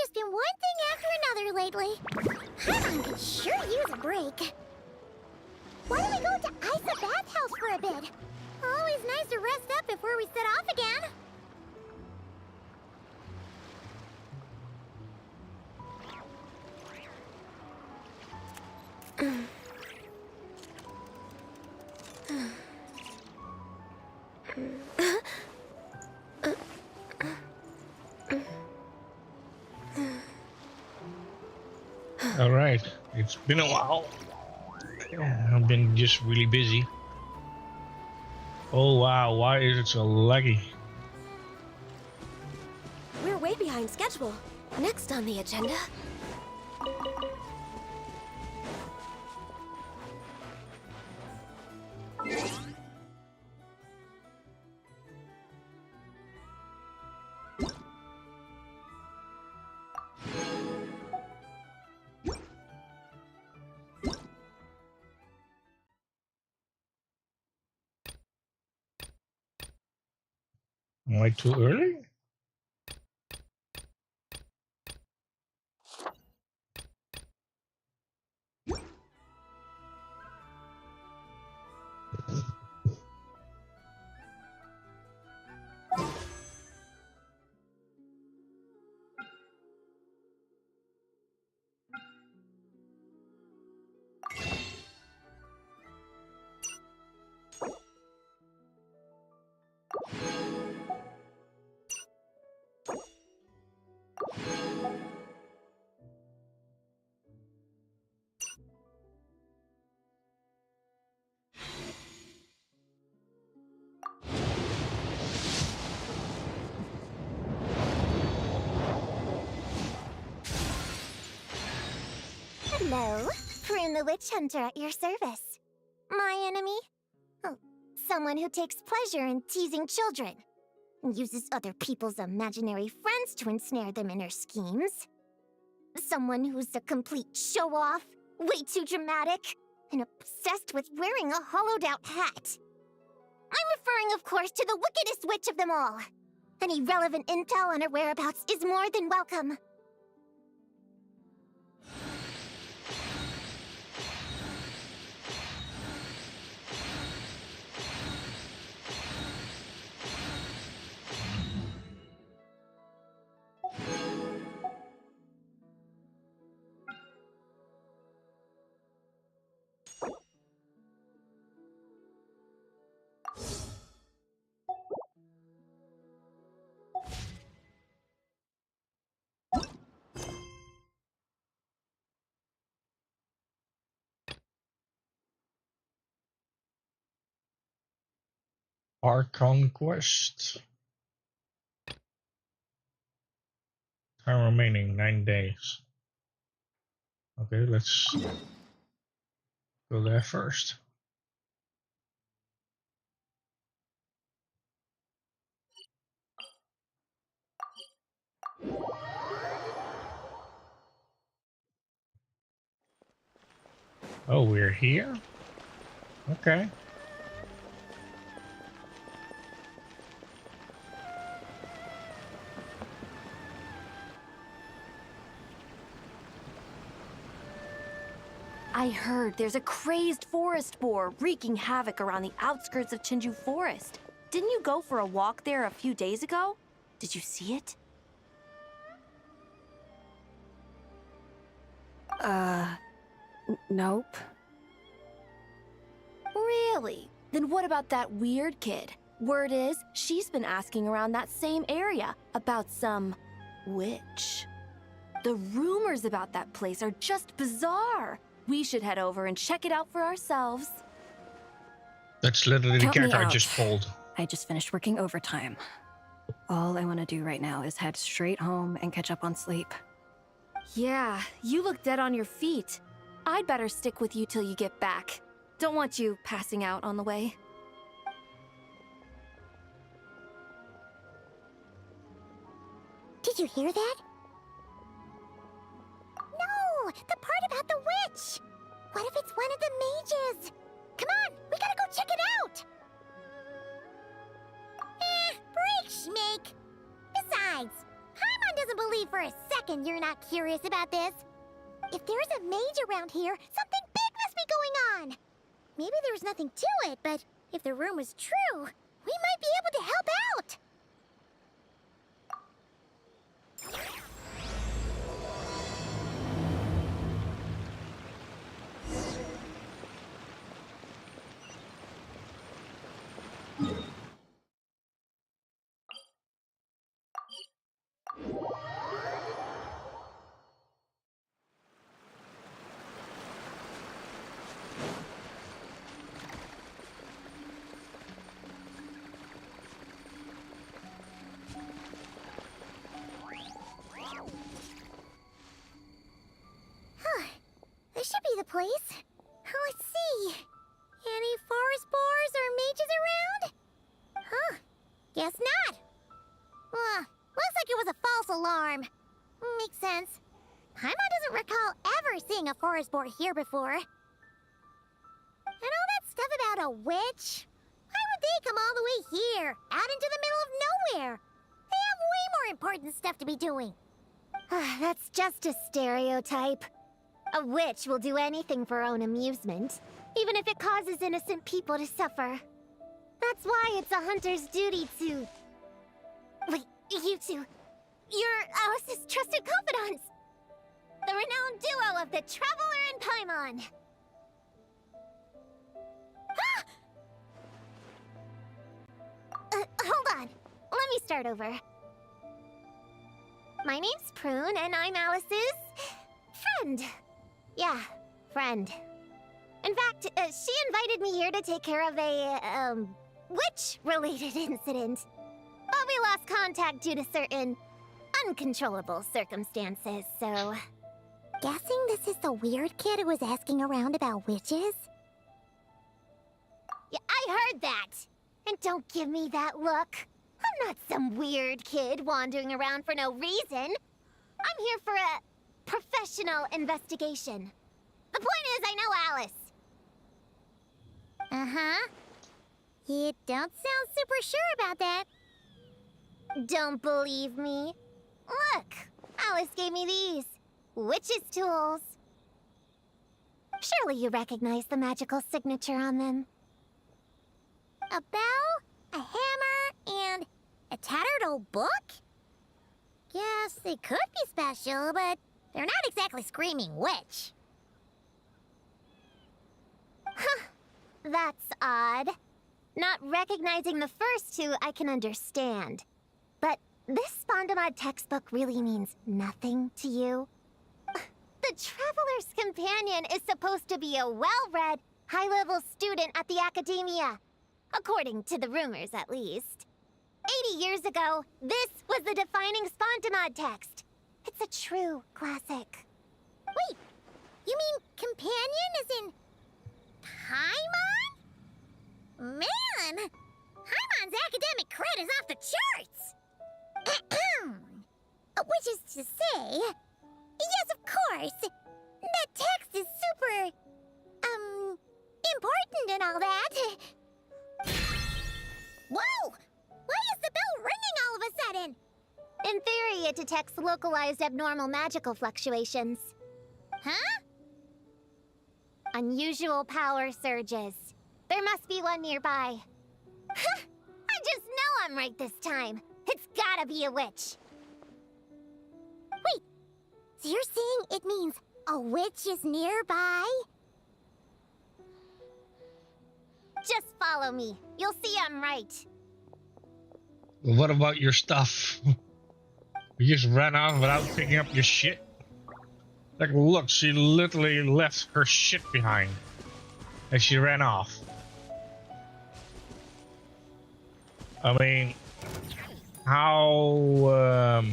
just been one thing after another lately. Paimon could sure use a break. Why don't we go to Isa Bathhouse for a bit? Always nice to rest up before we set off again. All right, it's been a while. I've been just really busy. Oh wow, why is it so laggy? We're way behind schedule. Next on the agenda. Am I too early? Hello, Prune the Witch Hunter at your service. My enemy? Oh, someone who takes pleasure in teasing children. And uses other people's imaginary friends to ensnare them in her schemes. Someone who's a complete show-off, way too dramatic, and obsessed with wearing a hollowed-out hat. I'm referring, of course, to the wickedest witch of them all. Any relevant intel on her whereabouts is more than welcome. Our conquest. Time remaining 9 days. Okay, let's go there first. Oh, we're here? Okay. I heard there's a crazed forest boar wreaking havoc around the outskirts of Chinju Forest. Didn't you go for a walk there a few days ago? Did you see it? Nope. Really? Then what about that weird kid? Word is, she's been asking around that same area about some witch. The rumors about that place are just bizarre. We should head over and check it out for ourselves. That's literally the Count me character I out. just pulled. I just finished working overtime. All I want to do right now is head straight home and catch up on sleep. Yeah, you look dead on your feet. I'd better stick with you till you get back. Don't want you passing out on the way. Did you hear that? No! The part about the witch! What if it's one of the mages? Come on, we gotta go check it out! Break, Schmake! Besides, Paimon doesn't believe for a second you're not curious about this. If there's a mage around here, something big must be going on. Maybe there's nothing to it, but if the rumor's true, we might be able to help out. This should be the place. Let's see. Any forest boars or mages around? Huh. Guess not. Looks like it was a false alarm. Makes sense. Paimon doesn't recall ever seeing a forest boar here before. And all that stuff about a witch? Why would they come all the way here, out into the middle of nowhere? They have way more important stuff to be doing. That's just a stereotype. A witch will do anything for her own amusement, even if it causes innocent people to suffer. That's why it's a hunter's duty to... Wait, you two. You're Alice's trusted confidants. The renowned duo of the Traveler and Paimon. Hold on. Let me start over. My name's Prune, and I'm Alice's... friend. Yeah, friend. In fact, she invited me here to take care of a, witch-related incident. But we lost contact due to certain uncontrollable circumstances, so... Guessing this is the weird kid who was asking around about witches? Yeah, I heard that! And don't give me that look. I'm not some weird kid wandering around for no reason. I'm here for a... professional investigation. The point is, I know Alice. Uh-huh. You don't sound super sure about that. Don't believe me? Look, Alice gave me these. Witch's tools. Surely you recognize the magical signature on them. A bell, a hammer, and a tattered old book? Guess they could be special, but they're not exactly screaming witch. Huh. That's odd. Not recognizing the first two I can understand. But this Spondamod textbook really means nothing to you? The Traveler's Companion is supposed to be a well-read, high-level student at the Academia. According to the rumors, at least. 80 years ago, this was the defining Spondamod text. It's a true classic. Wait, you mean companion as in... Paimon? Man, Paimon's academic cred is off the charts! Which is to say... Yes, of course! That text is super... important and all that. Whoa! Why is the bell ringing all of a sudden? In theory, it detects localized abnormal magical fluctuations. Huh? Unusual power surges. There must be one nearby. I just know I'm right this time. It's gotta be a witch. Wait, so you're saying it means a witch is nearby? Just follow me. You'll see I'm right. What about your stuff? You just ran off without picking up your shit? Like, look, she literally left her shit behind. And she ran off. I mean, how,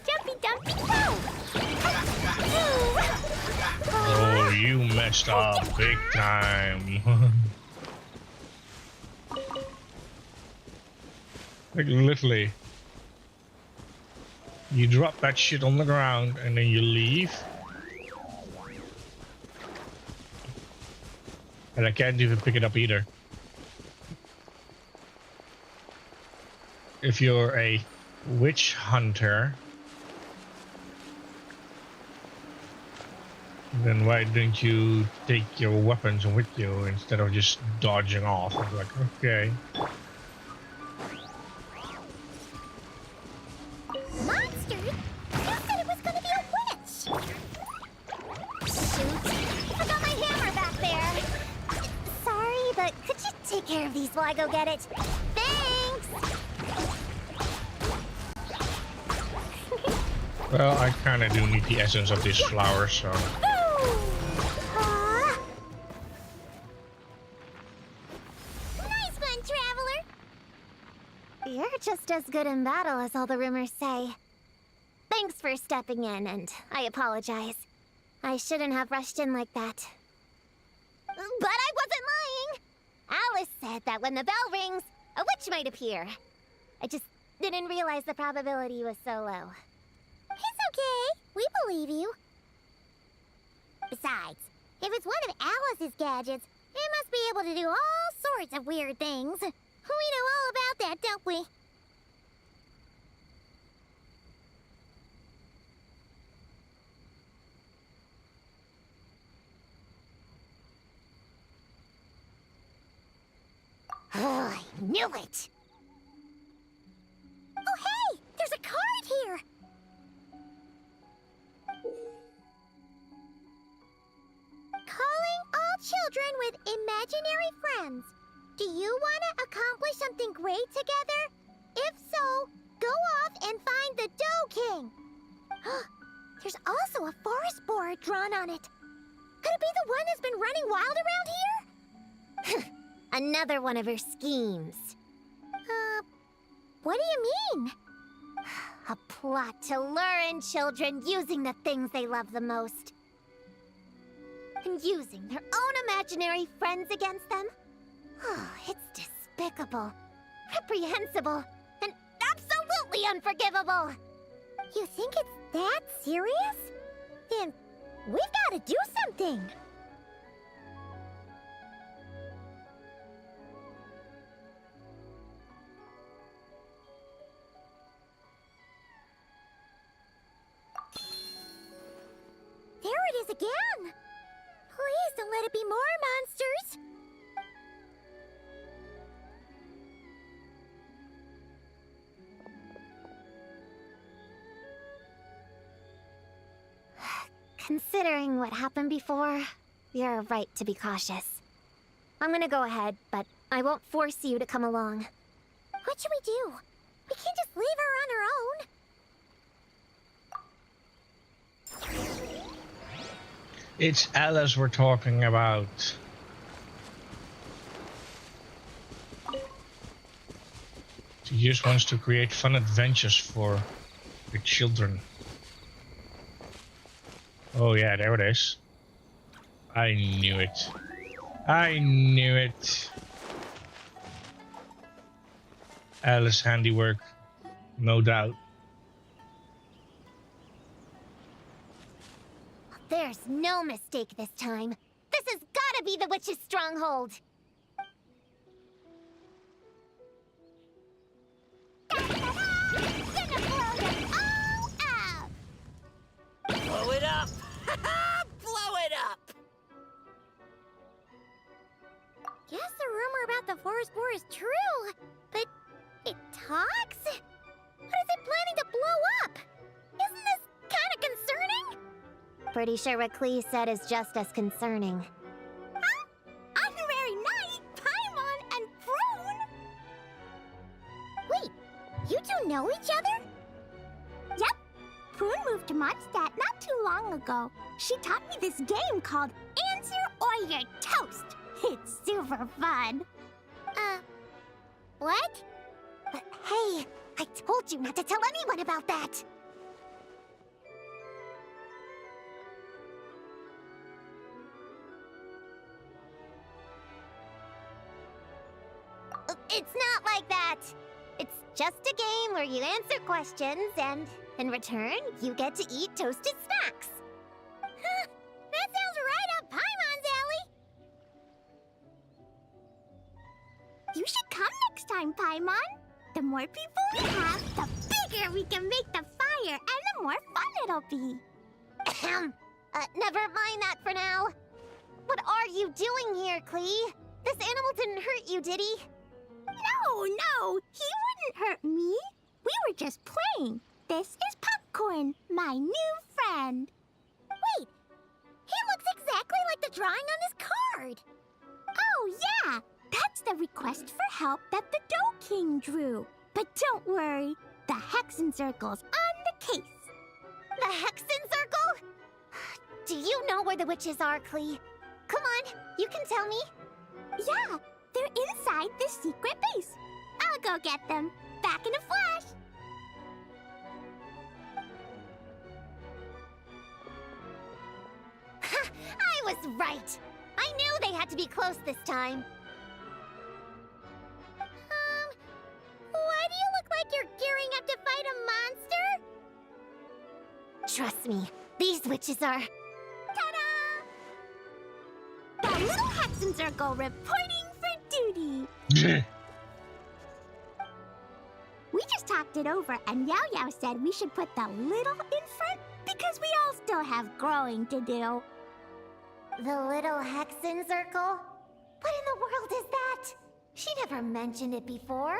Jumpy dumpy go! Oh, you messed up big time. Like, literally. You drop that shit on the ground and then you leave. And I can't even pick it up either. If you're a witch hunter, then why didn't you take your weapons with you instead of just dodging off? I'm like, okay. Monster? You said it was gonna be a witch! Shoot. Forgot my hammer back there. Sorry, but could you take care of these while I go get it? Thanks! Well, I kind of do need the essence of this flower, so... Nice one, traveler! You're just as good in battle as all the rumors say. Thanks for stepping in, and I apologize. I shouldn't have rushed in like that. But I wasn't lying! Alice said that when the bell rings, a witch might appear. I just didn't realize the probability was so low. It's okay. We believe you. Besides, if it's one of Alice's gadgets, it must be able to do all sorts of weird things. We know all about that, don't we? Oh, I knew it! Oh, hey! There's a card here! Calling all children with imaginary friends. Do you want to accomplish something great together? If so, go off and find the Dough King. There's also a forest board drawn on it. Could it be the one that's been running wild around here? Another one of her schemes. What do you mean? A plot to lure in children using the things they love the most. And using their own imaginary friends against them? Oh, it's despicable, reprehensible, and absolutely unforgivable! You think it's that serious? Then we've got to do something! There it is again! Please don't let it be more monsters! Considering what happened before, you're right to be cautious. I'm gonna go ahead, but I won't force you to come along. What should we do? We can't just leave her on her own. It's Alice we're talking about. She just wants to create fun adventures for the children. Oh yeah, there it is. I knew it. I knew it. Alice handiwork, no doubt. There's no mistake this time. This has gotta be the witch's stronghold. Gonna blow them all up! Blow it up! Blow it up! Guess the rumor about the forest boar is true, but it talks? What is it planning to blow up? Isn't this kind of concerning? Pretty sure what Klee said is just as concerning. Huh? Honorary Knight, Paimon, and Prune? Wait, you two know each other? Yep. Prune moved to Mondstadt not too long ago. She taught me this game called Answer or You're Toast. It's super fun. What? But hey, I told you not to tell anyone about that. It's not like that. It's just a game where you answer questions and, in return, you get to eat toasted snacks. That sounds right up Paimon's alley. You should come next time, Paimon. The more people we have, the bigger we can make the fire, and the more fun it'll be. Never mind that for now. What are you doing here, Klee? This animal didn't hurt you, did he? No, he wouldn't hurt me. We were just playing. This is Popcorn, my new friend. Wait, he looks exactly like the drawing on this card. Oh, yeah, that's the request for help that the Dough King drew. But don't worry, the Hexen Circle's on the case. The Hexen Circle? Do you know where the witches are, Klee? Come on, you can tell me. Yeah, they're inside the secret base. I'll go get them. Back in a flash. Ha! I was right. I knew they had to be close this time. Why do you look like you're gearing up to fight a monster? Trust me, these witches are... Ta-da! The Little Hexen Circle reporting for duty. We just talked it over, and Yao Yao said we should put the little in front because we all still have growing to do. The Little Hexen Circle? What in the world is that? She never mentioned it before.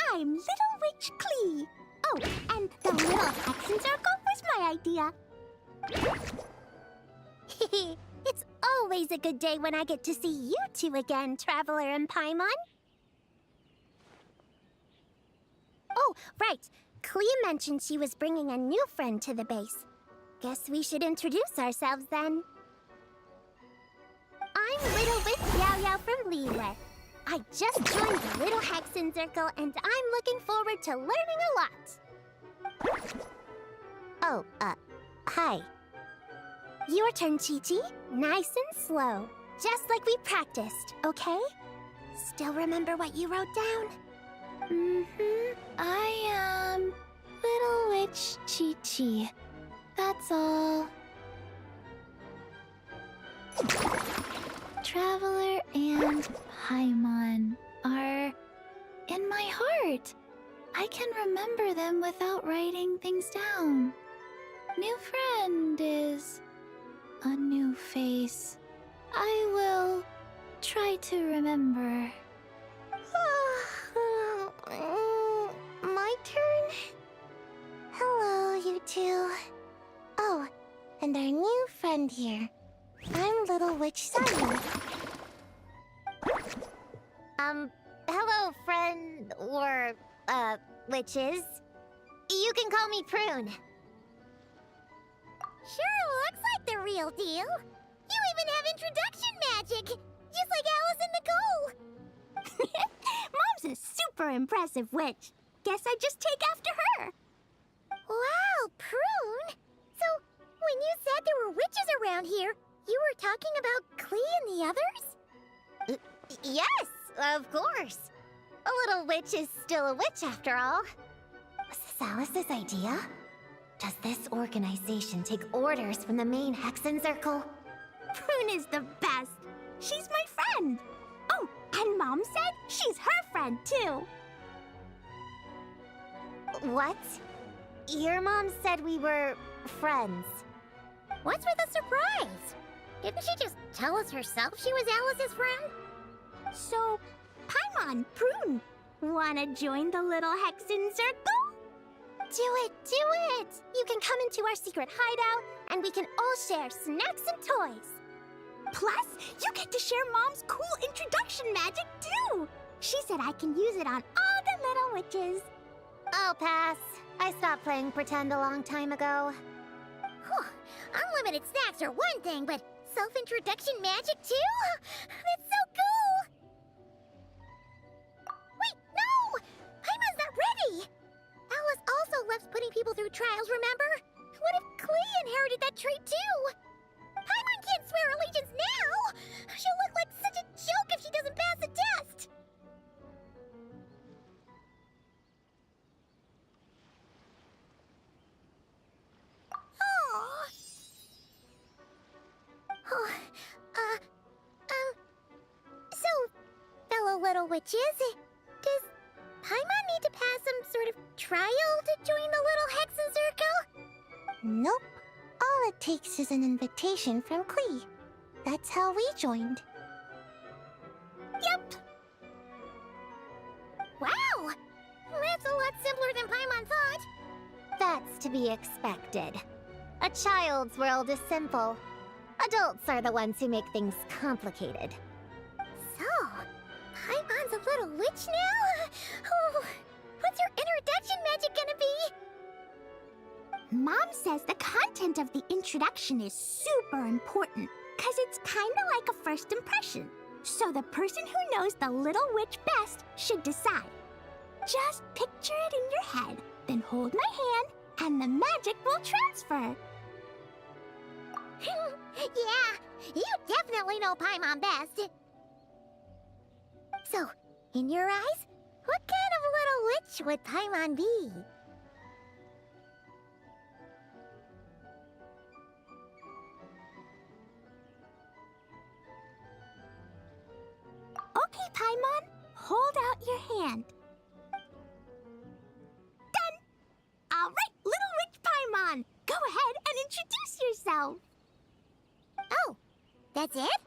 I'm Little Witch Klee. Oh, and the Little Hexen Circle was my idea. It's always a good day when I get to see you two again, Traveler and Paimon. Oh, right. Klee mentioned she was bringing a new friend to the base. Guess we should introduce ourselves then. I'm Little Witch Yao Yao from Liyue. I just joined the Little Hexen Circle, and I'm looking forward to learning a lot. Oh, hi. Your turn, Chi-Chi. Nice and slow. Just like we practiced, okay? Still remember what you wrote down? I am Little Witch Chi-Chi. That's all. Traveler and Paimon are in my heart. I can remember them without writing things down. New friend is a new face. I will try to remember. My turn? Hello, you two. Oh, and our new friend here. I'm Little Witch Sunny. Hello, friend, or, witches. You can call me Prune. Sure looks like the real deal. You even have introduction magic, just like Alice and Nicole. Mom's a super impressive witch. Guess I just take after her. Wow, Prune. So, when you said there were witches around here, you were talking about Klee and the others? Yes, of course. A little witch is still a witch after all. Was this Alice's idea? Does this organization take orders from the main Hexen Circle? Prune is the best. She's my friend. Oh, and Mom said she's her friend too. What? Your mom said we were friends. What's with the surprise? Didn't she just tell us herself she was Alice's friend? So, Paimon, Prune, wanna join the Little Hexen Circle? Do it, do it! You can come into our secret hideout, and we can all share snacks and toys. Plus, you get to share Mom's cool introduction magic, too! She said I can use it on all the little witches. I'll pass. I stopped playing pretend a long time ago. Whew. Unlimited snacks are one thing, but self-introduction magic, too? That's so cool! Wait, no! Paimon's not ready! Alice also loves putting people through trials, remember? What if Klee inherited that trait too? Paimon can't swear allegiance now! She'll look like such a joke if she doesn't pass the test! little witches. Does Paimon need to pass some sort of trial to join the little Hexen Circle? Nope. All it takes is an invitation from Klee. That's how we joined. Yep. Wow! That's a lot simpler than Paimon thought. That's to be expected. A child's world is simple. Adults are the ones who make things complicated. So, Paimon's a little witch now? Oh, what's your introduction magic gonna be? Mom says the content of the introduction is super important, because it's kinda like a first impression. So the person who knows the little witch best should decide. Just picture it in your head, then hold my hand, and the magic will transfer. Yeah, you definitely know Paimon best. So, in your eyes, what kind of little witch would Paimon be? Okay, Paimon, hold out your hand. Done! All right, little witch Paimon, go ahead and introduce yourself. Oh, that's it?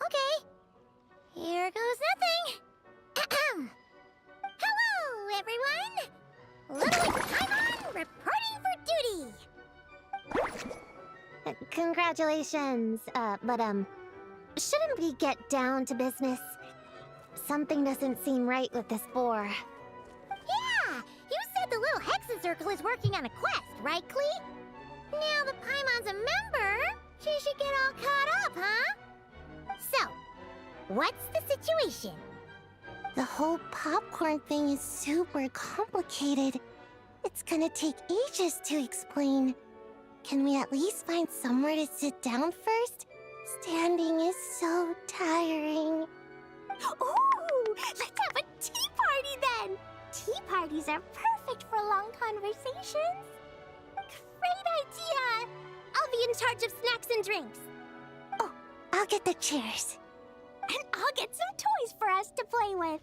Okay. Here goes nothing. Ahem. Hello, everyone! Little witch Paimon reporting for duty. Congratulations, but shouldn't we get down to business? Something doesn't seem right with this boar. Yeah! You said the little Hexen Circle is working on a quest, right, Klee? Now that Paimon's a member, she should get all caught up, huh? So, what's the situation? The whole popcorn thing is super complicated. It's gonna take ages to explain. Can we at least find somewhere to sit down first? Standing is so tiring. Ooh, let's have a tea party then! Tea parties are perfect for long conversations. Great idea! I'll be in charge of snacks and drinks. Oh, I'll get the chairs. And I'll get some toys for us to play with.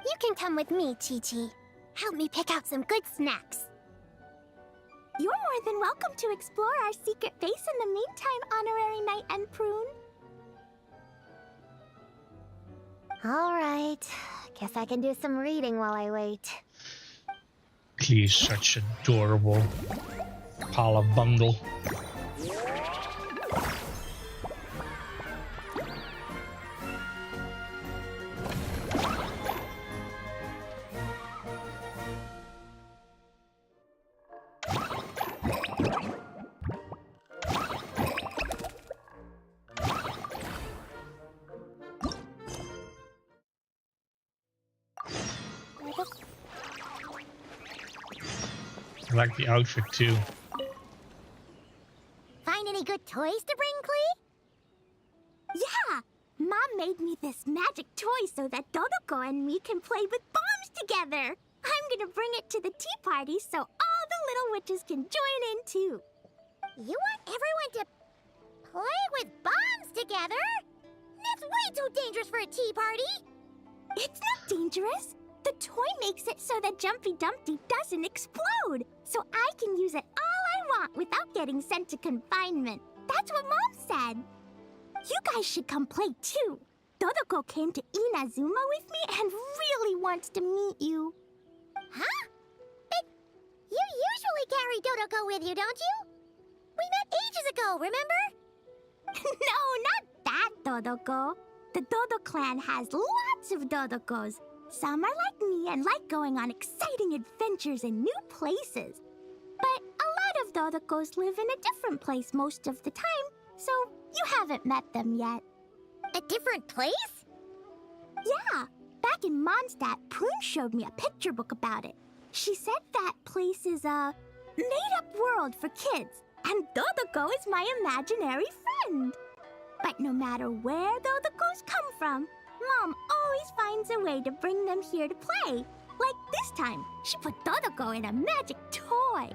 You can come with me, Chi-Chi. Help me pick out some good snacks. You're more than welcome to explore our secret base in the meantime, Honorary Knight and Prune. All right. Guess I can do some reading while I wait. He's such adorable. Pala bundle. I like the outfit too. Find any good toys to bring, Klee? Yeah! Mom made me this magic toy so that Dodoko and me can play with bombs together. I'm gonna bring it to the tea party so all the little witches can join in too. You want everyone to play with bombs together? That's way too dangerous for a tea party! It's not dangerous. The toy makes it so that Jumpy Dumpty doesn't explode, so I can use it all I want without getting sent to confinement. That's what Mom said. You guys should come play too. Dodoko came to Inazuma with me and really wants to meet you. Huh? But you usually carry Dodoko with you, don't you? We met ages ago, remember? No, not that Dodoko. The Dodo clan has lots of Dodokos. Some are like me and like going on exciting adventures in new places. But a lot of Dodokos live in a different place most of the time, so you haven't met them yet. A different place? Yeah. Back in Mondstadt, Prune showed me a picture book about it. She said that place is a made-up world for kids, and Dodoko is my imaginary friend. But no matter where Dodokos come from, Mom always finds a way to bring them here to play. Like this time, she put Dodoko in a magic toy.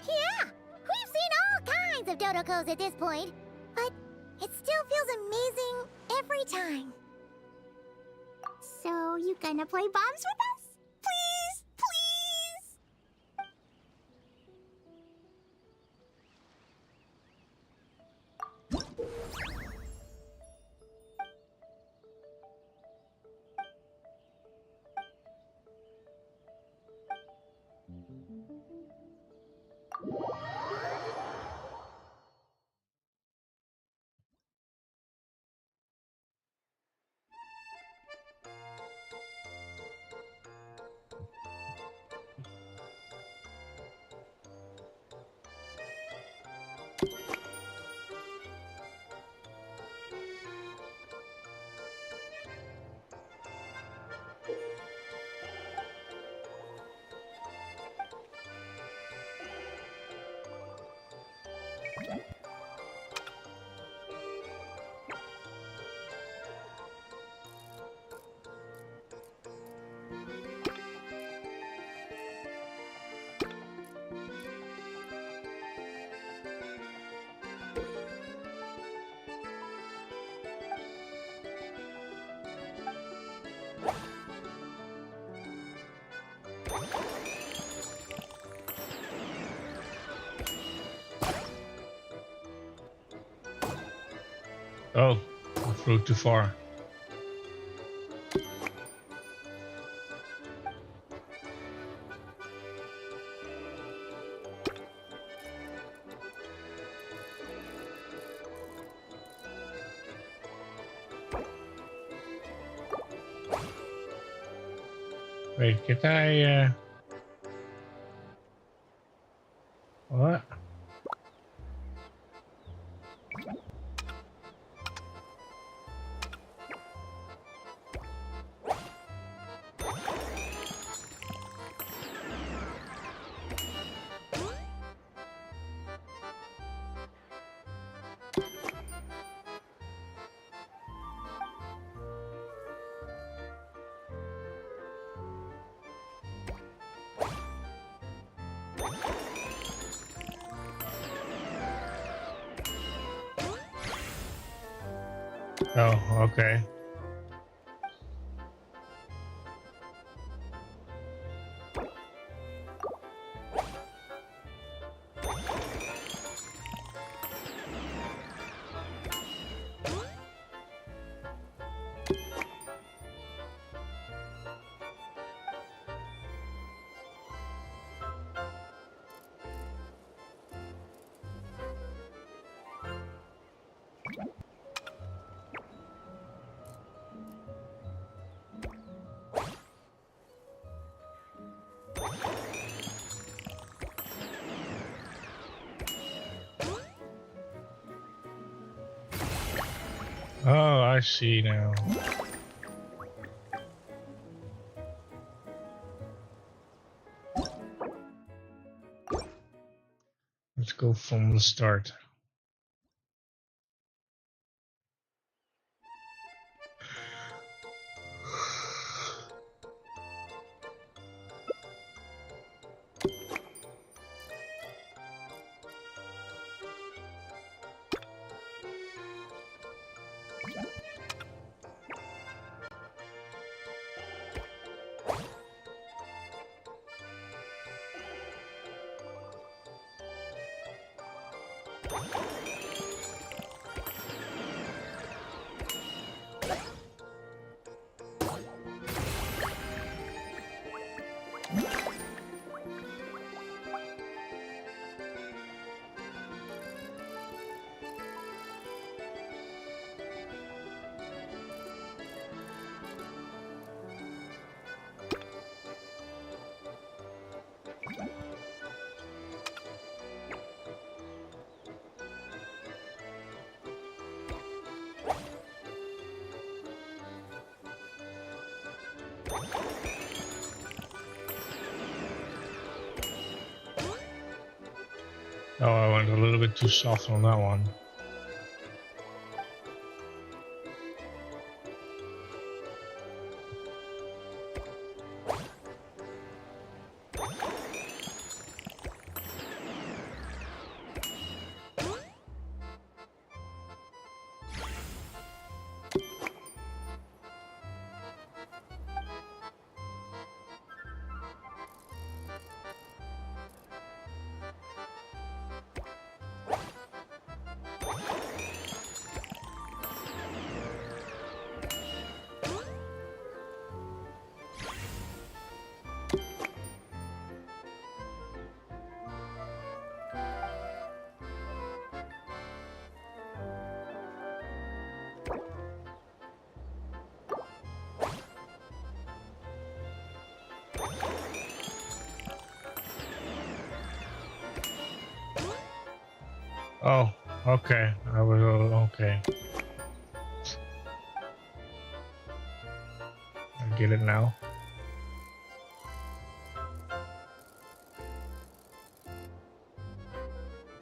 Yeah, we've seen all kinds of Dodokos at this point. But It still feels amazing every time. So, you gonna play bombs with us? Please, please! Oh, I flew too far. Wait, can I, what? Oh, okay. Oh, I see now. Let's go from the start. Oh, I went a little bit too soft on that one. Oh, okay. I was okay. I get it now.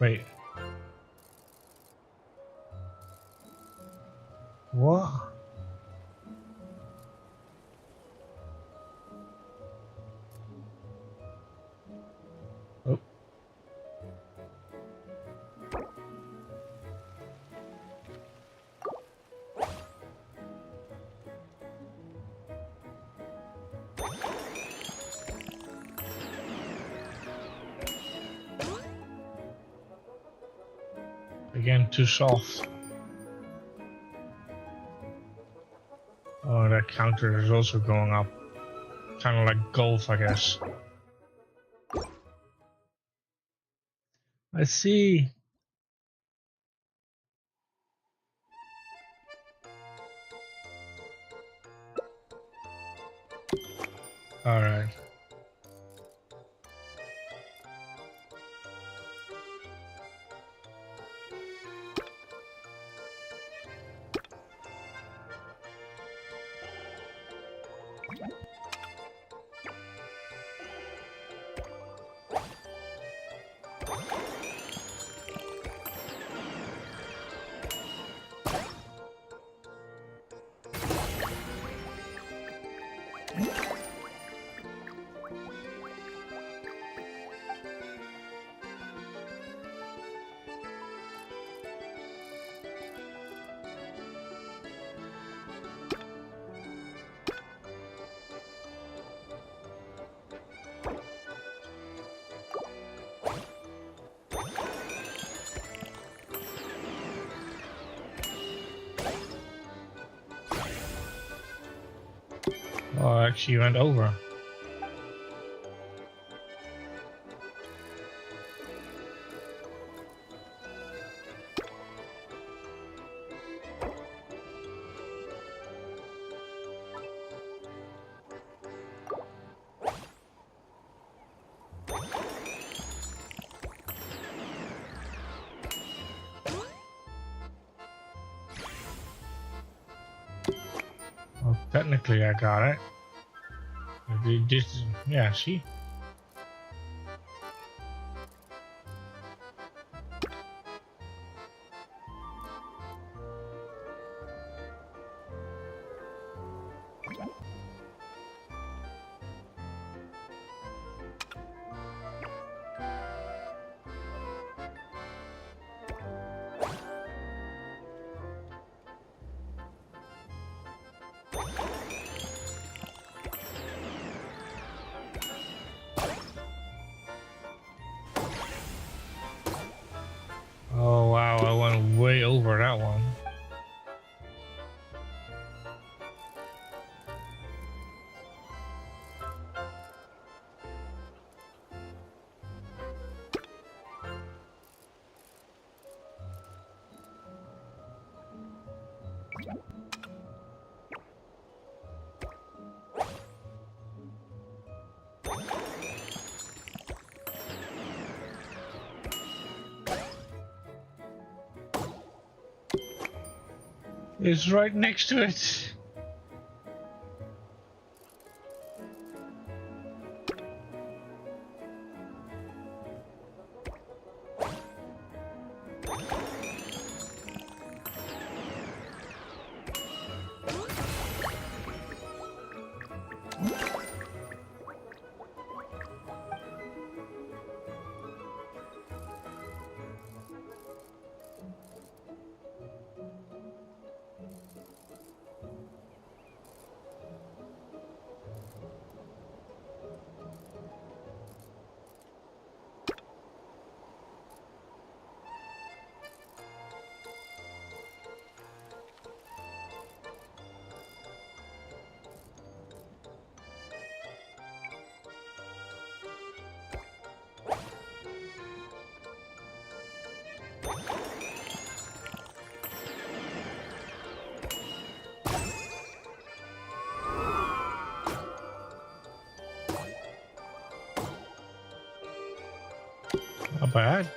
Wait. What? Oh. Again, too soft. Oh, that counter is also going up. Kind of like golf, I guess. I see. All right. Oh, actually went over. Well, technically I got it. This, yeah, see? Oh wow, I went way over that one. It's right next to it. Not bad.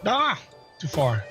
Ah! Too far.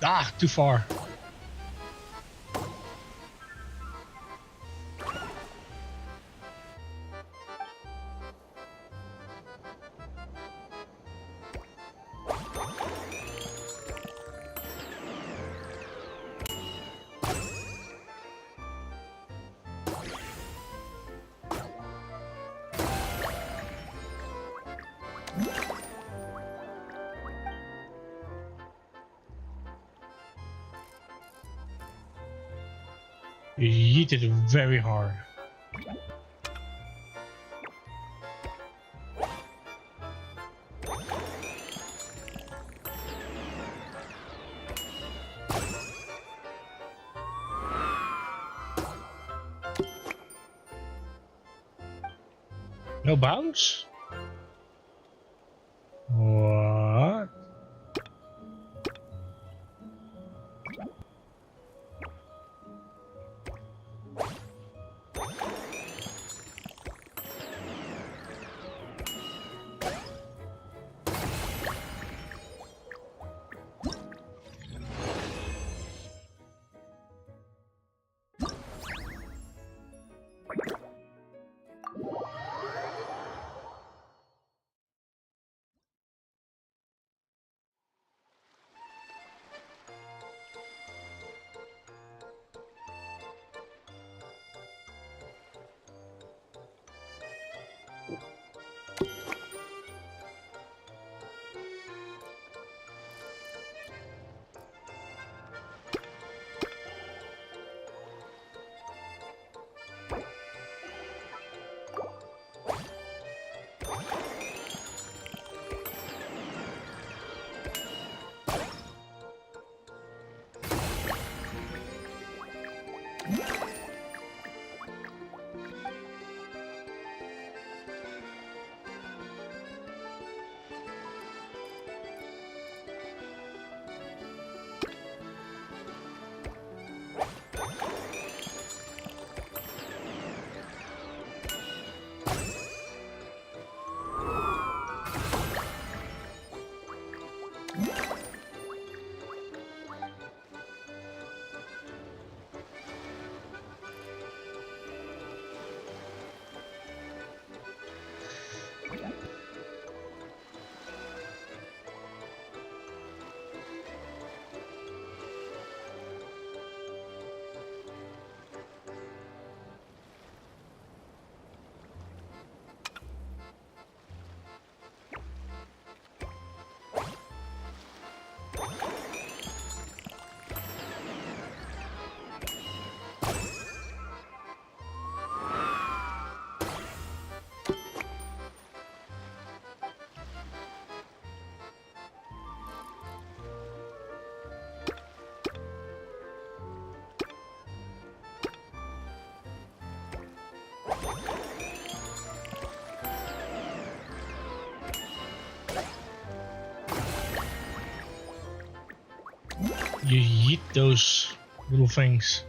Ah, too far. You yeeted it very hard. No bounce? What? You yeet those little things.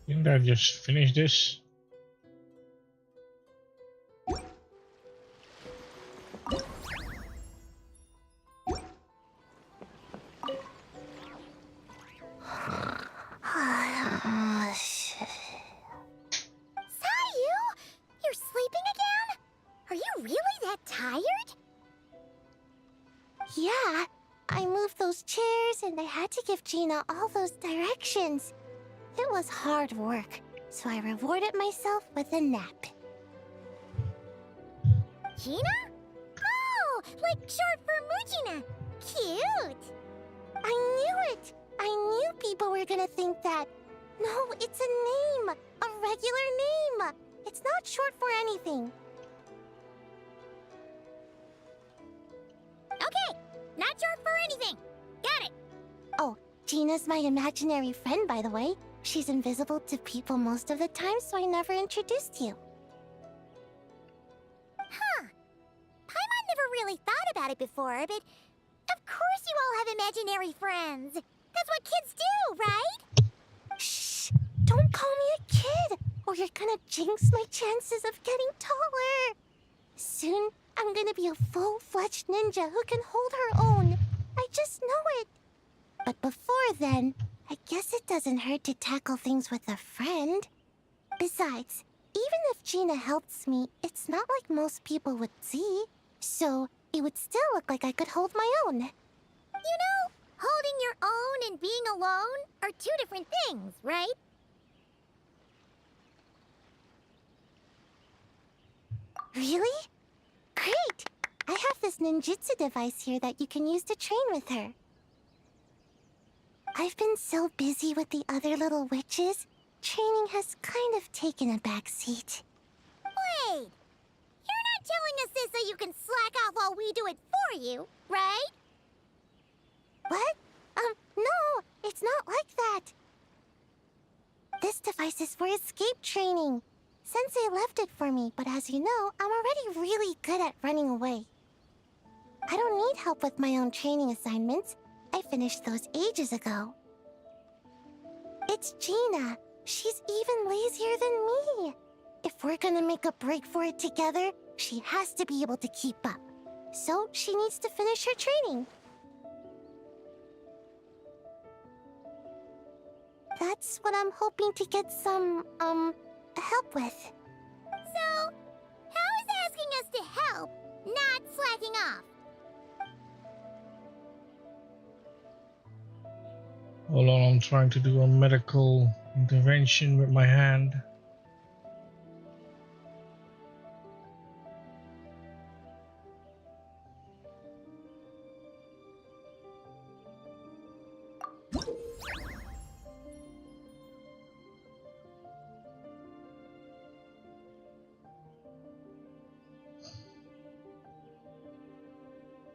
Didn't I just finish this? Sayu! You're sleeping again? Are you really that tired? Yeah, I moved those chairs and I had to give Gina all those directions. It was hard work, so I rewarded myself with a nap. Gina? Oh, like short for Mujina. Cute. I knew it. I knew people were gonna think that. No, it's a name. A regular name. It's not short for anything. Okay, not short for anything. Got it. Oh, Gina's my imaginary friend, by the way. She's invisible to people most of the time, so I never introduced you. Huh. Paimon never really thought about it before, but of course you all have imaginary friends. That's what kids do, right? Shh! Don't call me a kid, or you're gonna jinx my chances of getting taller. Soon, I'm gonna be a full-fledged ninja who can hold her own. I just know it. But before then, I guess it doesn't hurt to tackle things with a friend. Besides, even if Gina helps me, it's not like most people would see. So, it would still look like I could hold my own. You know, holding your own and being alone are two different things, right? Really? Great! I have this ninjutsu device here that you can use to train with her. I've been so busy with the other little witches, training has kind of taken a backseat. Wait! You're not telling us this so you can slack off while we do it for you, right? What? No, it's not like that. This device is for escape training. Sensei left it for me, but as you know, I'm already really good at running away. I don't need help with my own training assignments. I finished those ages ago. It's Gina. She's even lazier than me. If we're gonna make a break for it together, she has to be able to keep up. So she needs to finish her training. That's what I'm hoping to get some, help with. So, how is asking us to help not slacking off? Hold on, I'm trying to do a medical intervention with my hand.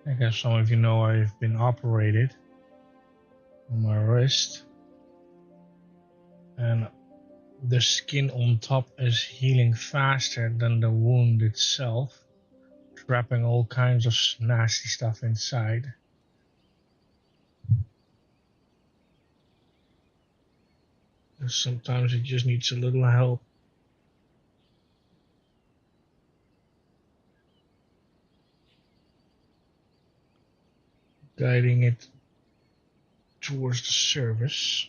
I guess some of you know I've been operated on my wrist, and the skin on top is healing faster than the wound itself, trapping all kinds of nasty stuff inside. Sometimes it just needs a little help. Guiding it towards the surface.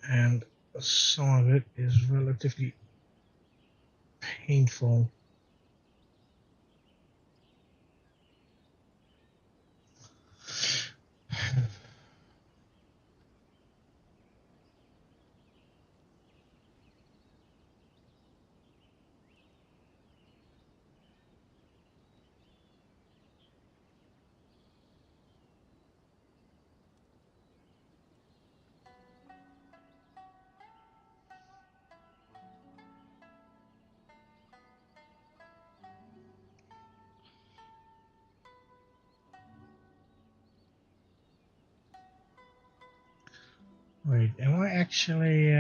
And some of it is relatively painful. Wait, am I actually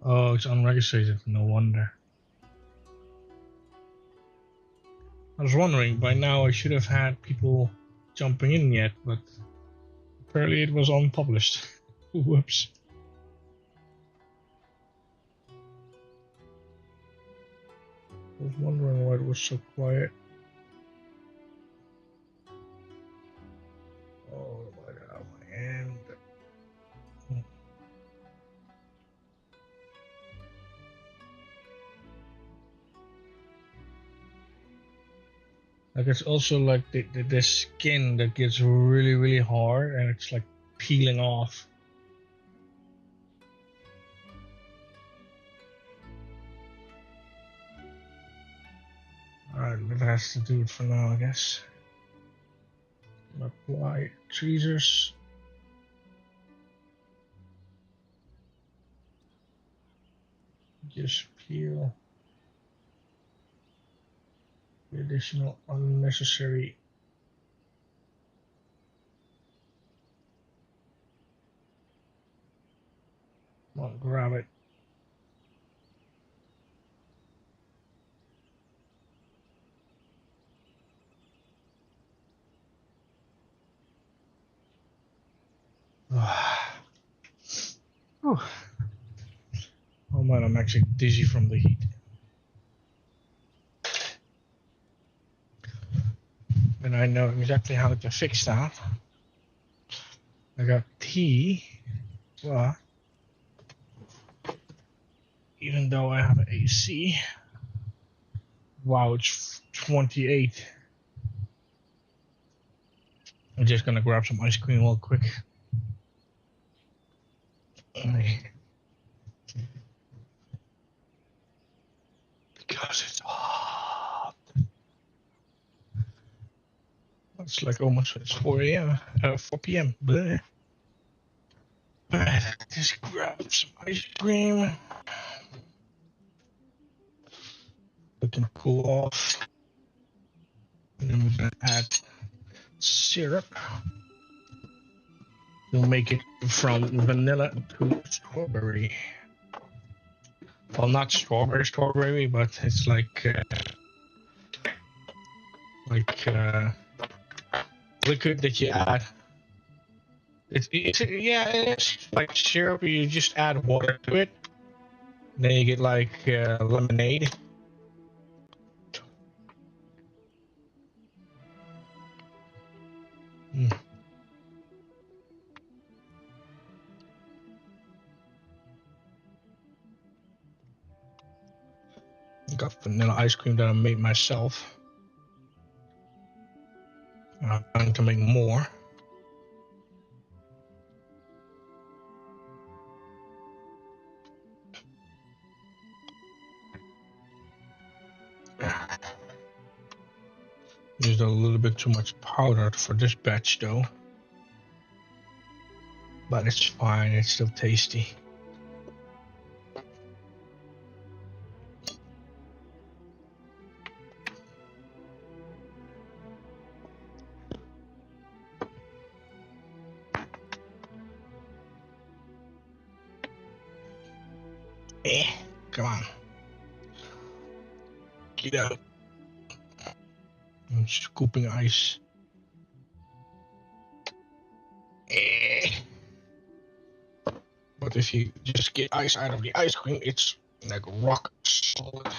Oh, it's unregistered, no wonder. I was wondering, by now I should have had people jumping in yet, but apparently it was unpublished. Whoops. I was wondering why it was so quiet. Oh my god, my hand. Like it's also like the skin that gets really, really hard and it's like peeling off. Alright, that has to do it for now, I guess. Apply tweezers. Just peel the additional unnecessary. Come on, grab it. Oh man, I'm actually dizzy from the heat. And I know exactly how to fix that. I got tea, but even though I have AC, wow, it's 28. I'm just gonna grab some ice cream real quick. Because it's hot. It's like almost it's 4 a.m. 4 p.m. Bleh. Alright, just grab some ice cream. It can cool off. And then we're gonna add syrup. We'll make it from vanilla to strawberry. Well, not strawberry, but it's like liquid that you add. It's like syrup. You just add water to it. Then you get like lemonade. Got vanilla ice cream that I made myself. I'm going to make more. Used a little bit too much powder for this batch though. But it's fine, it's still tasty. Come on. Get out. I'm scooping ice. But if you just get ice out of the ice cream, it's like rock solid.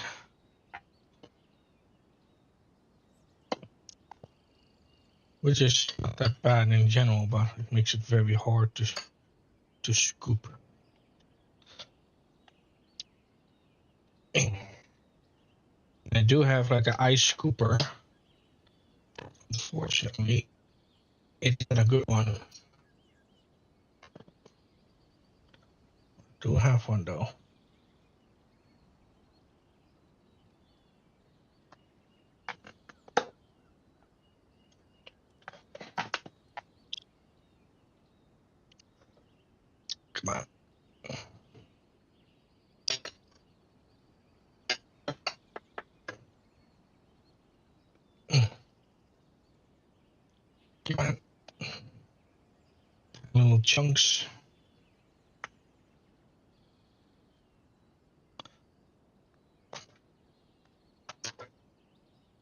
Which is not that bad in general, but it makes it very hard to scoop. I do have like an ice scooper. Unfortunately, it's not a good one. Do have one though. Come on. little chunks.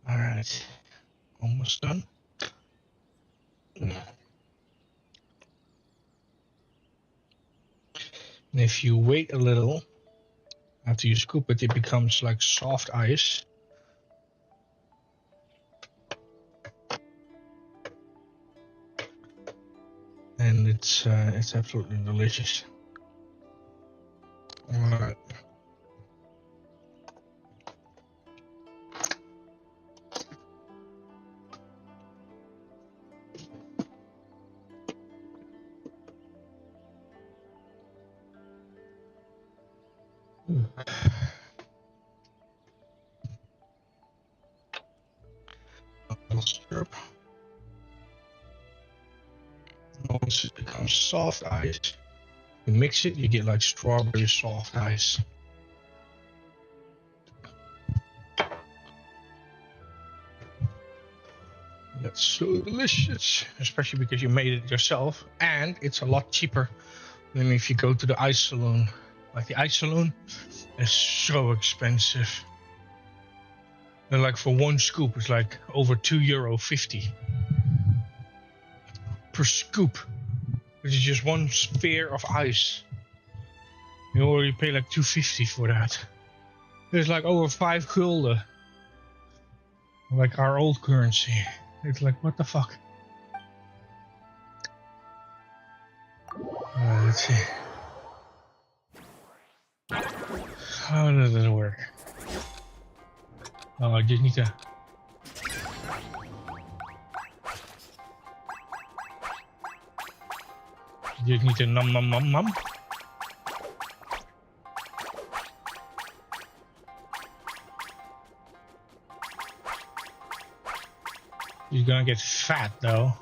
All right, almost done. And if you wait a little after you scoop it, it becomes like soft ice. And it's absolutely delicious. All right. A little syrup. Once it becomes soft ice, you mix it, you get like strawberry soft ice. That's so delicious, especially because you made it yourself, and it's a lot cheaper than if you go to the ice saloon. Like the ice saloon is so expensive. And like for one scoop, it's like over €2.50 per scoop, which is just one sphere of ice. You already pay like €2.50 for that. It's like over 5 gulden, like our old currency. It's like, what the fuck? Let's see. How does it work? Oh, I just need to... num num num num. He's gonna get fat though.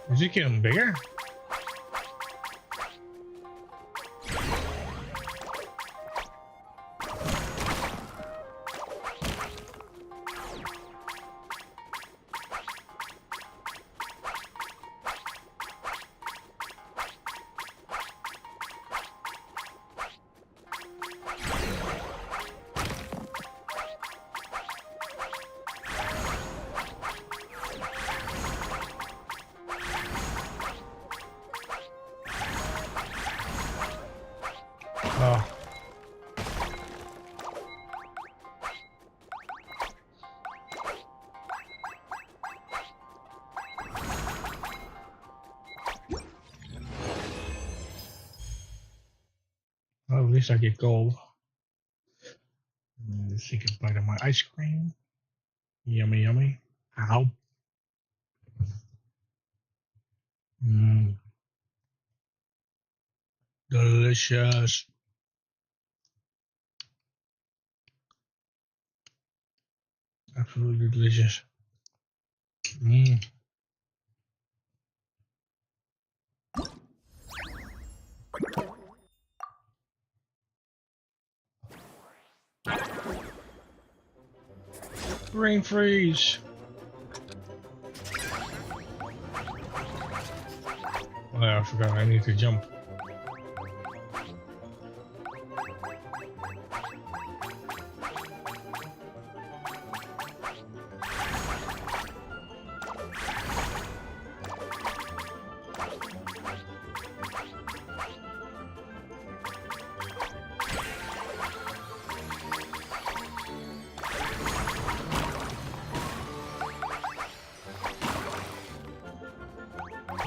Is it getting bigger? Oh. Well, at least I get gold. Let's take a bite of my ice cream. Yummy, yummy. Ow. Delicious. Absolutely delicious. Brain freeze. Oh, I forgot I need to jump.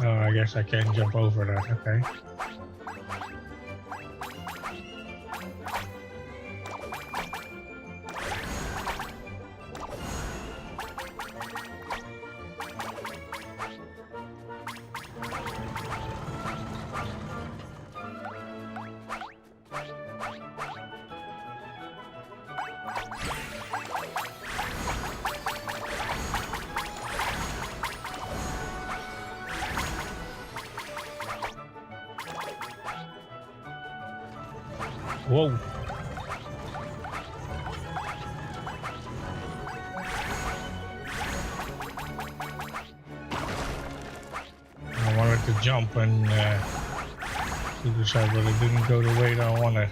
Oh, I guess I can jump over that, okay. Whoa. I wanted to jump and to the side, but it didn't go the way that I wanted.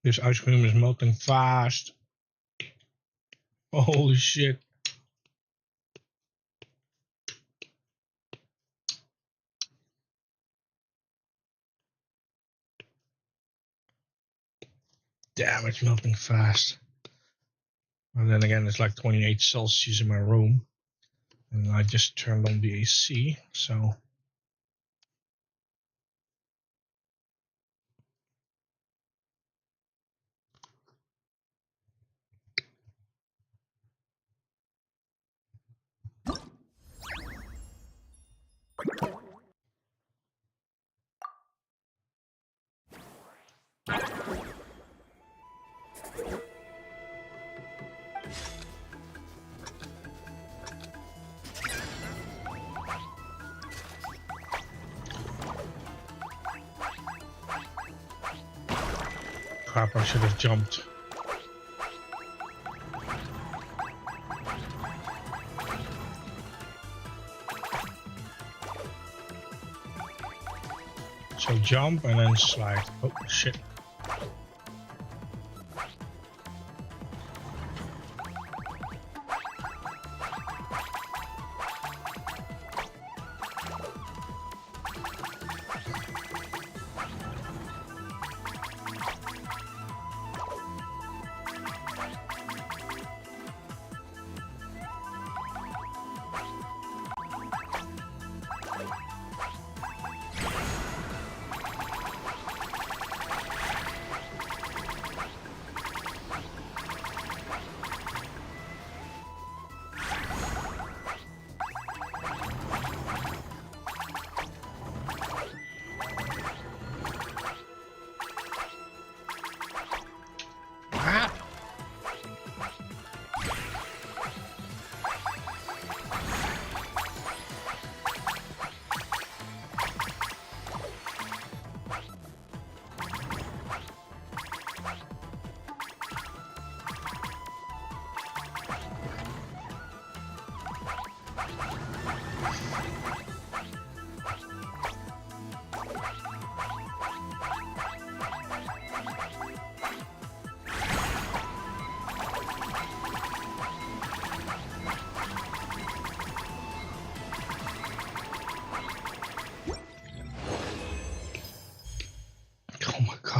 This ice cream is melting fast. Holy shit. Damn, it's melting fast. And then again, it's like 28 Celsius in my room. And I just turned on the AC, so... Crap, I should have jumped. So jump and then slide. Oh shit.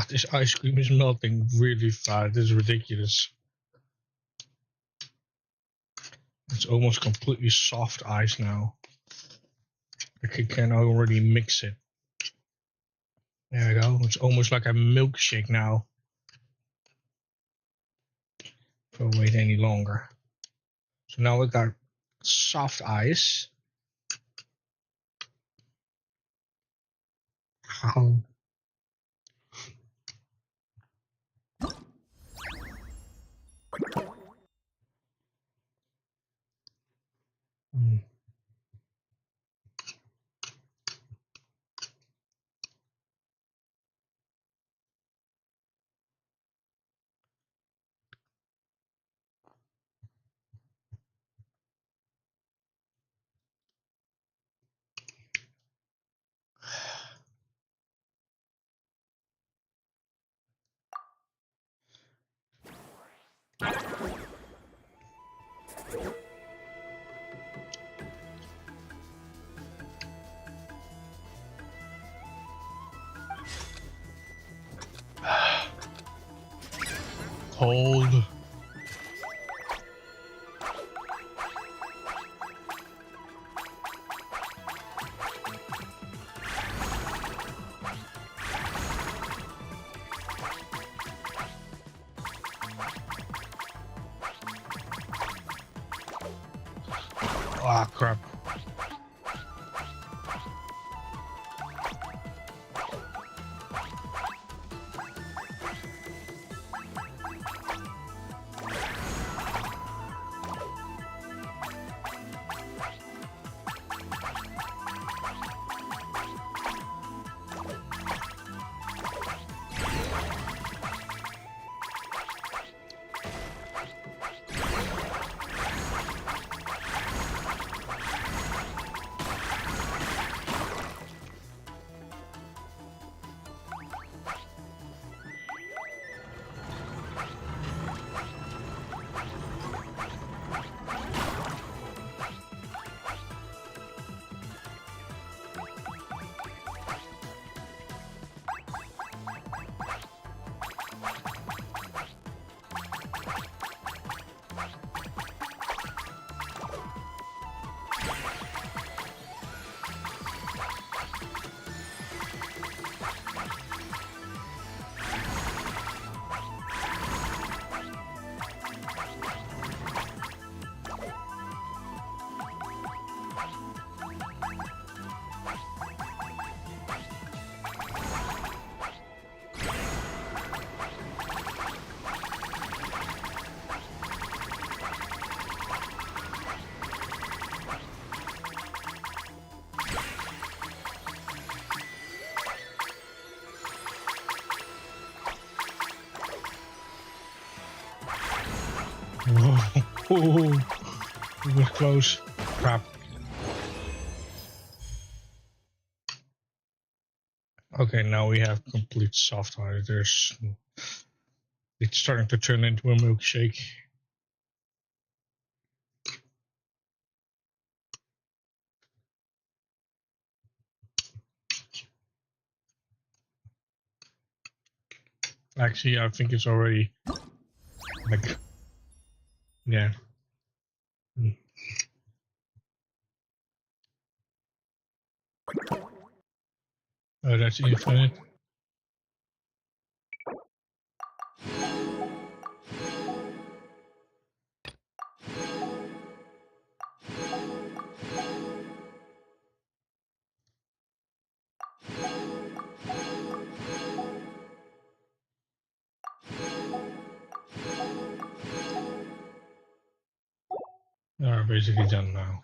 This ice cream is melting really fast. This is ridiculous. It's almost completely soft ice now. I can already mix it. There we go. It's almost like a milkshake now. If I wait any longer. So now we got soft ice. How? Cold. Ah, crap. Whoa. It was close. Crap. Okay, now we have complete soft heart. It's starting to turn into a milkshake. Actually, I think it's already like, yeah. Mm. Oh, that's infinite. Are basically done now.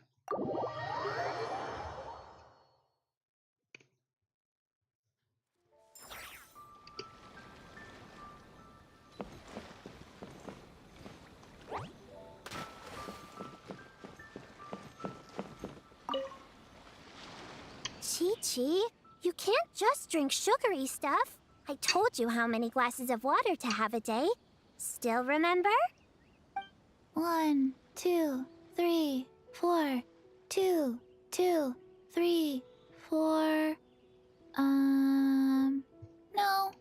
Chi-Chi, you can't just drink sugary stuff. I told you how many glasses of water to have a day. Still remember? 1, 2, 3, 4. 2, 2, 3, 4. No.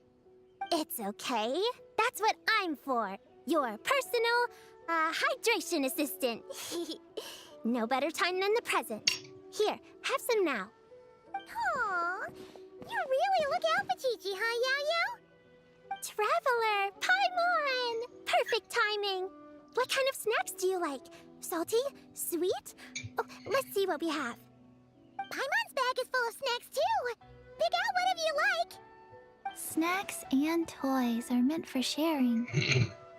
It's okay. That's what I'm for. Your personal, hydration assistant. No better time than the present. Here, have some now. Aw, you really look out for Chi-Chi, huh, Yao-Yao? Traveler, Paimon! Perfect timing. What kind of snacks do you like? Salty? Sweet? Oh, let's see what we have. Paimon's bag is full of snacks, too. Pick out whatever you like. Snacks and toys are meant for sharing.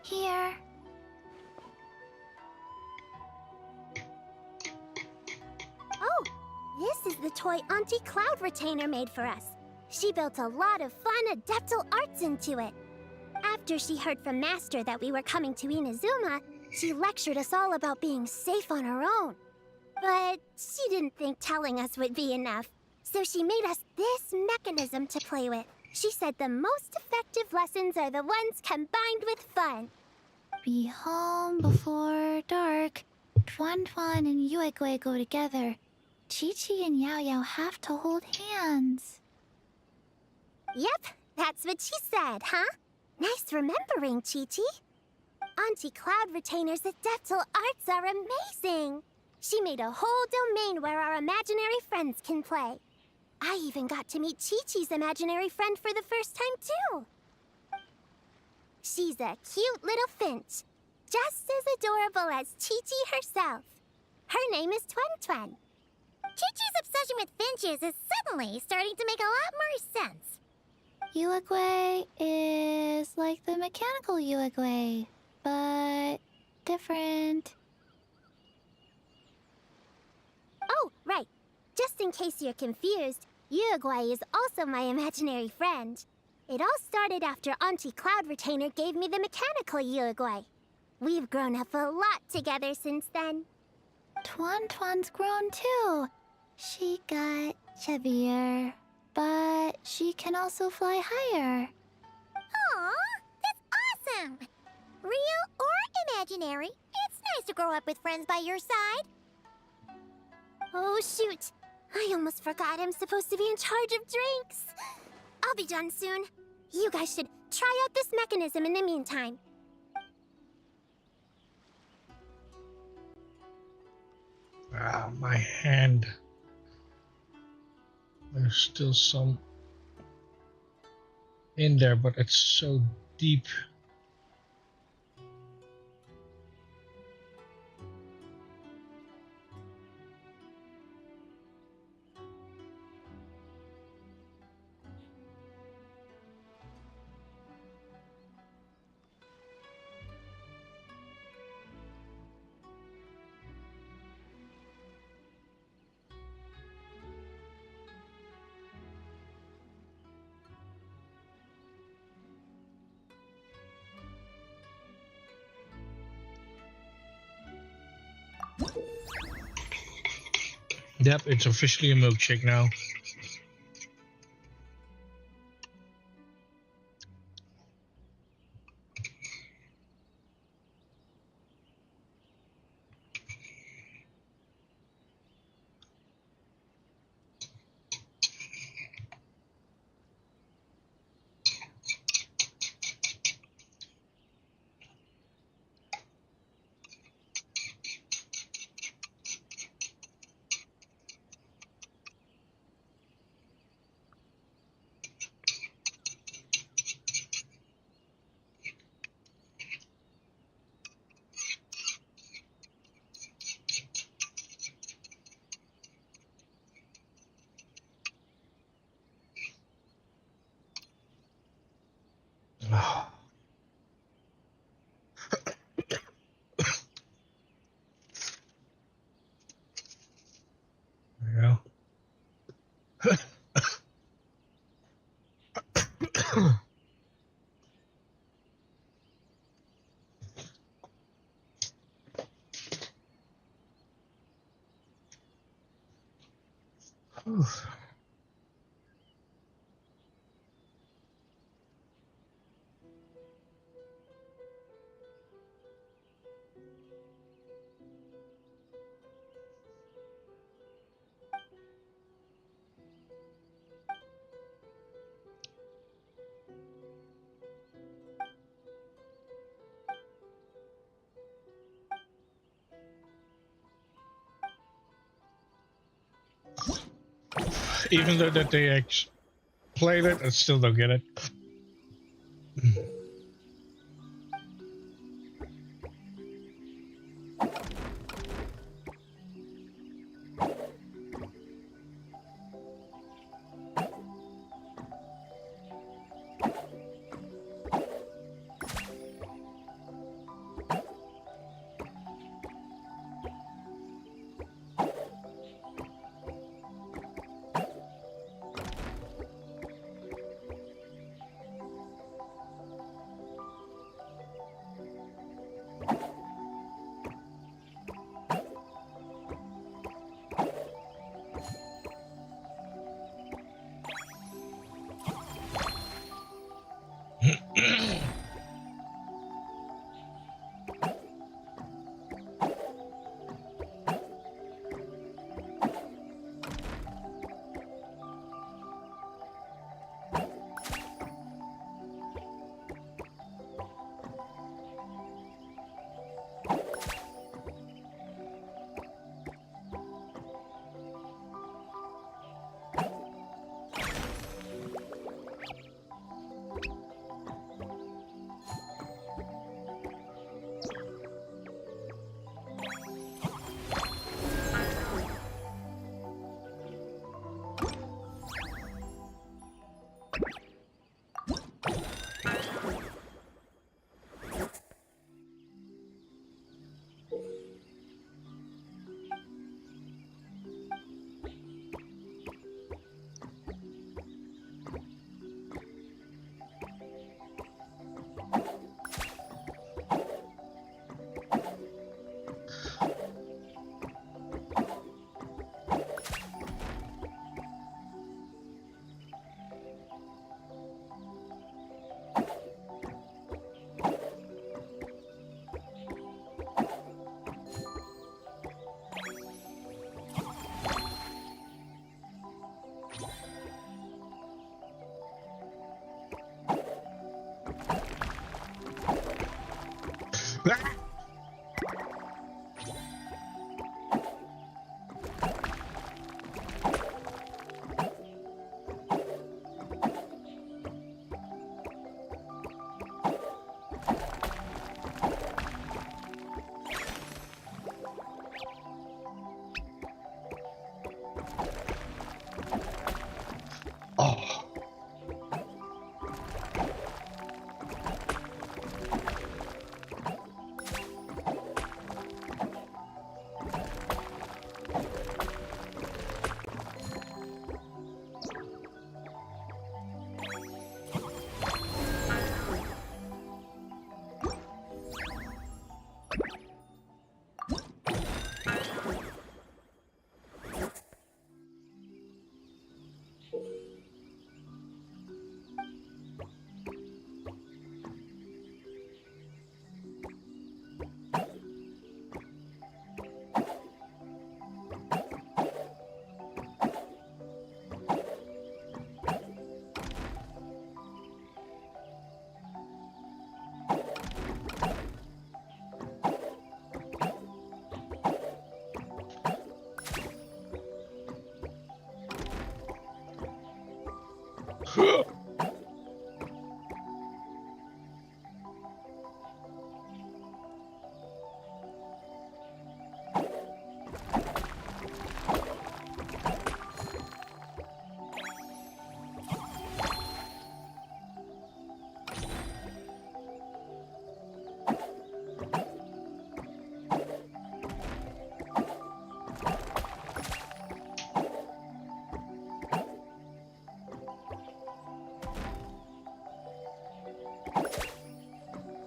Here. Oh, this is the toy Auntie Cloud Retainer made for us. She built a lot of fun adeptal arts into it. After she heard from Master that we were coming to Inazuma, she lectured us all about being safe on her own. But she didn't think telling us would be enough, so she made us this mechanism to play with. She said the most effective lessons are the ones combined with fun. Be home before dark. Tuan Tuan and Yuegui go together. Chi-Chi and Yao Yao have to hold hands. Yep, that's what she said, huh? Nice remembering, Chi-Chi. Auntie Cloud Retainer's adeptal arts are amazing. She made a whole domain where our imaginary friends can play. I even got to meet Chi-Chi's imaginary friend for the first time, too. She's a cute little finch, just as adorable as Chi-Chi herself. Her name is Tuan Tuan. Chi-Chi's obsession with finches is suddenly starting to make a lot more sense. Yuegui is like the mechanical Yuegui, but different. Oh, right. Just in case you're confused, Uruguay is also my imaginary friend. It all started after Auntie Cloud Retainer gave me the mechanical Uruguay. We've grown up a lot together since then. Tuan Tuan's grown too. She got chubbier, but she can also fly higher. Aw, that's awesome! Real or imaginary, it's nice to grow up with friends by your side. Oh, shoot. I almost forgot I'm supposed to be in charge of drinks. I'll be done soon. You guys should try out this mechanism in the meantime. Ah, my hand. There's still some in there, but it's so deep. Yep, it's officially a milkshake now. There you go. Whew. Even though that they played it, I still don't get it.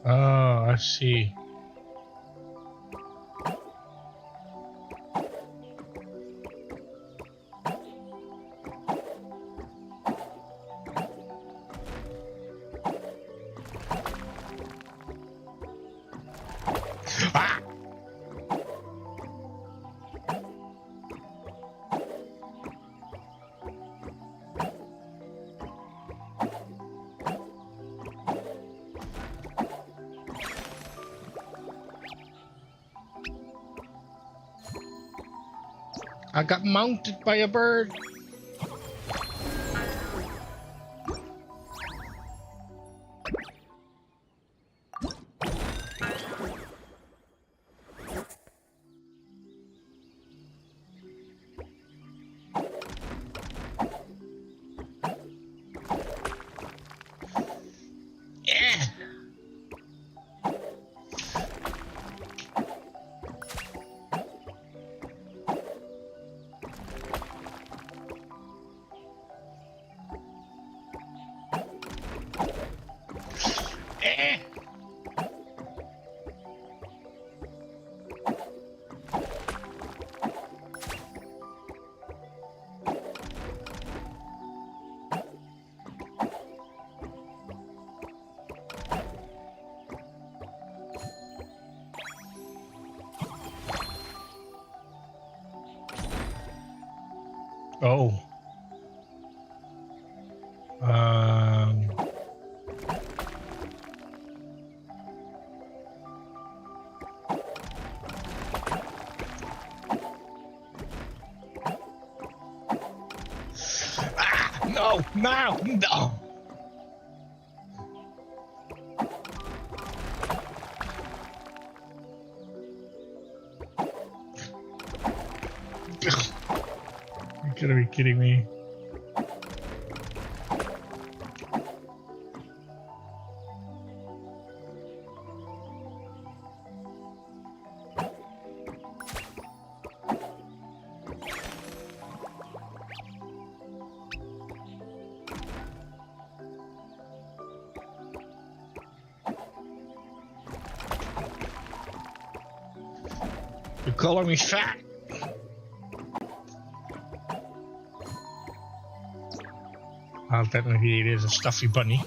Oh, I see. Ah! I got mounted by a bird. Yeah. Eh. Oh. Um. Ah, no, no, no. You gotta be kidding me. You calling me fat? Well, technically it is a stuffy bunny.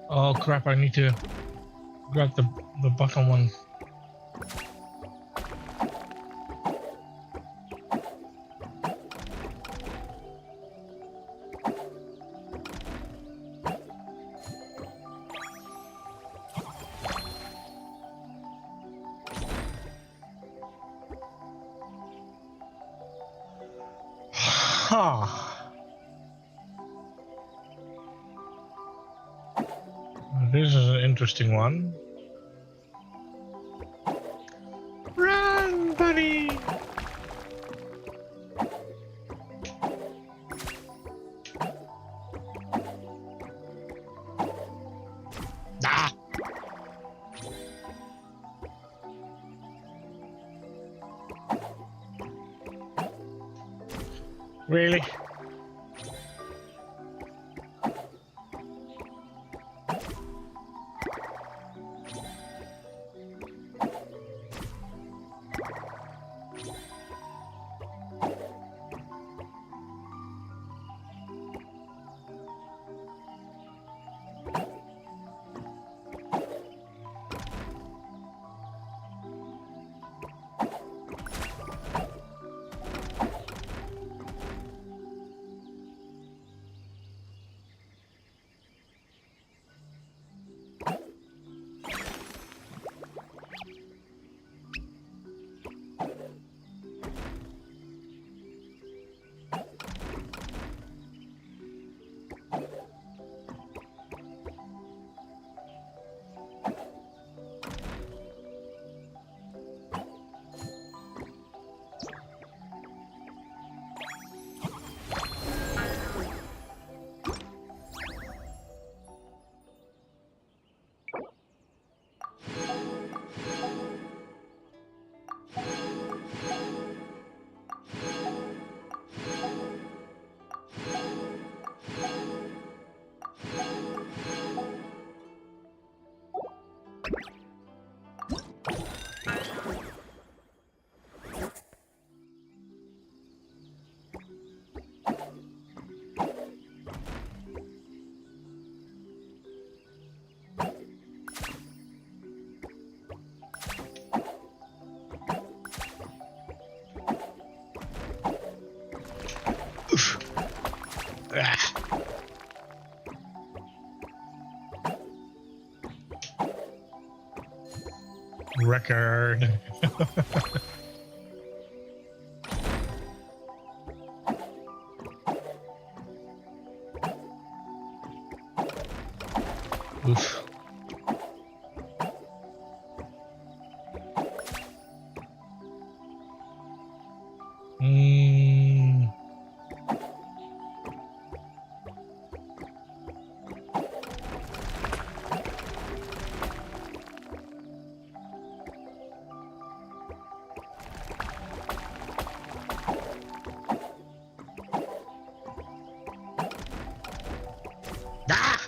Oh crap, I need to grab the bottom one. Huh. This is an interesting one. Run, buddy! Ah! Really? Ah. Record. Oof. Ah!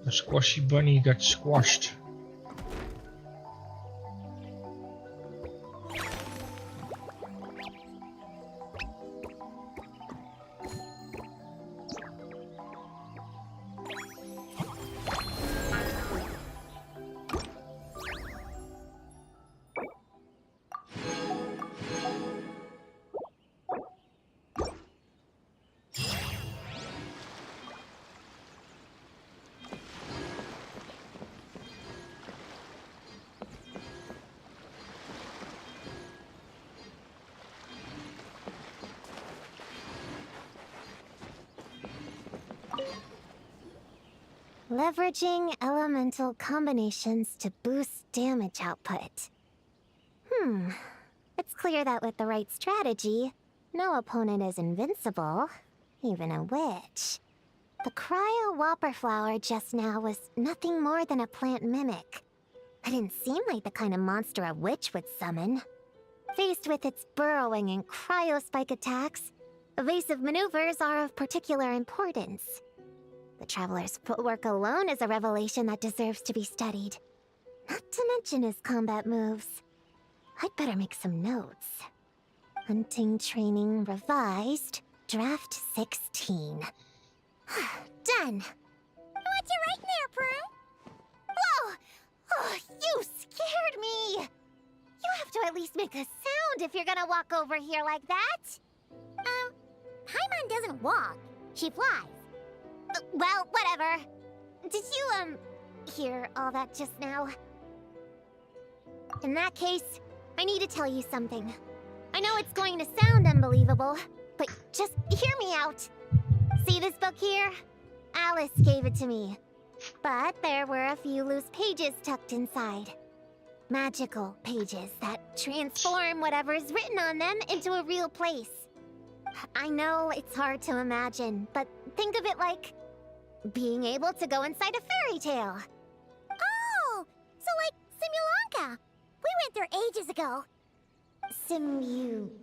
The squashy bunny got squashed. Leveraging elemental combinations to boost damage output. It's clear that with the right strategy, no opponent is invincible, even a witch. The cryo whopper flower just now was nothing more than a plant mimic. It didn't seem like the kind of monster a witch would summon. Faced with its burrowing and cryo-spike attacks, evasive maneuvers are of particular importance. The Traveler's footwork alone is a revelation that deserves to be studied. Not to mention his combat moves. I'd better make some notes. Hunting training revised, draft 16. Done! What you writing there, Prue? Whoa! Oh, you scared me! You have to at least make a sound if you're gonna walk over here like that. Paimon doesn't walk. She flies. Well, whatever. Did you, hear all that just now? In that case, I need to tell you something. I know it's going to sound unbelievable, but just hear me out. See this book here? Alice gave it to me. But there were a few loose pages tucked inside. Magical pages that transform whatever's written on them into a real place. I know it's hard to imagine, but Think of it like being able to go inside a fairy tale. Oh, so like Simulanka. We went there ages ago.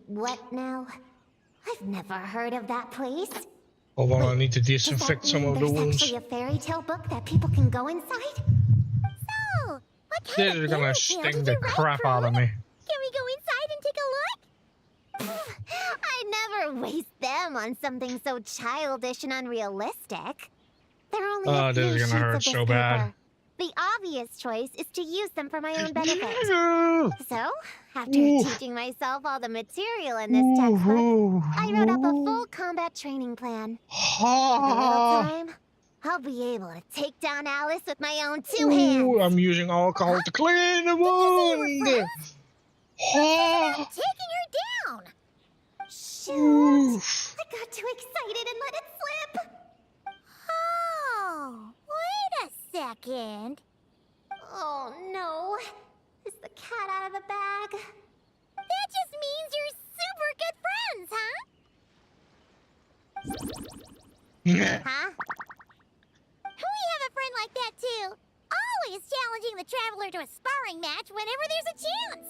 What now? I've never heard of that place. Oh, well, I Wait, need to does that disinfect some mean of the there's wounds. actually a fairy tale book that people can go inside? So, what kind This of is gonna fairy tale sting did the you write, crap out of Prune? me. Can we go inside and take a look? I'd never waste them on something so childish and unrealistic. There are only Oh, a this few is sheets gonna hurt of this so paper. bad. The obvious choice is to use them for my own benefit. Ooh. So, after Oof. teaching myself all the material in this textbook, I wrote up a full combat training plan. With a little time, I'll be able to take down Alice with my own 2 hands. Ooh, I'm using alcohol to clean the wound. I'm taking her down. Shoot! Oof. I got too excited and let it slip. Oh, wait a second. Oh no, is the cat out of the bag? That just means you're super good friends, huh? Huh? We have a friend like that too. Always challenging the Traveler to a sparring match whenever there's a chance.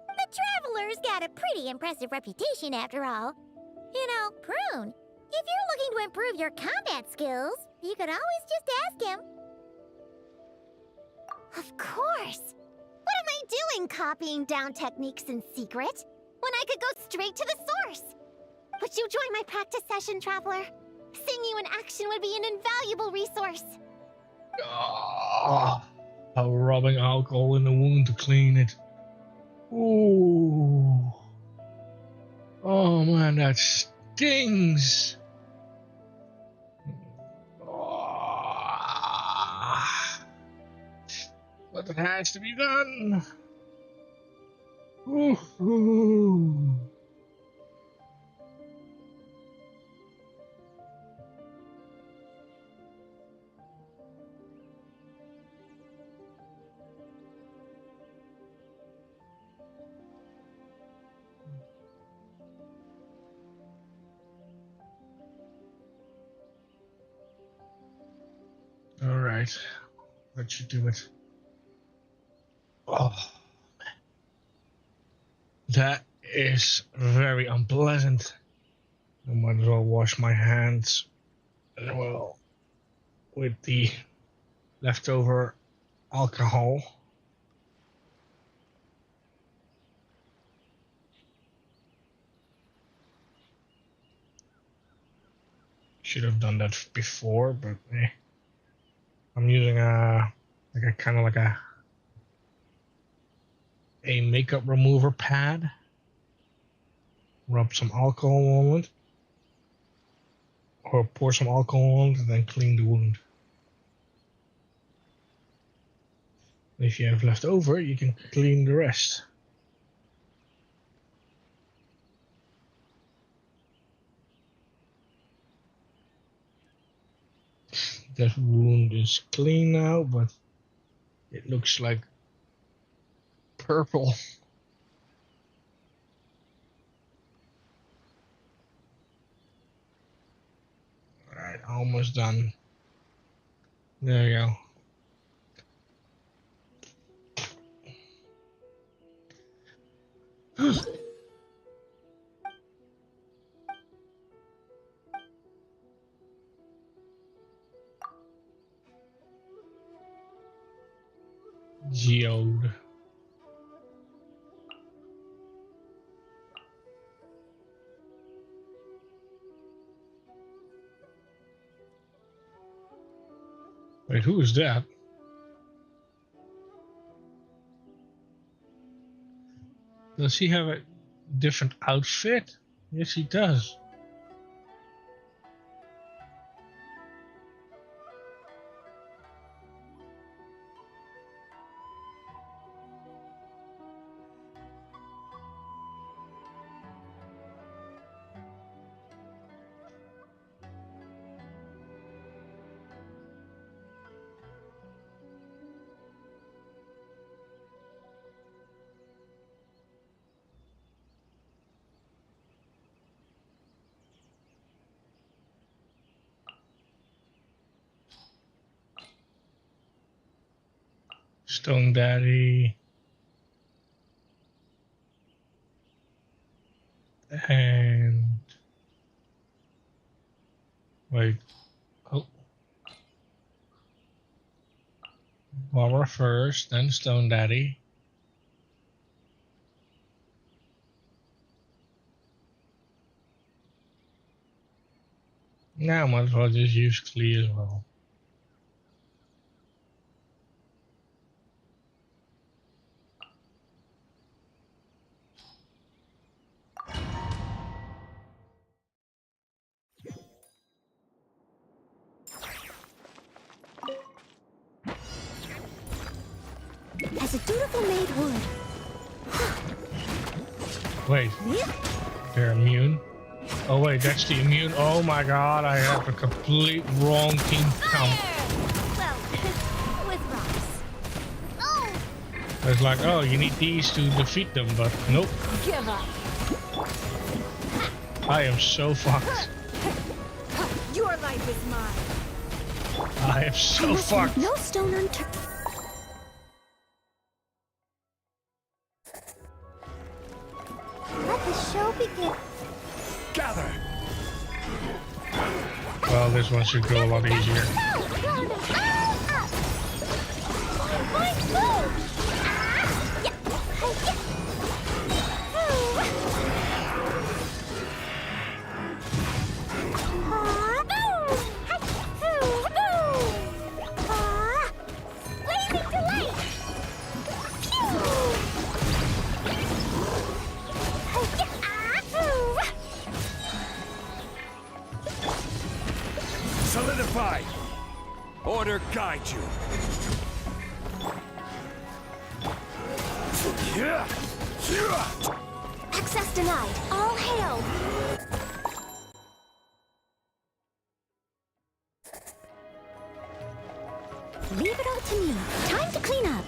The Traveler's got a pretty impressive reputation after all. You know, Prune, if you're looking to improve your combat skills, you could always just ask him. Of course. What am I doing copying down techniques in secret when I could go straight to the source? Would you join my practice session, Traveler? Seeing you in action would be an invaluable resource. I'm rubbing alcohol in the wound to clean it. Ooh. Oh man, that stings. But it has to be done. Ooh. All right, let you do it. Oh, that is very unpleasant. I might as well wash my hands as well with the leftover alcohol. Should have done that before, but I'm using a kind of like a makeup remover pad. Rub some alcohol on it, or pour some alcohol on it, and then clean the wound. If you have left over, you can clean the rest. That wound is clean now, but it looks like purple. Alright, almost done. There you go. Geode. Wait, who is that? Does he have a different outfit? Yes, he does. Stone Daddy. And wait. Oh. Barbara first, then Stone Daddy. Now might as well just use Klee as well. As a dutiful maid would. Wait, they're immune? Oh wait, that's the immune. Oh my god, I have a complete wrong team count. Well, with rocks. Oh! It's like, oh, you need these to defeat them, but nope. Give up. I am so fucked. Your life is mine. I am so fucked. No stone unturned. Let the show begin. Gather! Well, this one should go a lot easier. Solidify! Order guide you. Access denied. All hail. Leave it all to me. Time to clean up.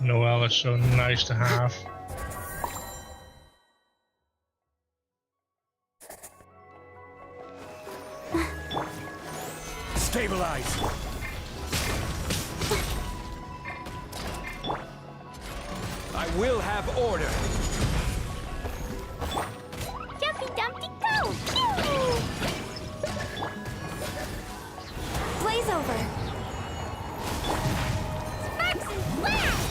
Noelle is so nice to have. Stabilize! I will have order! Jumpy Dumpty go! Blaze over. Sparks and flash!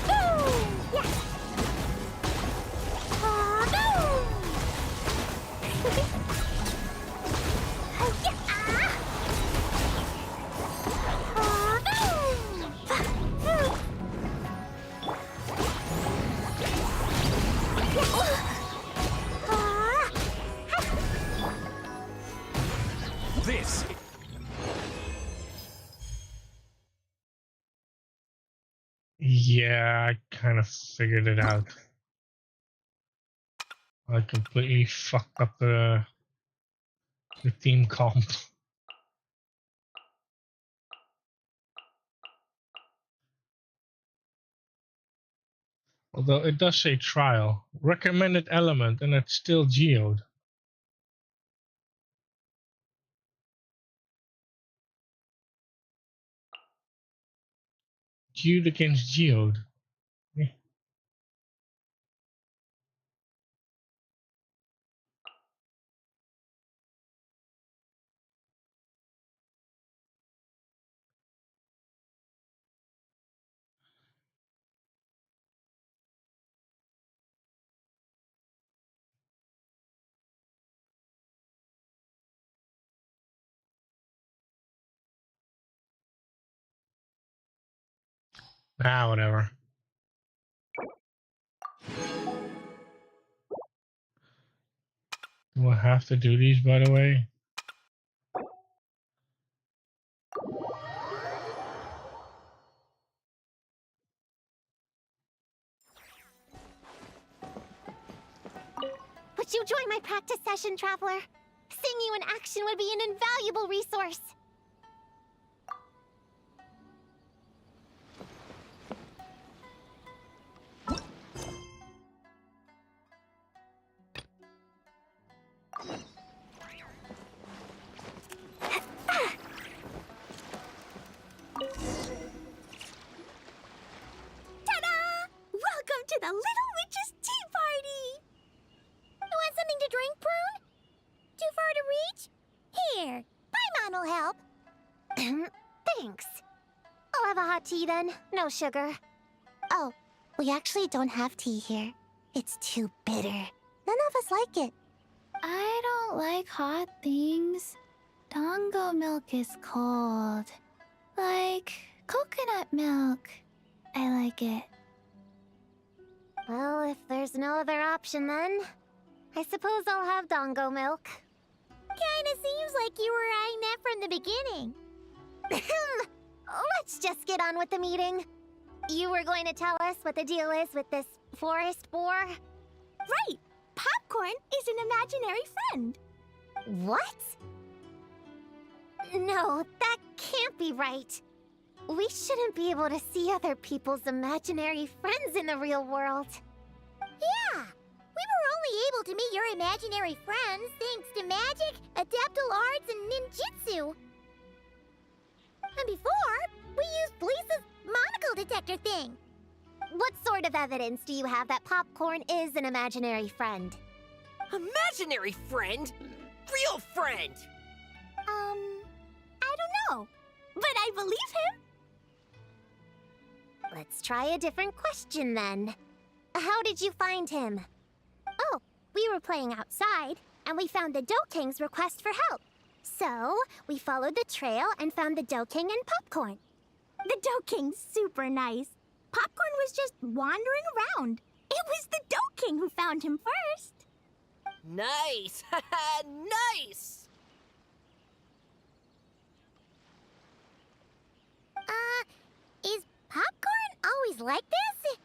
Boom! Yeah! Boom! This Yeah, I kind of figured it out. I completely fucked up the team comp. Although it does say trial. Recommended element, and it's still geode. Geode against geode. Eh. Ah, whatever. Do I have to do these, by the way? you join my practice session, Traveler? Seeing you in action would be an invaluable resource. Ta-da! Welcome to the Little Witch's Tea Party! You want something to drink, Prune? Too far to reach? Here, Paimon will help. Thanks. I'll have a hot tea then. No sugar. Oh, we actually don't have tea here. It's too bitter. None of us like it. I don't like hot things. Dongo milk is cold. Like coconut milk. I like it. Well, if there's no other option then, I suppose I'll have Dongo milk. Kinda seems like you were eyeing that from the beginning. Let's just get on with the meeting. You were going to tell us what the deal is with this forest boar? Right! Popcorn is an imaginary friend. What? No, that can't be right. We shouldn't be able to see other people's imaginary friends in the real world. Yeah! We were only able to meet your imaginary friends thanks to magic, adeptal arts, and ninjutsu. And before, we used Lisa's monocle detector thing. What sort of evidence do you have that Popcorn is an imaginary friend? Imaginary friend? Real friend! I don't know. But I believe him. Let's try a different question then. How did you find him? Oh, we were playing outside, and we found the Dough King's request for help. So, we followed the trail and found the Dough King and Popcorn. The Dough King's super nice. Popcorn was just wandering around. It was the Dough King who found him first. Nice! Nice! Is Popcorn always like this?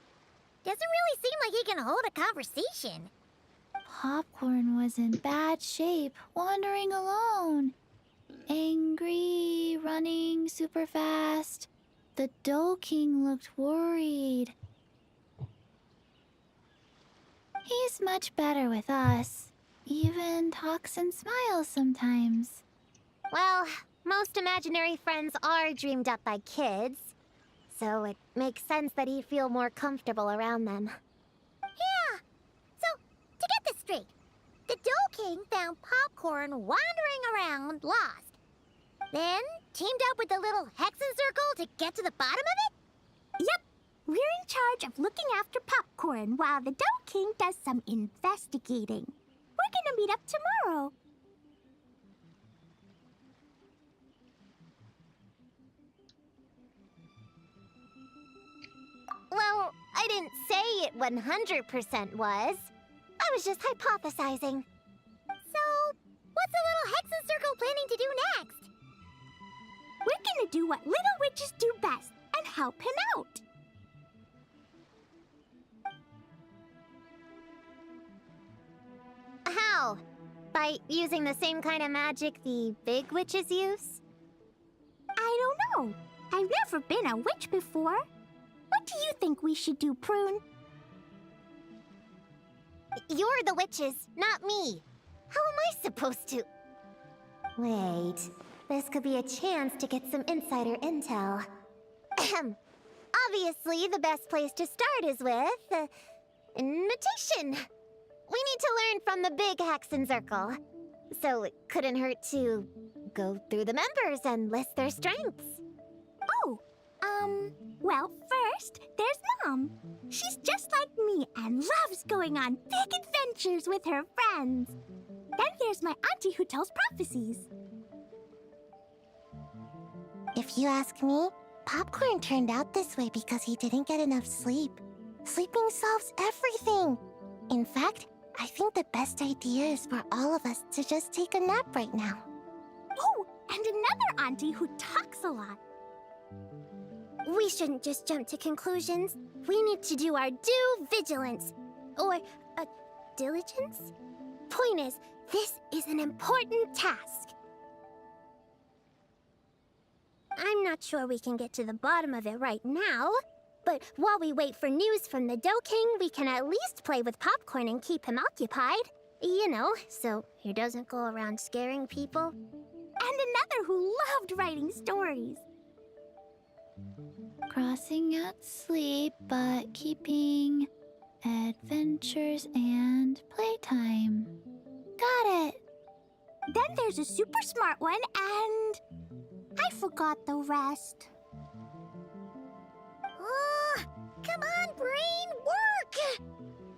Doesn't really seem like he can hold a conversation. Popcorn was in bad shape, wandering alone. Angry, running super fast. The Dough King looked worried. He's much better with us. Even talks and smiles sometimes. Well, most imaginary friends are dreamed up by kids, so it makes sense that he'd feel more comfortable around them. Yeah. So, to get this straight, the Dough King found Popcorn wandering around, lost. Then teamed up with the little Hexen Circle to get to the bottom of it? Yep. We're in charge of looking after Popcorn while the Dough King does some investigating. We're gonna meet up tomorrow. Well, I didn't say it 100% was. I was just hypothesizing. So, what's the little Hexen Circle planning to do next? We're gonna do what little witches do best and help him out. How? By using the same kind of magic the big witches use? I don't know. I've never been a witch before. What do you think we should do, Prune? You're the witches, not me. How am I supposed to... Wait, this could be a chance to get some insider intel. Ahem. Obviously, the best place to start is with... invitation. We need to learn from the big Hexen Circle. So it couldn't hurt to go through the members and list their strengths. Oh, well, first, there's Mom. She's just like me and loves going on big adventures with her friends. Then there's my auntie who tells prophecies. If you ask me, Popcorn turned out this way because he didn't get enough sleep. Sleeping solves everything. In fact, I think the best idea is for all of us to just take a nap right now. Oh, and another auntie who talks a lot. We shouldn't just jump to conclusions. We need to do our due vigilance. Or, diligence? Point is, this is an important task. I'm not sure we can get to the bottom of it right now, but while we wait for news from the Dough King, we can at least play with Popcorn and keep him occupied. You know, so he doesn't go around scaring people. And another who loved writing stories. Crossing out sleep, but keeping adventures and playtime. Got it. Then there's a super smart one, and I forgot the rest. Oh, come on, brain, work!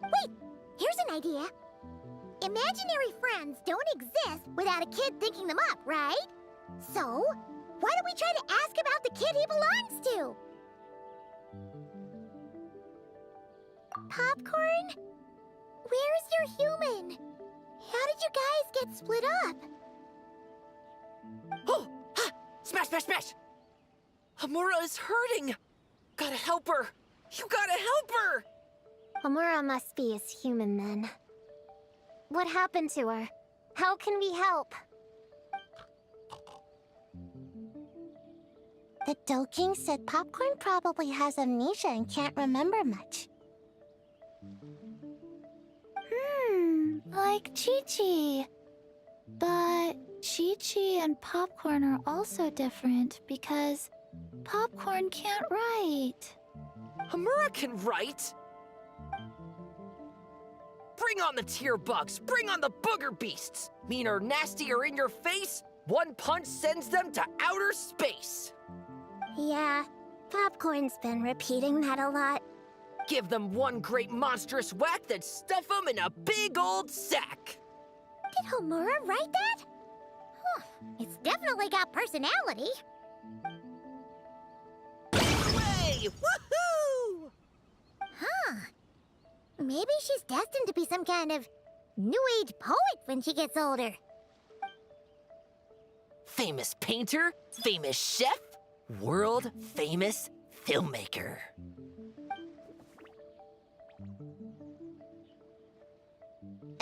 Wait, here's an idea. Imaginary friends don't exist without a kid thinking them up, right? So, why don't we try to ask about the kid he belongs to? Popcorn? Where's your human? How did you guys get split up? Oh! Ha! Smash, smash, smash! Hamura is hurting! Gotta help her! You gotta help her! Amura must be his human then. What happened to her? How can we help? The Dough King said Popcorn probably has amnesia and can't remember much. Like Chi-Chi. But Chi-Chi and Popcorn are also different because Popcorn can't write. Hamura can write! Bring on the tear bugs! Bring on the booger beasts! Mean or nasty or in your face, one punch sends them to outer space! Yeah, Popcorn's been repeating that a lot. Give them one great monstrous whack, then stuff them in a big old sack! Did Homura write that? Huh, it's definitely got personality. Hooray! Woohoo! Huh. Maybe she's destined to be some kind of new age poet when she gets older. Famous painter, famous chef, world famous filmmaker.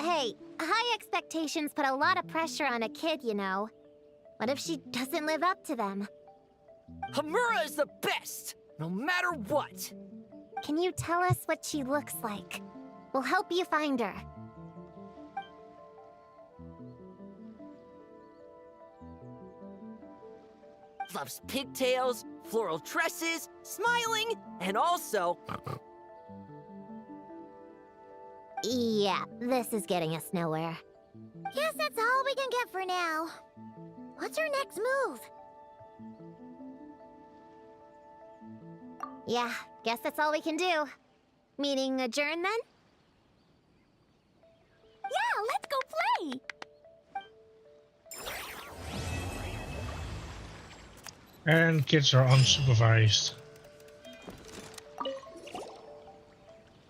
Hey, high expectations put a lot of pressure on a kid, you know. What if she doesn't live up to them? Hamura is the best, no matter what. Can you tell us what she looks like? We'll help you find her. Loves pigtails, floral tresses, smiling, and also... Yeah, this is getting us nowhere. Guess that's all we can get for now. What's her next move? Yeah, guess that's all we can do. Meeting adjourn then? Yeah, let's go play! And kids are unsupervised.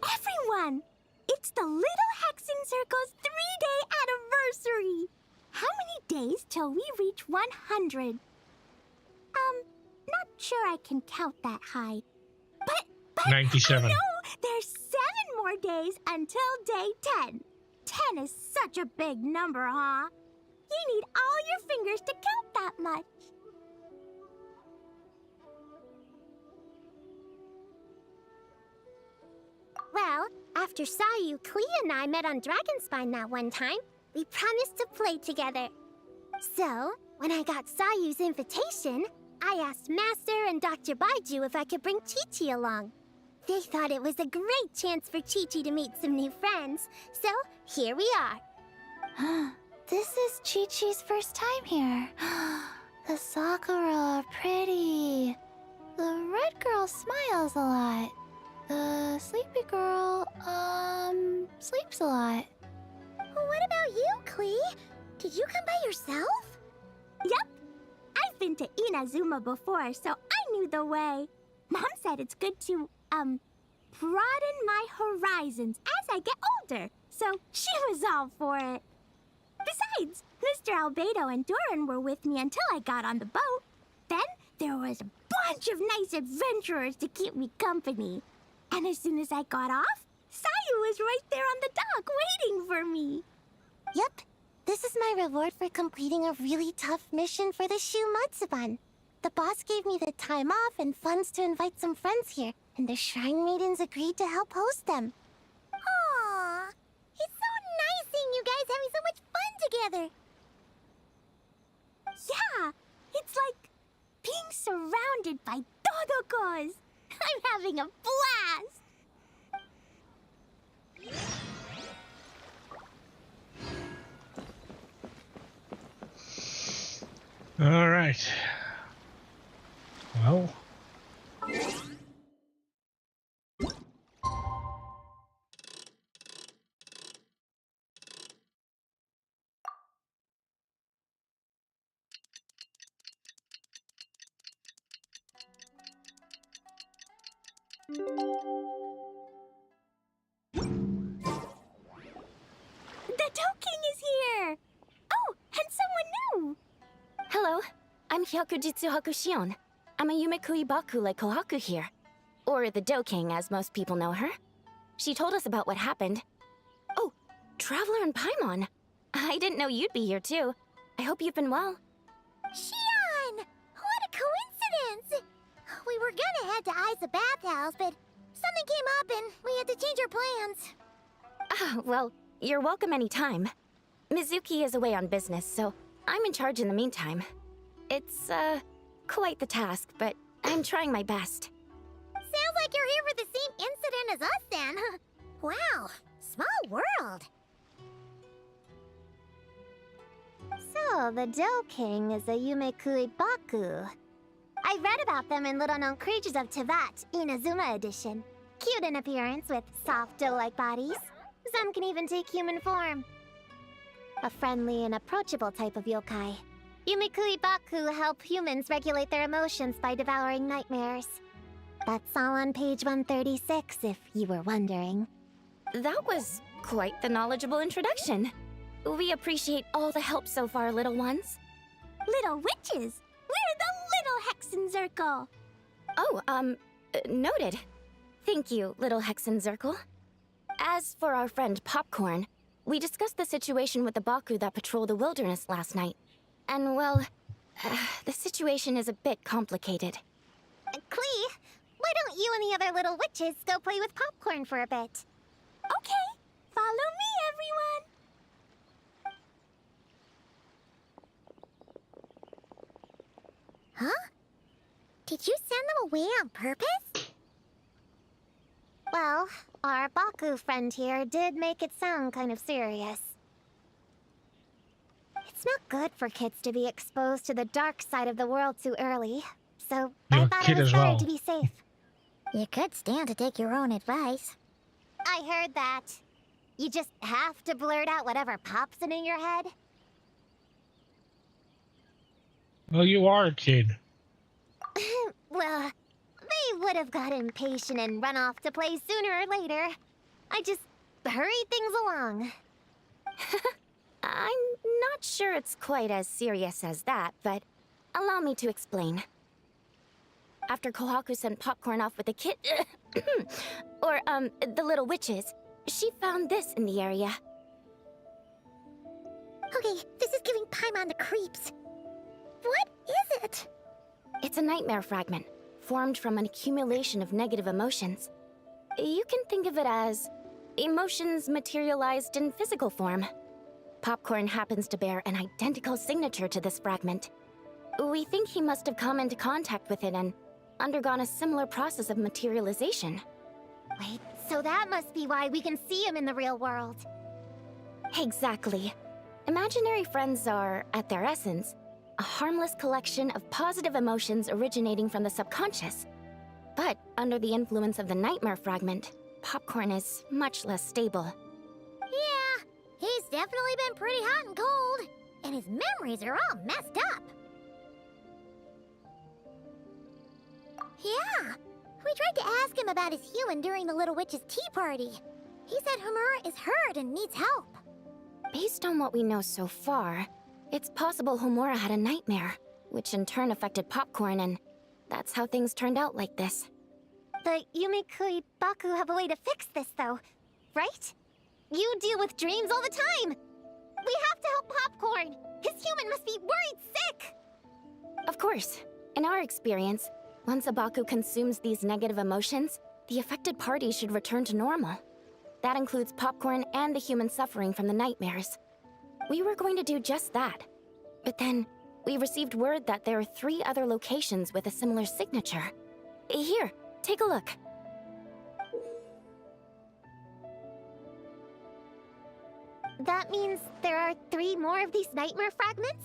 Everyone! It's the Little Hexen Circle's 3-day anniversary! How many days till we reach 100? Not sure I can count that high. But 97. I know there's 7 more days until day 10. 10 is such a big number, huh? You need all your fingers to count that much. Well, after Sayu, Klee, and I met on Dragonspine that one time, we promised to play together. So, when I got Sayu's invitation, I asked Master and Dr. Baiju if I could bring Chi-Chi along. They thought it was a great chance for Chi-Chi to meet some new friends, so here we are. This is Chi-Chi's first time here. The Sakura are pretty. The red girl smiles a lot. The sleepy girl, sleeps a lot. What about you, Klee? Did you come by yourself? Yep. I've been to Inazuma before, so I knew the way. Mom said it's good to, broaden my horizons as I get older, so she was all for it. Besides, Mr. Albedo and Doran were with me until I got on the boat. Then there was a bunch of nice adventurers to keep me company. And as soon as I got off, Sayu was right there on the dock waiting for me. Yep. This is my reward for completing a really tough mission for the Shu Matsuban. The boss gave me the time off and funds to invite some friends here, and the Shrine Maidens agreed to help host them. Aww. It's so nice seeing you guys having so much fun together. Yeah, it's like being surrounded by Dodokos. I'm having a blast. All right. Well. The Dough King is here! Oh, and someone new! Hello, I'm Hyaku Jitsuhaku Shion. I'm a Yumekui Baku like Kohaku here. Or the Dough King, as most people know her. She told us about what happened. Oh, Traveler and Paimon. I didn't know you'd be here too. I hope you've been well. Shion! What a coincidence! We were gonna head to Aiza Bathhouse, but something came up and we had to change our plans. Ah, well, you're welcome anytime. Mizuki is away on business, so I'm in charge in the meantime. It's, quite the task, but I'm trying my best. Sounds like you're here for the same incident as us then. Wow, small world. So, the Dough King is a Yumekui Baku. I read about them in Little Known Creatures of Teyvat, Inazuma edition. Cute in appearance with soft dough-like bodies. Some can even take human form. A friendly and approachable type of yokai. Yumekui Baku help humans regulate their emotions by devouring nightmares. That's all on page 136, if you were wondering. That was quite the knowledgeable introduction. We appreciate all the help so far, little ones. Little witches! We're the Little Hexen Circle! Oh, noted. Thank you, little Hexen Zirkel. As for our friend Popcorn, we discussed the situation with the Baku that patrol the wilderness last night. And, well, the situation is a bit complicated. Klee, why don't you and the other little witches go play with Popcorn for a bit? Okay, follow me, everyone! Huh? Did you send them away on purpose? Well, our Baku friend here did make it sound kind of serious. It's not good for kids to be exposed to the dark side of the world too early, so You're I a thought kid it was as better well. to be safe. You could stand to take your own advice. I heard that. You just have to blurt out whatever pops in your head. Well, you are a kid. Well, they would have got impatient and run off to play sooner or later. I just hurried things along. I'm not sure it's quite as serious as that, but allow me to explain. After Kohaku sent Popcorn off with the kid... or, the little witches, she found this in the area. Okay, this is giving Paimon the creeps. What is it? It's a nightmare fragment, formed from an accumulation of negative emotions. You can think of it as emotions materialized in physical form. Popcorn happens to bear an identical signature to this fragment. We think he must have come into contact with it and undergone a similar process of materialization. Wait, so that must be why we can see him in the real world. Exactly. Imaginary friends are, at their essence, a harmless collection of positive emotions originating from the subconscious. But under the influence of the nightmare fragment, Popcorn is much less stable. Yeah, he's definitely been pretty hot and cold. And his memories are all messed up. Yeah, we tried to ask him about his human during the Little Witch's tea party. He said Homura is hurt and needs help. Based on what we know so far, it's possible Homura had a nightmare, which in turn affected Popcorn, and that's how things turned out like this. The Yumekui Baku have a way to fix this, though, right? You deal with dreams all the time! Popcorn! His human must be worried sick! Of course. In our experience, once a Baku consumes these negative emotions, the affected party should return to normal. That includes Popcorn and the human suffering from the nightmares. We were going to do just that. But then, we received word that there are 3 other locations with a similar signature. Here, take a look. That means there are 3 more of these nightmare fragments?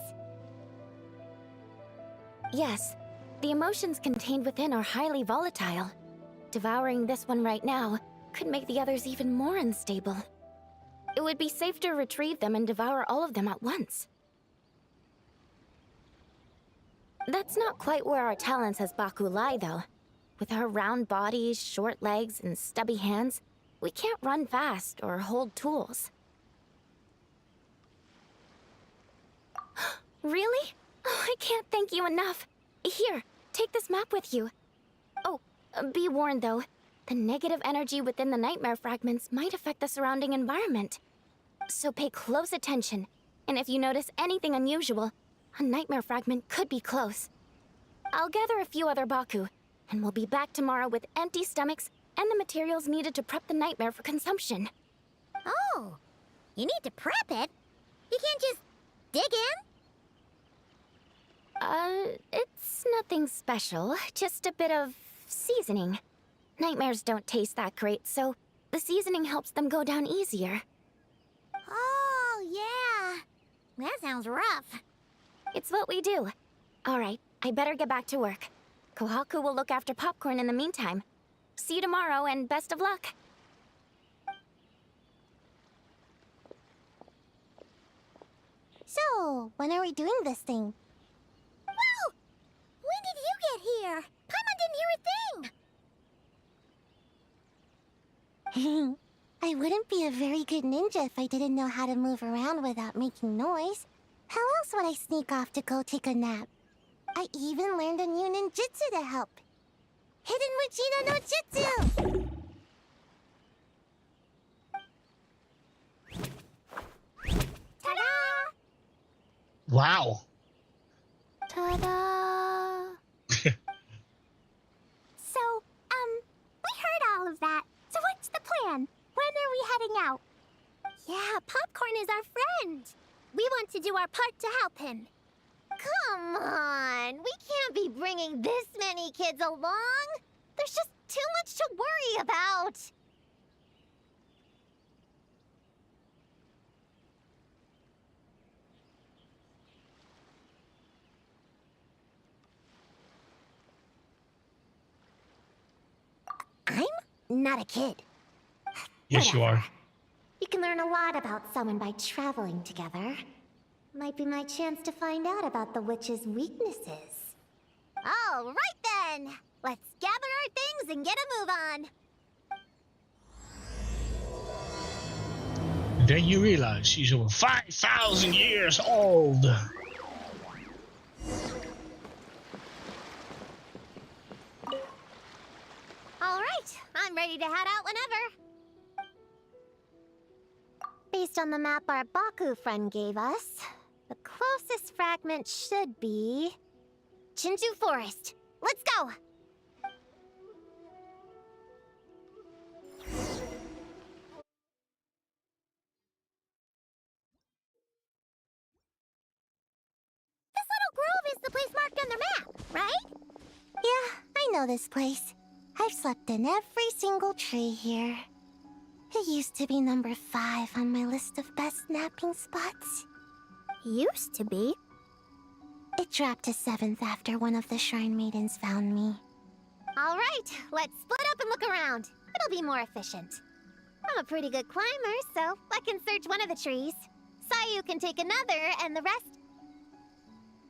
Yes, the emotions contained within are highly volatile. Devouring this one right now could make the others even more unstable. It would be safe to retrieve them and devour all of them at once. That's not quite where our talents as Baku lie, though. With our round bodies, short legs, and stubby hands, we can't run fast or hold tools. Really? Oh, I can't thank you enough. Here, take this map with you. Oh, be warned though. The negative energy within the nightmare fragments might affect the surrounding environment. So pay close attention, and if you notice anything unusual, a nightmare fragment could be close. I'll gather a few other Baku, and we'll be back tomorrow with empty stomachs and the materials needed to prep the nightmare for consumption. Oh, you need to prep it? You can't just dig in? It's nothing special, just a bit of seasoning. Nightmares don't taste that great, so the seasoning helps them go down easier. Oh, yeah. That sounds rough. It's what we do. All right, I better get back to work. Kohaku will look after Popcorn in the meantime. See you tomorrow, and best of luck. So, when are we doing this thing? Whoa! When did you get here? Paimon didn't hear a thing! I wouldn't be a very good ninja if I didn't know how to move around without making noise. How else would I sneak off to go take a nap? I even learned a new ninjutsu to help. Hidden Wujina no Jutsu! Ta-da! Wow. Ta-da! So, we heard all of that. So what's the plan? When are we heading out? Yeah, Popcorn is our friend. We want to do our part to help him. Come on! We can't be bringing this many kids along! There's just too much to worry about! I'm not a kid. Yes, you are. You can learn a lot about someone by traveling together. Might be my chance to find out about the witch's weaknesses. All right then! Let's gather our things and get a move on. Then you realize she's over 5,000 years old. All right, I'm ready to head out whenever. Based on the map our Baku friend gave us, the closest fragment should be Chinju Forest. Let's go! This little grove is the place marked on the map, right? Yeah, I know this place. I've slept in every single tree here. It used to be number 5 on my list of best napping spots. Used to be. It dropped to 7th after one of the Shrine Maidens found me. All right, let's split up and look around. It'll be more efficient. I'm a pretty good climber, so I can search one of the trees. Sayu can take another, and the rest...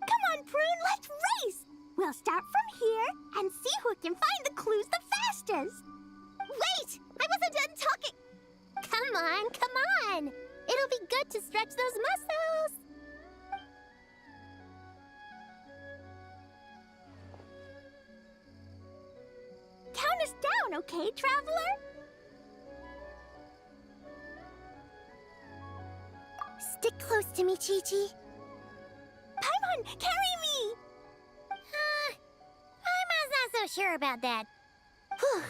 Come on, Prune, let's race! We'll start from here and see who can find the clues the fastest. Wait! I wasn't done talking! Come on, come on! It'll be good to stretch those muscles! Count us down, okay, traveler? Stick close to me, Chi-Chi. Paimon, carry me! Paimon's not so sure about that. Whew.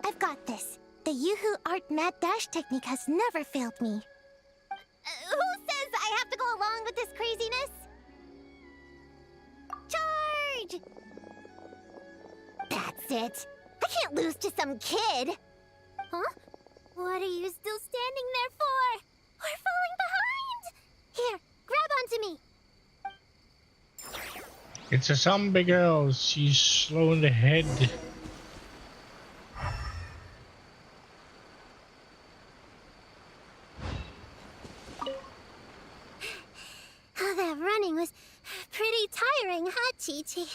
I've got this. The Yoo-Hoo Art Mad Dash technique has never failed me. Who says I have to go along with this craziness? Charge! That's it. I can't lose to some kid. Huh? What are you still standing there for? We're falling behind! Here, grab onto me. It's a zombie girl. She's slow in the head. Oh, that running was pretty tiring, huh, Chi-Chi?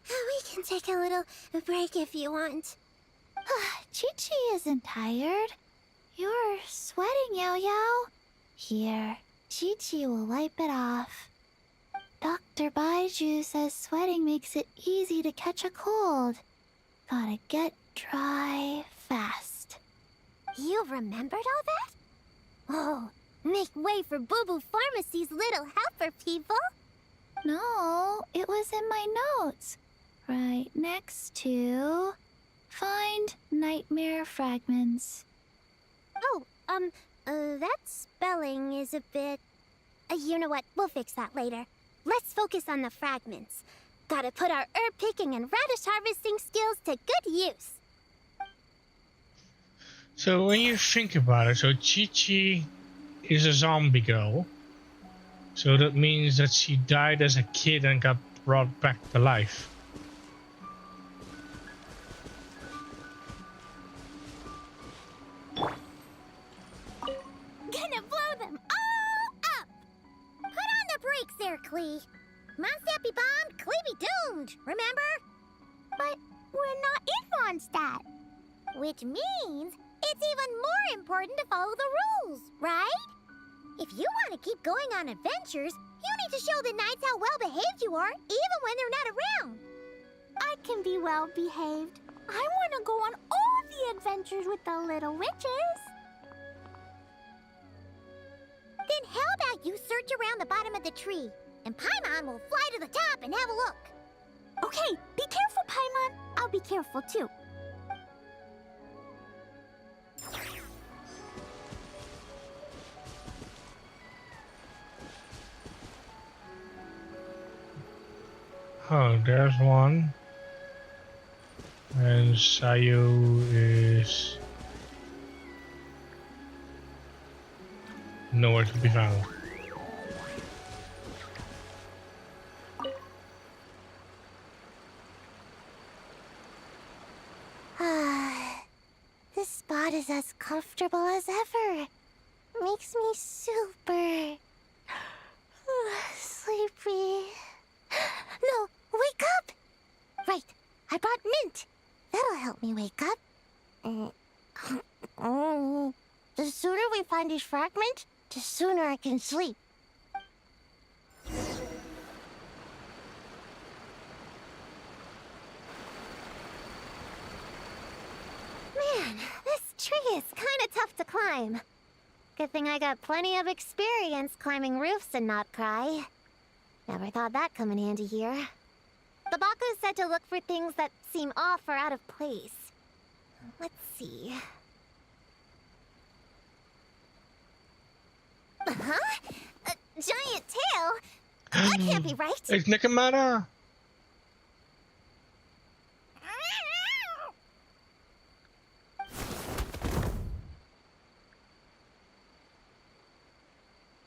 We can take a little break if you want. Chi-Chi isn't tired. You're sweating, Yao-Yao. Here, Chi-Chi will wipe it off. Dr. Baiju says sweating makes it easy to catch a cold. Gotta get dry fast. You remembered all that? Oh, make way for Boo Boo Pharmacy's little helper, people. No, it was in my notes. Right next to... Find nightmare fragments. Oh, that spelling is a bit... you know what? We'll fix that later. Let's focus on the fragments. Gotta put our herb picking and radish harvesting skills to good use. So when you think about it, so Chi-Chi is a zombie girl. So that means that she died as a kid and got brought back to life. Gonna blow them all up! Put on the brakes there, Klee. Mondstadt be bombed, Klee be doomed, remember? But we're not in Mondstadt. Which means it's even more important to follow the rules, right? If you want to keep going on adventures, you need to show the knights how well-behaved you are, even when they're not around. I can be well-behaved. I want to go on all the adventures with the little witches. Then how about you search around the bottom of the tree, and Paimon will fly to the top and have a look. Okay, be careful, Paimon. I'll be careful, too. Oh, there's one. And Sayu is nowhere to be found. This spot is as comfortable as ever. Makes me super sleepy. No, wake up! Right, I brought mint. That'll help me wake up. The sooner we find these fragments, the sooner I can sleep. Man, this tree is kinda tough to climb. Good thing I got plenty of experience climbing roofs and not cry. Never thought that'd come in handy here. The Baku said to look for things that seem off or out of place. Let's see. Huh? A giant tail? That can't be right. It's Nakamura!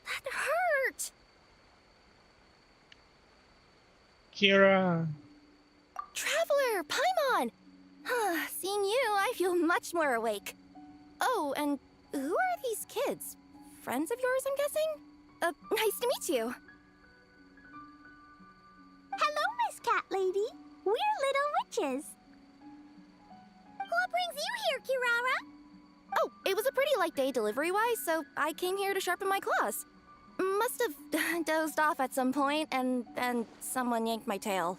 That hurt! Kira! Traveler, Paimon! Seeing you, I feel much more awake. Oh, and who are these kids? Friends of yours, I'm guessing? Nice to meet you. Hello, Miss Cat Lady. We're little witches. What brings you here, Kirara? Oh, it was a pretty light day delivery-wise, so I came here to sharpen my claws. Must have dozed off at some point, and then someone yanked my tail.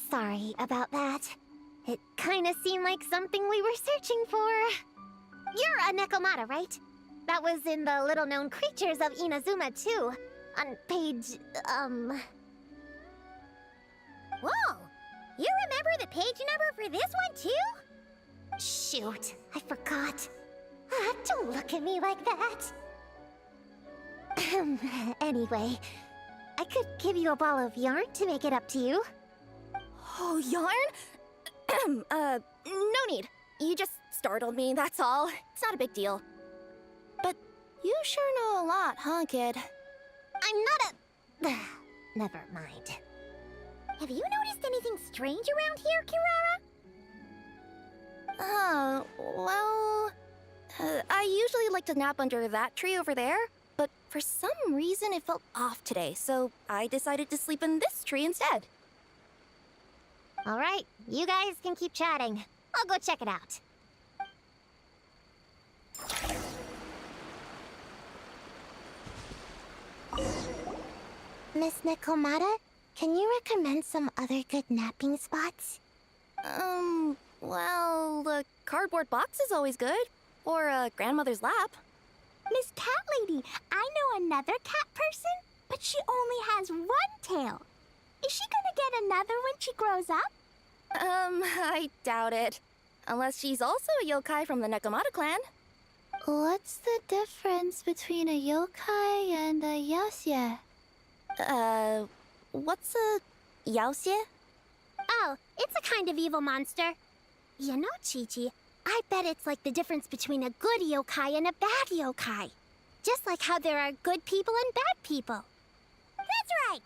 Sorry about that. It kinda seemed like something we were searching for. You're a Nekomata, right? that was in the little-known creatures of Inazuma, too. On page, Whoa! You remember the page number for this one, too? Shoot, I forgot. Don't look at me like that. Anyway, I could give you a ball of yarn to make it up to you. Oh, yarn? No need. You just startled me, that's all. It's not a big deal. But you sure know a lot, huh, kid? I'm not a... Never mind. Have you noticed anything strange around here, Kirara? Well... I usually like to nap under that tree over there, but for some reason it felt off today, so I decided to sleep in this tree instead. All right, you guys can keep chatting. I'll go check it out. Miss Nikomata, can you recommend some other good napping spots? Well, the cardboard box is always good. Or a grandmother's lap. Miss Cat Lady, I know another cat person, but she only has one tail. Is she gonna get another when she grows up? I doubt it. Unless she's also a yokai from the Nekomata clan. What's the difference between a yokai and a yaoxie? What's a yaoxie? Oh, it's a kind of evil monster. You know, Chi-Chi, I bet it's like the difference between a good yokai and a bad yokai. Just like how there are good people and bad people. That's right!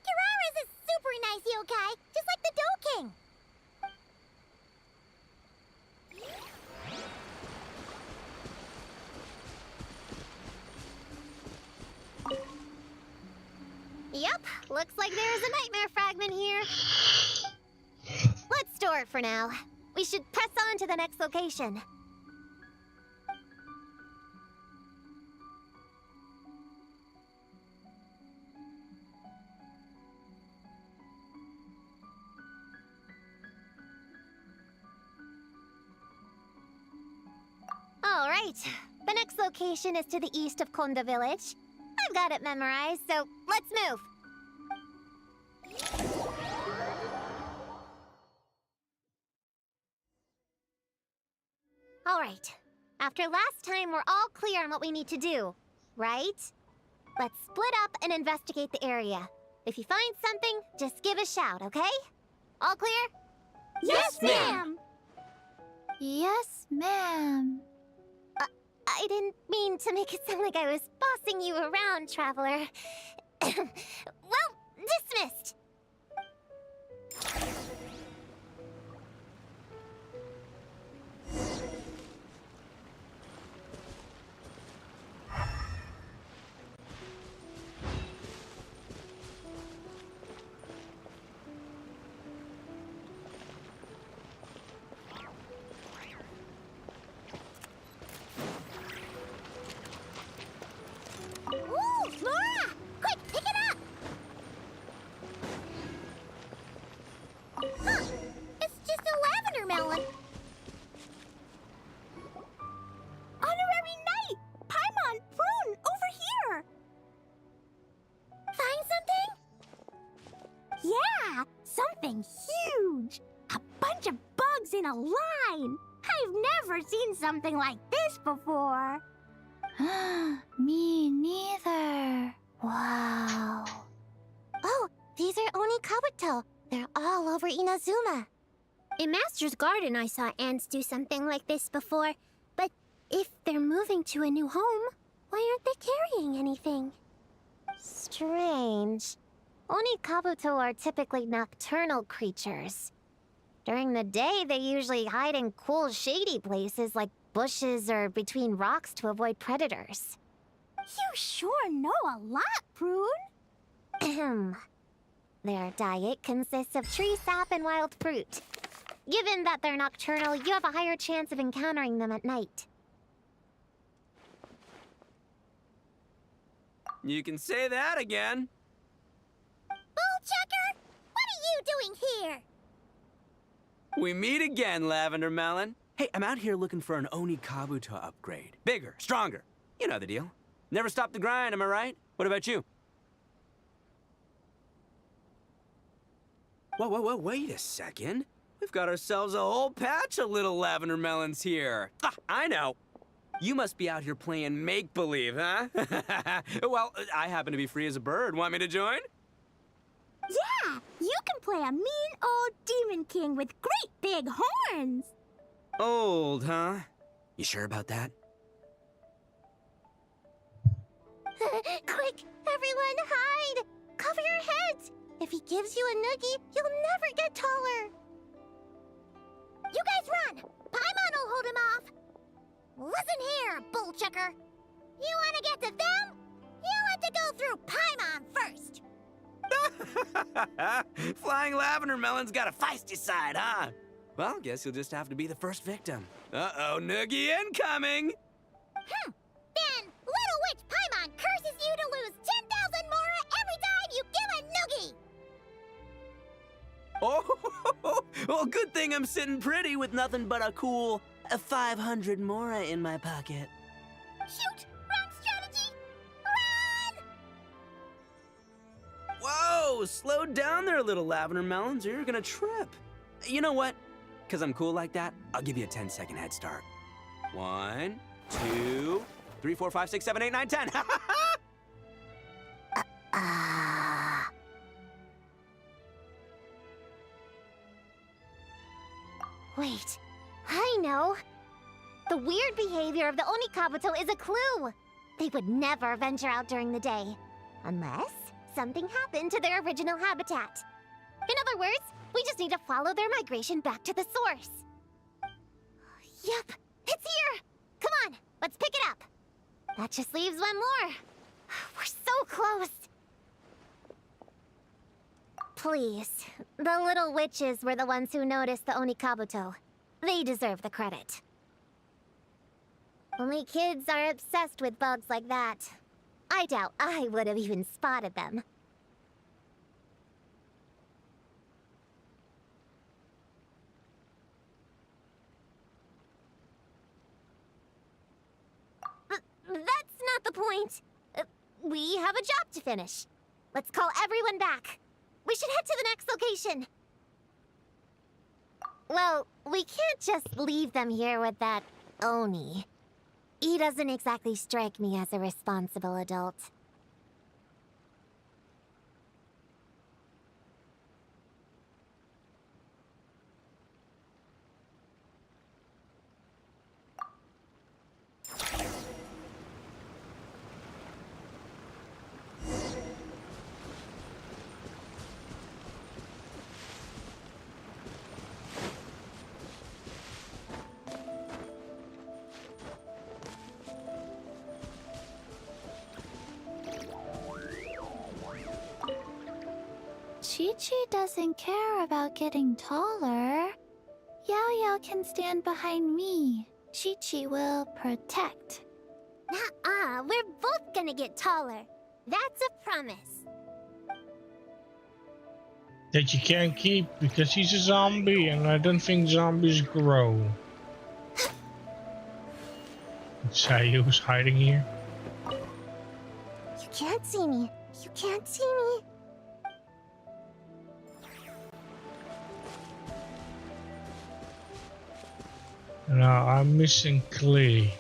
Kirara's a super nice yokai, just like the Dough King. Yep, looks like there's a nightmare fragment here. Let's store it for now. We should press on to the next location. All right, the next location is to the east of Konda Village. I've got it memorized, so let's move. All right. After last time, we're all clear on what we need to do, right? Let's split up and investigate the area. If you find something, just give a shout, okay? All clear? Yes, ma'am! Yes, ma'am. I didn't mean to make it sound like I was bossing you around, Traveler. Well, dismissed. Ooh, Flora! Quick, pick it up! Huh, it's just a lavender melon. Honorary Knight! Paimon, Prune, over here! Find something? Yeah, something huge! A bunch of bugs in a line! I've never seen something like this before! Me neither. Wow. Oh, these are Oni Kabuto. They're all over Inazuma. In Master's Garden, I saw ants do something like this before. But if they're moving to a new home, why aren't they carrying anything? Strange. Oni Kabuto are typically nocturnal creatures. During the day, they usually hide in cool, shady places like bushes or between rocks to avoid predators. You sure know a lot, Prune. Ahem. Their diet consists of tree sap and wild fruit. Given that they're nocturnal, you have a higher chance of encountering them at night. You can say that again. Bullchucker, what are you doing here? We meet again, Lavender Melon. Hey, I'm out here looking for an Oni Kabuto upgrade. Bigger, stronger. You know the deal. Never stop the grind, am I right? What about you? Whoa, wait a second. We've got ourselves a whole patch of little lavender melons here. Ah, I know. You must be out here playing make-believe, huh? Well, I happen to be free as a bird. Want me to join? Yeah, you can play a mean old demon king with great big horns. Old, huh? You sure about that? Quick, everyone hide! Cover your heads! If he gives you a noogie, you'll never get taller. You guys run! Paimon will hold him off. Listen here, bullchucker. You want to get to them? You'll have to go through Paimon first. Flying lavender melon's got a feisty side, huh? Well, guess you'll just have to be the first victim. Uh-oh, noogie incoming! Then Little Witch Paimon curses you to lose 10,000 mora every time you give a noogie. Oh, well, good thing I'm sitting pretty with nothing but a cool 500 mora in my pocket. Shoot! Wrong strategy! Run! Whoa, slow down there, little lavender melons, or you're gonna trip. You know what? Because I'm cool like that, I'll give you a 10-second head start. 1, 2, 3, 4, 5, 6, 7, 8, 9, 10. Wait, I know. The weird behavior of the Onikabuto is a clue. They would never venture out during the day, unless something happened to their original habitat. In other words, we just need to follow their migration back to the source. Yep, it's here! Come on, let's pick it up. That just leaves one more. We're so close. Please, the little witches were the ones who noticed the Onikabuto. They deserve the credit. Only kids are obsessed with bugs like that. I doubt I would have even spotted them. That's not the point. We have a job to finish. Let's call everyone back. We should head to the next location. Well, we can't just leave them here with that Oni. He doesn't exactly strike me as a responsible adult. Chi-Chi doesn't care about getting taller. Yao-Yao can stand behind me. Chi-Chi will protect. Nuh-uh, we're both gonna get taller. That's a promise. That you can't keep because he's a zombie and I don't think zombies grow. Sayu's hiding here. You can't see me. You can't see me. Now I'm missing Clay.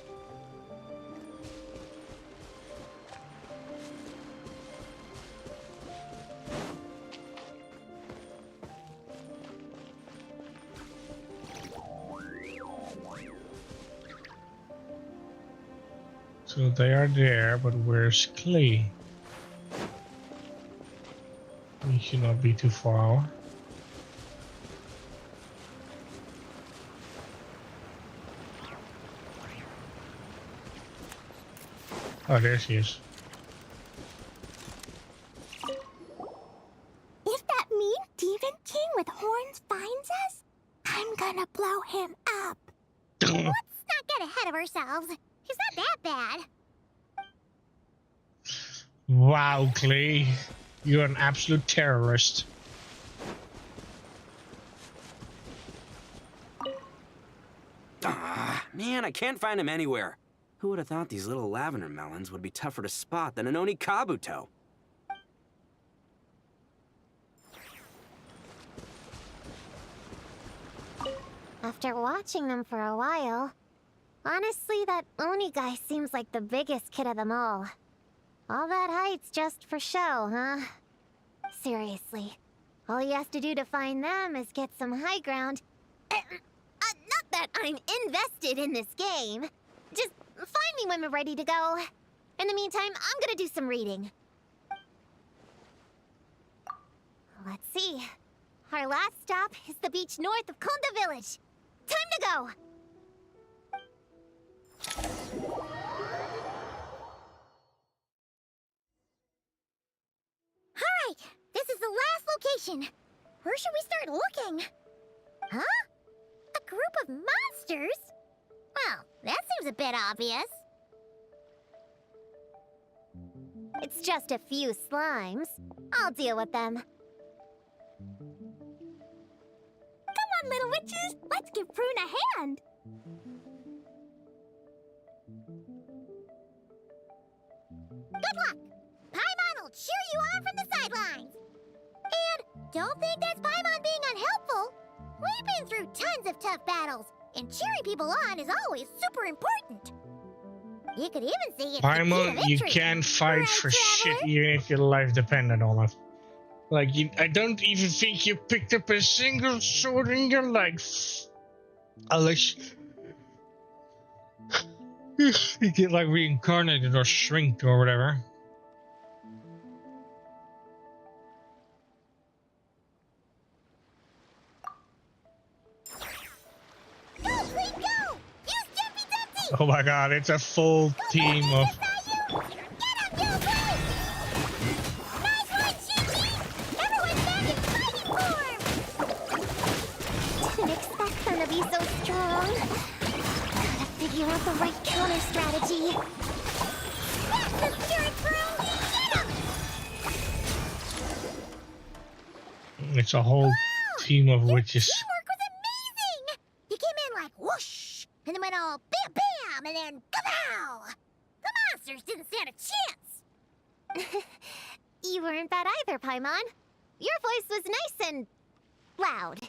So they are there, but where's Clay? We should not be too far. Oh, there she is. If that mean demon king with horns finds us, I'm gonna blow him up. Let's not get ahead of ourselves. He's not that bad. Wow, Clay. You're an absolute terrorist. Ah, man, I can't find him anywhere. Who would have thought these little lavender melons would be tougher to spot than an Onikabuto? After watching them for a while, honestly, that Oni guy seems like the biggest kid of them all. All that height's just for show, huh? Seriously, all he has to do to find them is get some high ground. Not that I'm invested in this game. Just find me when we're ready to go. In the meantime, I'm gonna do some reading. Let's see. Our last stop is the beach north of Konda Village. Time to go! Alright, this is the last location. Where should we start looking? Huh? A group of monsters? Well, that seems a bit obvious. It's just a few slimes. I'll deal with them. Come on, little witches! Let's give Prune a hand! Good luck! Paimon will cheer you on from the sidelines. And don't think that's Paimon being unhelpful. We've been through tons of tough battles, and cheering people on is always super important. You could even see it's the key to Paimon, you victory. can't fight Right, for Traveler? shit even if your life depended on it. Like, I don't even think you picked up a single sword in your life. Unless you get like reincarnated or shrink or whatever. Go, Queen, go! Use Jumpy Dumpty! Oh my god, it's a full team of. Get him, you Queen! Nice one, Chi-Chi! Everyone's back in fighting form! Didn't expect them to be so strong. Gotta figure out the right counter strategy. That's the spirit, Prune! Get him! It's a whole team of Your witches. teamwork was amazing! You came in like whoosh, and then went all bam bam, and then kapow! The monsters didn't stand a chance! You weren't bad either, Paimon. Your voice was nice and loud.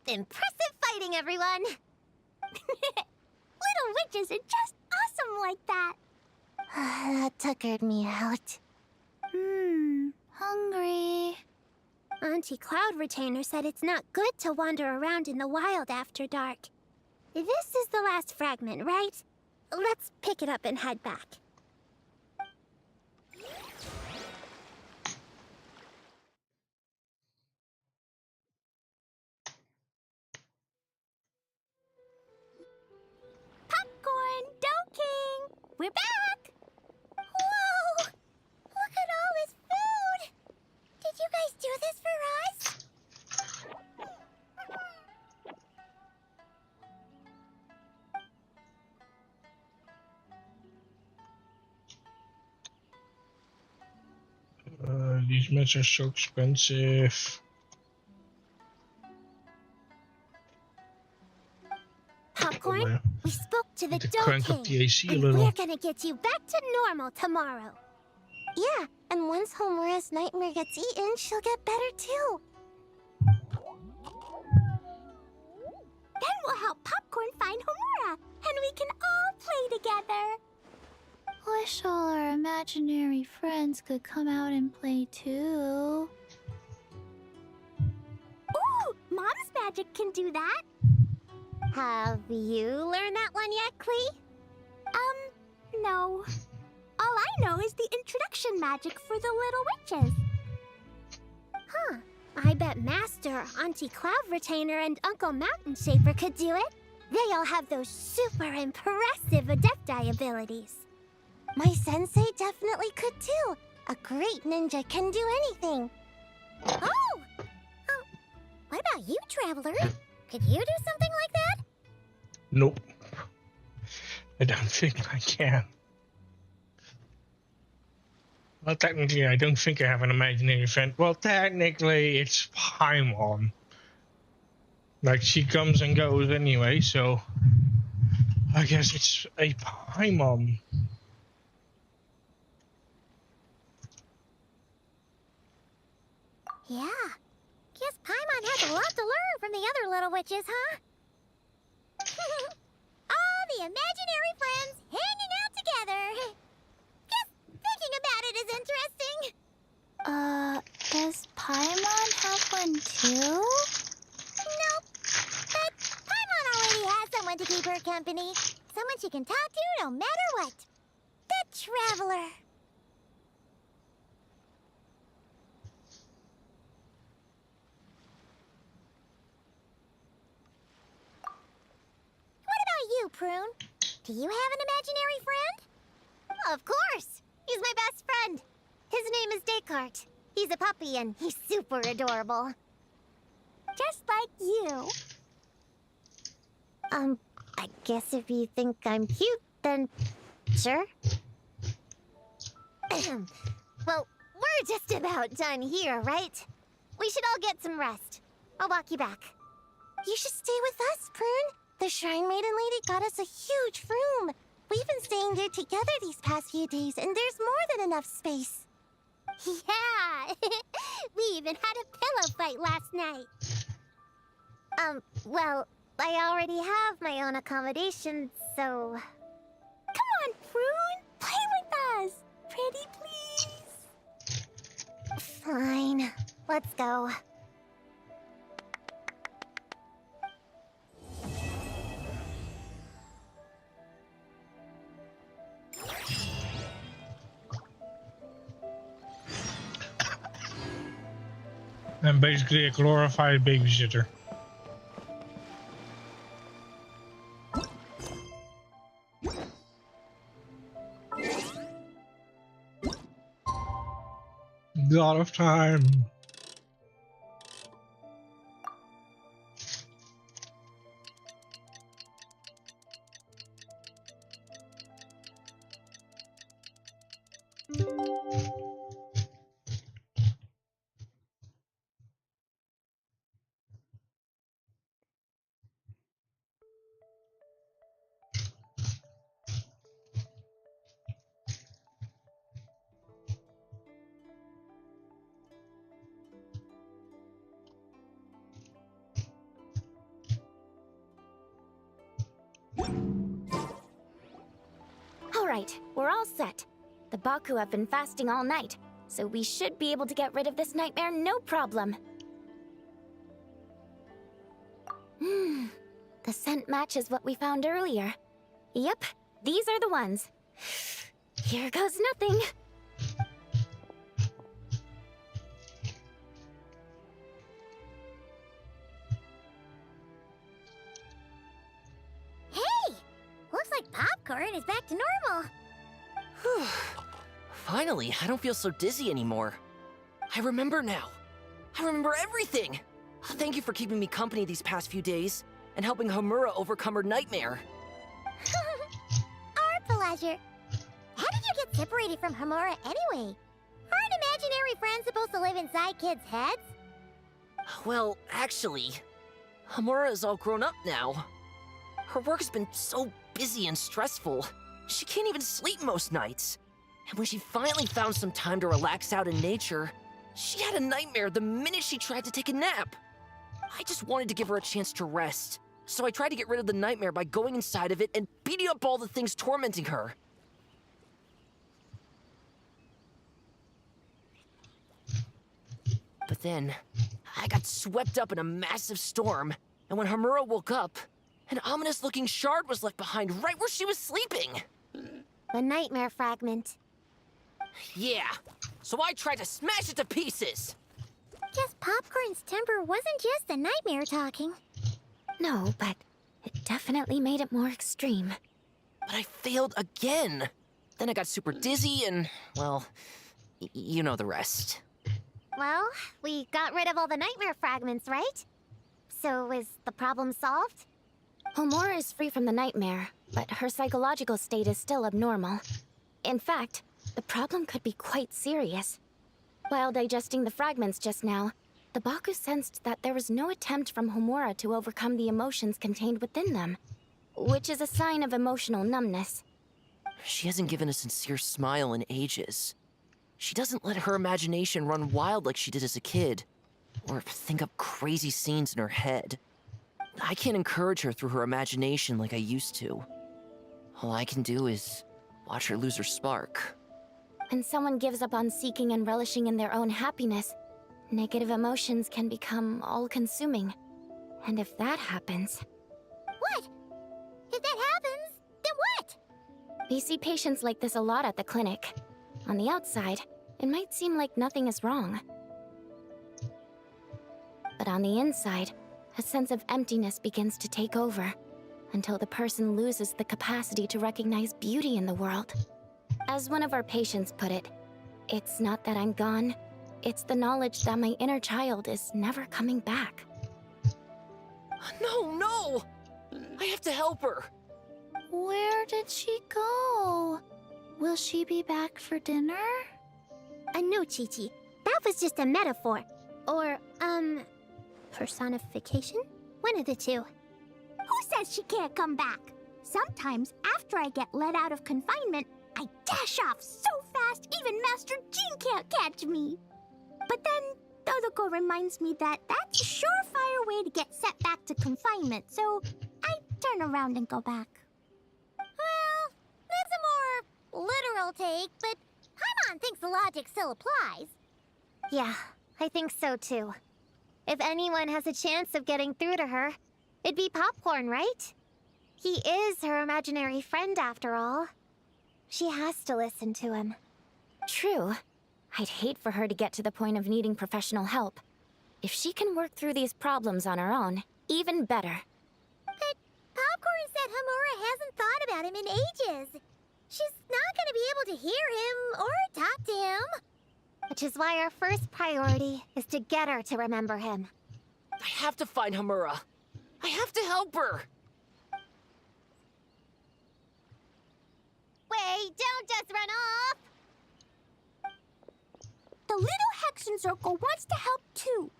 Impressive fighting, everyone. Little witches are just awesome like that. That tuckered me out. Hungry. Auntie Cloud Retainer said it's not good to wander around in the wild after dark. This is the last fragment, right? Let's pick it up and head back. Popcorn, Dough King! We're back! Whoa! Look at all this food! Did you guys do this for us? These meds are so expensive. Popcorn, Well, we spoke to the need to Dough crank up King, the AC a and little. we're gonna get you back to normal tomorrow. Yeah, and once Homura's nightmare gets eaten, she'll get better too. Then we'll help Popcorn find Homura, and we can all play together. Wish all our imaginary friends could come out and play too. Ooh, Mom's magic can do that. Have you learned that one yet, Klee? No. All I know is the introduction magic for the little witches. Huh. I bet Master, Auntie Cloud Retainer, and Uncle Mountain Shaper could do it. They all have those super impressive Adepti abilities. My sensei definitely could too. A great ninja can do anything. Oh! What about you, Traveler? Could you do something like that? Nope. I don't think I can. Well, technically, I don't think I have an imaginary friend. Well, technically, it's Paimon. Like, she comes and goes anyway, so I guess it's a Paimon. Yeah. Guess Paimon has a lot to learn from the other little witches, huh? All the imaginary friends hanging out together. Just thinking about it is interesting. Does Paimon have one too? Nope. But Paimon already has someone to keep her company. Someone she can talk to no matter what. The Traveler. What about you, Prune? Do you have an imaginary friend? Of course! He's my best friend. His name is Descartes. He's a puppy and he's super adorable. Just like you. I guess if you think I'm cute, then sure. Well, we're just about done here, right? We should all get some rest. I'll walk you back. You should stay with us, Prune. The Shrine Maiden Lady got us a huge room. We've been staying here together these past few days, and there's more than enough space. Yeah. We even had a pillow fight last night. Well, I already have my own accommodation, so... Come on, Prune. Play with us. Pretty please. Fine. Let's go. I'm basically a glorified babysitter. God of time. All right, we're all set. The Baku have been fasting all night, so we should be able to get rid of this nightmare no problem. The scent matches what we found earlier. Yep, these are the ones. Here goes nothing. Hey! Looks like Popcorn is back to normal. Whew. Finally, I don't feel so dizzy anymore. I remember now. I remember everything. Thank you for keeping me company these past few days and helping Homura overcome her nightmare. Our pleasure. How did you get separated from Homura anyway? Aren't imaginary friends supposed to live inside kids' heads? Well, actually, Homura is all grown up now. Her work's been so busy and stressful, she can't even sleep most nights. And when she finally found some time to relax out in nature, she had a nightmare the minute she tried to take a nap. I just wanted to give her a chance to rest, so I tried to get rid of the nightmare by going inside of it and beating up all the things tormenting her. But then, I got swept up in a massive storm, and when Homura woke up, an ominous-looking shard was left behind right where she was sleeping. The nightmare fragment. Yeah, so I tried to smash it to pieces. Guess Popcorn's temper wasn't just the nightmare talking. No, but it definitely made it more extreme. But I failed again. Then I got super dizzy and, well, you know the rest. Well, we got rid of all the nightmare fragments, right? So is the problem solved? Homura is free from the nightmare, but her psychological state is still abnormal. In fact, the problem could be quite serious. While digesting the fragments just now, the Baku sensed that there was no attempt from Homura to overcome the emotions contained within them. which is a sign of emotional numbness. She hasn't given a sincere smile in ages. She doesn't let her imagination run wild like she did as a kid, or think up crazy scenes in her head. I can't encourage her through her imagination like I used to. All I can do is watch her lose her spark. When someone gives up on seeking and relishing in their own happiness, negative emotions can become all-consuming. And if that happens... What? If that happens, then what? We see patients like this a lot at the clinic. On the outside, it might seem like nothing is wrong. But on the inside, a sense of emptiness begins to take over, until the person loses the capacity to recognize beauty in the world. As one of our patients put it, it's not that I'm gone, it's the knowledge that my inner child is never coming back. No, no! I have to help her! Where did she go? Will she be back for dinner? No, Chi-Chi. That was just a metaphor. Or, personification? One of the two. Who says she can't come back? Sometimes, after I get let out of confinement, I dash off so fast even Master Jean can't catch me. But then, Todoko reminds me that that's a surefire way to get sent back to confinement, so I turn around and go back. Well, that's a more literal take, but Paimon thinks the logic still applies. Yeah, I think so too. If anyone has a chance of getting through to her, it'd be Popcorn, right? He is her imaginary friend after all. She has to listen to him. True. I'd hate for her to get to the point of needing professional help. If she can work through these problems on her own, even better. But Popcorn said Hamura hasn't thought about him in ages. She's not gonna be able to hear him or talk to him. Which is why our first priority is to get her to remember him. I have to find Hamura. I have to help her! Wait, don't just run off! The little Hexen Circle wants to help too.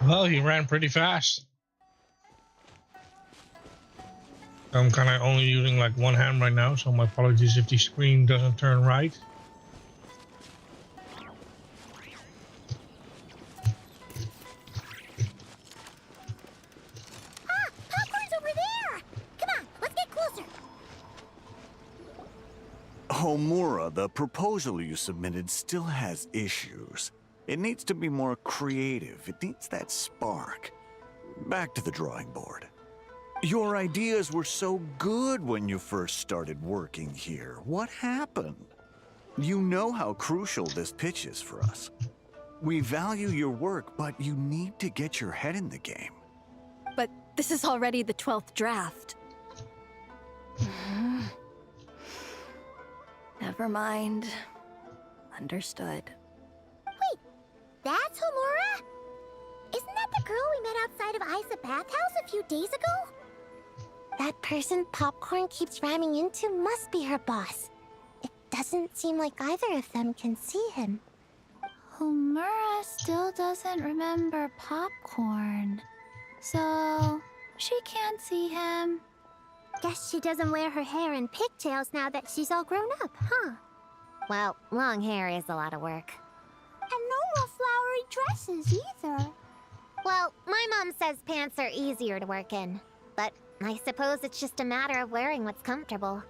Well, he ran pretty fast. I'm kind of only using like one hand right now, so my apologies if the screen doesn't turn right. Ah, Popcorn's over there! Come on, let's get closer. Homura, the proposal you submitted still has issues. It needs to be more creative. It needs that spark. Back to the drawing board. Your ideas were so good when you first started working here. What happened? You know how crucial this pitch is for us. We value your work, but you need to get your head in the game. But this is already the 12th draft. Never mind. Understood. Wait, that's Homura? Isn't that the girl we met outside of Isa Bathhouse a few days ago? That person Popcorn keeps ramming into must be her boss. It doesn't seem like either of them can see him. Homura still doesn't remember Popcorn. So, she can't see him. Guess she doesn't wear her hair in pigtails now that she's all grown up, huh? Well, long hair is a lot of work. And no more flowery dresses either. Well, my mom says pants are easier to work in. But I suppose it's just a matter of wearing what's comfortable.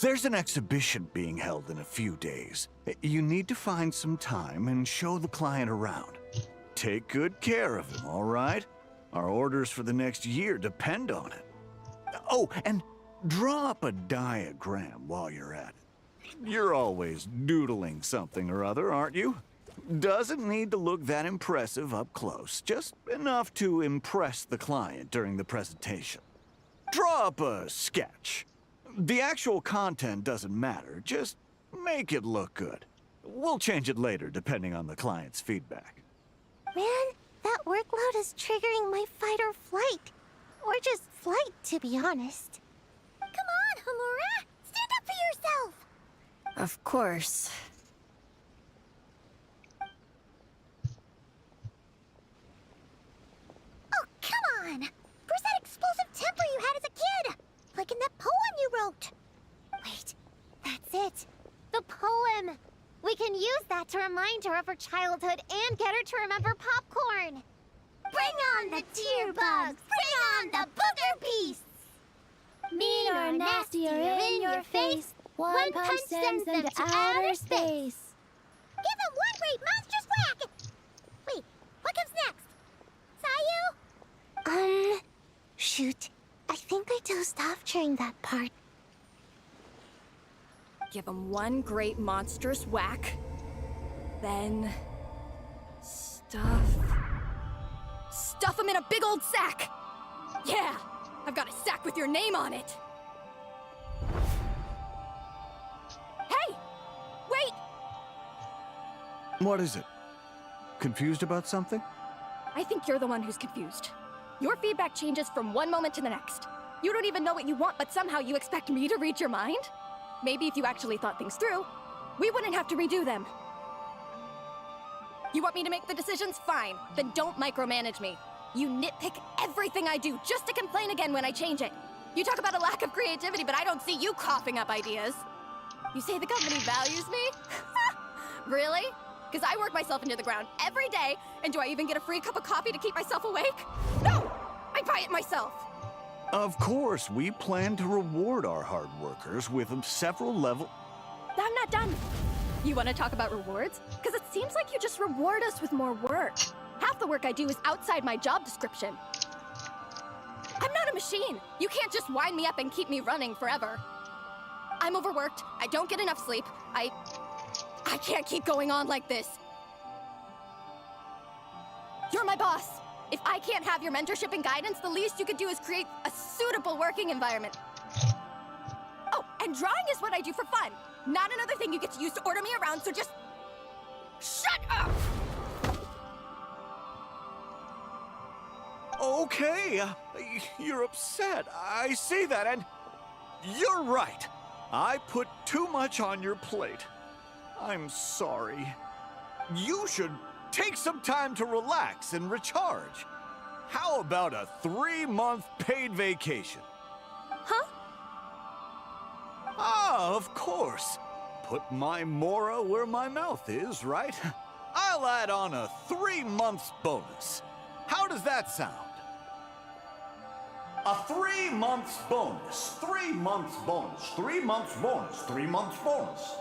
There's an exhibition being held in a few days. You need to find some time and show the client around. Take good care of him, all right? Our orders for the next year depend on it. Oh, and draw up a diagram while you're at it. You're always doodling something or other, aren't you? Doesn't need to look that impressive up close, just enough to impress the client during the presentation. Draw up a sketch. The actual content doesn't matter, just make it look good. We'll change it later depending on the client's feedback. Man, that workload is triggering my fight or flight. Or just flight, to be honest. Come on, Homura! Stand up for yourself! Of course. Oh, come on! Where's that explosive temper you had as a kid? Like in that poem you wrote. Wait, that's it. The poem! We can use that to remind her of her childhood and get her to remember popcorn. Bring on the tear bugs! Bring on the booger beasts! Mean or nasty or in your face, one punch sends them to outer space. Give them one great monstrous whack! Wait, what comes next? Sayu? Shoot. I think I dozed off during that part. Give him one great monstrous whack. Then... Stuff him in a big old sack! Yeah! I've got a sack with your name on it! Hey! Wait! What is it? Confused about something? I think you're the one who's confused. Your feedback changes from one moment to the next. You don't even know what you want, but somehow you expect me to read your mind? Maybe if you actually thought things through, we wouldn't have to redo them. You want me to make the decisions? Fine. Then don't micromanage me. You nitpick everything I do just to complain again when I change it. You talk about a lack of creativity, but I don't see you coughing up ideas. You say the company values me? Really? Because I work myself into the ground every day, and do I even get a free cup of coffee to keep myself awake? No! I buy it myself! Of course, we plan to reward our hard workers with several level... I'm not done. You want to talk about rewards? Because it seems like you just reward us with more work. Half the work I do is outside my job description. I'm not a machine. You can't just wind me up and keep me running forever. I'm overworked. I don't get enough sleep. I can't keep going on like this. You're my boss. If I can't have your mentorship and guidance, the least you could do is create a suitable working environment. Oh, and drawing is what I do for fun. Not another thing you get to use to order me around, so just... shut up! Okay, you're upset. I see that, and you're right. I put too much on your plate. I'm sorry. You should take some time to relax and recharge. How about a 3-month paid vacation? Huh? Ah, of course. Put my mora where my mouth is, right? I'll add on a 3-month bonus. How does that sound? A 3-month bonus. 3 months bonus. 3 months bonus. 3 months bonus.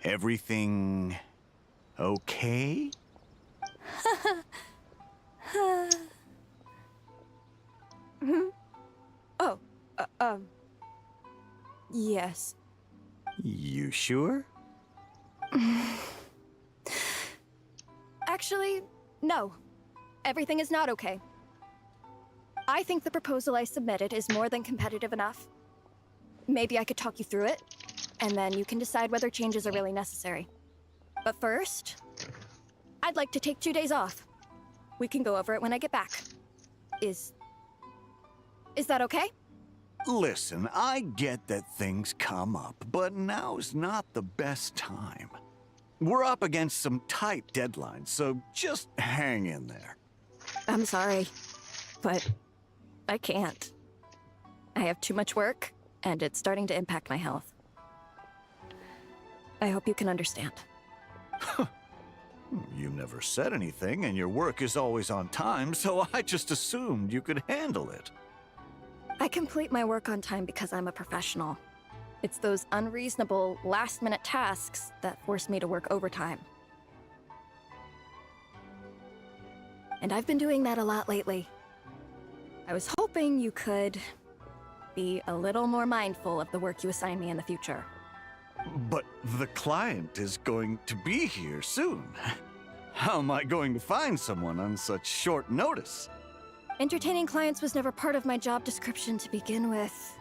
Everything okay? Oh, yes. You sure? Actually, no. Everything is not okay. I think the proposal I submitted is more than competitive enough. Maybe I could talk you through it, and then you can decide whether changes are really necessary. But first, I'd like to take 2 days off. We can go over it when I get back. Is that okay? Listen, I get that things come up, but now's not the best time. We're up against some tight deadlines, so just hang in there. I'm sorry, but I can't. I have too much work, and it's starting to impact my health. I hope you can understand. You never said anything, and your work is always on time, so I just assumed you could handle it. I complete my work on time because I'm a professional. It's those unreasonable, last-minute tasks that force me to work overtime. And I've been doing that a lot lately. I was hoping you could be a little more mindful of the work you assign me in the future. But the client is going to be here soon. How am I going to find someone on such short notice? Entertaining clients was never part of my job description to begin with.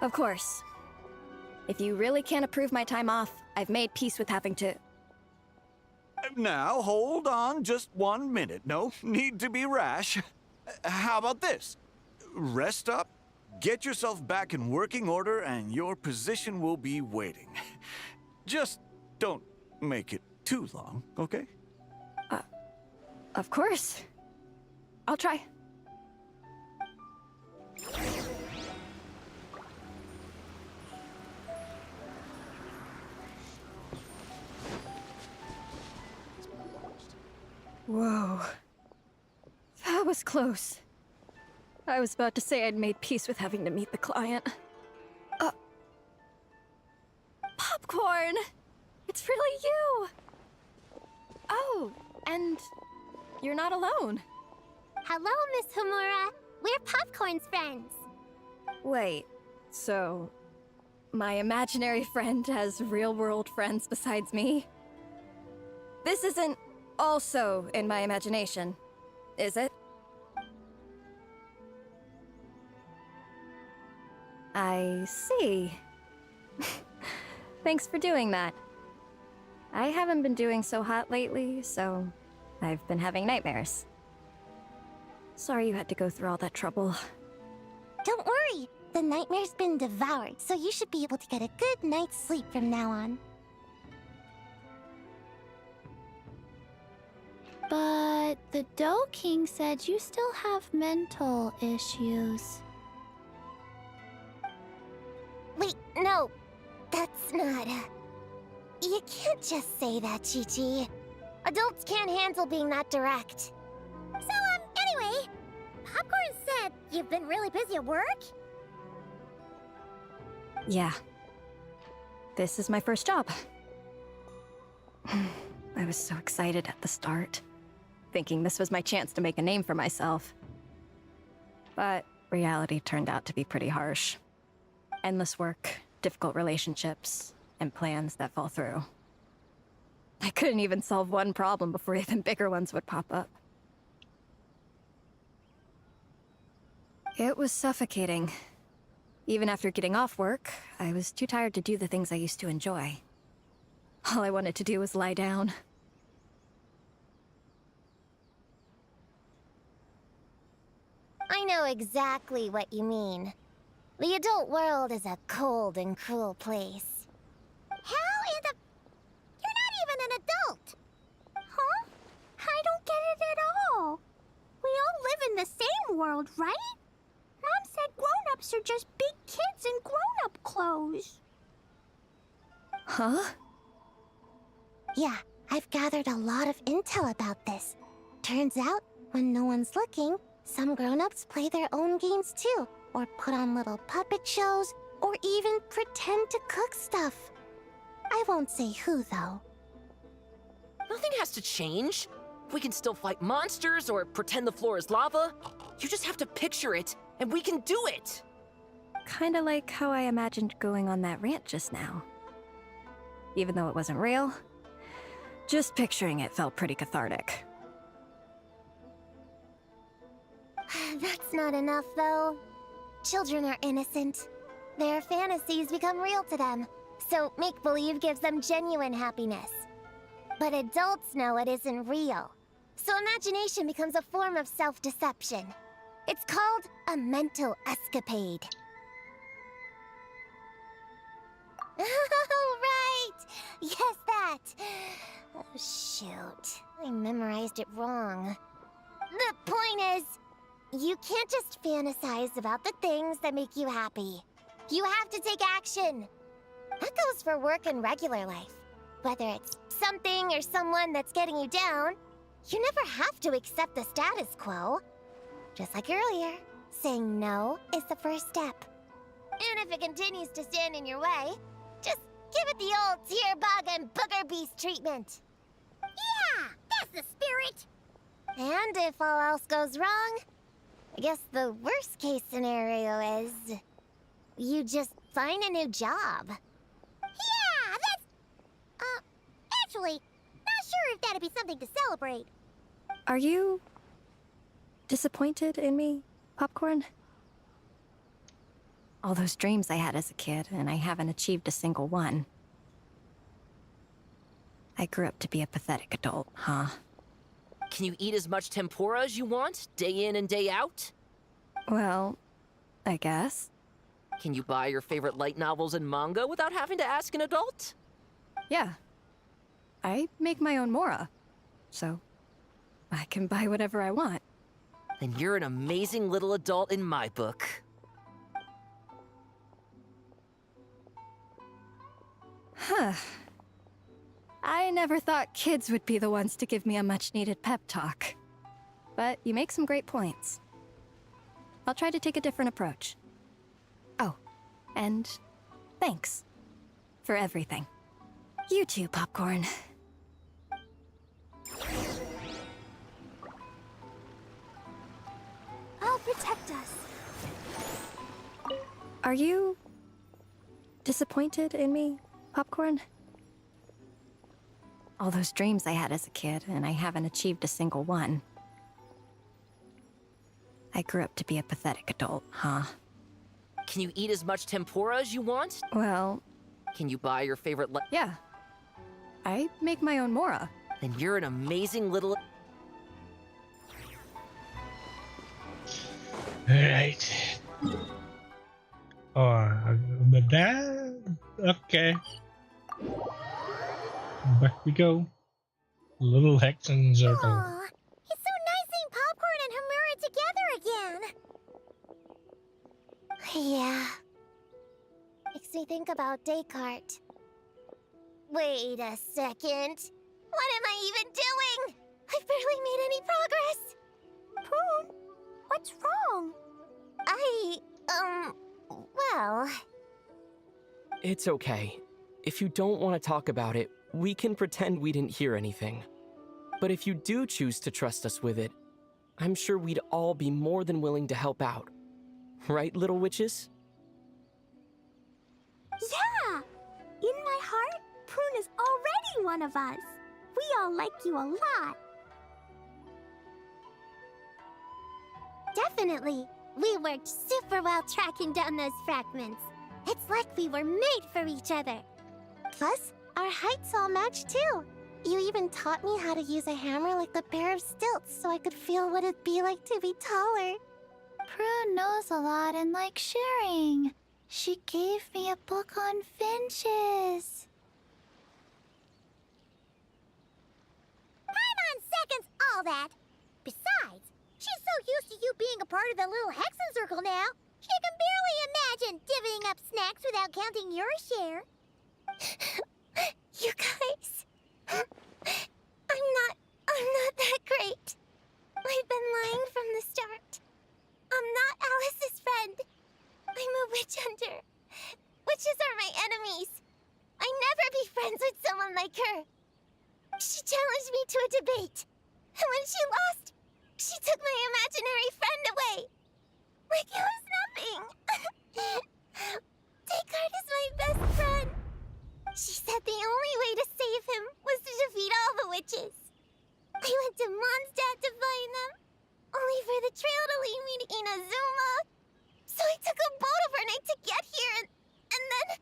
Of course. If you really can't approve my time off, I've made peace with having to... Now, hold on just 1 minute. No need to be rash. How about this? Rest up, get yourself back in working order, and your position will be waiting. Just don't make it too long, okay? Of course. I'll try. Whoa. That was close. I was about to say I'd made peace with having to meet the client. Popcorn! It's really you! Oh, and you're not alone. Hello, Miss Homura. We're Popcorn's friends. Wait, so my imaginary friend has real-world friends besides me? This isn't also in my imagination, is it? I see. Thanks for doing that. I haven't been doing so hot lately, so I've been having nightmares. Sorry you had to go through all that trouble. Don't worry, the nightmare's been devoured, so you should be able to get a good night's sleep from now on. But the Dough King said you still have mental issues. Wait, no, that's not... You can't just say that, Chi-Chi. Adults can't handle being that direct. So, anyway, Popcorn said you've been really busy at work? Yeah. This is my first job. I was so excited at the start, thinking this was my chance to make a name for myself. But reality turned out to be pretty harsh. Endless work, difficult relationships, and plans that fall through. I couldn't even solve one problem before even bigger ones would pop up. It was suffocating. Even after getting off work, I was too tired to do the things I used to enjoy. All I wanted to do was lie down. I know exactly what you mean. The adult world is a cold and cruel place. How in the... You're not even an adult! Huh? I don't get it at all. We all live in the same world, right? Mom said grown-ups are just big kids in grown-up clothes. Huh? Yeah, I've gathered a lot of intel about this. Turns out, when no one's looking, some grown-ups play their own games too, or put on little puppet shows, or even pretend to cook stuff. I won't say who, though. Nothing has to change. We can still fight monsters or pretend the floor is lava. You just have to picture it, and we can do it! Kinda like how I imagined going on that rant just now. Even though it wasn't real, just picturing it felt pretty cathartic. That's not enough, though. Children are innocent. Their fantasies become real to them, so make-believe gives them genuine happiness. But adults know it isn't real, so imagination becomes a form of self-deception. It's called a mental escapade. Oh, right! Yes, that! Oh, shoot. I memorized it wrong. The point is, you can't just fantasize about the things that make you happy. You have to take action. That goes for work and regular life. Whether it's something or someone that's getting you down, you never have to accept the status quo. Just like earlier, saying no is the first step. And if it continues to stand in your way, just give it the old tear bug and booger beast treatment. Yeah, that's the spirit! And if all else goes wrong, I guess the worst case scenario is you just find a new job. Yeah, that's... actually, not sure if that'd be something to celebrate. Are you disappointed in me, Popcorn? All those dreams I had as a kid, and I haven't achieved a single one. I grew up to be a pathetic adult, huh? Can you eat as much tempura as you want, day in and day out? Well, I guess. Can you buy your favorite light novels and manga without having to ask an adult? Yeah. I make my own mora, so I can buy whatever I want. Then you're an amazing little adult in my book. Huh. I never thought kids would be the ones to give me a much-needed pep talk. But you make some great points. I'll try to take a different approach. Oh, and thanks for everything. You too, Popcorn. I'll protect us. Are you disappointed in me, Popcorn? All those dreams I had as a kid, and I haven't achieved a single one. I grew up to be a pathetic adult, huh? Can you eat as much tempura as you want? Well, Can you buy your favorite yeah. I make my own mora. Then you're an amazing little... Alright. Oh, but that... Okay. Back we go. Little hexen circle. Aw, it's so nice seeing Popcorn and Hamura together again. Yeah. Makes me think about Descartes. Wait a second. What am I even doing? I've barely made any progress. Prune, what's wrong? Well... It's okay. If you don't want to talk about it, we can pretend we didn't hear anything. But if you do choose to trust us with it, I'm sure we'd all be more than willing to help out. Right, little witches? Yeah! In my heart, Prune is already one of us. We all like you a lot. Definitely. We worked super well tracking down those fragments. It's like we were made for each other. Plus, our heights all match too. You even taught me how to use a hammer like the Bear of Stilts so I could feel what it'd be like to be taller. Prune knows a lot and likes sharing. She gave me a book on finches. Paimon seconds all that. Besides, she's so used to you being a part of the little hexen circle now, she can barely imagine divvying up snacks without counting your share. You guys, I'm not that great. I've been lying from the start. I'm not Alice's friend. I'm a witch hunter. Witches are my enemies. I never be friends with someone like her. She challenged me to a debate, and when she lost, she took my imaginary friend away. Like it was nothing. Descartes is my best friend. She said the only way to save him was to defeat all the witches. I went to Mondstadt to find them, only for the trail to lead me to Inazuma. So I took a boat overnight to get here, and then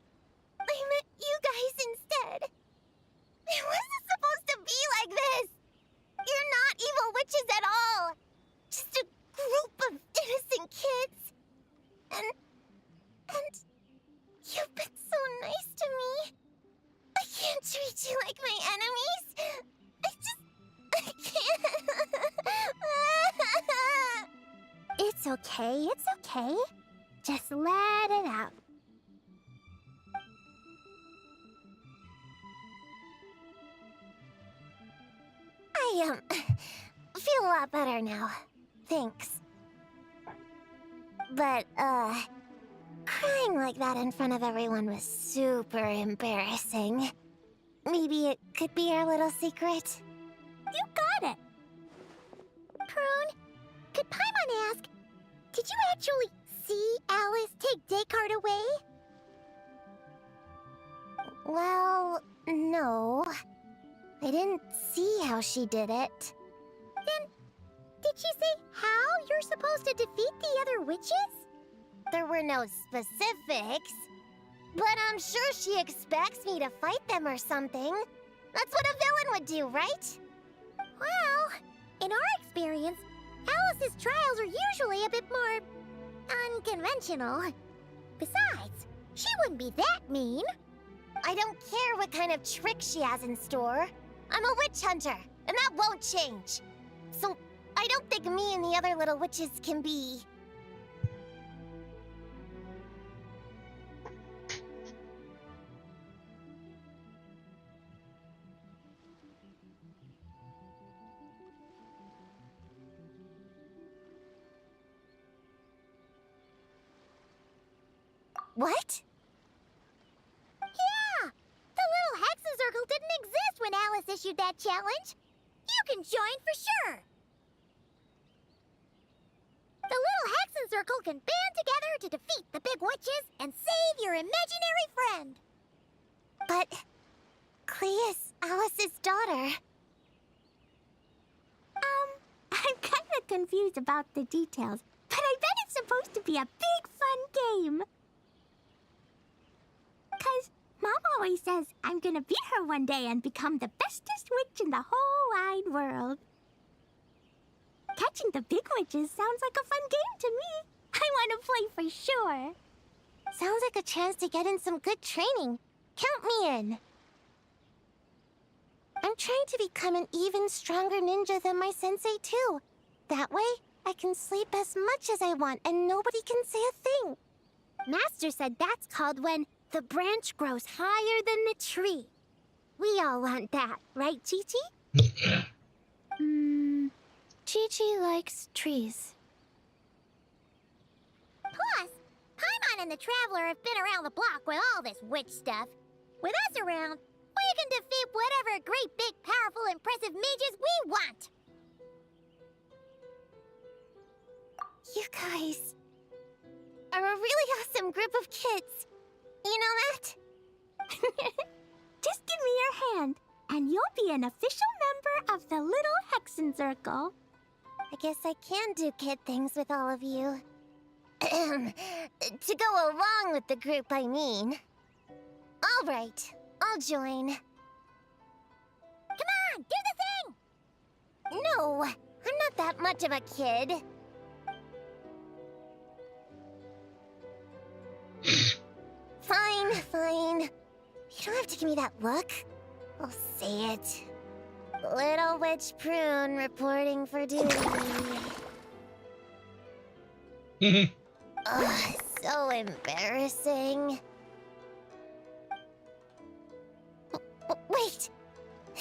I met you guys instead. It wasn't supposed to be like this. You're not evil witches at all. Just a group of innocent kids. And you've been so nice to me. I can't treat you like my enemies. I can't. It's okay, it's okay. Just let it out. I feel a lot better now. Thanks. But, crying like that in front of everyone was super embarrassing. Maybe it could be our little secret? You got it. Prune, could Paimon ask, did you actually see Alice take Descartes away? Well, no. I didn't see how she did it. Then, did she say how you're supposed to defeat the other witches? There were no specifics. But I'm sure she expects me to fight them or something. That's what a villain would do, right? Well, in our experience, Alice's trials are usually a bit more unconventional. Besides, she wouldn't be that mean. I don't care what kind of trick she has in store. I'm a witch hunter, and that won't change. So, I don't think me and the other little witches can be... What? Yeah! The little Hexen Circle didn't exist when Alice issued that challenge. You can join for sure. The little Hexen Circle can band together to defeat the big witches and save your imaginary friend. But... Clea's Alice's daughter. I'm kinda confused about the details, but I bet it's supposed to be a big fun game. 'Cause Mom always says I'm gonna beat her one day and become the bestest witch in the whole wide world. Catching the big witches sounds like a fun game to me. I want to play for sure. Sounds like a chance to get in some good training. Count me in. I'm trying to become an even stronger ninja than my sensei, too. That way, I can sleep as much as I want and nobody can say a thing. Master said that's called when the branch grows higher than the tree. We all want that, right, Chi-Chi? Chi-Chi likes trees. Plus, Paimon and the Traveler have been around the block with all this witch stuff. With us around, we can defeat whatever great, big, powerful, impressive mages we want. You guys are a really awesome group of kids. You know that? Just give me your hand, and you'll be an official member of the Little Hexen Circle. I guess I can do kid things with all of you. To go along with the group, I mean. All right, I'll join. Come on, do the thing! No, I'm not that much of a kid. Fine. You don't have to give me that look. I'll say it. Little Witch Prune reporting for duty. Ugh, so embarrassing. Wait,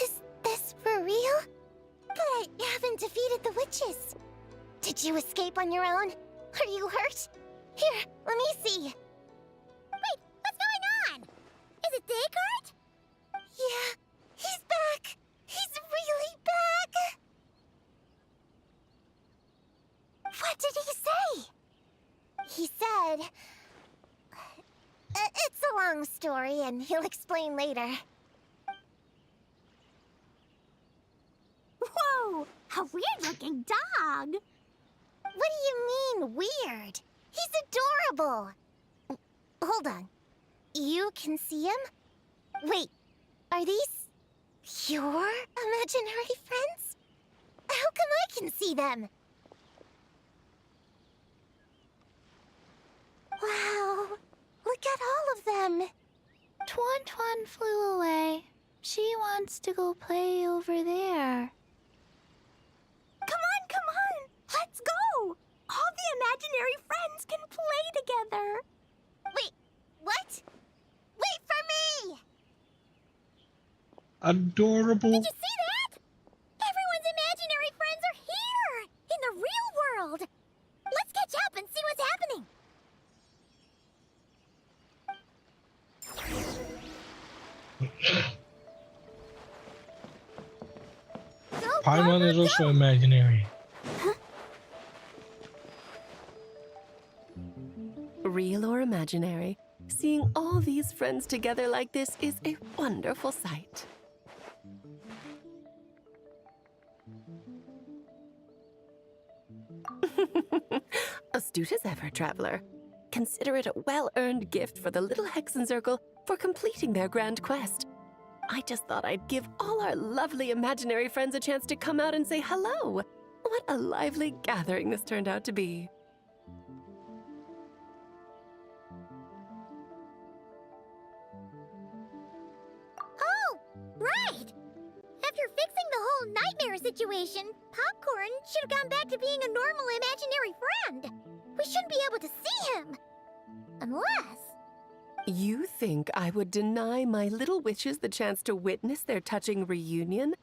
is this for real? But I haven't defeated the witches. Did you escape on your own? Are you hurt? Here, let me see. Wait, what's going on? Is it Descartes? Yeah, he's back. He's really back. What did he say? He said... it's a long story, and he'll explain later. Whoa, a weird-looking dog. What do you mean, weird? He's adorable. Hold on. You can see him? Wait, are these your imaginary friends? How come I can see them? Wow, look at all of them. Tuan Tuan flew away. She wants to go play over there. Come on! Let's go! All the imaginary friends can play together. Wait, what? Wait for me! Adorable. Did you see that? Everyone's imaginary friends are here! In the real world! Let's catch up and see what's happening! Paimon is also imaginary. Real or imaginary, seeing all these friends together like this is a wonderful sight. astute as ever, traveler. Consider it a well-earned gift for the little Hexen Circle for completing their grand quest. I just thought I'd give all our lovely imaginary friends a chance to come out and say hello. What a lively gathering this turned out to be. Oh, right! After fixing the whole nightmare situation, Popcorn should have gone back to being a normal imaginary friend. We shouldn't be able to see him. Unless... You think I would deny my little witches the chance to witness their touching reunion?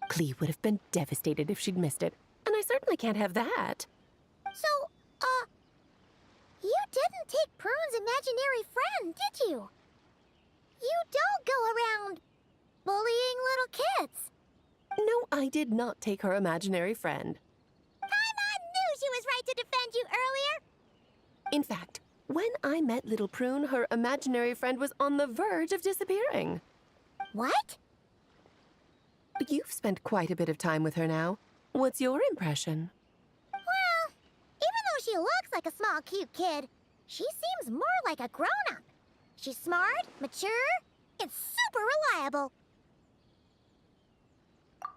Clee would have been devastated if she'd missed it, and I certainly can't have that. So, you didn't take Prune's imaginary friend, did you? You don't go around bullying little kids. No, I did not take her imaginary friend. Paimon knew she was right to defend you earlier. In fact, when I met little Prune, her imaginary friend was on the verge of disappearing. What? You've spent quite a bit of time with her now. What's your impression? Well, even though she looks like a small, cute kid, she seems more like a grown-up. She's smart, mature, and super reliable.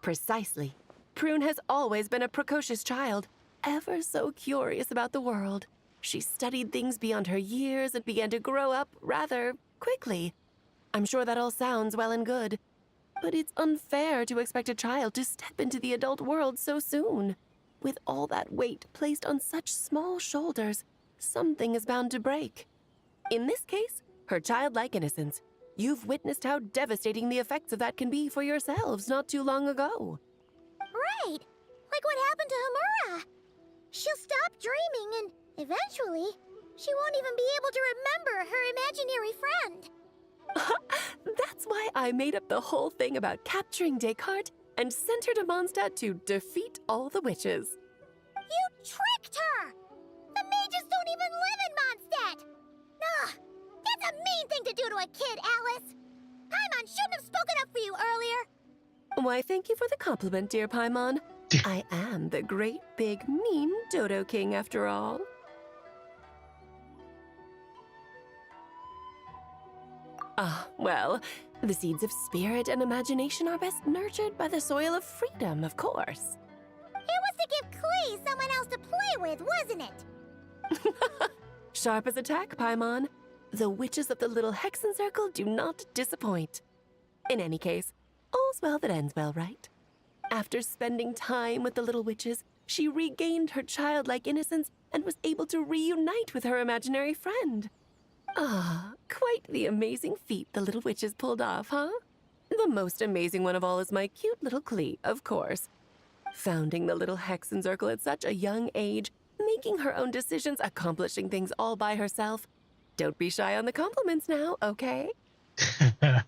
Precisely. Prune has always been a precocious child, ever so curious about the world. She studied things beyond her years and began to grow up rather quickly. I'm sure that all sounds well and good, but it's unfair to expect a child to step into the adult world so soon. With all that weight placed on such small shoulders, something is bound to break. In this case, her childlike innocence. You've witnessed how devastating the effects of that can be for yourselves not too long ago. Right, like what happened to Hamura. She'll stop dreaming and eventually, she won't even be able to remember her imaginary friend. That's why I made up the whole thing about capturing Descartes and sent her to Mondstadt to defeat all the witches. You tricked her! The mages don't even live in Mondstadt! Ugh, that's a mean thing to do to a kid, Alice! Paimon shouldn't have spoken up for you earlier! Why, thank you for the compliment, dear Paimon. I am the great, big, mean Dodo King, after all. Ah, well, the seeds of spirit and imagination are best nurtured by the soil of freedom, of course. It was to give Clee someone else to play with, wasn't it? Sharp as a tack, Paimon. The witches of the little Hexen Circle do not disappoint. In any case, all's well that ends well, right? After spending time with the little witches, she regained her childlike innocence and was able to reunite with her imaginary friend. Ah, quite the amazing feat the little witches pulled off, huh? The most amazing one of all is my cute little Clee, of course. Founding the little Hexen Circle at such a young age, making her own decisions, accomplishing things all by herself. Don't be shy on the compliments now, okay? Honorary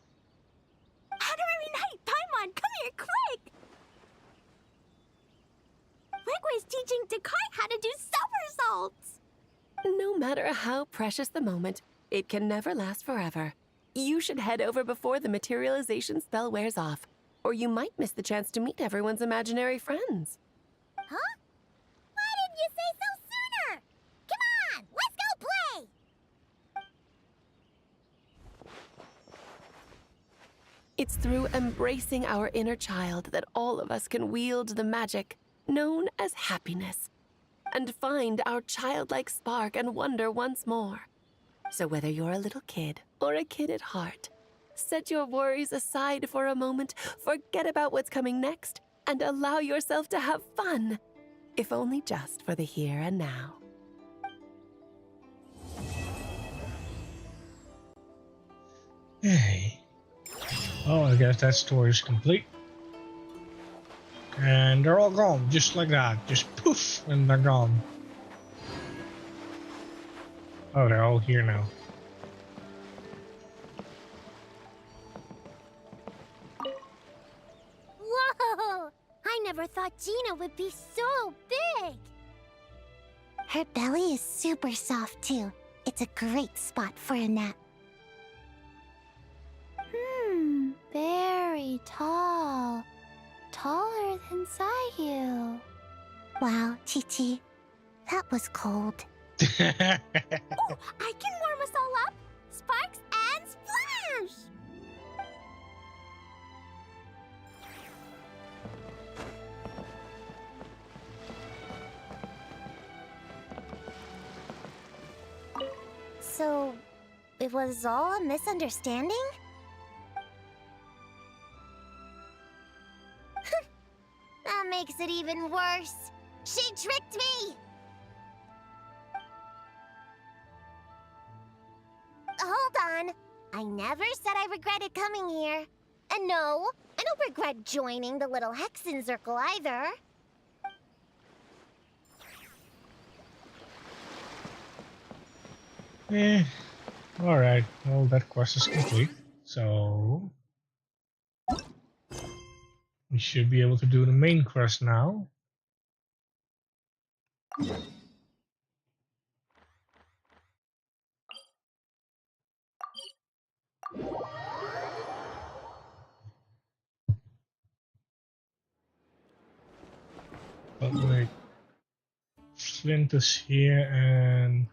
Knight, Paimon, come here quick! Wigway's teaching Descartes how to do somersaults! No matter how precious the moment, it can never last forever. You should head over before the materialization spell wears off, or you might miss the chance to meet everyone's imaginary friends. Huh? Why didn't you say so sooner? Come on, let's go play! It's through embracing our inner child that all of us can wield the magic known as happiness and find our childlike spark and wonder once more. So whether you're a little kid or a kid at heart, set your worries aside for a moment, forget about what's coming next, and allow yourself to have fun, if only just for the here and now. Hey. Oh, I guess that story's complete. And they're all gone, just like that. Just poof, and they're gone. Oh, they're all here now. Whoa! I never thought Gina would be so big! Her belly is super soft, too. It's a great spot for a nap. Very tall. Taller than Sayu. Wow, Chi-Chi. That was cold. Oh, I can warm us all up. Sparks and splash! So, it was all a misunderstanding? That makes it even worse. She tricked me! Hold on. I never said I regretted coming here. And no, I don't regret joining the little Hexen Circle either. Alright, well, that quest is complete. So we should be able to do the main quest now. But wait, Flint is here, and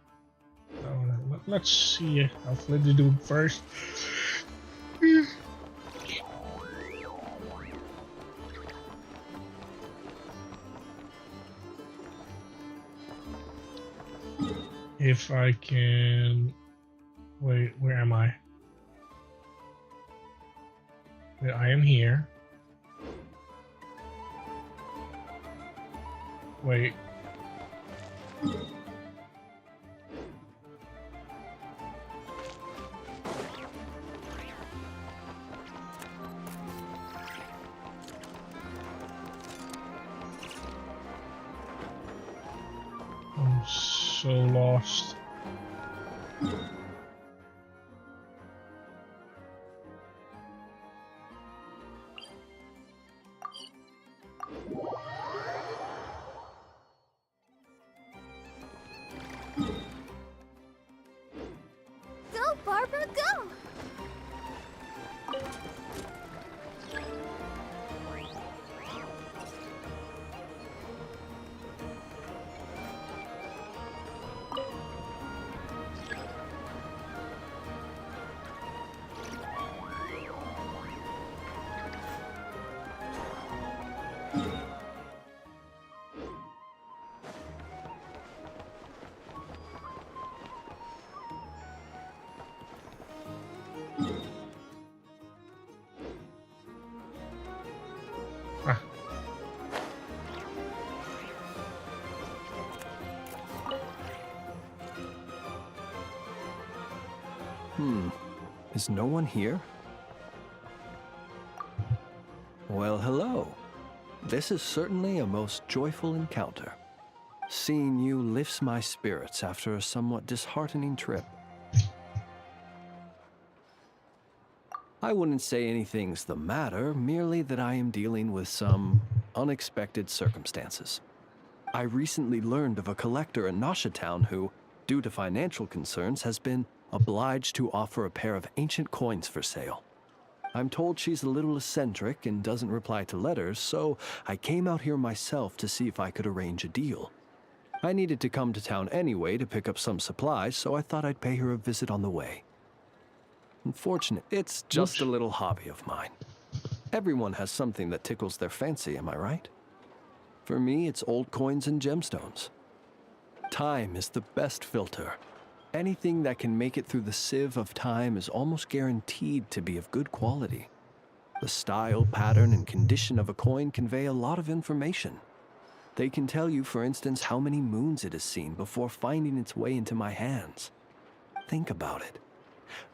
let's see how Flint is doing first. If I can... Wait, where am I? I am here. Wait. I'm so lost. Go, Barbara, go! Is no one here? Well, hello. This is certainly a most joyful encounter. Seeing you lifts my spirits after a somewhat disheartening trip. I wouldn't say anything's the matter, merely that I am dealing with some unexpected circumstances. I recently learned of a collector in Nasha Town who, due to financial concerns, has been obliged to offer a pair of ancient coins for sale. I'm told she's a little eccentric and doesn't reply to letters, so I came out here myself to see if I could arrange a deal. I needed to come to town anyway to pick up some supplies, so I thought I'd pay her a visit on the way. Unfortunately, it's just a little hobby of mine. Everyone has something that tickles their fancy, am I right? For me, it's old coins and gemstones. Time is the best filter. Anything that can make it through the sieve of time is almost guaranteed to be of good quality. The style, pattern, and condition of a coin convey a lot of information. They can tell you, for instance, how many moons it has seen before finding its way into my hands. Think about it.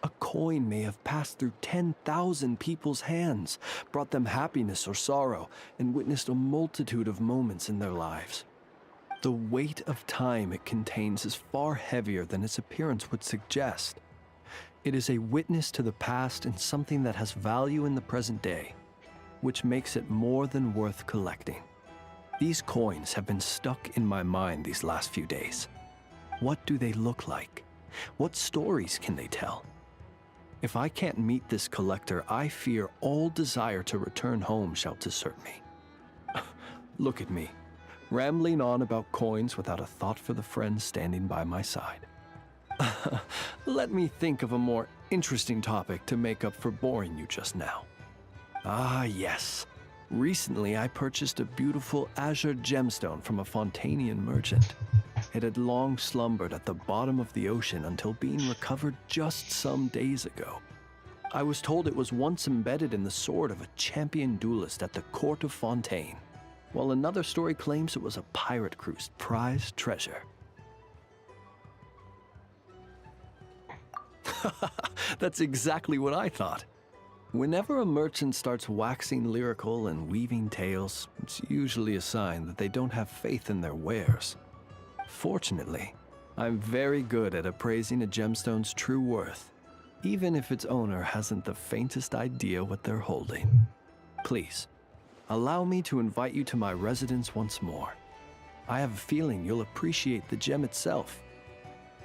A coin may have passed through 10,000 people's hands, brought them happiness or sorrow, and witnessed a multitude of moments in their lives. The weight of time it contains is far heavier than its appearance would suggest. It is a witness to the past and something that has value in the present day, which makes it more than worth collecting. These coins have been stuck in my mind these last few days. What do they look like? What stories can they tell? If I can't meet this collector, I fear all desire to return home shall desert me. Look at me. rambling on about coins without a thought for the friend standing by my side. Let me think of a more interesting topic to make up for boring you just now. Ah, yes. Recently, I purchased a beautiful azure gemstone from a Fontanian merchant. It had long slumbered at the bottom of the ocean until being recovered just some days ago. I was told it was once embedded in the sword of a champion duelist at the court of Fontaine, while another story claims it was a pirate crew's prized treasure. That's exactly what I thought. Whenever a merchant starts waxing lyrical and weaving tales, it's usually a sign that they don't have faith in their wares. Fortunately, I'm very good at appraising a gemstone's true worth, even if its owner hasn't the faintest idea what they're holding. Please, allow me to invite you to my residence once more. I have a feeling you'll appreciate the gem itself,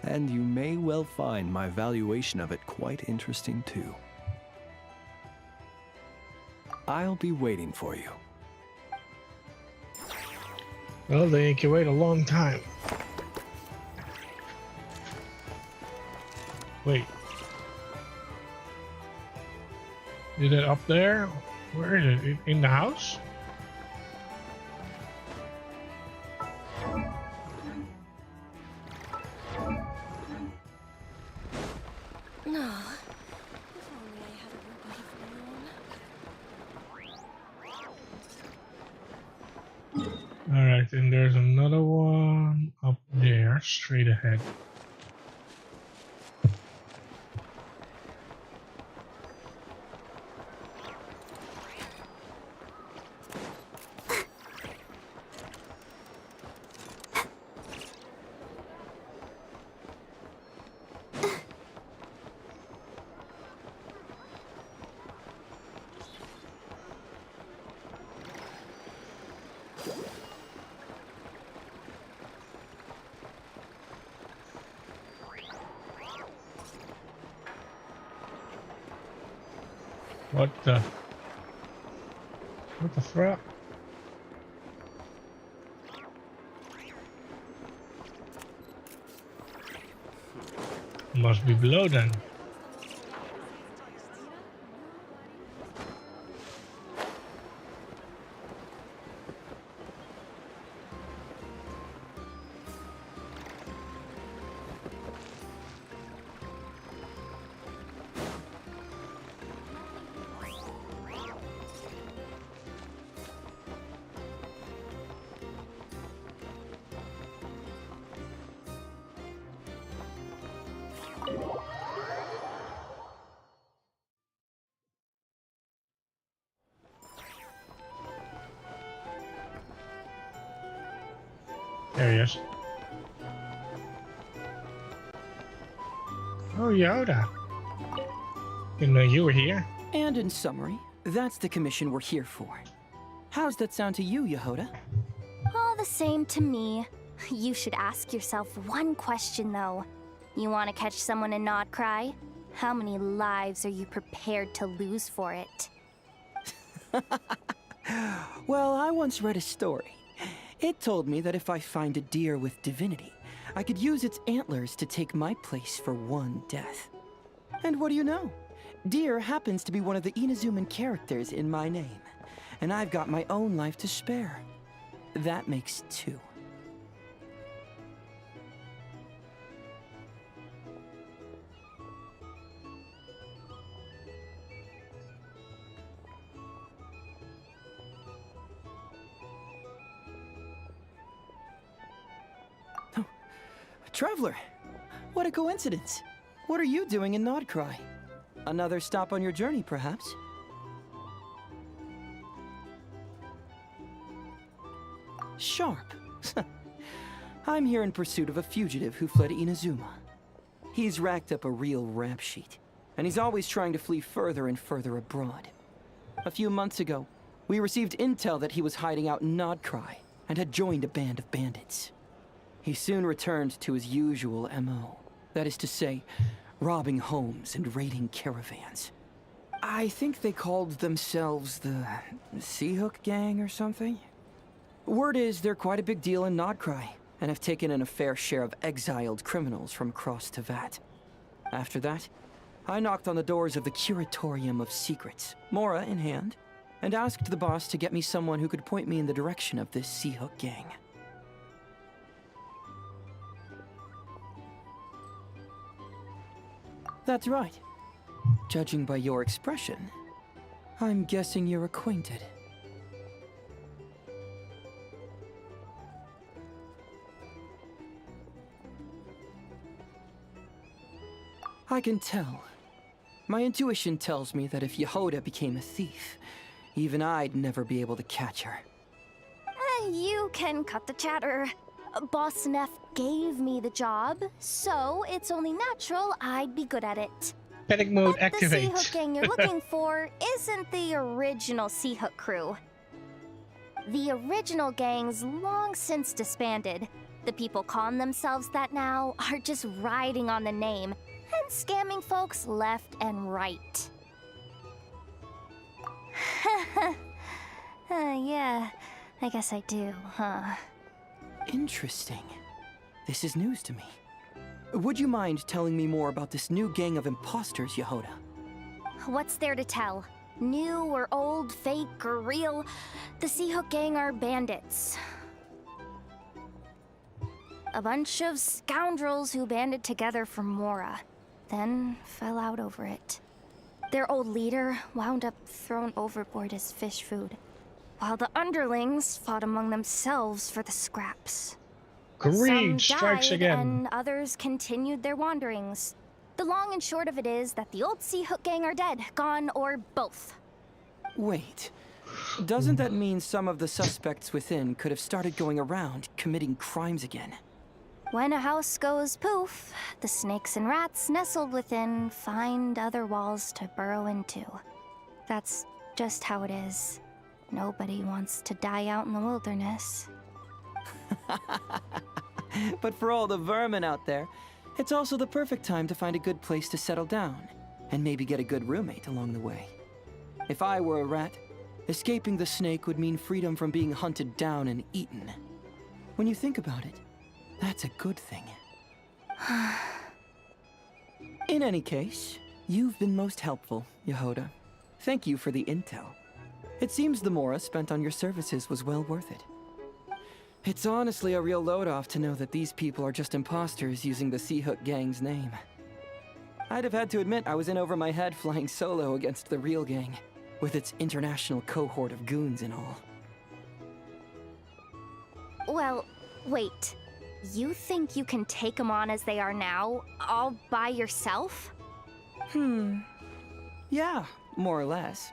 and you may well find my valuation of it quite interesting too. I'll be waiting for you. Well, they can wait a long time. Wait. Is it up there? Where is it? In the house? No. Alright, and there's another one up there, straight ahead. What the fuck? Must be below then. There he is. Oh, Yoda. Didn't know you were here. And in summary, that's the commission we're here for. How's that sound to you, Yehoda? All the same to me. You should ask yourself one question, though. You want to catch someone and not cry? How many lives are you prepared to lose for it? Well, I once read a story. It told me that if I find a deer with divinity, I could use its antlers to take my place for one death. And what do you know? Deer happens to be one of the Inazuman characters in my name, and I've got my own life to spare. That makes two. Traveler, what a coincidence. What are you doing in Nodcry? Another stop on your journey, perhaps? Sharp. I'm here in pursuit of a fugitive who fled Inazuma. He's racked up a real rap sheet, and he's always trying to flee further and further abroad. A few months ago, we received intel that he was hiding out in Nodcry and had joined a band of bandits. He soon returned to his usual MO. That is to say, robbing homes and raiding caravans. I think they called themselves the Sea Hook Gang or something. Word is they're quite a big deal in Nodcry, and have taken in a fair share of exiled criminals from across Tevat. After that, I knocked on the doors of the Curatorium of Secrets, Mora in hand, and asked the boss to get me someone who could point me in the direction of this Sea Hook gang. That's right. Judging by your expression, I'm guessing you're acquainted. I can tell. My intuition tells me that if Yehoda became a thief, even I'd never be able to catch her. You can cut the chatter. Boss Neff gave me the job, so it's only natural I'd be good at it. Panic mode But the Sea activate. Hook gang you're looking for isn't the original Sea Hook crew. The original gang's long since disbanded. The people calling themselves that now are just riding on the name and scamming folks left and right. Yeah, I guess I do, huh? Interesting. This is news to me. Would you mind telling me more about this new gang of imposters, Yehoda? What's there to tell? New or old, fake or real, the Sea Hook gang are bandits. A bunch of scoundrels who banded together for Mora, then fell out over it. Their old leader wound up thrown overboard as fish food, while the underlings fought among themselves for the scraps. Greed Some strikes died, again. and others continued their wanderings. The long and short of it is that the old Sea Hook gang are dead, gone, or both. Wait. Doesn't that mean some of the suspects within could have started going around committing crimes again? When a house goes poof, the snakes and rats nestled within find other walls to burrow into. That's just how it is. Nobody wants to die out in the wilderness. But for all the vermin out there, it's also the perfect time to find a good place to settle down, and maybe get a good roommate along the way. If I were a rat, escaping the snake would mean freedom from being hunted down and eaten. When you think about it, that's a good thing. In any case, you've been most helpful, Yehoda. Thank you for the intel. It seems the Mora spent on your services was well worth it. It's honestly a real load-off to know that these people are just imposters using the Sea Hook gang's name. I'd have had to admit I was in over my head flying solo against the real gang, with its international cohort of goons and all. Well, wait. You think you can take them on as they are now, all by yourself? Yeah, more or less.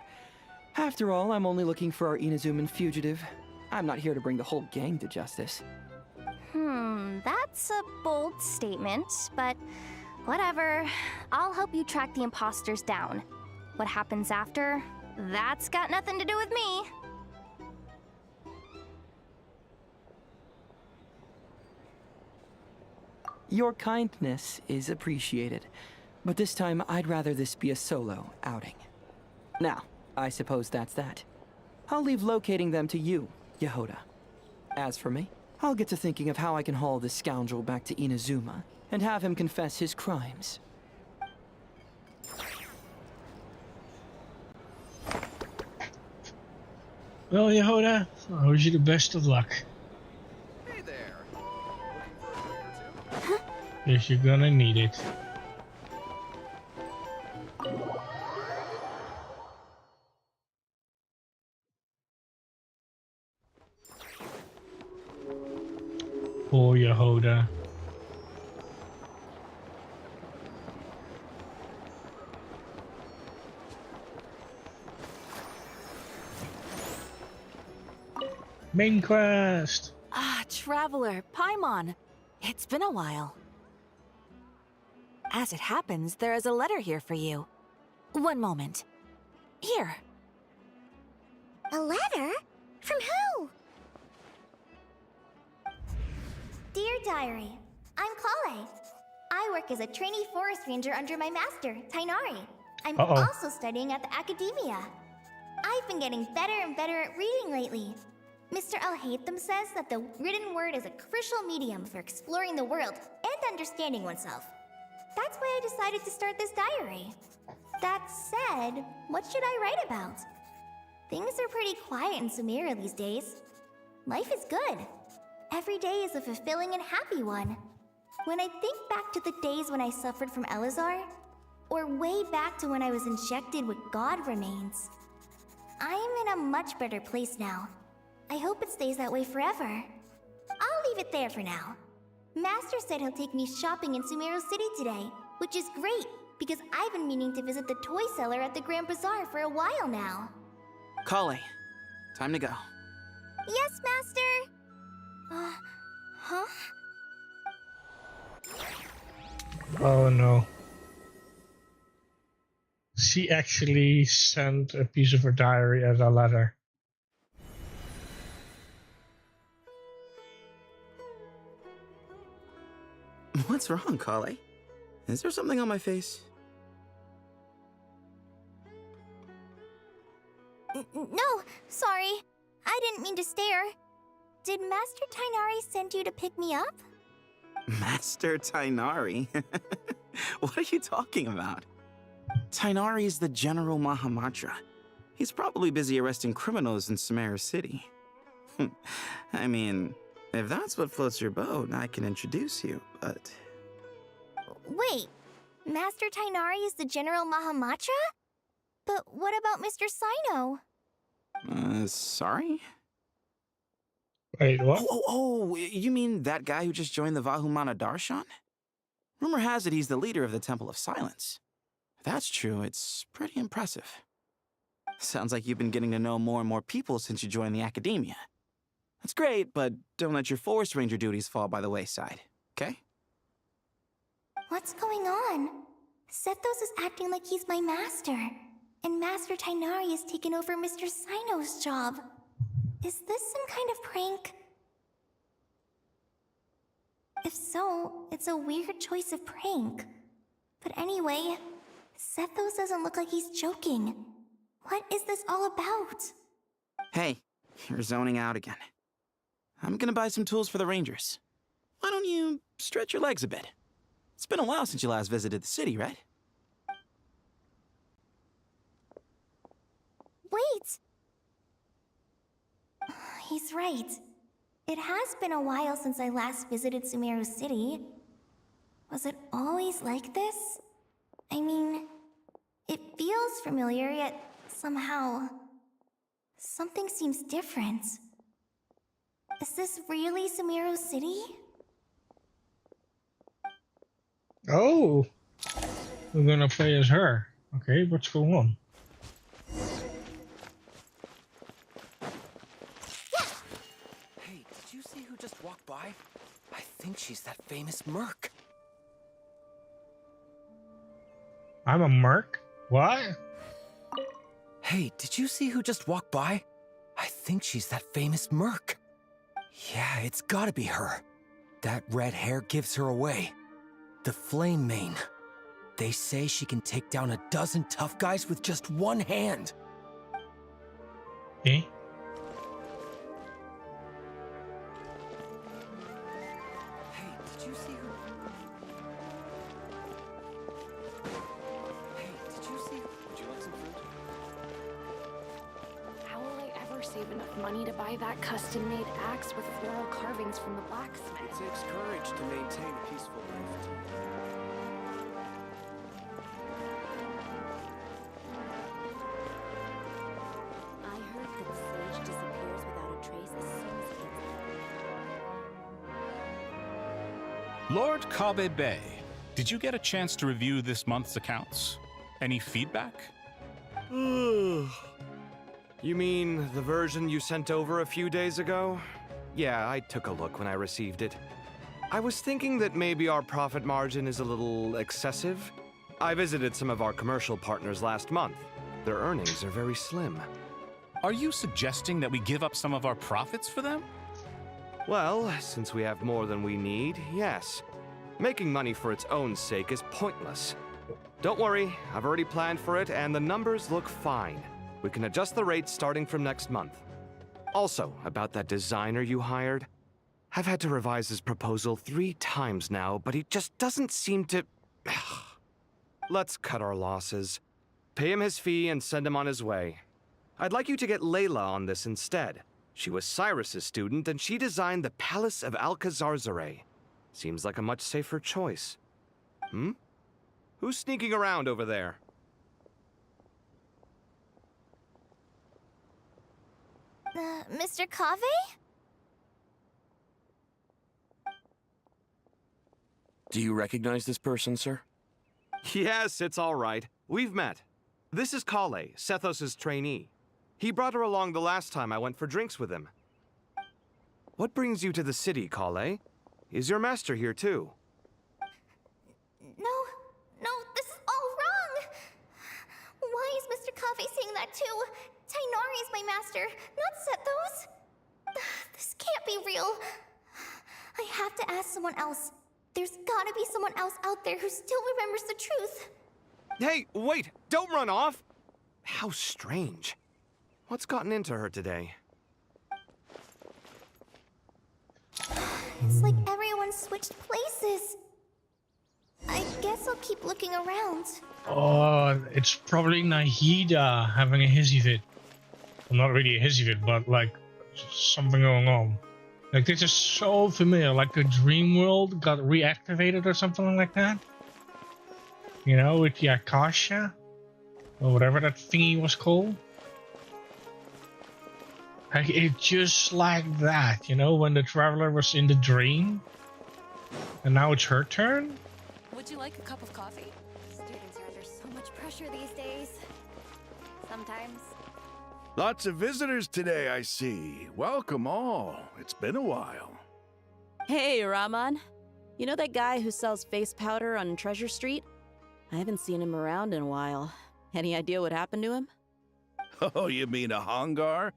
After all, I'm only looking for our Inazuman fugitive. I'm not here to bring the whole gang to justice. That's a bold statement, but whatever. I'll help you track the imposters down. What happens after? That's got nothing to do with me. Your kindness is appreciated, but this time I'd rather this be a solo outing. Now, I suppose that's that. I'll leave locating them to you, Yehoda. As for me, I'll get to thinking of how I can haul this scoundrel back to Inazuma and have him confess his crimes. Well, Yehoda, I wish you the best of luck. Hey there. Guess you're gonna need it. Poor Yehoda. Main quest. Ah, Traveler, Paimon. It's been a while. As it happens, there is a letter here for you. One moment. Here. A letter? From who? Dear Diary, I'm Kale. I work as a trainee forest ranger under my master, Tainari. I'm also studying at the academia. I've been getting better and better at reading lately. Mr. Al-Haytham says that the written word is a crucial medium for exploring the world and understanding oneself. That's why I decided to start this diary. That said, what should I write about? Things are pretty quiet in Sumeru these days. Life is good. Every day is a fulfilling and happy one. When I think back to the days when I suffered from Elazar, or way back to when I was injected with God remains, I am in a much better place now. I hope it stays that way forever. I'll leave it there for now. Master said he'll take me shopping in Sumeru City today, which is great, because I've been meaning to visit the toy seller at the Grand Bazaar for a while now. Kale, time to go. Yes, Master! Huh? Oh no. She actually sent a piece of her diary as a letter. What's wrong, Kale? Is there something on my face? No, sorry. I didn't mean to stare. Did Master Tainari send you to pick me up? Master Tainari? What are you talking about? Tainari is the General Mahamatra. He's probably busy arresting criminals in Sumeru City. I mean, if that's what floats your boat, I can introduce you, but... Wait, Master Tainari is the General Mahamatra? But what about Mr. Sino? Sorry? Wait, what? Oh, you mean that guy who just joined the Vahumana Darshan? Rumor has it he's the leader of the Temple of Silence. If that's true, it's pretty impressive. Sounds like you've been getting to know more and more people since you joined the academia. That's great, but don't let your forest ranger duties fall by the wayside, okay? What's going on? Sethos is acting like he's my master, and Master Tainari has taken over Mr. Sino's job. Is this some kind of prank? If so, it's a weird choice of prank. But anyway, Sethos doesn't look like he's joking. What is this all about? Hey, you're zoning out again. I'm gonna buy some tools for the rangers. Why don't you stretch your legs a bit? It's been a while since you last visited the city, right? Wait! He's right. It has been a while since I last visited Sumeru City. Was it always like this? I mean, it feels familiar, yet somehow... something seems different. Is this really Sumeru City? Oh! We're gonna play as her. Okay, what's going on? Hey, did you see who just walked by? I think she's that famous merc. I'm a merc? What? Hey, did you see who just walked by? I think she's that famous merc. Yeah, it's gotta be her. That red hair gives her away. The Flame Mane. They say she can take down a dozen tough guys with just one hand. Eh? Hey, did you see who... Hey, did you see... Would you like some fruit? How will I ever save enough money to buy that custom-made axe with floral carvings from the blacksmith? It takes courage to maintain a peaceful life. I heard that Sage disappears without a trace as soon as it gets... Lord Kabe Bay, did you get a chance to review this month's accounts? Any feedback? You mean the version you sent over a few days ago? Yeah, I took a look when I received it. I was thinking that maybe our profit margin is a little excessive. I visited some of our commercial partners last month. Their earnings are very slim. Are you suggesting that we give up some of our profits for them? Well, since we have more than we need, yes. Making money for its own sake is pointless. Don't worry, I've already planned for it and the numbers look fine. We can adjust the rates starting from next month. Also, about that designer you hired. I've had to revise his proposal 3 times now, but he just doesn't seem to... Let's cut our losses. Pay him his fee and send him on his way. I'd like you to get Layla on this instead. She was Cyrus's student, and she designed the Palace of Alcazarzare. Seems like a much safer choice. Hmm? Who's sneaking around over there? Mr. Cave? Do you recognize this person, sir? Yes, it's all right. We've met. This is Kale, Sethos' trainee. He brought her along the last time I went for drinks with him. What brings you to the city, Kale? Is your master here too? No, this is all wrong! Why is Mr. Cave saying that too? Tainari is my master, not Sethos. This can't be real. I have to ask someone else. There's gotta be someone else out there who still remembers the truth. Hey, wait! Don't run off! How strange. What's gotten into her today? It's like everyone switched places. I guess I'll keep looking around. Oh, it's probably Nahida having a hissy fit. Well, not really a hissy fit, but like something going on. Like this is so familiar, like the dream world got reactivated or something like that. You know, with the Akasha or whatever that thingy was called. Like, it's just like that, you know, when the traveler was in the dream, and now it's her turn. Would you like a cup of coffee? Students are under so much pressure these days. Sometimes. Lots of visitors today, I see. Welcome all. It's been a while. Hey, Rahman. You know that guy who sells face powder on Treasure Street? I haven't seen him around in a while. Any idea what happened to him? Oh, you mean a Hongar?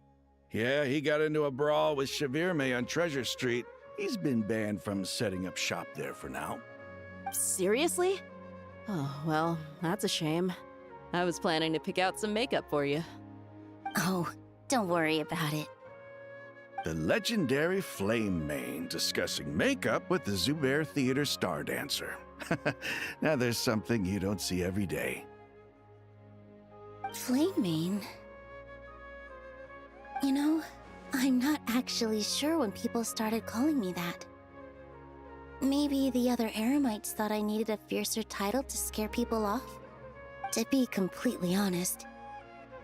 Yeah, he got into a brawl with Shavirme on Treasure Street. He's been banned from setting up shop there for now. Seriously? Oh, well, that's a shame. I was planning to pick out some makeup for you. Oh, don't worry about it. The legendary Flame Mane discussing makeup with the Zubair Theater star dancer. Now there's something you don't see every day. Flame Mane? You know, I'm not actually sure when people started calling me that. Maybe the other Eremites thought I needed a fiercer title to scare people off? To be completely honest,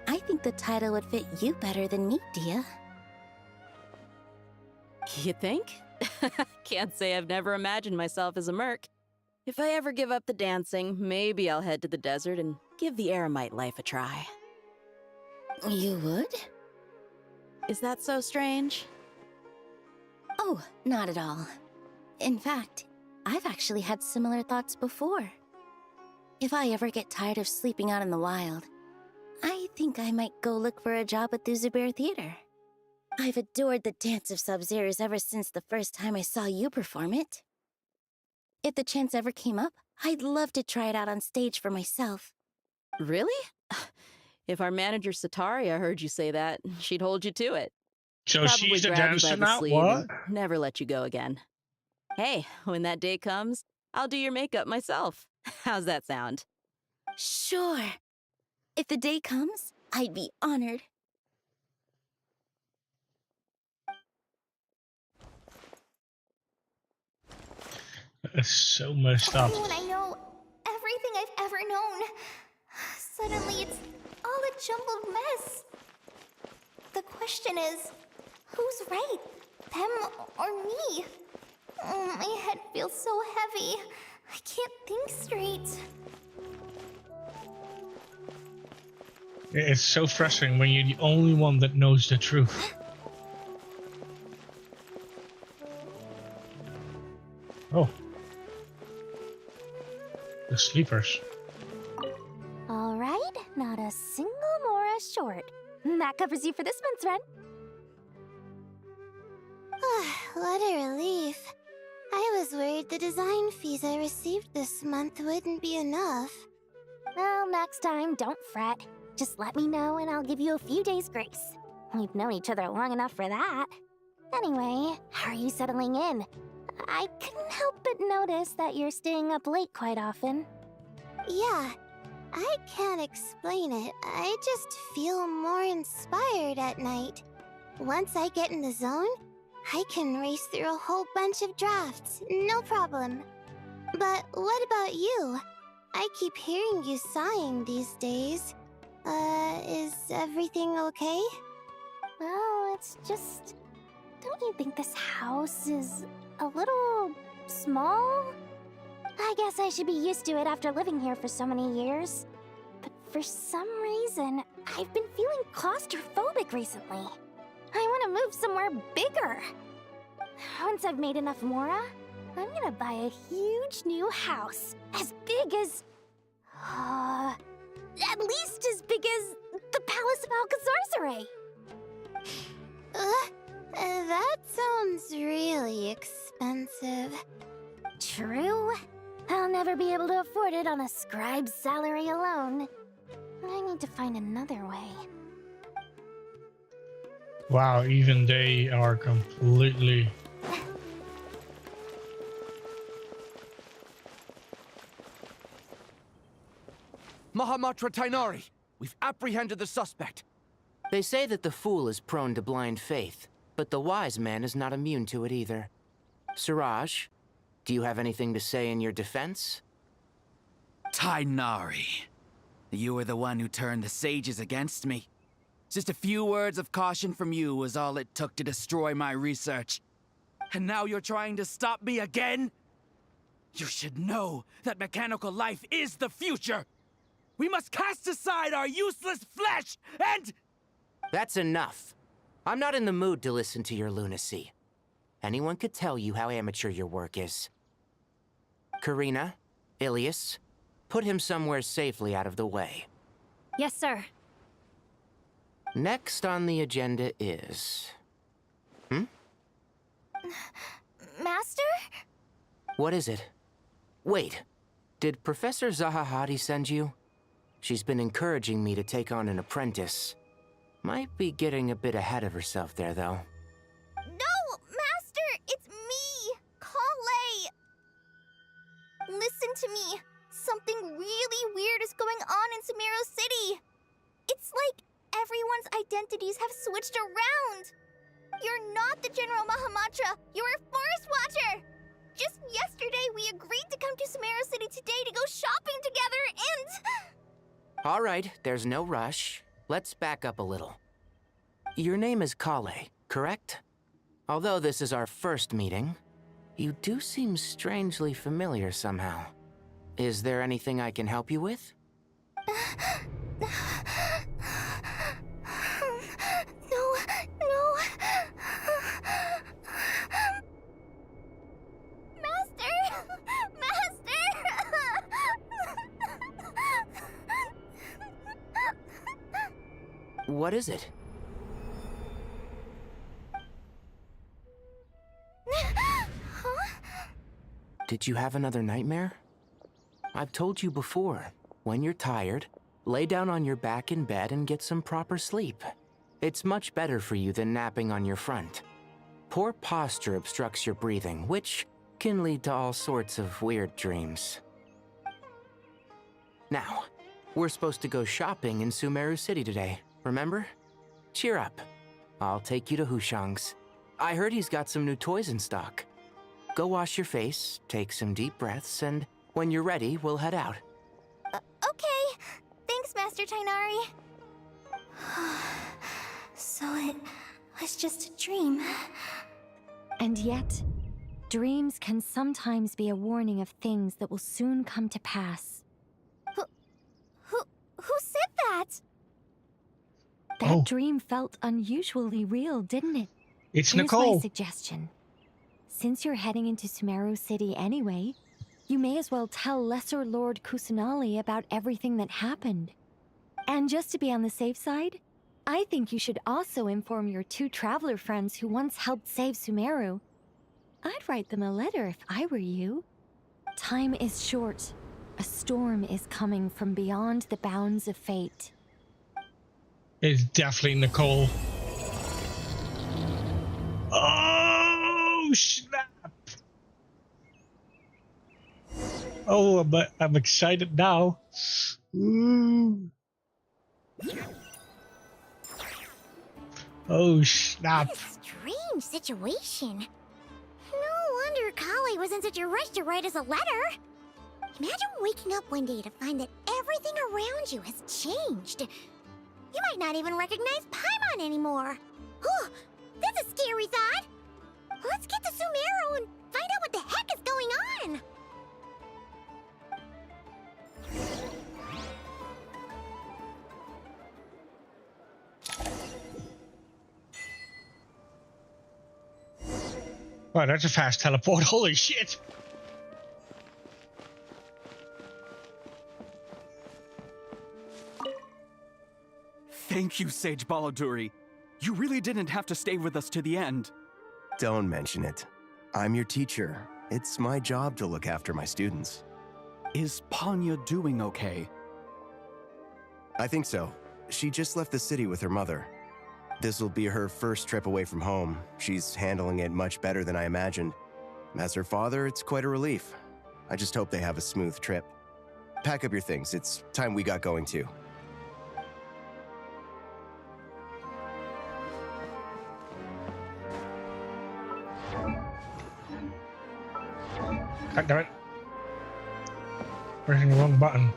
I think the title would fit you better than me, Dia. You think? Can't say I've never imagined myself as a merc. If I ever give up the dancing, maybe I'll head to the desert and give the Eremite life a try. You would? Is that so strange? Oh, not at all. In fact, I've actually had similar thoughts before. If I ever get tired of sleeping out in the wild, I think I might go look for a job at the Zubair Theater. I've adored the dance of Sub-Zeros ever since the first time I saw you perform it. If the chance ever came up, I'd love to try it out on stage for myself. Really? If our manager Sataria heard you say that, she'd hold you to it. So Probably she's a grab you by dancer the now? sleeve What? and never let you go again. Hey, when that day comes, I'll do your makeup myself. How's that sound? Sure. If the day comes, I'd be honored. That's so messed up. When I know everything I've ever known, suddenly it's all a jumbled mess. The question is, who's right? Them or me? Oh, my head feels so heavy. I can't think straight. It's so frustrating when you're the only one that knows the truth. Oh. The sleepers. All right, not a single Mora short. That covers you for this month's rent. What a relief. I was worried the design fees I received this month wouldn't be enough. Well, next time, don't fret. Just let me know and I'll give you a few days' grace. We've known each other long enough for that. Anyway, how are you settling in? I couldn't help but notice that you're staying up late quite often. Yeah, I can't explain it. I just feel more inspired at night. Once I get in the zone, I can race through a whole bunch of drafts, no problem. But what about you? I keep hearing you sighing these days. Is everything okay? Well, it's just... Don't you think this house is a little small? I guess I should be used to it after living here for so many years. But for some reason, I've been feeling claustrophobic recently. I want to move somewhere bigger. Once I've made enough Mora, I'm gonna buy a huge new house. As big as... at least as big as the Palace of Alcazarceray. That sounds really expensive. True. I'll never be able to afford it on a scribe's salary alone. I need to find another way. Wow, even they are completely... Mahamatra Tainari, we've apprehended the suspect. They say that the fool is prone to blind faith, but the wise man is not immune to it either. Suraj, do you have anything to say in your defense? Tainari, you were the one who turned the sages against me. Just a few words of caution from you was all it took to destroy my research. And now you're trying to stop me again? You should know that mechanical life is the future! We must cast aside our useless flesh and... That's enough. I'm not in the mood to listen to your lunacy. Anyone could tell you how amateur your work is. Karina, Ilias, put him somewhere safely out of the way. Yes, sir. Next on the agenda is... Master? What is it? Wait, did Professor Zahahati send you? She's been encouraging me to take on an apprentice. Might be getting a bit ahead of herself there, though. No, Master! It's me! Kale! Listen to me. Something really weird is going on in Sumeru City. It's like everyone's identities have switched around. You're not the General Mahamatra. You're a Forest Watcher. Just yesterday, we agreed to come to Sumeru City today to go shopping together and... All right, there's no rush. Let's back up a little. Your name is Kale, correct? Although this is our first meeting, you do seem strangely familiar somehow. Is there anything I can help you with? No. What is it? Did you have another nightmare? I've told you before, when you're tired, lay down on your back in bed and get some proper sleep. It's much better for you than napping on your front. Poor posture obstructs your breathing, which can lead to all sorts of weird dreams. Now, we're supposed to go shopping in Sumeru City today, remember? Cheer up. I'll take you to Hushang's. I heard he's got some new toys in stock. Go wash your face, take some deep breaths, and when you're ready, we'll head out. Okay. Thanks, Master Tainari. So it was just a dream. And yet, dreams can sometimes be a warning of things that will soon come to pass. Who said that? That dream felt unusually real, didn't it? It's Here's Nicole. my suggestion. Since you're heading into Sumeru City anyway, you may as well tell Lesser Lord Kusanali about everything that happened. And just to be on the safe side, I think you should also inform your 2 traveler friends who once helped save Sumeru. I'd write them a letter if I were you. Time is short. A storm is coming from beyond the bounds of fate. It's definitely Nicole. Oh, snap! Oh, but I'm excited now. Ooh. Oh, snap. What a strange situation. No wonder Kali was in such a rush to write us a letter. Imagine waking up one day to find that everything around you has changed. You might not even recognize Paimon anymore. Oh, that's a scary thought. Let's get to Sumeru and find out what the heck is going on. Wow, that's a fast teleport. Holy shit! Thank you, Sage Baladuri. You really didn't have to stay with us to the end. Don't mention it. I'm your teacher. It's my job to look after my students. Is Panya doing okay? I think so. She just left the city with her mother. This will be her first trip away from home. She's handling it much better than I imagined. As her father, it's quite a relief. I just hope they have a smooth trip. Pack up your things. It's time we got going too. God damn it. Pressing the wrong button.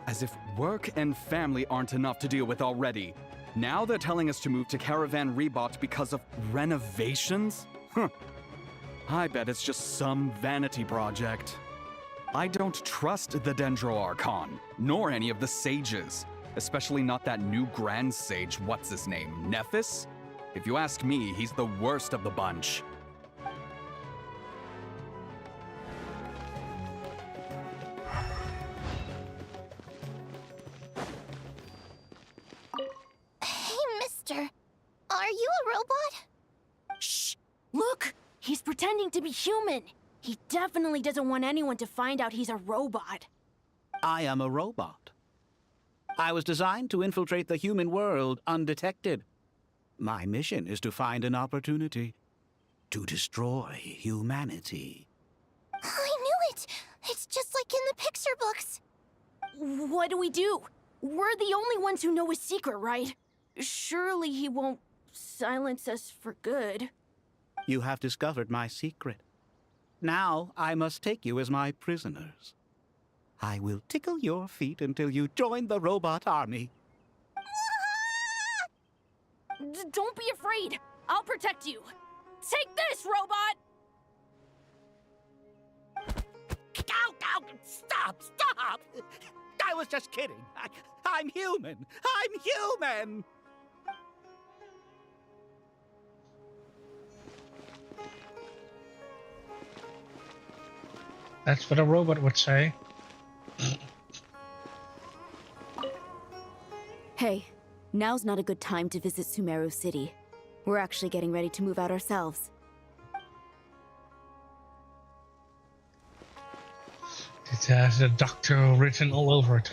As if work and family aren't enough to deal with already. Now they're telling us to move to Caravan Rebot because of renovations? Huh. I bet it's just some vanity project. I don't trust the Dendro Archon, nor any of the sages. Especially not that new Grand Sage, what's his name, Nephis? If you ask me, he's the worst of the bunch. Hey, mister. Are you a robot? Shh! Look! He's pretending to be human. He definitely doesn't want anyone to find out he's a robot. I am a robot. I was designed to infiltrate the human world undetected. My mission is to find an opportunity to destroy humanity. I knew it! It's just like in the picture books. What do we do? We're the only ones who know his secret, right? Surely he won't silence us for good. You have discovered my secret. Now I must take you as my prisoners. I will tickle your feet until you join the robot army. Don't be afraid. I'll protect you. Take this, robot! Ow, ow, stop, stop! I was just kidding. I'm human. I'm human! That's what a robot would say. Hey, now's not a good time to visit Sumeru City. We're actually getting ready to move out ourselves. It has the doctor written all over it.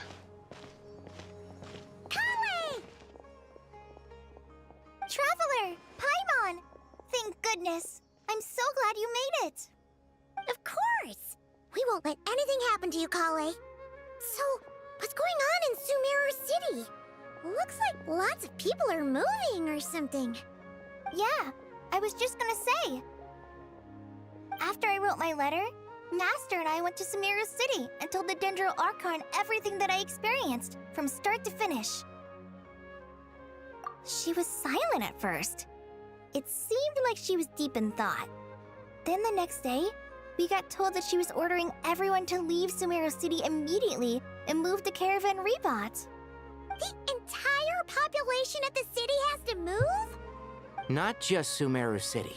Traveler! Paimon! Thank goodness. I'm so glad you made it. Of course. We won't let anything happen to you, Kale. So, what's going on in Sumeru City? Looks like lots of people are moving or something. Yeah, I was just gonna say. After I wrote my letter, Master and I went to Sumeru City and told the Dendro Archon everything that I experienced, from start to finish. She was silent at first. It seemed like she was deep in thought. Then the next day, we got told that she was ordering everyone to leave Sumeru City immediately and move to Caravan Rebot. The entire population at the city has to move? Not just Sumeru City.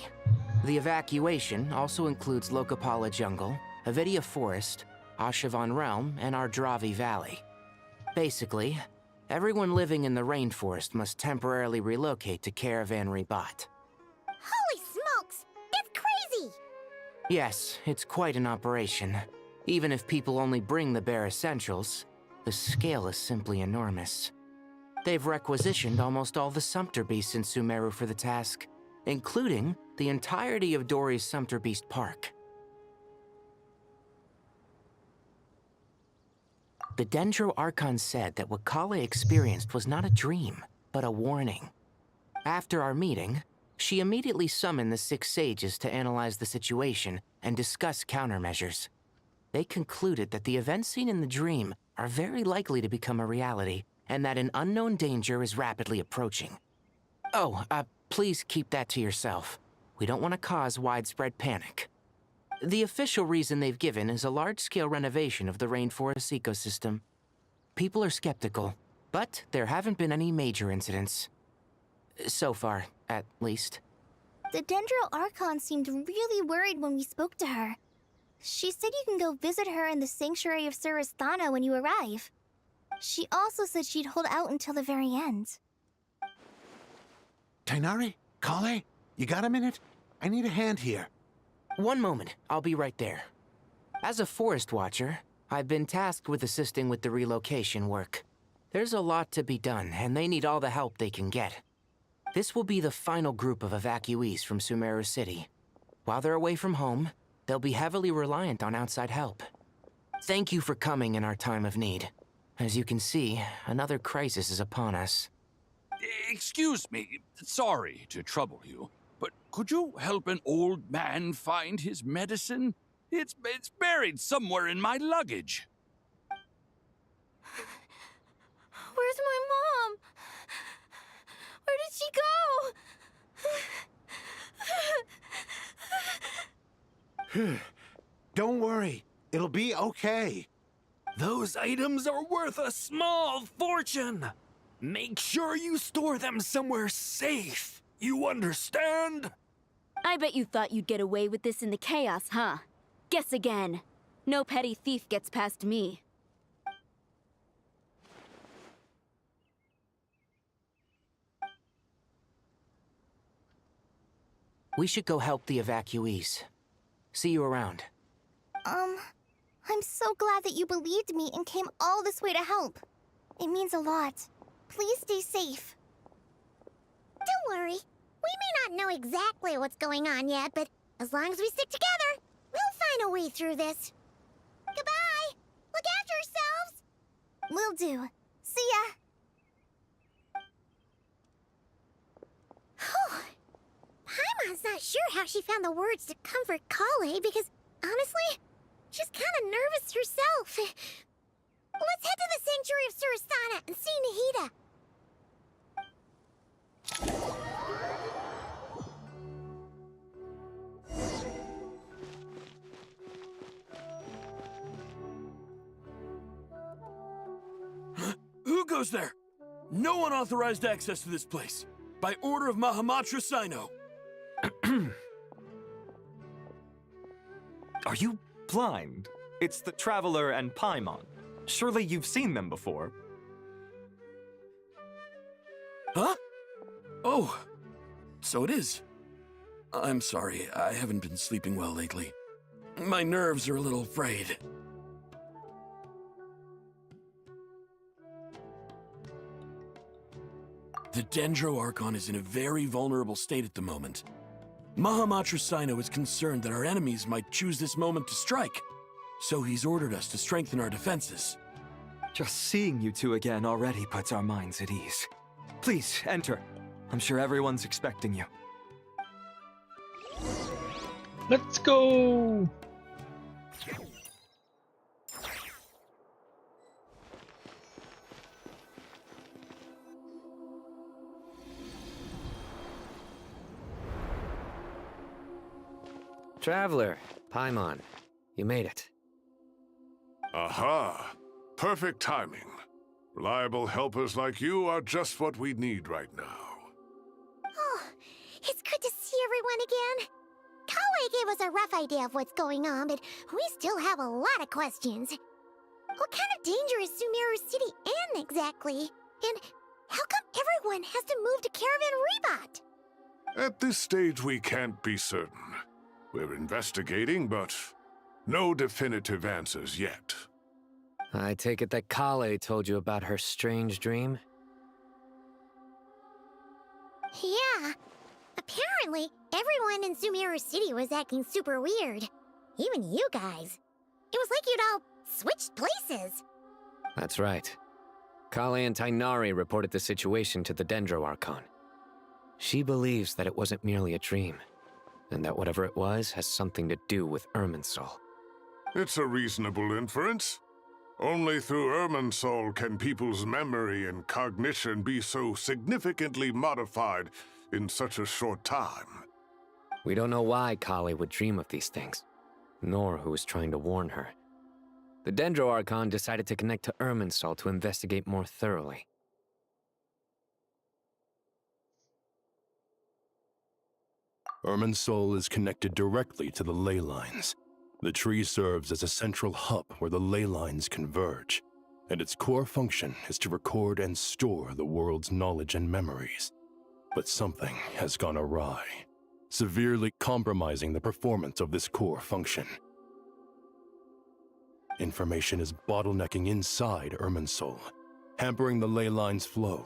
The evacuation also includes Lokapala Jungle, Avidia Forest, Ashavan Realm, and Ardravi Valley. Basically, everyone living in the rainforest must temporarily relocate to Caravan Rebot. Yes, it's quite an operation. Even if people only bring the bare essentials, the scale is simply enormous. They've requisitioned almost all the Sumpter Beasts in Sumeru for the task, including the entirety of Dory's Sumpter Beast Park. The Dendro Archon said that what Kale experienced was not a dream, but a warning. After our meeting, she immediately summoned the 6 sages to analyze the situation and discuss countermeasures. They concluded that the events seen in the dream are very likely to become a reality, and that an unknown danger is rapidly approaching. Oh, please keep that to yourself. We don't want to cause widespread panic. The official reason they've given is a large-scale renovation of the rainforest ecosystem. People are skeptical, but there haven't been any major incidents. So far, at least. The Dendro Archon seemed really worried when we spoke to her. She said you can go visit her in the Sanctuary of Surasthana when you arrive. She also said she'd hold out until the very end. Tighnari? Kale? You got a minute? I need a hand here. One moment, I'll be right there. As a forest watcher, I've been tasked with assisting with the relocation work. There's a lot to be done, and they need all the help they can get. This will be the final group of evacuees from Sumeru City. While they're away from home, they'll be heavily reliant on outside help. Thank you for coming in our time of need. As you can see, another crisis is upon us. Excuse me, sorry to trouble you, but could you help an old man find his medicine? It's buried somewhere in my luggage. Where's my mom? Where did she go? Don't worry, it'll be okay. Those items are worth a small fortune. Make sure you store them somewhere safe. You understand? I bet you thought you'd get away with this in the chaos, huh? Guess again. No petty thief gets past me. We should go help the evacuees. See you around. I'm so glad that you believed me and came all this way to help. It means a lot. Please stay safe. Don't worry. We may not know exactly what's going on yet, but as long as we stick together, we'll find a way through this. Goodbye! Look after yourselves! Will do. See ya! Paimon's not sure how she found the words to comfort Kale because, honestly, she's kind of nervous herself. Let's head to the Sanctuary of Surasthana and see Nahida. Who goes there? No one authorized access to this place. By order of Mahamatra Sino. Are you blind? It's the Traveler and Paimon. Surely you've seen them before. Huh? Oh, so it is. I'm sorry, I haven't been sleeping well lately. My nerves are a little frayed. The Dendro Archon is in a very vulnerable state at the moment. Mahamatra Sino is concerned that our enemies might choose this moment to strike, so he's ordered us to strengthen our defenses. Just seeing you two again already puts our minds at ease. Please, enter. I'm sure everyone's expecting you. Let's go! Traveler, Paimon, you made it. Aha! Perfect timing. Reliable helpers like you are just what we need right now. Oh, it's good to see everyone again. Kale gave us a rough idea of what's going on, but we still have a lot of questions. What kind of danger is Sumeru City in exactly? And how come everyone has to move to Caravan Rebot? At this stage, we can't be certain. We're investigating, but no definitive answers yet. I take it that Kale told you about her strange dream? Yeah. Apparently, everyone in Sumeru City was acting super weird. Even you guys. It was like you'd all switched places. That's right. Kale and Tainari reported the situation to the Dendro Archon. She believes that it wasn't merely a dream, and that whatever it was has something to do with Irminsul. It's a reasonable inference. Only through Irminsul can people's memory and cognition be so significantly modified in such a short time. We don't know why Kale would dream of these things, nor who was trying to warn her. The Dendro Archon decided to connect to Irminsul to investigate more thoroughly. Irminsul is connected directly to the ley lines. The tree serves as a central hub where the ley lines converge, and its core function is to record and store the world's knowledge and memories. But something has gone awry, severely compromising the performance of this core function. Information is bottlenecking inside Irminsul, hampering the ley line's flow.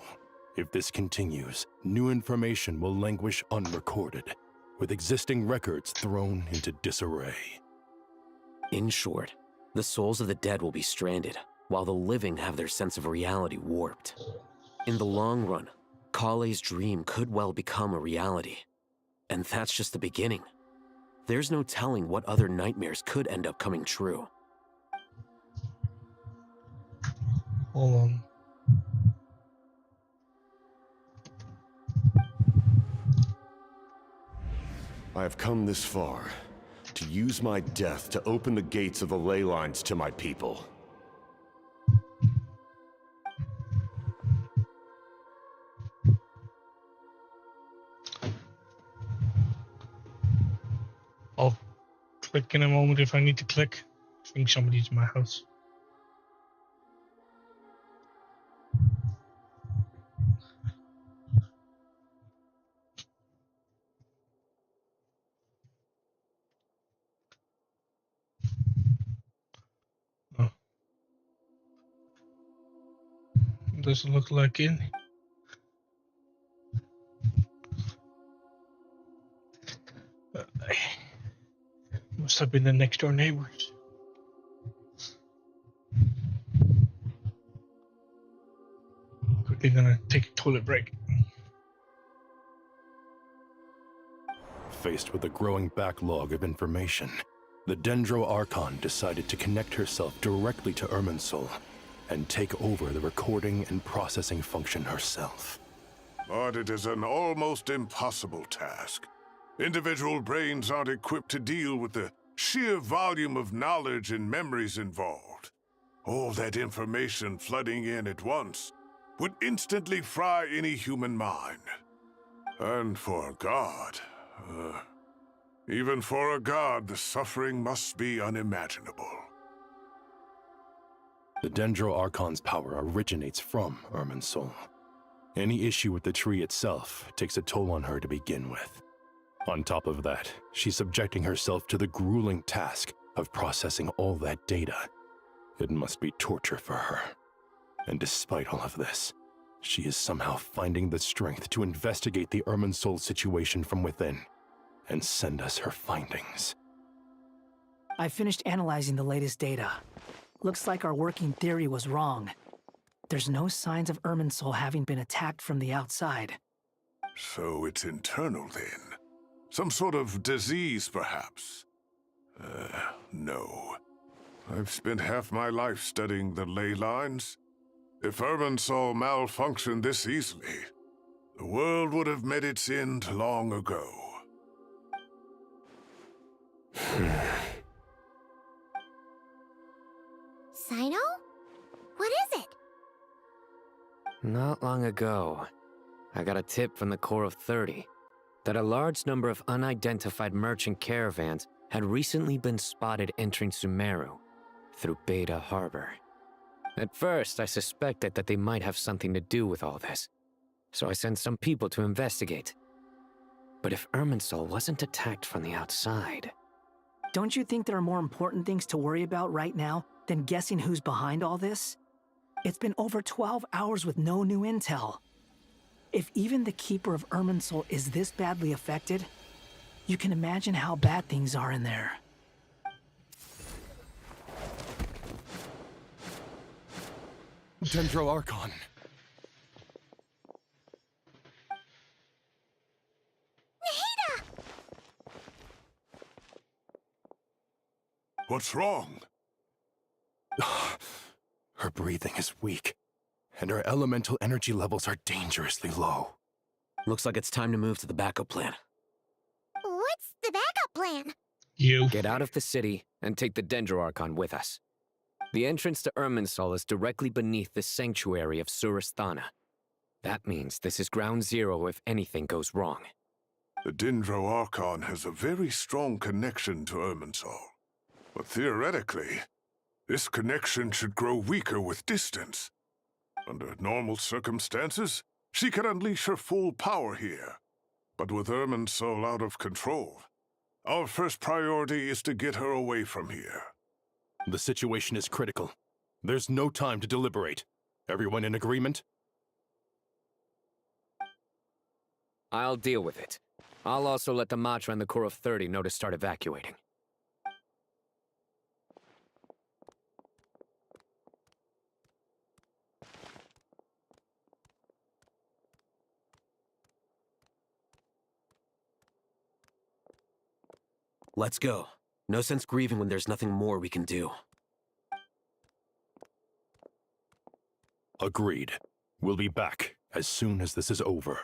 If this continues, new information will languish unrecorded, with existing records thrown into disarray. In short, the souls of the dead will be stranded, while the living have their sense of reality warped. In the long run, Kale's dream could well become a reality. And that's just the beginning. There's no telling what other nightmares could end up coming true. Hold on. I have come this far to use my death to open the gates of the ley lines to my people. I'll click in a moment if I need to click. I think somebody's in my house. Doesn't look like it. Must have been the next door neighbors. Quickly gonna take a toilet break. Faced with a growing backlog of information, the Dendro Archon decided to connect herself directly to Irminsul and take over the recording and processing function herself. But it is an almost impossible task. Individual brains aren't equipped to deal with the sheer volume of knowledge and memories involved. All that information flooding in at once would instantly fry any human mind. And for a god, even for a god, the suffering must be unimaginable. The Dendro Archon's power originates from Irminsul. Any issue with the tree itself takes a toll on her to begin with. On top of that, she's subjecting herself to the grueling task of processing all that data. It must be torture for her. And despite all of this, she is somehow finding the strength to investigate the Irminsul situation from within and send us her findings. I finished analyzing the latest data. Looks like our working theory was wrong. There's no signs of Irminsul having been attacked from the outside. So it's internal then? Some sort of disease, perhaps? No. I've spent half my life studying the ley lines. If Irminsul malfunctioned this easily, the world would have met its end long ago. Sino? What is it? Not long ago, I got a tip from the Core of 30 that a large number of unidentified merchant caravans had recently been spotted entering Sumeru through Beta Harbor. At first, I suspected that they might have something to do with all this, so I sent some people to investigate. But if Irminsul wasn't attacked from the outside... Don't you think there are more important things to worry about right now than guessing who's behind all this? It's been over 12 hours with no new intel. If even the Keeper of Irminsul is this badly affected, you can imagine how bad things are in there. Dendro Archon. What's wrong? Her breathing is weak, and her elemental energy levels are dangerously low. Looks like it's time to move to the backup plan. What's the backup plan? You. Get out of the city and take the Dendro Archon with us. The entrance to Irminsul is directly beneath the sanctuary of Surasthana. That means this is ground zero if anything goes wrong. The Dendro Archon has a very strong connection to Irminsul. But theoretically, this connection should grow weaker with distance. Under normal circumstances, she could unleash her full power here. But with Irminsul out of control, our first priority is to get her away from here. The situation is critical. There's no time to deliberate. Everyone in agreement? I'll deal with it. I'll also let the Matra and the Core of 30 know to start evacuating. Let's go. No sense grieving when there's nothing more we can do. Agreed. We'll be back as soon as this is over.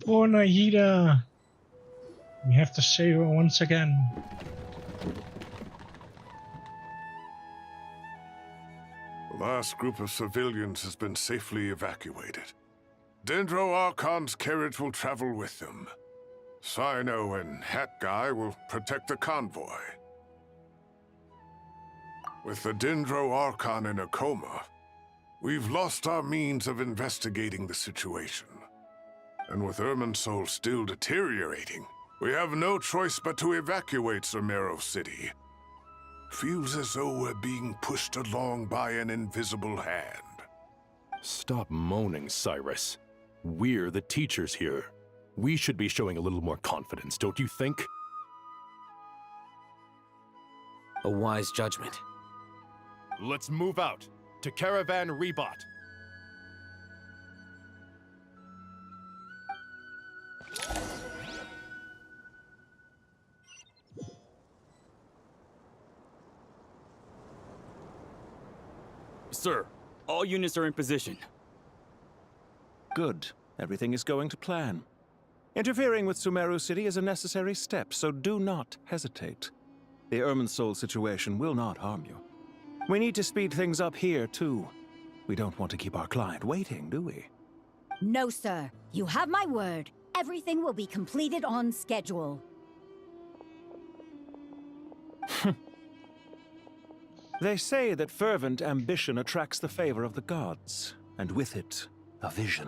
Poor Nahida. We have to save her once again. The last group of civilians has been safely evacuated. Dendro Archon's carriage will travel with them. Sino and Hat Guy will protect the convoy. With the Dendro Archon in a coma, we've lost our means of investigating the situation. And with Irminsul still deteriorating, we have no choice but to evacuate Sumeru City. Feels as though we're being pushed along by an invisible hand. Stop moaning, Cyrus. We're the teachers here. We should be showing a little more confidence, don't you think? A wise judgment. Let's move out to Caravan Rebot. Sir, all units are in position. Good. Everything is going to plan. Interfering with Sumeru City is a necessary step, so do not hesitate. The Irminsul situation will not harm you. We need to speed things up here, too. We don't want to keep our client waiting, do we? No, sir. You have my word. Everything will be completed on schedule. They say that fervent ambition attracts the favor of the gods, and with it, a vision.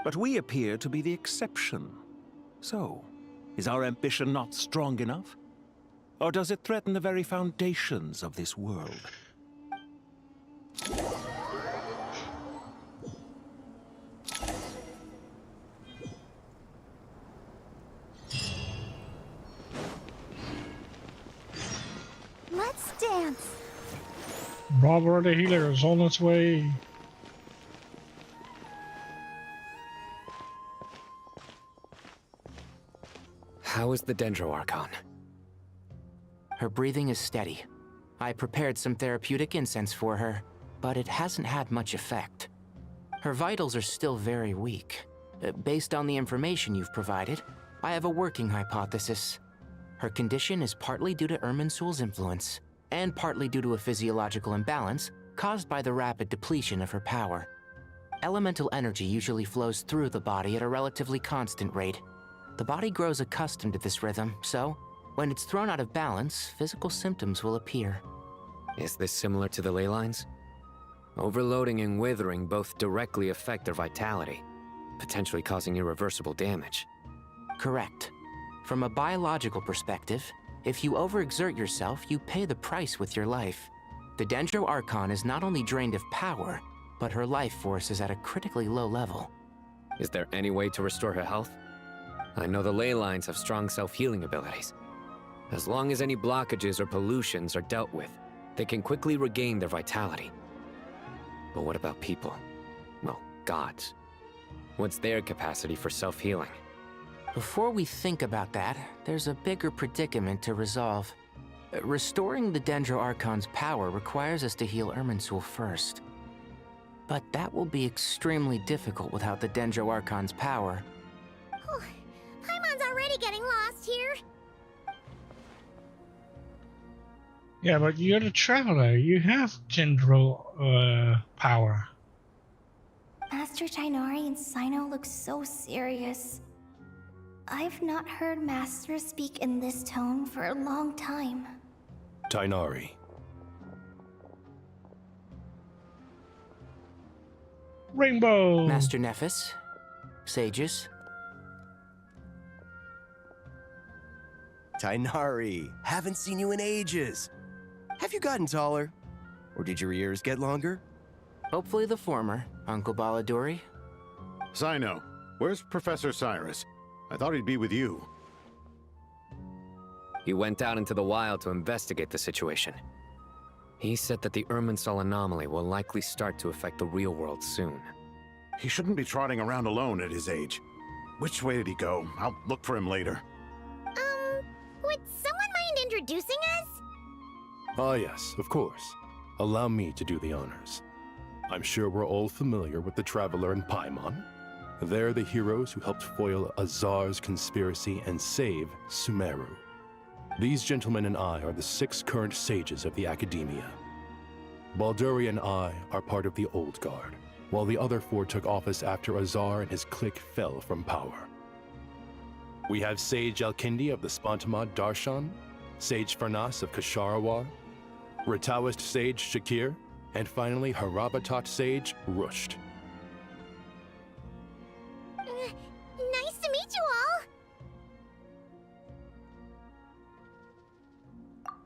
But we appear to be the exception. So, is our ambition not strong enough? Or does it threaten the very foundations of this world? Let's dance. Robert the Healer is on its way. How is the Dendro Archon? Her breathing is steady. I prepared some therapeutic incense for her, but it hasn't had much effect. Her vitals are still very weak. Based on the information you've provided, I have a working hypothesis. Her condition is partly due to Irminsul's influence, and partly due to a physiological imbalance caused by the rapid depletion of her power. Elemental energy usually flows through the body at a relatively constant rate. The body grows accustomed to this rhythm, so When it's thrown out of balance, physical symptoms will appear. Is this similar to the ley lines? Overloading and withering both directly affect their vitality, potentially causing irreversible damage. Correct. From a biological perspective, if you overexert yourself, you pay the price with your life. The Dendro Archon is not only drained of power, but her life force is at a critically low level. Is there any way to restore her health? I know the ley lines have strong self-healing abilities. As long as any blockages or pollutions are dealt with, they can quickly regain their vitality. But what about people? Well, gods. What's their capacity for self-healing? Before we think about that, there's a bigger predicament to resolve. Restoring the Dendro Archon's power requires us to heal Irminsul first. But that will be extremely difficult without the Dendro Archon's power. Paimon's already getting lost here. Yeah, but you're the traveler. You have Dendro power. Master Tighnari and Sino look so serious. I've not heard Master speak in this tone for a long time. Tighnari. Rainbow! Master Nephis. Sages. Tighnari, haven't seen you in ages. Have you gotten taller? Or did your ears get longer? Hopefully the former, Uncle Baladuri. Sino, where's Professor Cyrus? I thought he'd be with you. He went out into the wild to investigate the situation. He said that the Irminsul anomaly will likely start to affect the real world soon. He shouldn't be trotting around alone at his age. Which way did he go? I'll look for him later. Would someone mind introducing us? Ah yes, of course. Allow me to do the honors. I'm sure we're all familiar with the Traveler and Paimon. They're the heroes who helped foil Azar's conspiracy and save Sumeru. These gentlemen and I are the 6 current sages of the Academia. Balduri and I are part of the Old Guard, while the other 4 took office after Azar and his clique fell from power. We have Sage Alkindi of the Spontamad Darshan, Sage Farnas of Kasharawar, Rataoist Sage Shakir, and finally Harabatot Sage Rusht. Nice to meet you all.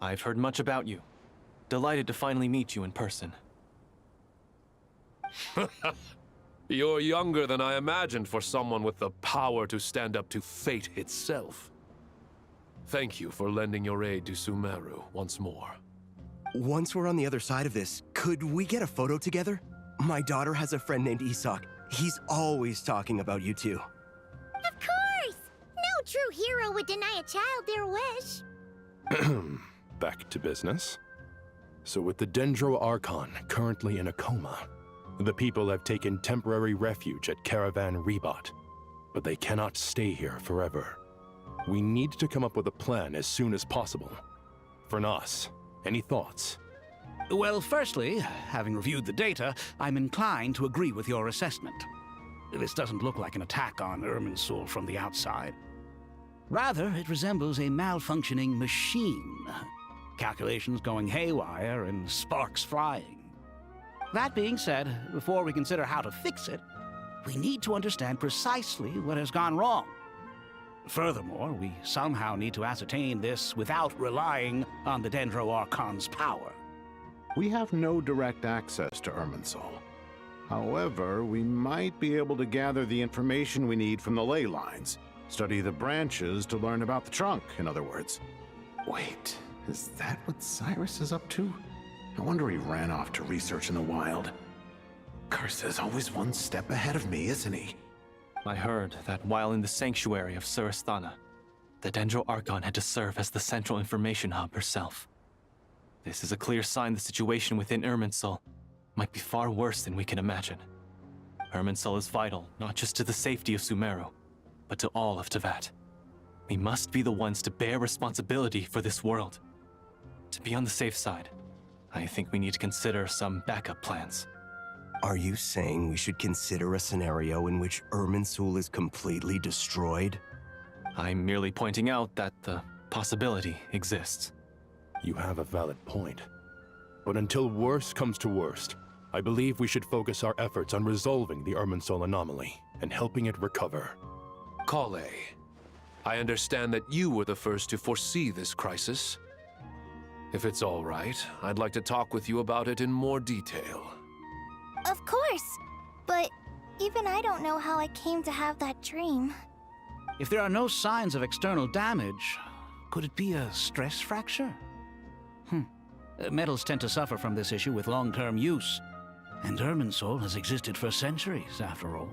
I've heard much about you. Delighted to finally meet you in person. You're younger than I imagined for someone with the power to stand up to fate itself. Thank you for lending your aid to Sumeru once more. Once we're on the other side of this, could we get a photo together? My daughter has a friend named Isak. He's always talking about you two. Of course! No true hero would deny a child their wish. Back to business. So with the Dendro Archon currently in a coma, the people have taken temporary refuge at Caravan Rebot, but they cannot stay here forever. We need to come up with a plan as soon as possible. Farnas, any thoughts? Well, firstly, having reviewed the data, I'm inclined to agree with your assessment. This doesn't look like an attack on Irminsul from the outside. Rather, it resembles a malfunctioning machine. Calculations going haywire and sparks flying. That being said, before we consider how to fix it, we need to understand precisely what has gone wrong. Furthermore, we somehow need to ascertain this without relying on the Dendro Archon's power. We have no direct access to Irminsul. However, we might be able to gather the information we need from the ley lines. Study the branches to learn about the trunk, in other words. Wait, is that what Cyrus is up to? No wonder he ran off to research in the wild. Curse's always one step ahead of me, isn't he? I heard that while in the sanctuary of Surasthana, the Dendro Archon had to serve as the central information hub herself. This is a clear sign the situation within Irminsul might be far worse than we can imagine. Irminsul is vital not just to the safety of Sumeru, but to all of Teyvat. We must be the ones to bear responsibility for this world. To be on the safe side, I think we need to consider some backup plans. Are you saying we should consider a scenario in which Irminsul is completely destroyed? I'm merely pointing out that the possibility exists. You have a valid point. But until worst comes to worst, I believe we should focus our efforts on resolving the Irminsul anomaly and helping it recover. Kale, I understand that you were the first to foresee this crisis. If it's all right, I'd like to talk with you about it in more detail. Of course! But even I don't know how I came to have that dream. If there are no signs of external damage, could it be a stress fracture? Metals tend to suffer from this issue with long-term use, and Irminsul has existed for centuries, after all.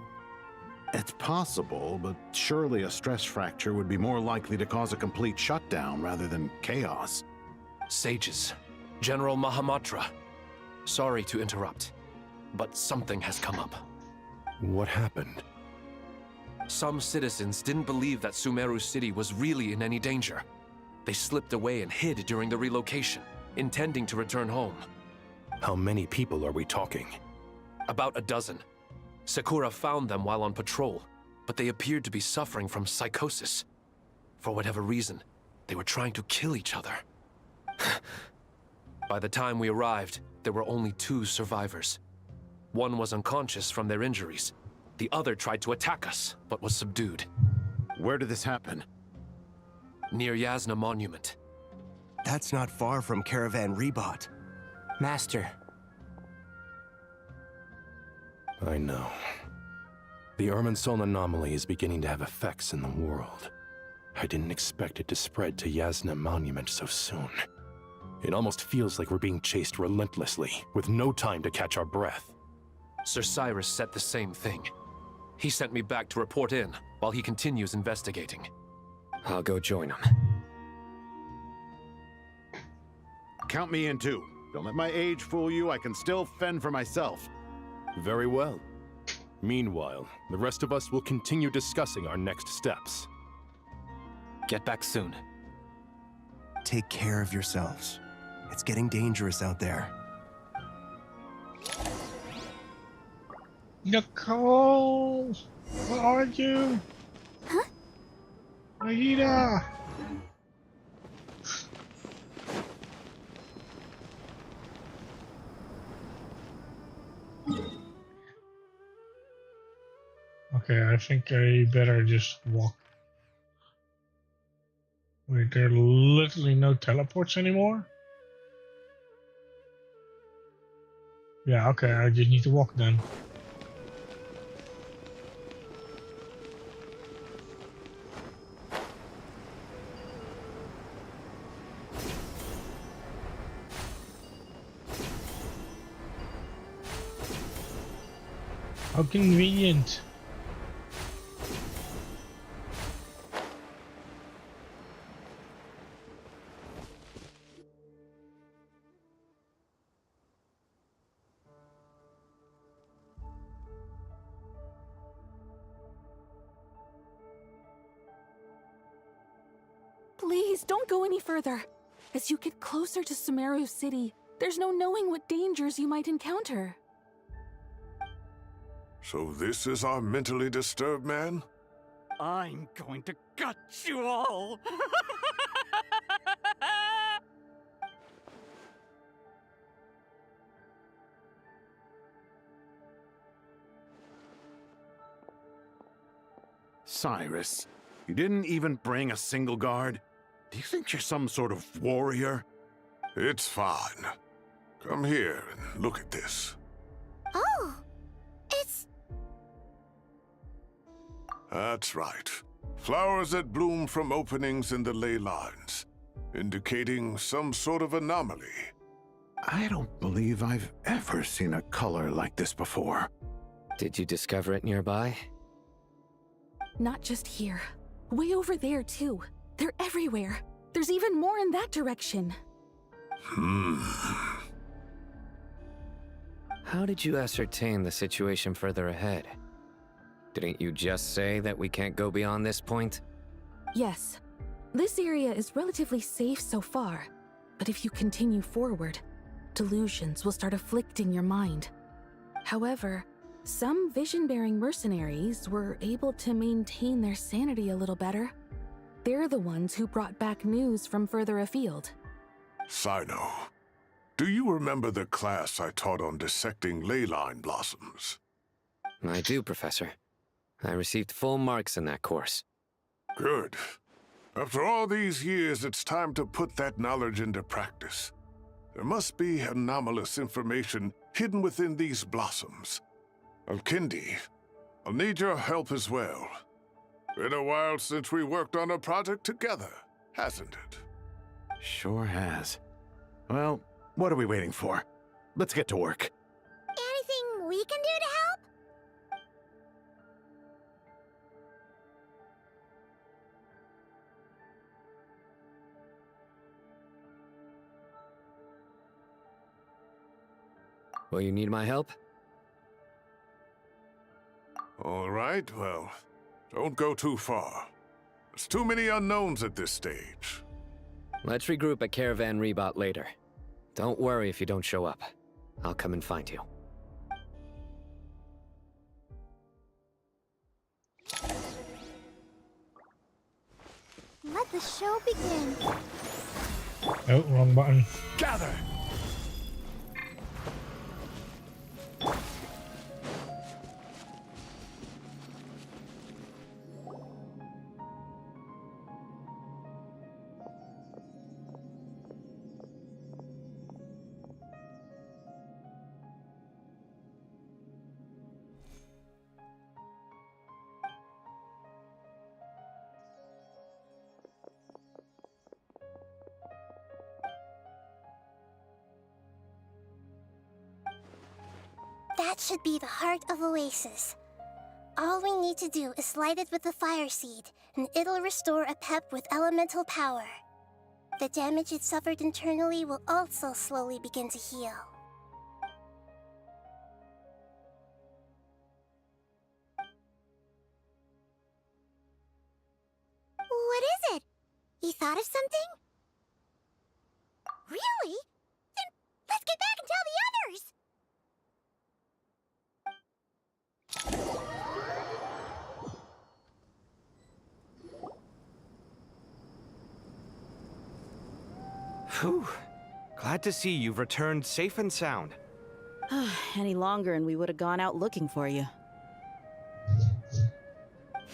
It's possible, but surely a stress fracture would be more likely to cause a complete shutdown rather than chaos. Sages, General Mahamatra, sorry to interrupt, but something has come up. What happened? Some citizens didn't believe that Sumeru City was really in any danger. They slipped away and hid during the relocation, intending to return home. How many people are we talking? About a dozen. Sakura found them while on patrol, but they appeared to be suffering from psychosis. For whatever reason, they were trying to kill each other. By the time we arrived, there were only 2 survivors. One was unconscious from their injuries. The other tried to attack us, but was subdued. Where did this happen? Near Yasna Monument. That's not far from Caravan Rebot. Master. I know. The Irminsul anomaly is beginning to have effects in the world. I didn't expect it to spread to Yasna Monument so soon. It almost feels like we're being chased relentlessly, with no time to catch our breath. Sir Cyrus said the same thing. He sent me back to report in, while he continues investigating. I'll go join him. Count me in too. Don't let my age fool you, I can still fend for myself. Very well. Meanwhile, the rest of us will continue discussing our next steps. Get back soon. Take care of yourselves. It's getting dangerous out there. Nicole! Where are you? Huh? Aida! Okay, I think I better just walk. Wait, there are literally no teleports anymore? Yeah, okay, I just need to walk then. How convenient. Please, don't go any further. As you get closer to Sumeru City, there's no knowing what dangers you might encounter. So this is our mentally disturbed man? I'm going to gut you all! Cyrus, you didn't even bring a single guard? Do you think you're some sort of warrior? It's fine. Come here and look at this. Oh, it's... That's right. Flowers that bloom from openings in the ley lines, indicating some sort of anomaly. I don't believe I've ever seen a color like this before. Did you discover it nearby? Not just here. Way over there, too. They're everywhere. There's even more in that direction. How did you ascertain the situation further ahead? Didn't you just say that we can't go beyond this point? Yes. This area is relatively safe so far, but if you continue forward, delusions will start afflicting your mind. However, some vision-bearing mercenaries were able to maintain their sanity a little better. They're the ones who brought back news from further afield. Sino, do you remember the class I taught on dissecting ley line blossoms? I do, Professor. I received full marks in that course. Good. After all these years, it's time to put that knowledge into practice. There must be anomalous information hidden within these blossoms. Alkindi, I'll need your help as well. Been a while since we worked on a project together, hasn't it? Sure has. Well, what are we waiting for? Let's get to work. Anything we can do to help? Will you need my help? All right, well, don't go too far. There's too many unknowns at this stage. Let's regroup at Caravan Rebot later. Don't worry if you don't show up. I'll come and find you. Let the show begin. Oh, wrong button. Gather! That should be the heart of Oasis. All we need to do is light it with the fire seed, and it'll restore a pep with elemental power. The damage it suffered internally will also slowly begin to heal. What is it? You thought of something? Really? Then let's get back and tell the others! Whew. Glad to see you've returned safe and sound. Any longer and we would have gone out looking for you.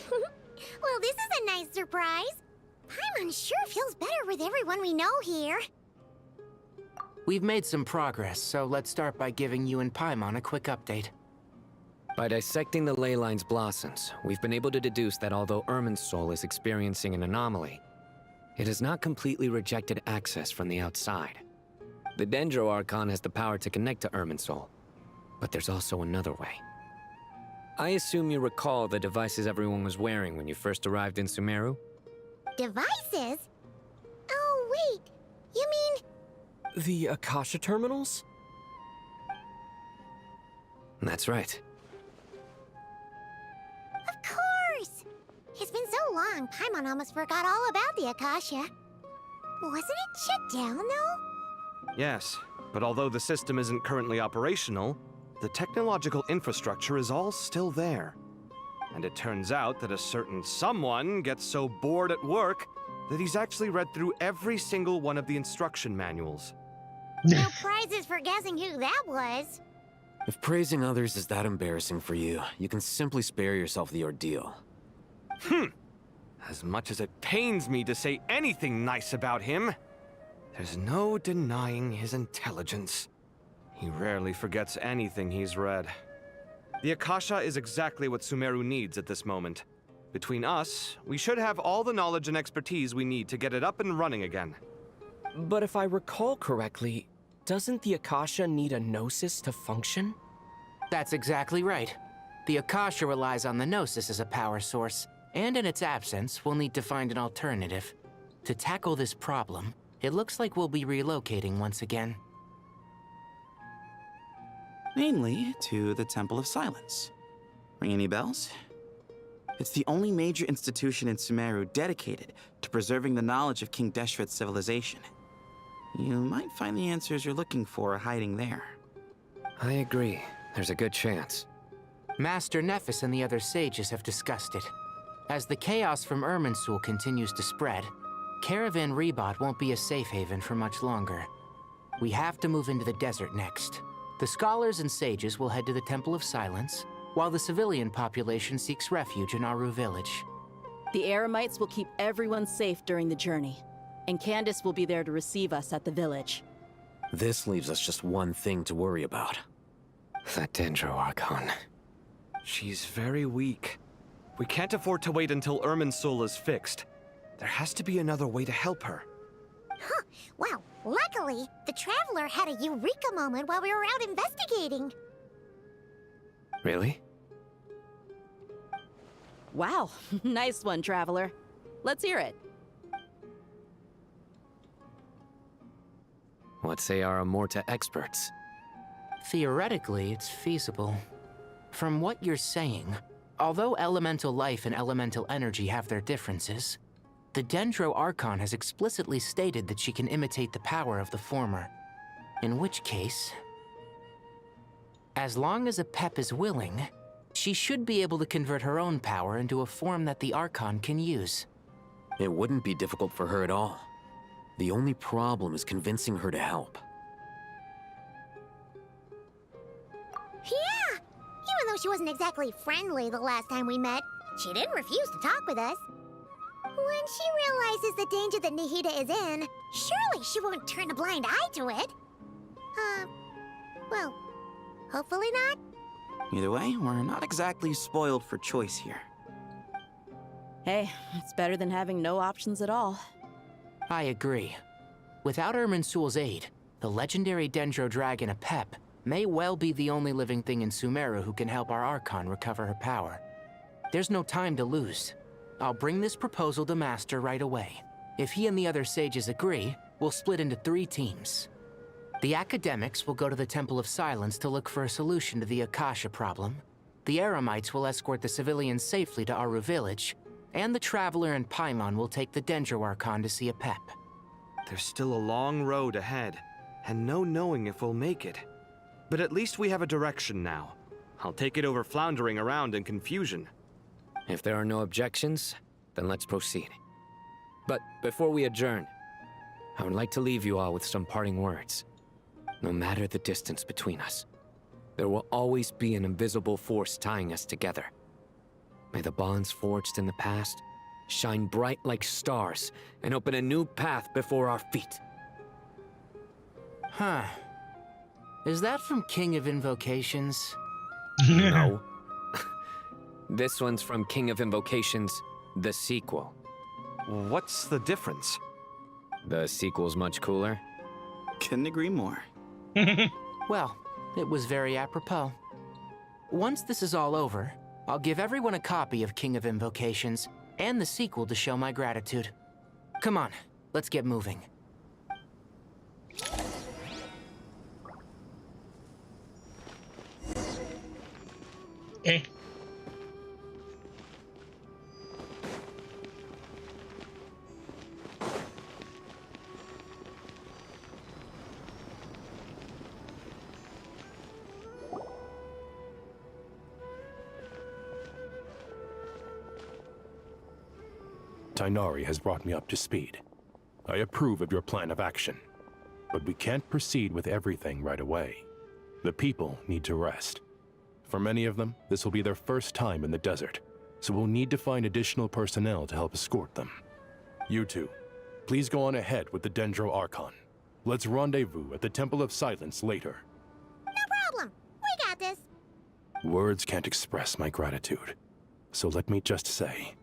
Well, this is a nice surprise. Paimon sure feels better with everyone we know here. We've made some progress, so let's start by giving you and Paimon a quick update. By dissecting the ley line's blossoms, we've been able to deduce that although Irminsul is experiencing an anomaly, it has not completely rejected access from the outside. The Dendro Archon has the power to connect to Irminsul, but there's also another way. I assume you recall the devices everyone was wearing when you first arrived in Sumeru? Devices? Oh, wait. You mean... The Akasha terminals? That's right. Of course! It's been so long, Paimon almost forgot all about the Akasha. Wasn't it shut down, though? Yes, but although the system isn't currently operational, the technological infrastructure is all still there. And it turns out that a certain someone gets so bored at work that he's actually read through every single one of the instruction manuals. No prizes for guessing who that was. If praising others is that embarrassing for you, you can simply spare yourself the ordeal. As much as it pains me to say anything nice about him, there's no denying his intelligence. He rarely forgets anything he's read. The Akasha is exactly what Sumeru needs at this moment. Between us, we should have all the knowledge and expertise we need to get it up and running again. But if I recall correctly, doesn't the Akasha need a Gnosis to function? That's exactly right. The Akasha relies on the Gnosis as a power source, and in its absence, we'll need to find an alternative. To tackle this problem, it looks like we'll be relocating once again. Namely, to the Temple of Silence. Ring any bells? It's the only major institution in Sumeru dedicated to preserving the knowledge of King Deshret's civilization. You might find the answers you're looking for hiding there. I agree. There's a good chance. Master Nephis and the other sages have discussed it. As the chaos from Irminsul continues to spread, Caravan Rebot won't be a safe haven for much longer. We have to move into the desert next. The scholars and sages will head to the Temple of Silence, while the civilian population seeks refuge in Aru Village. The Eremites will keep everyone safe during the journey, and Candace will be there to receive us at the village. This leaves us just one thing to worry about. That Dendro Archon. She's very weak. We can't afford to wait until Irminsul is fixed. There has to be another way to help her. Huh. Wow. Luckily, the Traveler had a eureka moment while we were out investigating. Really? Wow, nice one, Traveler. Let's hear it. What say our Amorta experts? Theoretically, it's feasible. From what you're saying, although elemental life and elemental energy have their differences, the Dendro Archon has explicitly stated that she can imitate the power of the former. In which case, as long as Apep is willing, she should be able to convert her own power into a form that the Archon can use. It wouldn't be difficult for her at all. The only problem is convincing her to help. Yeah! Even though she wasn't exactly friendly the last time we met, she didn't refuse to talk with us. When she realizes the danger that Nahida is in, surely she won't turn a blind eye to it. Well, hopefully not. Either way, we're not exactly spoiled for choice here. Hey, it's better than having no options at all. I agree. Without Irminsul's aid, the legendary Dendro Dragon Apep may well be the only living thing in Sumeru who can help our Archon recover her power. There's no time to lose. I'll bring this proposal to Master right away. If he and the other sages agree, we'll split into 3 teams. The academics will go to the Temple of Silence to look for a solution to the Akasha problem. The Eremites will escort the civilians safely to Aru Village, and the Traveler and Paimon will take the Dendro Archon to see Apep. There's still a long road ahead, and no knowing if we'll make it. But at least we have a direction now. I'll take it over floundering around in confusion. If there are no objections, then let's proceed. But before we adjourn, I would like to leave you all with some parting words. No matter the distance between us, there will always be an invisible force tying us together. May the bonds forged in the past shine bright like stars and open a new path before our feet. Huh. Is that from King of Invocations? No. This one's from King of Invocations, the sequel. What's the difference? The sequel's much cooler. Couldn't agree more. Well, it was very apropos. Once this is all over, I'll give everyone a copy of King of Invocations and the sequel to show my gratitude. Come on, let's get moving. Eh. Tighnari has brought me up to speed. I approve of your plan of action, but we can't proceed with everything right away. The people need to rest. For many of them, this will be their first time in the desert, so we'll need to find additional personnel to help escort them. You two, please go on ahead with the Dendro Archon. Let's rendezvous at the Temple of Silence later. No problem. We got this. Words can't express my gratitude, so let me just say,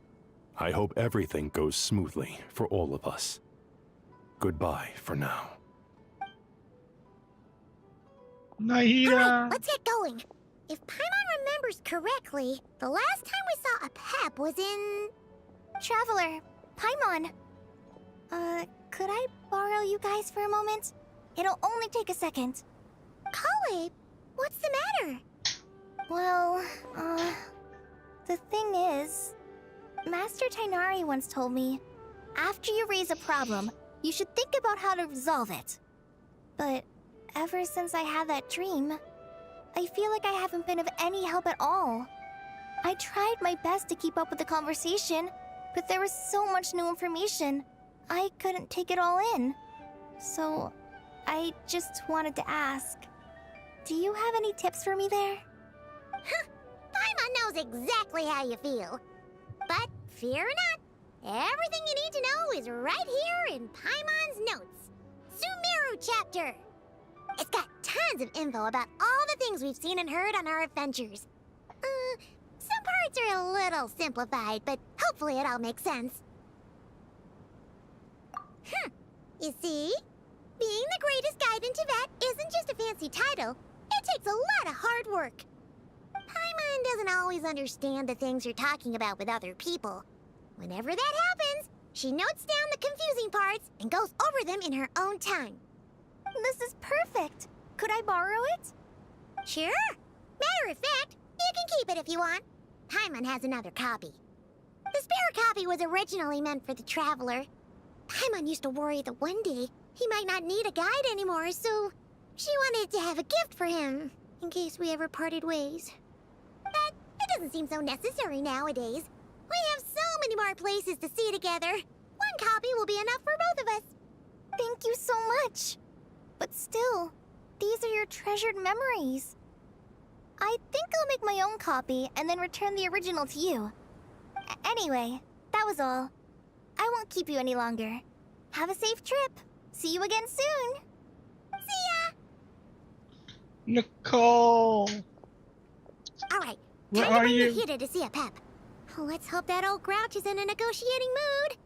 I hope everything goes smoothly for all of us. Goodbye for now. Nahida! Alright, let's get going. If Paimon remembers correctly, the last time we saw Apep was in... Traveler, Paimon. Could I borrow you guys for a moment? It'll only take a second. Kale, what's the matter? Well, the thing is, Master Tighnari once told me, after you raise a problem, you should think about how to resolve it. But ever since I had that dream, I feel like I haven't been of any help at all. I tried my best to keep up with the conversation, but there was so much new information. I couldn't take it all in. So, I just wanted to ask, do you have any tips for me there? Paimon knows exactly how you feel. But fear not, everything you need to know is right here in Paimon's notes. Sumeru Chapter! It's got tons of info about all the things we've seen and heard on our adventures. Some parts are a little simplified, but hopefully it all makes sense. You see? Being the greatest guide in Tibet isn't just a fancy title. It takes a lot of hard work. Paimon doesn't always understand the things you're talking about with other people. Whenever that happens, she notes down the confusing parts and goes over them in her own time. This is perfect. Could I borrow it? Sure. Matter of fact, you can keep it if you want. Paimon has another copy. The spare copy was originally meant for the traveler. Paimon used to worry that one day he might not need a guide anymore, so she wanted to have a gift for him, in case we ever parted ways. But it doesn't seem so necessary nowadays. We have so many more places to see together. One copy will be enough for both of us. Thank you so much. But still, these are your treasured memories. I think I'll make my own copy and then return the original to you. Anyway, that was all. I won't keep you any longer. Have a safe trip. See you again soon. See ya! Nicole! Alright, Where time to are bring you? the Hida to see a Pep. Let's hope that old grouch is in a negotiating mood.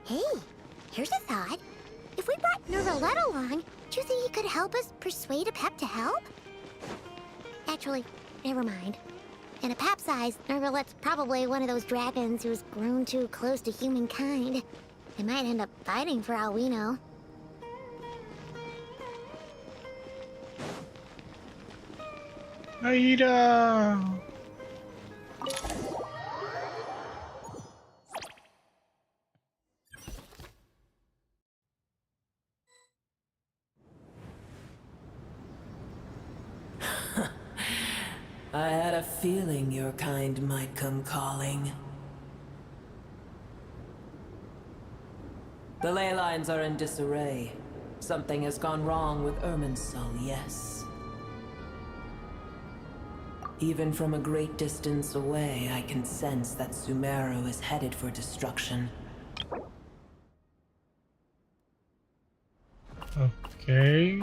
Hey, here's a thought. If we brought Nervalette along, do you think he could help us persuade a Pep to help? Actually, never mind. In a Pep size, Nervalette's probably one of those dragons who's grown too close to humankind. They might end up fighting for all we know. Aida! I had a feeling your kind might come calling. The ley lines are in disarray. Something has gone wrong with Irminsul, yes. Even from a great distance away, I can sense that Sumeru is headed for destruction. Okay.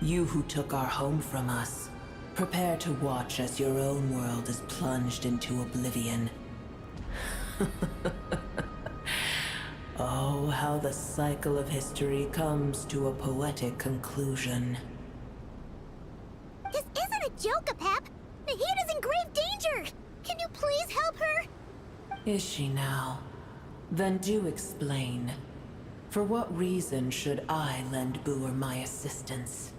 You who took our home from us, prepare to watch as your own world is plunged into oblivion. Oh, how the cycle of history comes to a poetic conclusion. This isn't a joke, Pep. Nahida's in grave danger. Can you please help her? Is she now? Then do explain. For what reason should I lend Boer my assistance?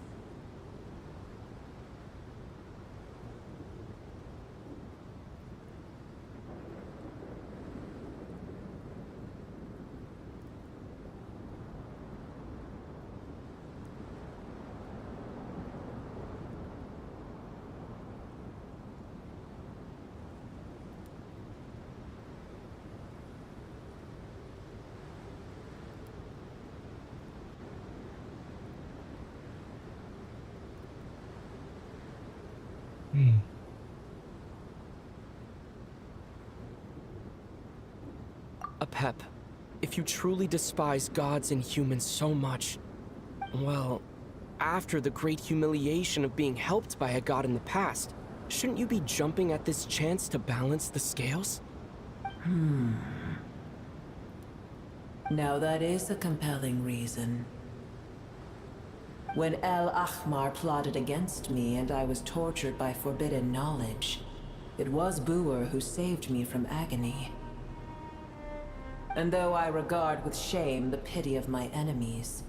Pep, if you truly despise gods and humans so much, well, after the great humiliation of being helped by a god in the past, shouldn't you be jumping at this chance to balance the scales? Now that is a compelling reason. When El Ahmar plotted against me and I was tortured by forbidden knowledge, it was Boer who saved me from agony. And though I regard with shame the pity of my enemies,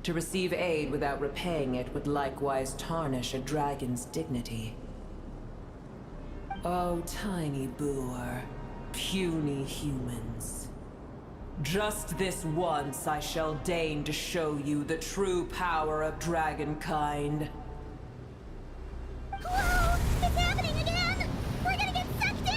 to receive aid without repaying it would likewise tarnish a dragon's dignity. Oh, tiny boor, puny humans. Just this once I shall deign to show you the true power of dragonkind. Whoa! It's happening again! We're gonna get sucked in!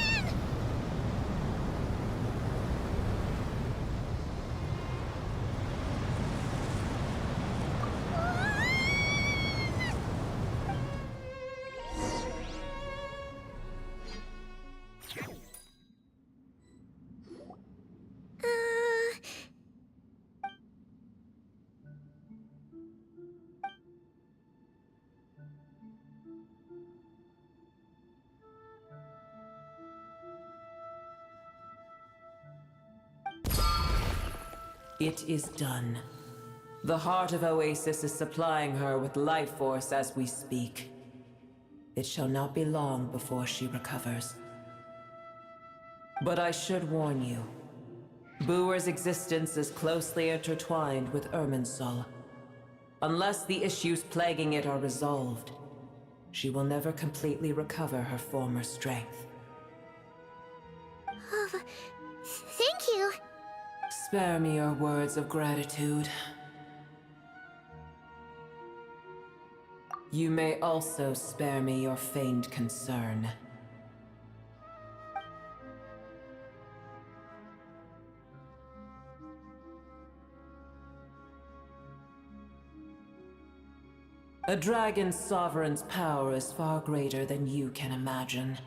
It is done. The heart of Oasis is supplying her with life force as we speak. It shall not be long before she recovers. But I should warn you. Boor's existence is closely intertwined with Irminsul. Unless the issues plaguing it are resolved, she will never completely recover her former strength. Oh, thank you. Spare me your words of gratitude. You may also spare me your feigned concern. A dragon's sovereign's power is far greater than you can imagine.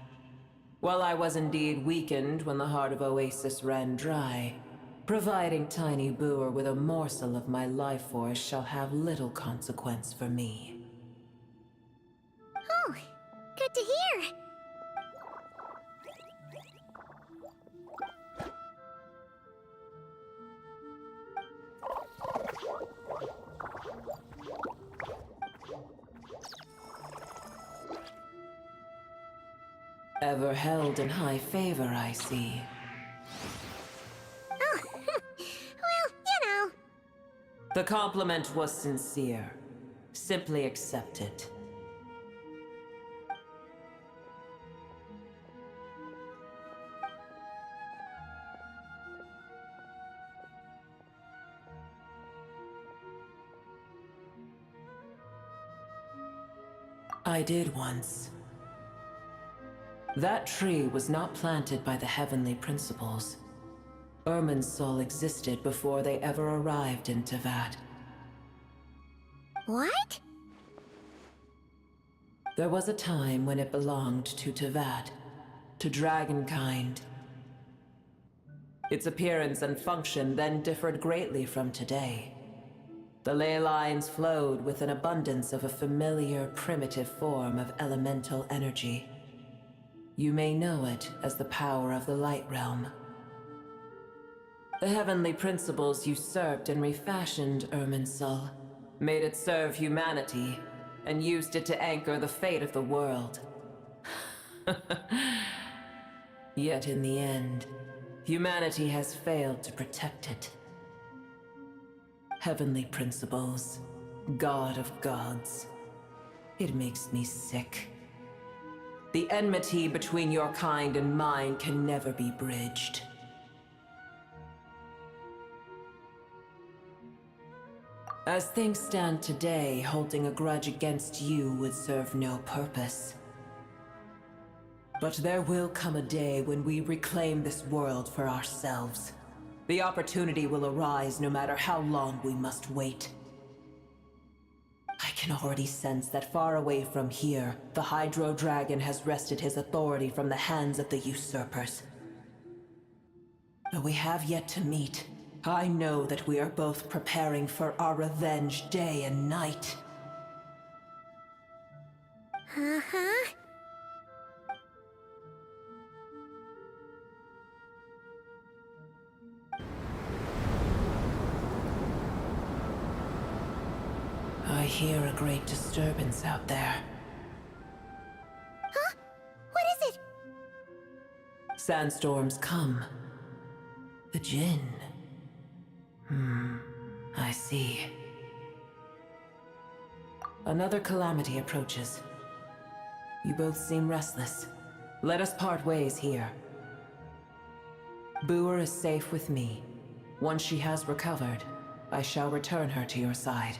While I was indeed weakened when the heart of Oasis ran dry, providing Tiny Boor with a morsel of my life force shall have little consequence for me. Oh, good to hear. Ever held in high favor, I see. Oh, well, you know. The compliment was sincere. Simply accept it. I did once. That tree was not planted by the heavenly principles. Irminsul existed before they ever arrived in Tevat. What? There was a time when it belonged to Tevat, to dragonkind. Its appearance and function then differed greatly from today. The ley lines flowed with an abundance of a familiar, primitive form of elemental energy. You may know it as the power of the Light Realm. The heavenly principles usurped and refashioned Irminsul, made it serve humanity, and used it to anchor the fate of the world. Yet in the end, humanity has failed to protect it. Heavenly principles, God of gods. It makes me sick. The enmity between your kind and mine can never be bridged. As things stand today, holding a grudge against you would serve no purpose. But there will come a day when we reclaim this world for ourselves. The opportunity will arise no matter how long we must wait. I can already sense that far away from here, the Hydro Dragon has wrested his authority from the hands of the usurpers. Though we have yet to meet, I know that we are both preparing for our revenge day and night. Uh-huh. I hear a great disturbance out there. Huh? What is it? Sandstorms come. The Jinn. see. Another calamity approaches. You both seem restless. Let us part ways here. Boer is safe with me. Once she has recovered, I shall return her to your side.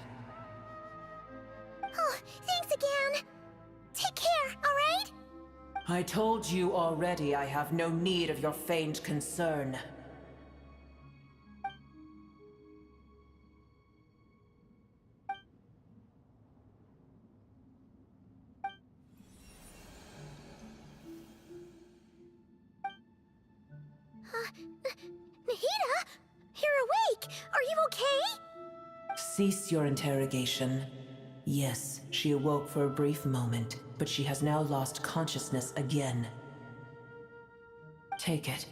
Oh, thanks again. Take care, alright? I told you already I have no need of your feigned concern. Nahida? You're awake! Are you okay? Cease your interrogation. Yes, she awoke for a brief moment, but she has now lost consciousness again. Take it.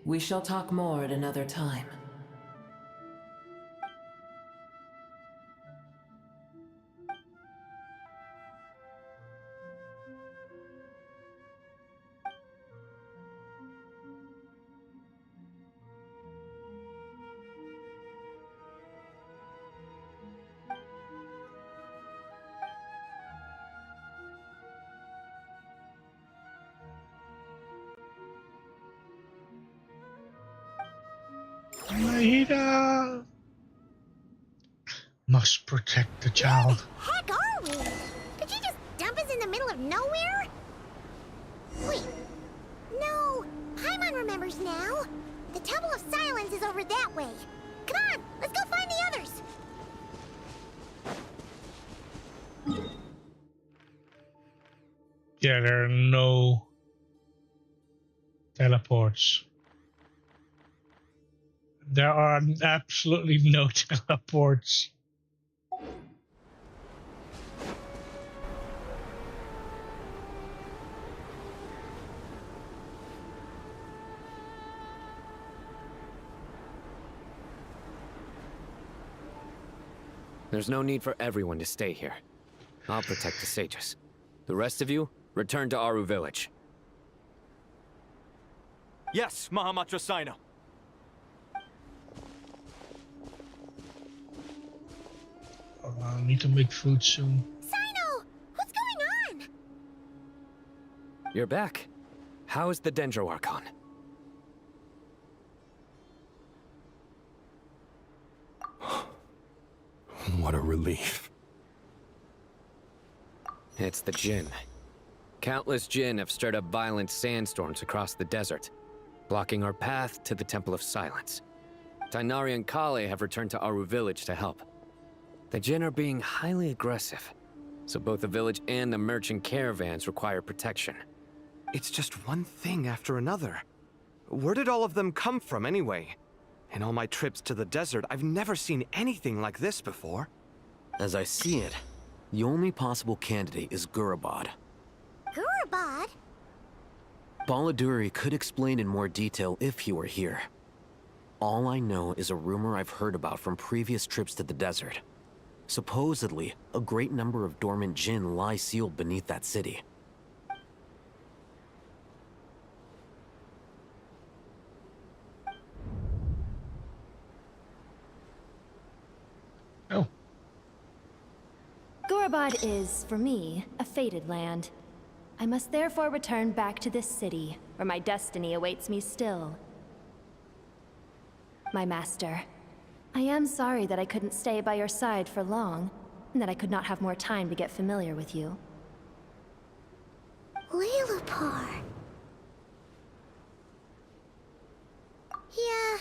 We shall talk more at another time. Nahida must protect the child. Where the heck are we? Did you just dump us in the middle of nowhere? Wait. No. Paimon remembers now. The Temple of Silence is over that way. Come on, let's go find the others. Yeah, there are no teleports. There are absolutely no teleports. There's no need for everyone to stay here. I'll protect the sages. The rest of you, return to Aru Village. Yes, Mahamatra Sino. I need to make food soon. Sino! What's going on? You're back. How is the Dendro Archon? What a relief. It's the Jinn. Countless Jinn have stirred up violent sandstorms across the desert, blocking our path to the Temple of Silence. Tainari and Kale have returned to Aru Village to help. The Jinn are being highly aggressive, so both the village and the merchant caravans require protection. It's just one thing after another. Where did all of them come from anyway? In all my trips to the desert, I've never seen anything like this before. As I see it, the only possible candidate is Gurabad. Gurabad? Baladuri could explain in more detail if he were here. All I know is a rumor I've heard about from previous trips to the desert. Supposedly, a great number of dormant Jinn lie sealed beneath that city. Gurabad is, for me, a fated land. I must therefore return back to this city, where my destiny awaits me still. My master, I am sorry that I couldn't stay by your side for long, and that I could not have more time to get familiar with you. Lilipar. Yeah,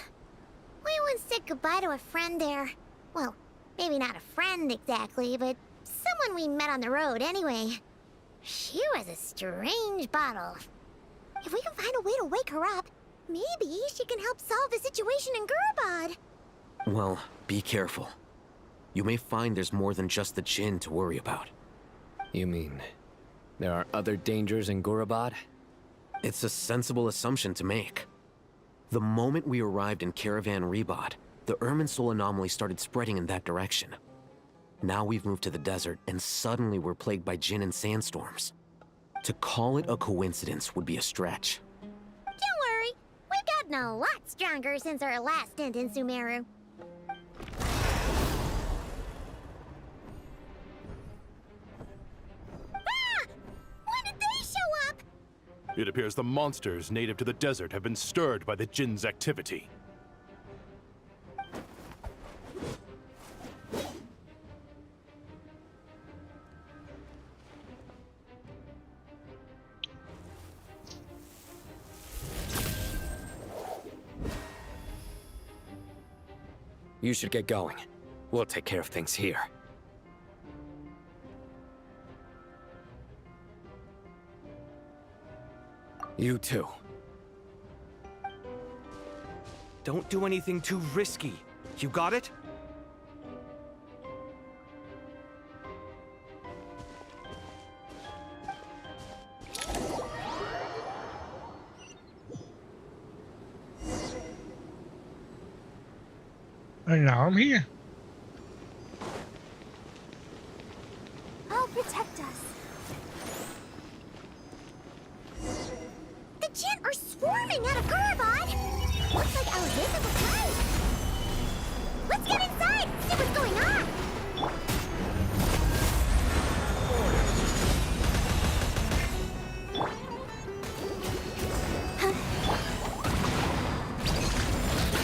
we once said goodbye to a friend there. Well, maybe not a friend exactly, but someone we met on the road anyway. She was a strange bottle. If we can find a way to wake her up, maybe she can help solve the situation in Gurabad. Well, be careful. You may find there's more than just the Jinn to worry about. You mean, there are other dangers in Gurabad? It's a sensible assumption to make. The moment we arrived in Caravan Rebad, the Irminsul anomaly started spreading in that direction. Now we've moved to the desert, and suddenly we're plagued by Jinn and sandstorms. To call it a coincidence would be a stretch. Don't worry, we've gotten a lot stronger since our last stint in Sumeru. It appears the monsters native to the desert have been stirred by the Jinn's activity. You should get going. We'll take care of things here. You too. Don't do anything too risky. You got it? And now I'm here. I'll protect us. The Jinn are swarming out of Gurabad! Looks like our visible place! Let's get inside! See what's going on!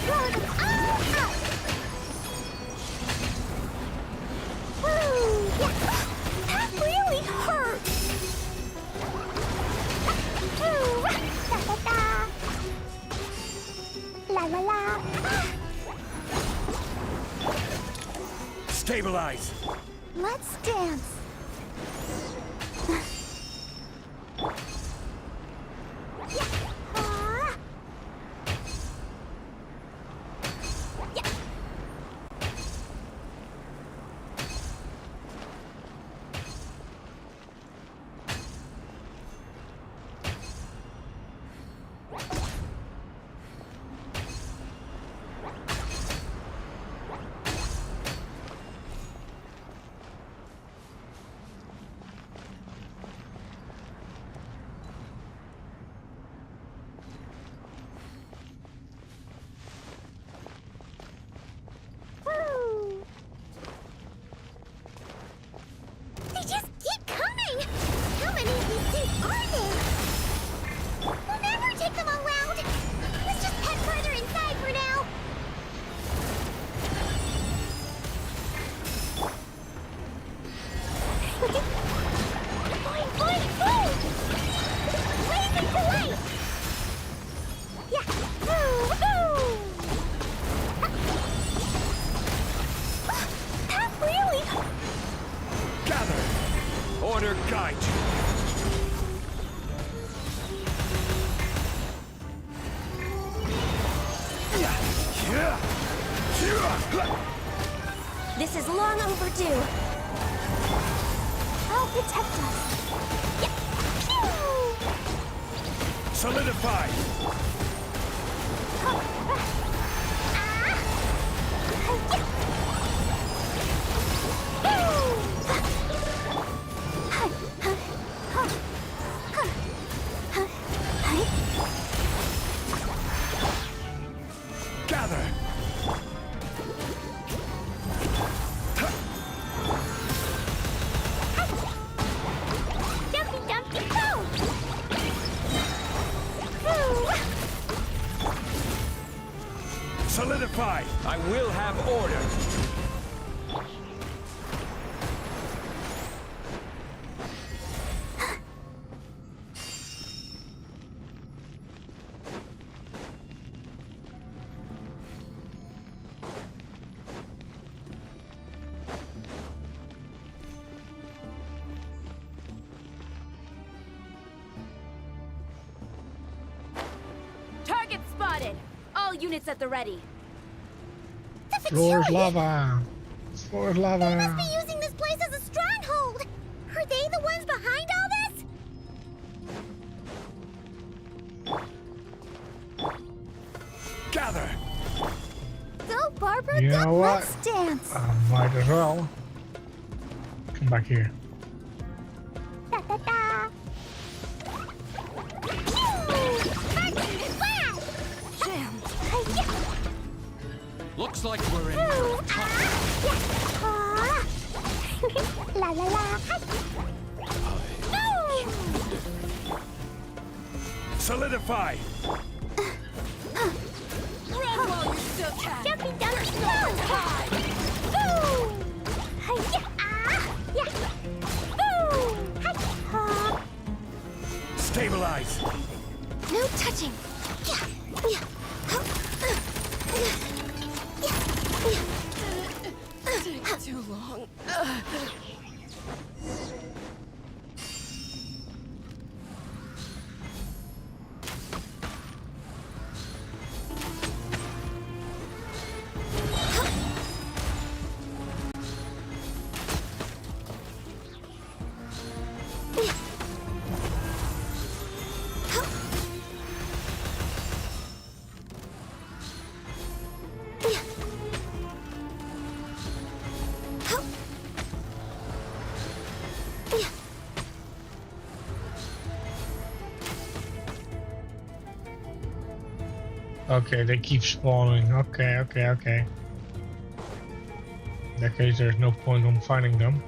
Throw them all out! Woo! Yeah! That really hurt! Ooh! Da da da! La la la! Stabilize! Let's dance. They just keep coming! How many of these things are there? We'll never take them all round! Let's just head further inside for now! Boing, boing, boing! Blazing for light! Yeah! Ooh, ooh! That really... Gather! Order guide you! This is long overdue. I'll protect us. Solidify! Gather! Dumpty dumpty go! Solidify! I will have order! Target spotted! All units at the ready. Floor's lava. Floor's lava. They must be using this place as a stronghold! Are they the ones behind all this? Gather! Go, Barbara, You know go, what? let's dance. Might as well. Come back here. Da da da! Looks like we're in La la la! Solidify! Run while you still can! Jumping down the slope! Ooh! Hi-ya! Ah! Yeah! Ooh! Hi-ya! Stabilize! No touching! Yeah! Yeah! Take too long. Okay, they keep spawning. Okay. In that case, there's no point on finding them.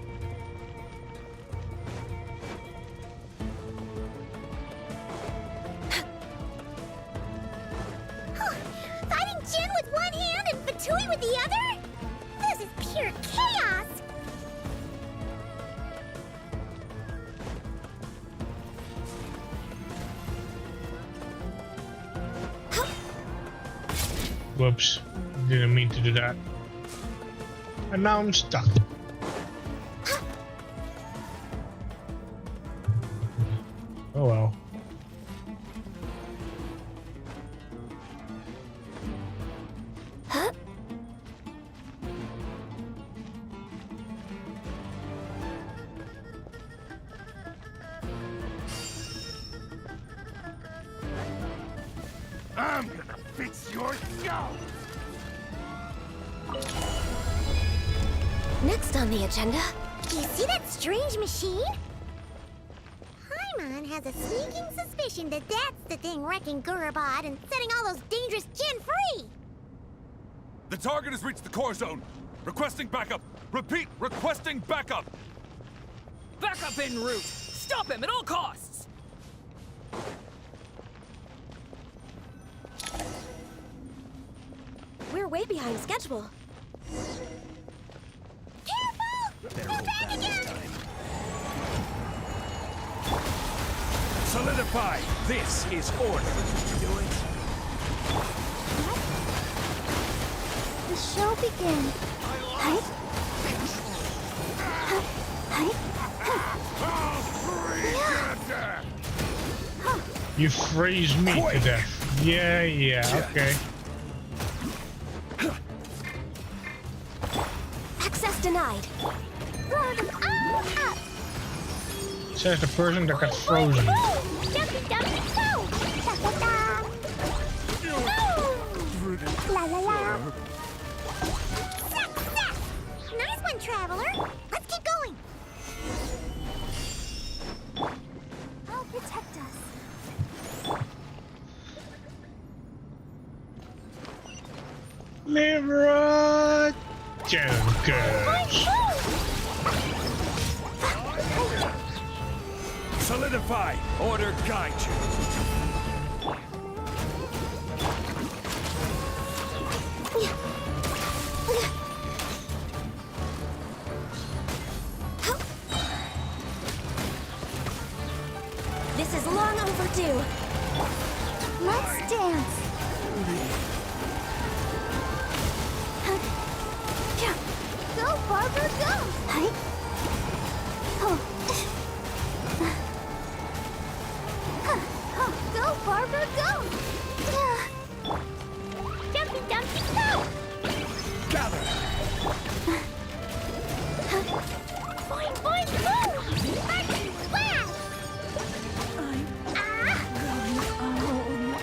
Fighting Jin with one hand and Fatui with the other? This is pure chaos! Whoops, didn't mean to do that. And now I'm stuck. Oh well. I'm gonna fix your skull! Next on the agenda, do you see that strange machine? Paimon has a sneaking suspicion that that's the thing wrecking Gurubad and setting all those dangerous Jin free! The target has reached the core zone. Requesting backup. Repeat, requesting backup. Backup en route! Stop him at all costs! We're way behind schedule. Careful! They're back again! Solidify! This is order. Do it. The show begins. Hi. You freeze me to death. Yeah, okay. Access denied. Throw them all up. Says the person that got frozen. Jumpy, jumpy, go! La la la. Success! Nice one, traveler. Let's keep going. I'll protect us. Libra Jenkins. Solidify! Order guide you. This is long overdue. Let's dance. Go, Barbara, go! Hi. Go, Barbara, go! Jumpy, jumpy, go! Gather! Boing, boing, boom! Archie, splash! I'm going home.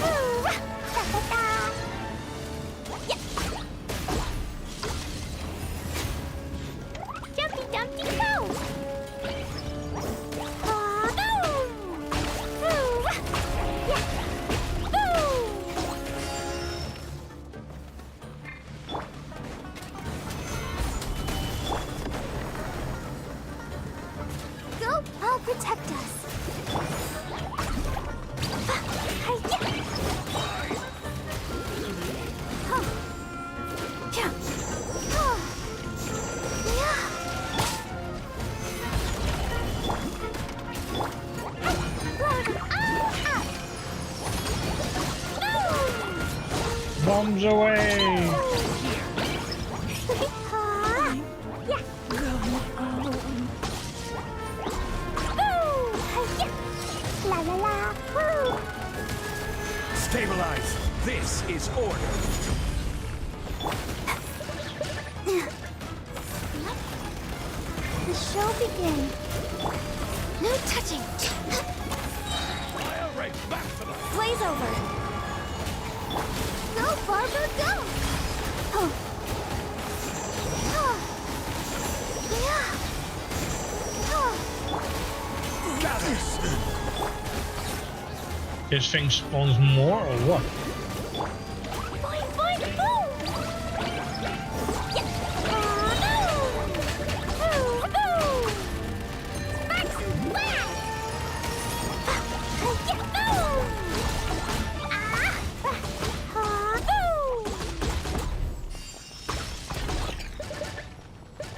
Ooh, da-da-da! Yeah. Jumpy, jumpy, go! Boom! Ooh, yeah. Boom! Go, I'll protect us. bombs away! La la la, woo! Stabilize! This is order! The show begins. No touching. Blaze over. Go, Barbara, go! Oh. Oh. Yeah. Oh. This thing spawns more or what? Boing, boing, boom!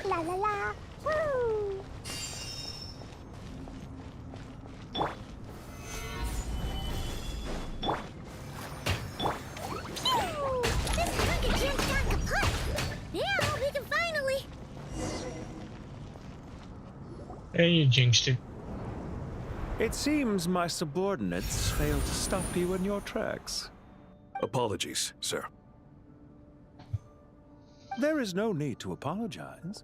La la la, woo! Hey, you jinxed it. It seems my subordinates failed to stop you in your tracks. Apologies, sir. There is no need to apologize.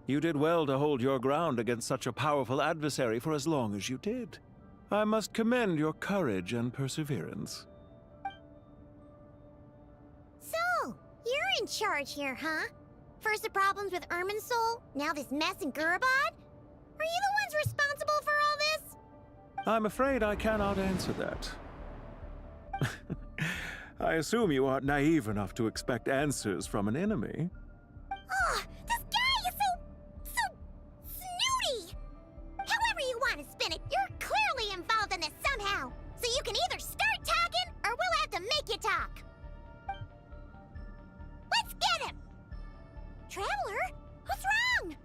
You did well to hold your ground against such a powerful adversary for as long as you did. I must commend your courage and perseverance. So, you're in charge here, huh? First the problems with Irminsul, now this mess in Gurabad? Are you the ones responsible for all this? I'm afraid I cannot answer that. I assume you aren't naive enough to expect answers from an enemy. Oh, this guy is so snooty! However you want to spin it, you're clearly involved in this somehow. So you can either start talking, or we'll have to make you talk. Let's get him! Traveler, what's wrong?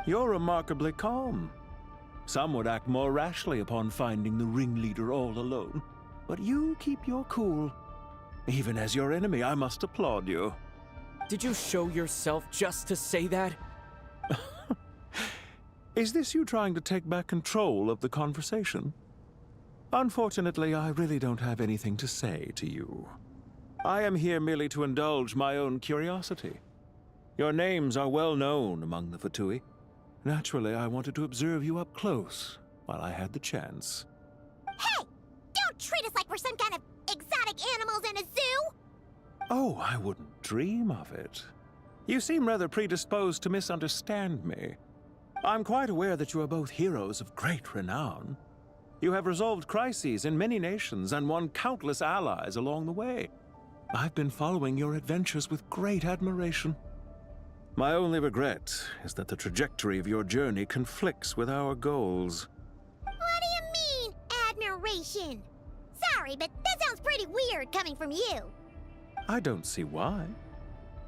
You're remarkably calm. Some would act more rashly upon finding the ringleader all alone. But you keep your cool. Even as your enemy, I must applaud you. Did you show yourself just to say that? Is this you trying to take back control of the conversation? Unfortunately, I really don't have anything to say to you. I am here merely to indulge my own curiosity. Your names are well known among the Fatui. Naturally, I wanted to observe you up close while I had the chance. Hey! Don't treat us like we're some kind of exotic animals in a zoo! Oh, I wouldn't dream of it. You seem rather predisposed to misunderstand me. I'm quite aware that you are both heroes of great renown. You have resolved crises in many nations and won countless allies along the way. I've been following your adventures with great admiration. My only regret is that the trajectory of your journey conflicts with our goals. What do you mean, admiration? Sorry, but that sounds pretty weird coming from you. I don't see why.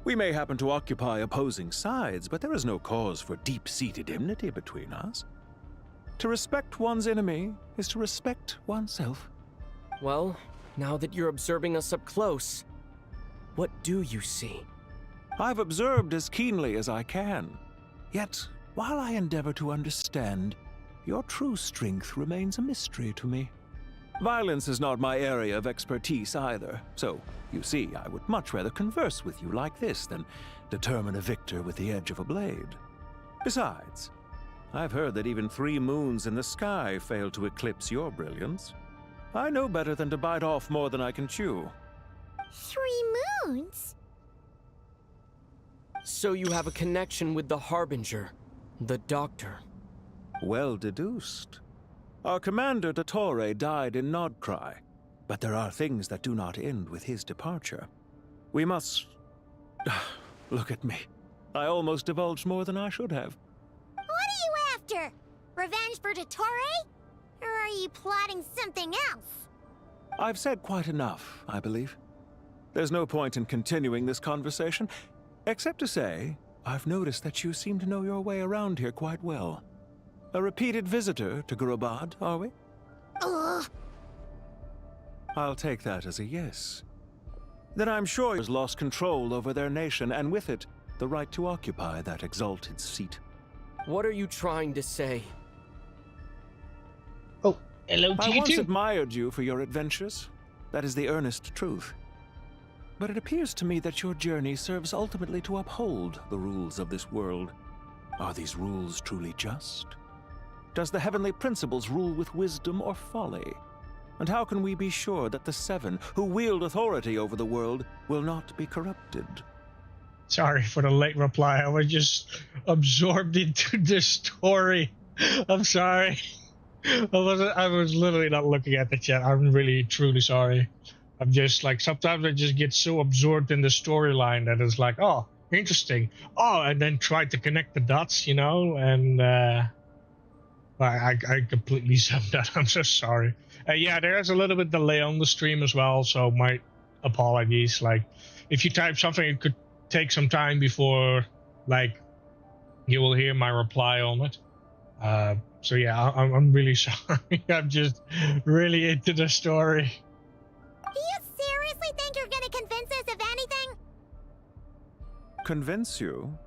We may happen to occupy opposing sides, but there is no cause for deep-seated enmity between us. To respect one's enemy is to respect oneself. Well, now that you're observing us up close, what do you see? I've observed as keenly as I can. Yet, while I endeavor to understand, your true strength remains a mystery to me. Violence is not my area of expertise either, so, you see, I would much rather converse with you like this than determine a victor with the edge of a blade. Besides, I've heard that even 3 moons in the sky fail to eclipse your brilliance. I know better than to bite off more than I can chew. 3 moons? So you have a connection with the Harbinger, the Doctor. Well deduced. Our commander, Dottore, died in Nodcry, but there are things that do not end with his departure. We must... Look at me. I almost divulged more than I should have. What are you after? Revenge for Dottore? Or are you plotting something else? I've said quite enough, I believe. There's no point in continuing this conversation, except to say, I've noticed that you seem to know your way around here quite well. A repeated visitor to Gurabad, are we? Ugh. I'll take that as a yes. Then I'm sure you've lost control over their nation, and with it, the right to occupy that exalted seat. What are you trying to say? Oh, hello, I once T2. admired you for your adventures. That is the earnest truth. But it appears to me that your journey serves ultimately to uphold the rules of this world. Are these rules truly just? Does the heavenly principles rule with wisdom or folly? And how can we be sure that the Seven, who wield authority over the world, will not be corrupted? Sorry for the late reply. I was just absorbed into the story. I'm sorry. I was literally not looking at the chat. I'm really, truly sorry. I'm just like, sometimes I just get so absorbed in the storyline that it's like, oh, interesting. Oh, and then try to connect the dots, you know? And I completely zoned that. I'm so sorry. Yeah, there's a little bit delay on the stream as well, so my apologies. Like, if you type something, it could take some time before, like, you will hear my reply on it. So yeah, I'm really sorry. I'm just really into the story. Do you seriously think you're gonna convince us of anything? Convince you?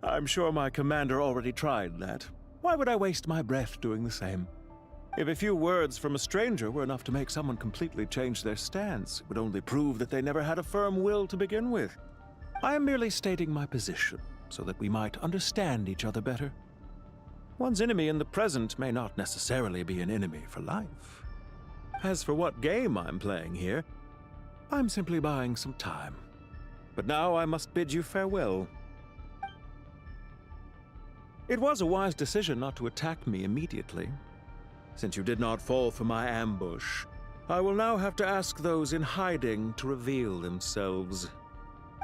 I'm sure my commander already tried that. Why would I waste my breath doing the same? If a few words from a stranger were enough to make someone completely change their stance, it would only prove that they never had a firm will to begin with. I am merely stating my position, so that we might understand each other better. One's enemy in the present may not necessarily be an enemy for life. As for what game I'm playing here, I'm simply buying some time. But now I must bid you farewell. It was a wise decision not to attack me immediately. Since you did not fall for my ambush, I will now have to ask those in hiding to reveal themselves.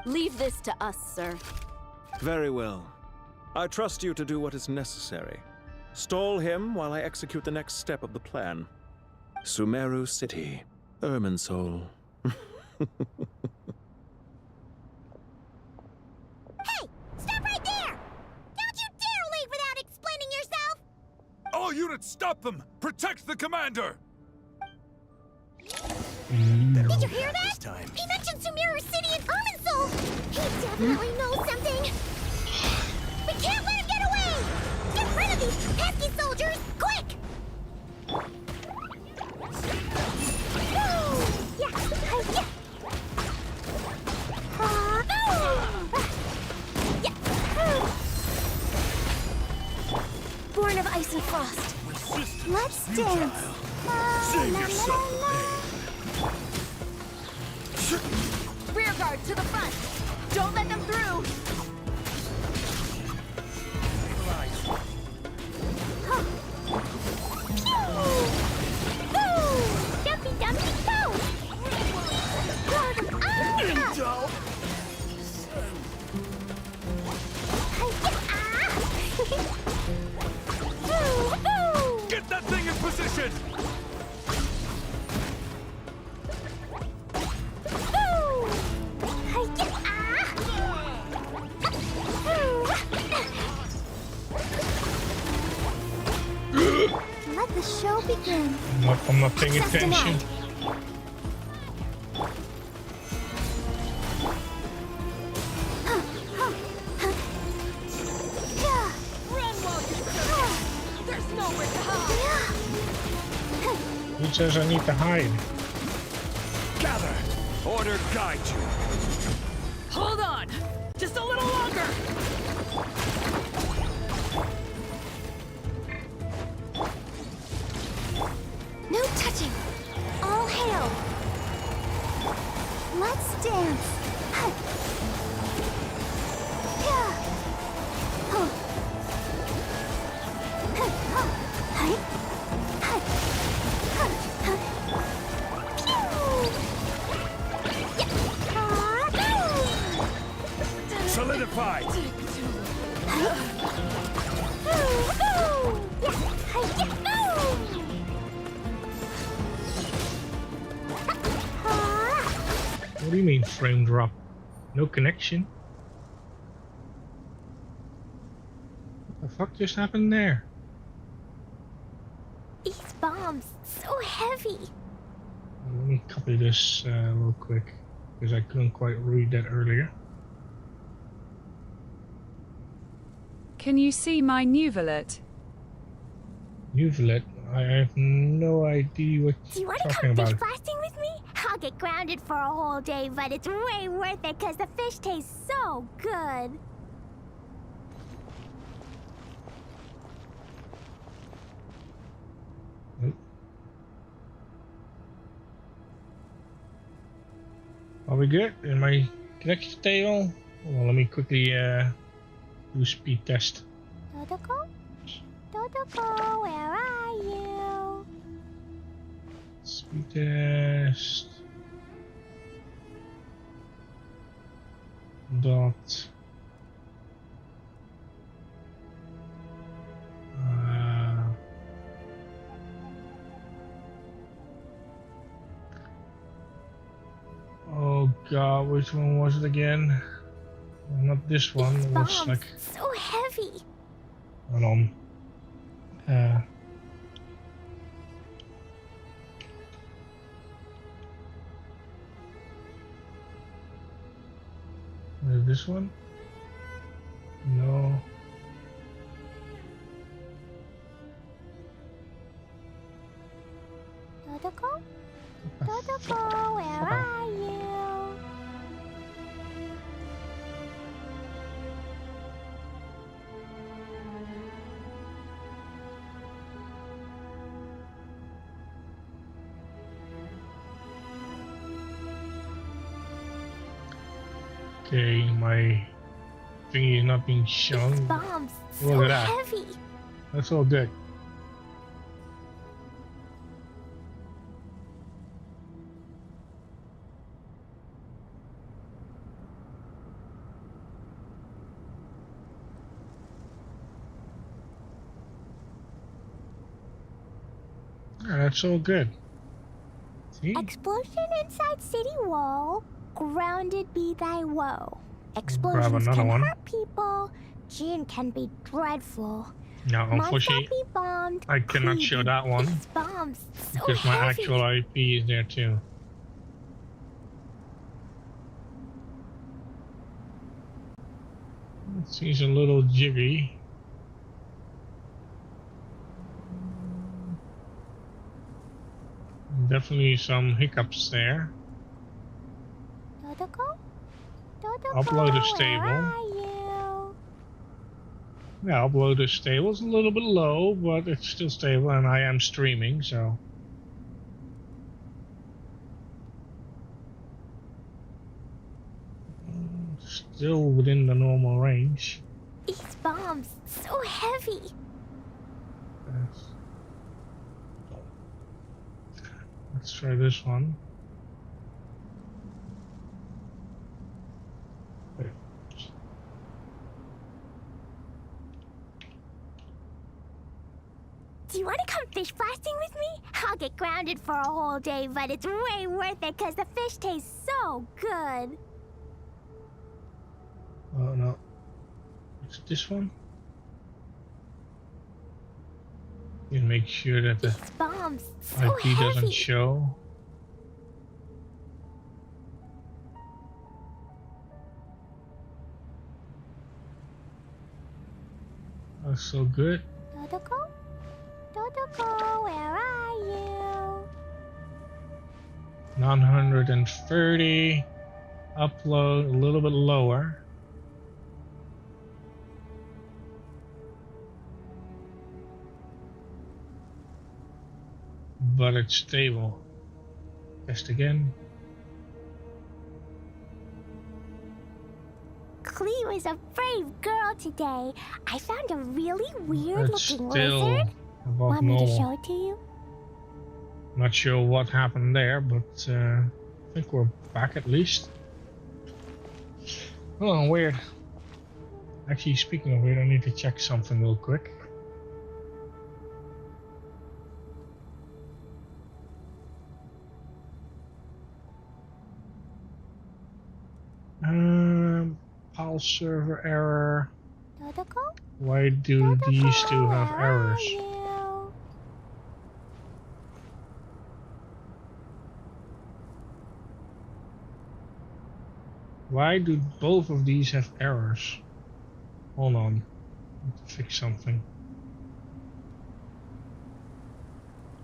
Leave this to us, sir. Very well. I trust you to do what is necessary. Stall him while I execute the next step of the plan. Sumeru City, Irminsul. Hey! Stop right there! Don't you dare leave without explaining yourself! All units, stop them! Protect the commander! Did you hear that? He mentioned Sumeru City and Irminsul! He definitely knows something! We can't let him get away! Get rid of these pesky soldiers, quick! Born of ice and frost. Let's dance. Save yourself Rear guard to the front. Don't let them through. Dumpy dumpy go! Get that thing in position! Let the show begin. I'm not paying attention. There's nowhere to hide. Who says I need to hide? Gather! Order guide you! Hold on. Just a little longer. No touching. All hail. Let's dance. Solidified! do you mean frame drop? No connection? What the fuck just happened there? These bombs, so heavy. Let me copy this real quick, because I couldn't quite read that earlier. Can you see my nuvolette? Nuvolette? I have no idea what Do you you're want to talking come fish about. blasting with me? I'll get grounded for a whole day, but it's way worth it because the fish taste so good. Nope. Are we good? Am I connected stable? Well, let me quickly do a speed test. Dodoko? Dodoko, where are you? Speed test. Dot. Oh god, which one was it again? Well, not this one. It was Bombs, like. so heavy. Hold on. This one? No. Dodoko? Dodoko, where are you? Okay, my thingy is not being shown. Bombs, Look so at that. heavy. That's all good. Yeah, that's all good. See? Explosion inside city wall. Grounded be thy woe. Grab Explosions another can one. hurt people. Jinn can be dreadful. No, Monster unfortunately, be bombed. I cannot show Creepy that one beast bombs, so because my heavy. actual IP is there too. He's a little jiggy. Definitely some hiccups there. Dodoko? Dodoko, Upload is where stable. are you? Yeah, upload is stable. It's a little bit low, but it's still stable, and I am streaming, so. Still within the normal range. These bombs, so heavy. Yes. Let's try this one. Wait. Do you want to come fish blasting with me? I'll get grounded for a whole day, but it's way worth it because the fish tastes so good. Oh no. It's this one? You make sure that the Bombs, so IP doesn't heavy. show. That's so good. Dodoko? Dodoko, where are you? 930. Upload a little bit lower. But it's stable. Test again. Cleo is a brave girl today. I found a really weird It's looking still lizard. above Want me to normal. show it to you? Not sure what happened there, but I think we're back at least. Oh, weird. Actually, speaking of weird, I need to check something real quick. PAL server error. Dodoko? Why do these two have errors? Why do both of these have errors? Hold on. I need to fix something.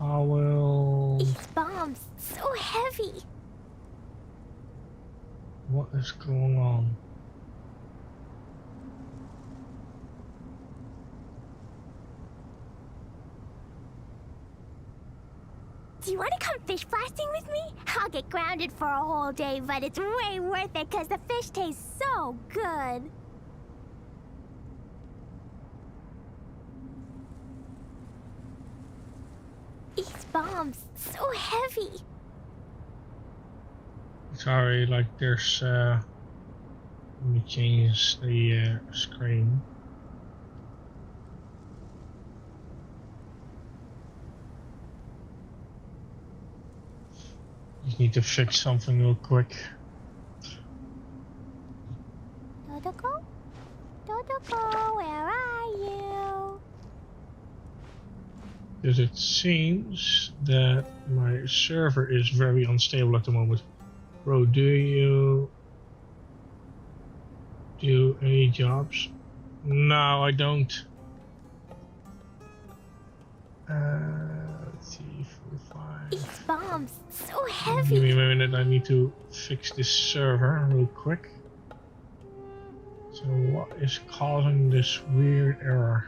I will... These bombs, so heavy. What is going on? Do you want to come fish blasting with me? I'll get grounded for a whole day, but it's way worth it because the fish tastes so good. These bombs, so heavy. Sorry, like there's let me change the screen. Just need to fix something real quick. Dodoko? Dodoko, where are you? Because it seems that my server is very unstable at the moment. Bro, do you do any jobs? No, I don't. Let's see, 4, 5. These bombs, so heavy. Give me a minute, I need to fix this server real quick. So what is causing this weird error?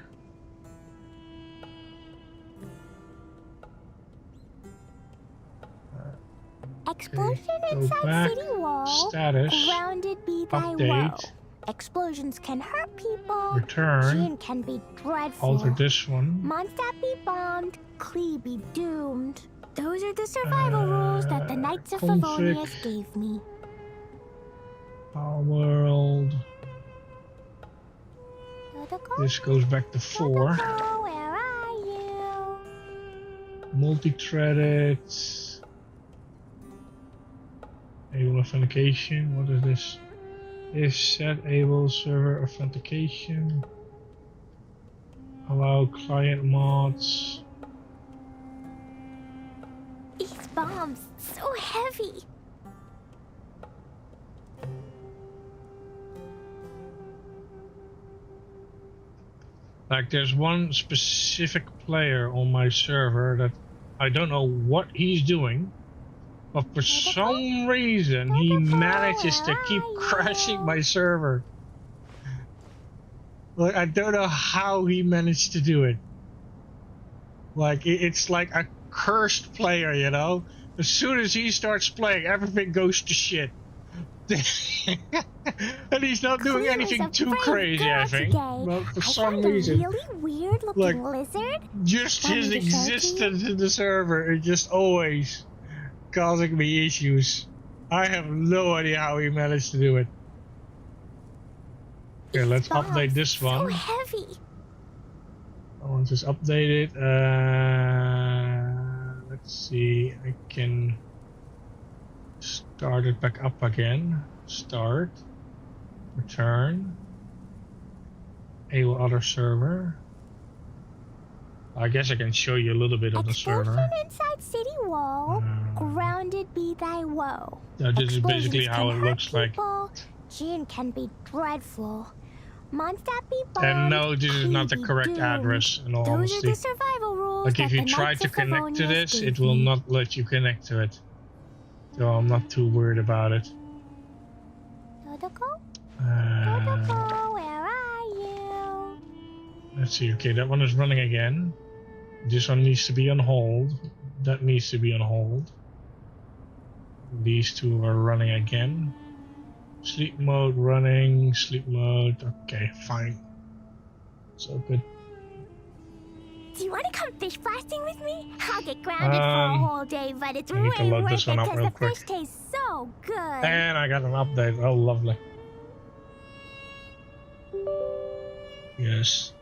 Explosion Okay, inside back. city wall. Status. Grounded be thy Update. woe. Explosions can hurt people. Return. Gin can be dreadful. Alter this one. Mondstadt be bombed. Klee be doomed. Those are the survival rules that the Knights of config. Favonius gave me. Our world. Dodoko? This goes back to 4. Dodoko, where are you? Multi-threaded. Able authentication. What is this? If set able server authentication. Allow client mods. These bombs, so heavy. Like there's one specific player on my server that I don't know what he's doing. But for some reason, he manages to keep crashing my server. Like, I don't know how he managed to do it. Like, it's like a cursed player, you know? As soon as he starts playing, everything goes to shit. And he's not doing anything too crazy, I think. But for some reason, really weird looking lizard. just his existence in the server is just always causing me issues. I have no idea how he managed to do it. Okay, let's update this one. So heavy. I want this updated. Let's see. I can start it back up again. Start. Return. Able other server. I guess I can show you a little bit of the server. Inside city wall. Grounded be thy woe. This is basically how it looks like. Gin can be dreadful. Mondstadt be bombed. And no, this is not the correct address, in all honesty. Those are the survival rules. Like if you that the try Knights to of connect to Favonius this, gave it will me. not let you connect to it. So I'm not too worried about it. Dodoko? Dodoko, where are you? Let's see, okay, that one is running again. This one needs to be on hold. That needs to be on hold. These two are running again. Sleep mode running, sleep mode, okay, fine. So good. Do you want to come fish blasting with me? I'll get grounded for a whole day, but it's I need to way load worth this it one up because real the quick. fish tastes so good. And I got an update, oh lovely. Yes.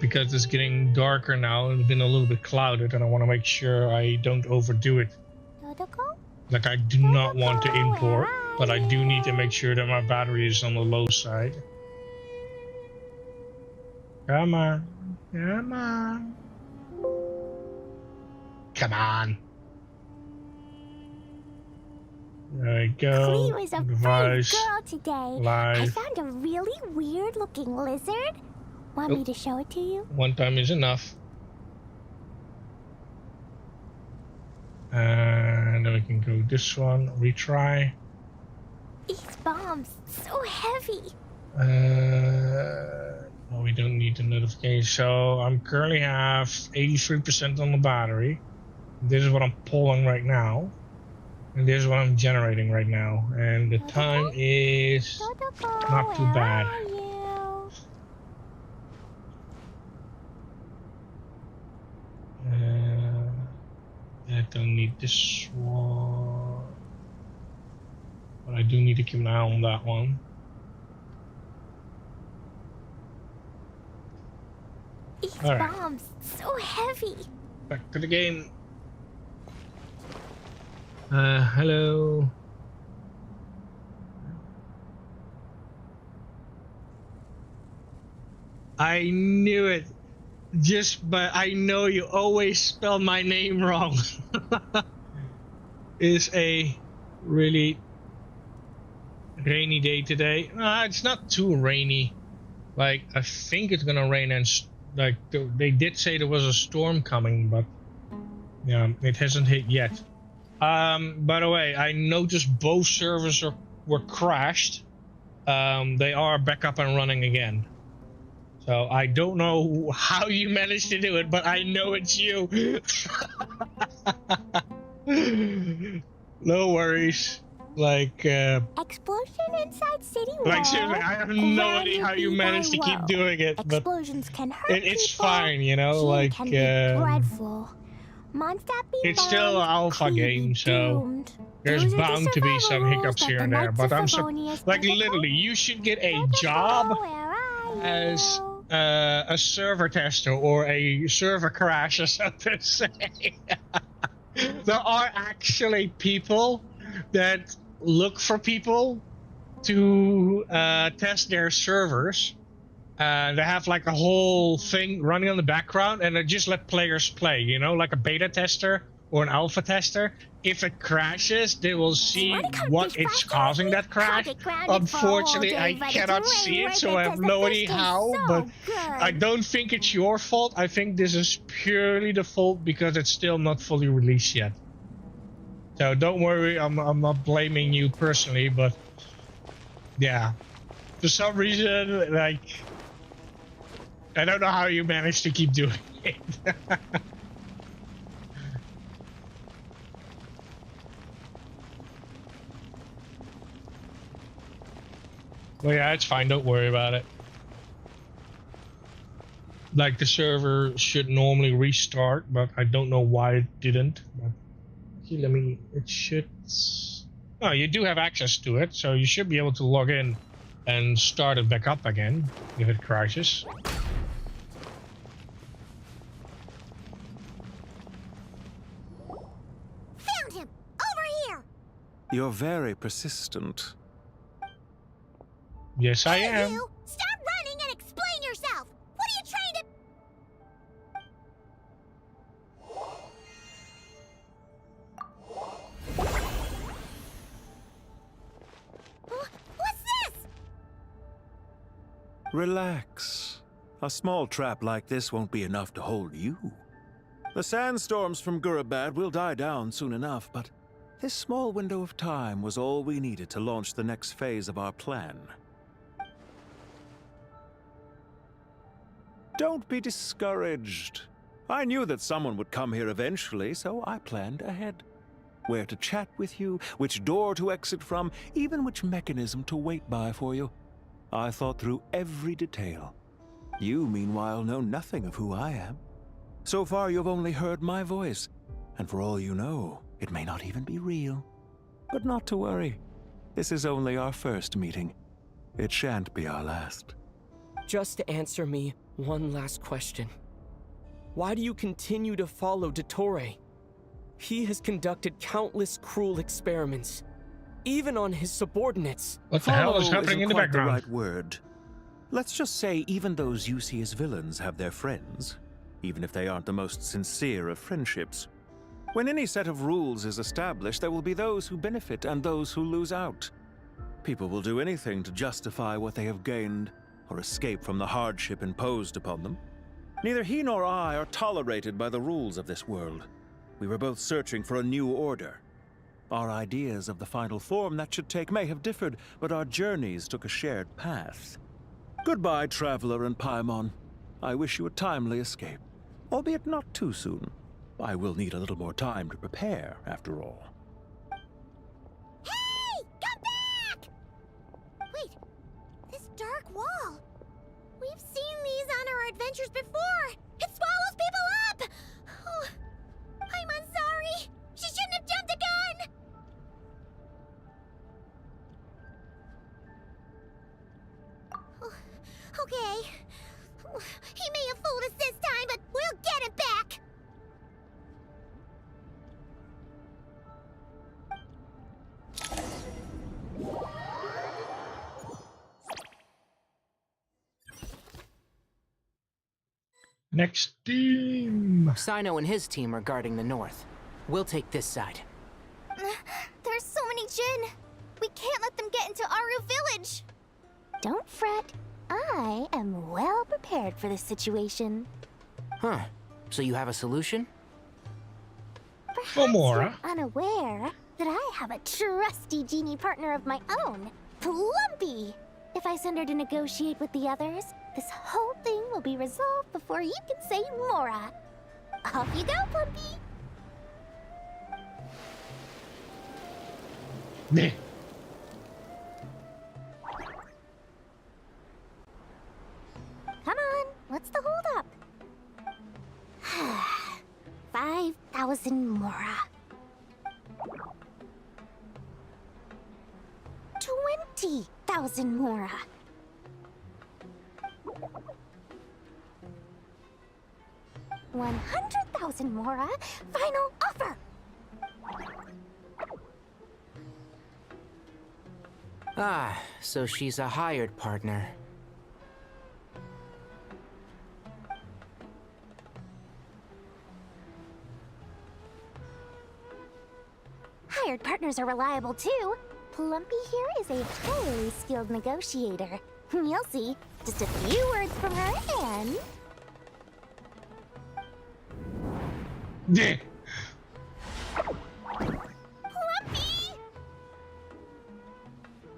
Because it's getting darker now and it's been a little bit clouded and I want to make sure I don't overdo it. Dodoko? Like I do not want to import. Where But I do need to make sure that my battery is on the low side. Come on. Come on. Come on. There we go. Clea was a brave girl today. I Live. found a really weird-looking lizard. Want me to show it to you? One time is enough. And then we can go this one. Retry. These bombs, so heavy. Well, we don't need the notification. So I'm currently have 83% on the battery. This is what I'm pulling right now. And this is what I'm generating right now. And the time is not too bad. I don't need this one. But I do need to keep an eye on that one. These Alright. bombs, so heavy. Back to the game. Hello. I knew it. But I know you always spell my name wrong. It's a really rainy day today. It's not too rainy. Like, I think it's gonna rain, and like they did say there was a storm coming, but yeah, it hasn't hit yet. By the way, I noticed both servers were crashed. They are back up and running again. So I don't know how you managed to do it, but I know it's you. No worries. Like, Explosion inside city wall. like seriously, I have no idea how you managed to keep doing it. But Explosions can hurt it's people. fine, you know. Heat Like, can be dreadful. it's still an alpha game, so there's Those are the bound to be some survival hiccups rules here that and the there. Knights But of I'm Favonius like protocol. literally, you should get a job as a server tester or a server crash or something to say. There are actually people that look for people to test their servers. They have like a whole thing running on the background, and they just let players play, you know, like a beta tester or an alpha tester. If it crashes, they will see what it's causing that crash. Unfortunately, I cannot see it, so I have no idea how, but I don't think it's your fault. I think this is purely the fault because it's still not fully released yet. So don't worry, I'm not blaming you personally, but yeah. For some reason, like, I don't know how you managed to keep doing it. Well, yeah, it's fine. Don't worry about it. Like, the server should normally restart, but I don't know why it didn't. But, let me... It should... Oh, you do have access to it, so you should be able to log in and start it back up again if it crashes. Found him! Over here! You're very persistent. Yes, I am. You! Stop running and explain yourself! What are you trying to... What's this? Relax. A small trap like this won't be enough to hold you. The sandstorms from Gurabad will die down soon enough, but this small window of time was all we needed to launch the next phase of our plan. Don't be discouraged. I knew that someone would come here eventually, so I planned ahead. Where to chat with you, which door to exit from, even which mechanism to wait by for you. I thought through every detail. You, meanwhile, know nothing of who I am. So far, you've only heard my voice, and for all you know, it may not even be real. But not to worry. This is only our first meeting. It shan't be our last. Just to answer me one last question. Why do you continue to follow Dottore? He has conducted countless cruel experiments. even on his subordinates. What the hell is Follow happening in isn't the quite background? the right word. Let's just say even those you see as villains have their friends, even if they aren't the most sincere of friendships. When any set of rules is established, there will be those who benefit and those who lose out. People will do anything to justify what they have gained or escape from the hardship imposed upon them. Neither he nor I are tolerated by the rules of this world. We were both searching for a new order. Our ideas of the final form that should take may have differed, but our journeys took a shared path. Goodbye, Traveler and Paimon. I wish you a timely escape, albeit not too soon. I will need a little more time to prepare, after all. Hey! Come back! Wait, this dark wall. We've seen these on our adventures before. It swallows people up! Oh, I'm sorry. She shouldn't have jumped the gun! Oh, okay. He may have fooled us this time, but we'll get him back! Next team. Sino and his team are guarding the north. We'll take this side. There's so many Jin. We can't let them get into Aru Village. Don't fret. I am well prepared for this situation. Huh. So you have a solution? Perhaps Gamora. you're unaware that I have a trusty genie partner of my own, Plumpy. If I send her to negotiate with the others, this whole thing will be resolved before you can say Mora. Off you go, Plumpy. Meh. Come on, what's the holdup? 5,000 Mora. 20,000 Mora. 100,000 Mora. Final offer. Ah, so she's a hired partner. Hired partners are reliable too. Plumpy here is a highly skilled negotiator. You'll see. Just a few words from her and... Yeah. Plumpy!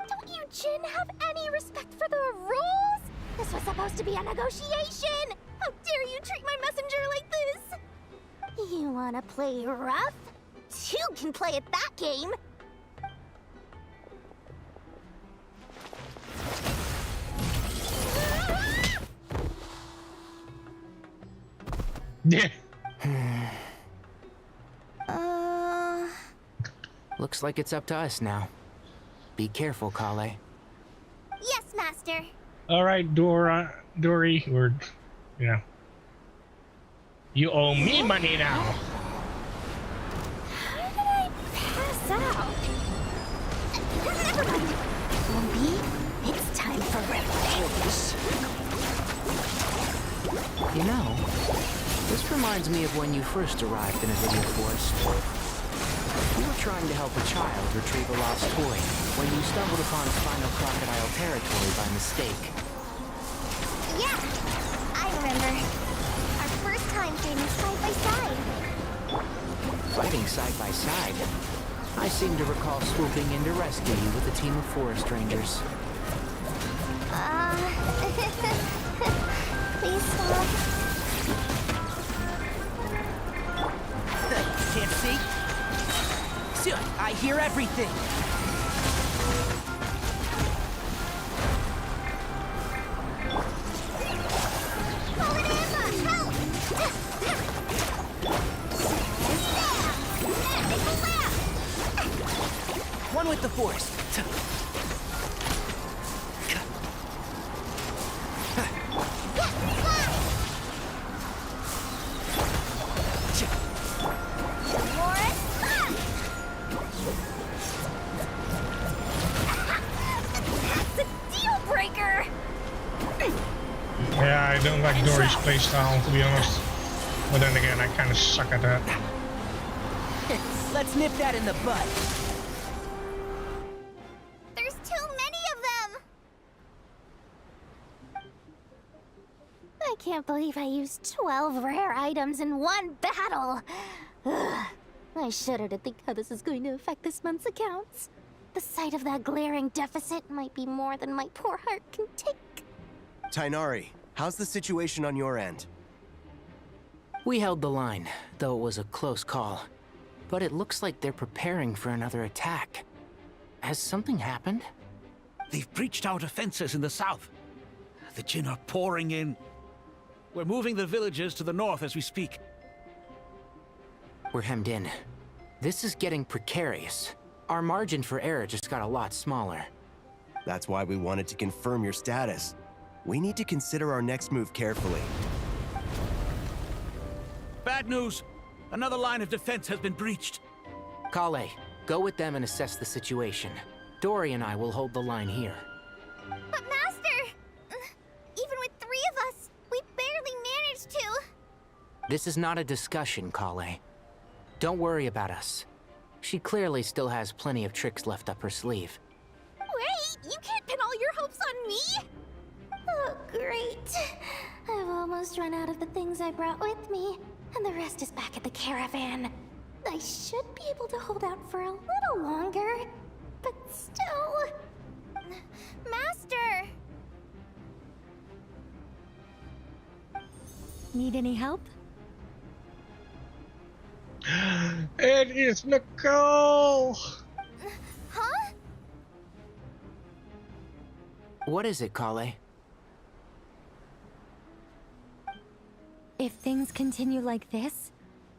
Don't you Jin have any respect for the rules? This was supposed to be a negotiation! How dare you treat my messenger like this? You wanna play rough? Two can play at that game! Yeah. Looks like it's up to us now. Be careful, Kale. Yes, Master. All right, Dory, or yeah. You owe me money now. How did I pass out? Never mind. Plumpy, it's time for revenge. You know, this reminds me of when you first arrived in a video forest. You were trying to help a child retrieve a lost toy when you stumbled upon Spinal Crocodile territory by mistake. Yeah, I remember. Our first time fighting side by side. Fighting side by side? I seem to recall swooping in to rescue you with a team of forest rangers. Please stop. Can't see? I hear everything! One with the force. don't like Dory's playstyle, to be honest. But then again, I kind of suck at that. Let's nip that in the bud. There's too many of them! I can't believe I used 12 rare items in one battle. Ugh. I shudder to think how this is going to affect this month's accounts. The sight of that glaring deficit might be more than my poor heart can take. Tighnari, how's the situation on your end? We held the line, though it was a close call. But it looks like they're preparing for another attack. Has something happened? They've breached our defenses in the south. The Jinn are pouring in. We're moving the villagers to the north as we speak. We're hemmed in. This is getting precarious. Our margin for error just got a lot smaller. That's why we wanted to confirm your status. We need to consider our next move carefully. Bad news! Another line of defense has been breached. Kale, go with them and assess the situation. Dory and I will hold the line here. But Master! Even with 3 of us, we barely managed to. This is not a discussion, Kale. Don't worry about us. She clearly still has plenty of tricks left up her sleeve. Wait, you can't pin all your hopes on me? Oh, great. I've almost run out of the things I brought with me, and the rest is back at the caravan. I should be able to hold out for a little longer, but still... Master! Need any help? It is Nicole! Huh? What is it, Kale? If things continue like this,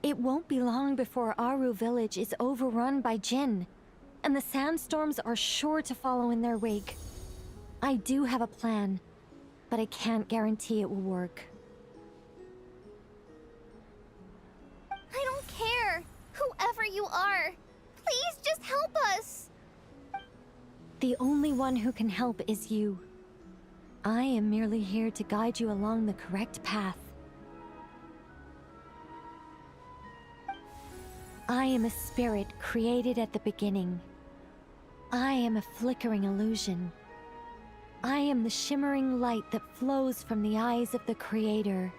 it won't be long before Aru village is overrun by Jinn, and the sandstorms are sure to follow in their wake. I do have a plan, but I can't guarantee it will work. I don't care. Whoever you are, please just help us. The only one who can help is you. I am merely here to guide you along the correct path. I am a spirit created at the beginning. I am a flickering illusion. I am the shimmering light that flows from the eyes of the Creator.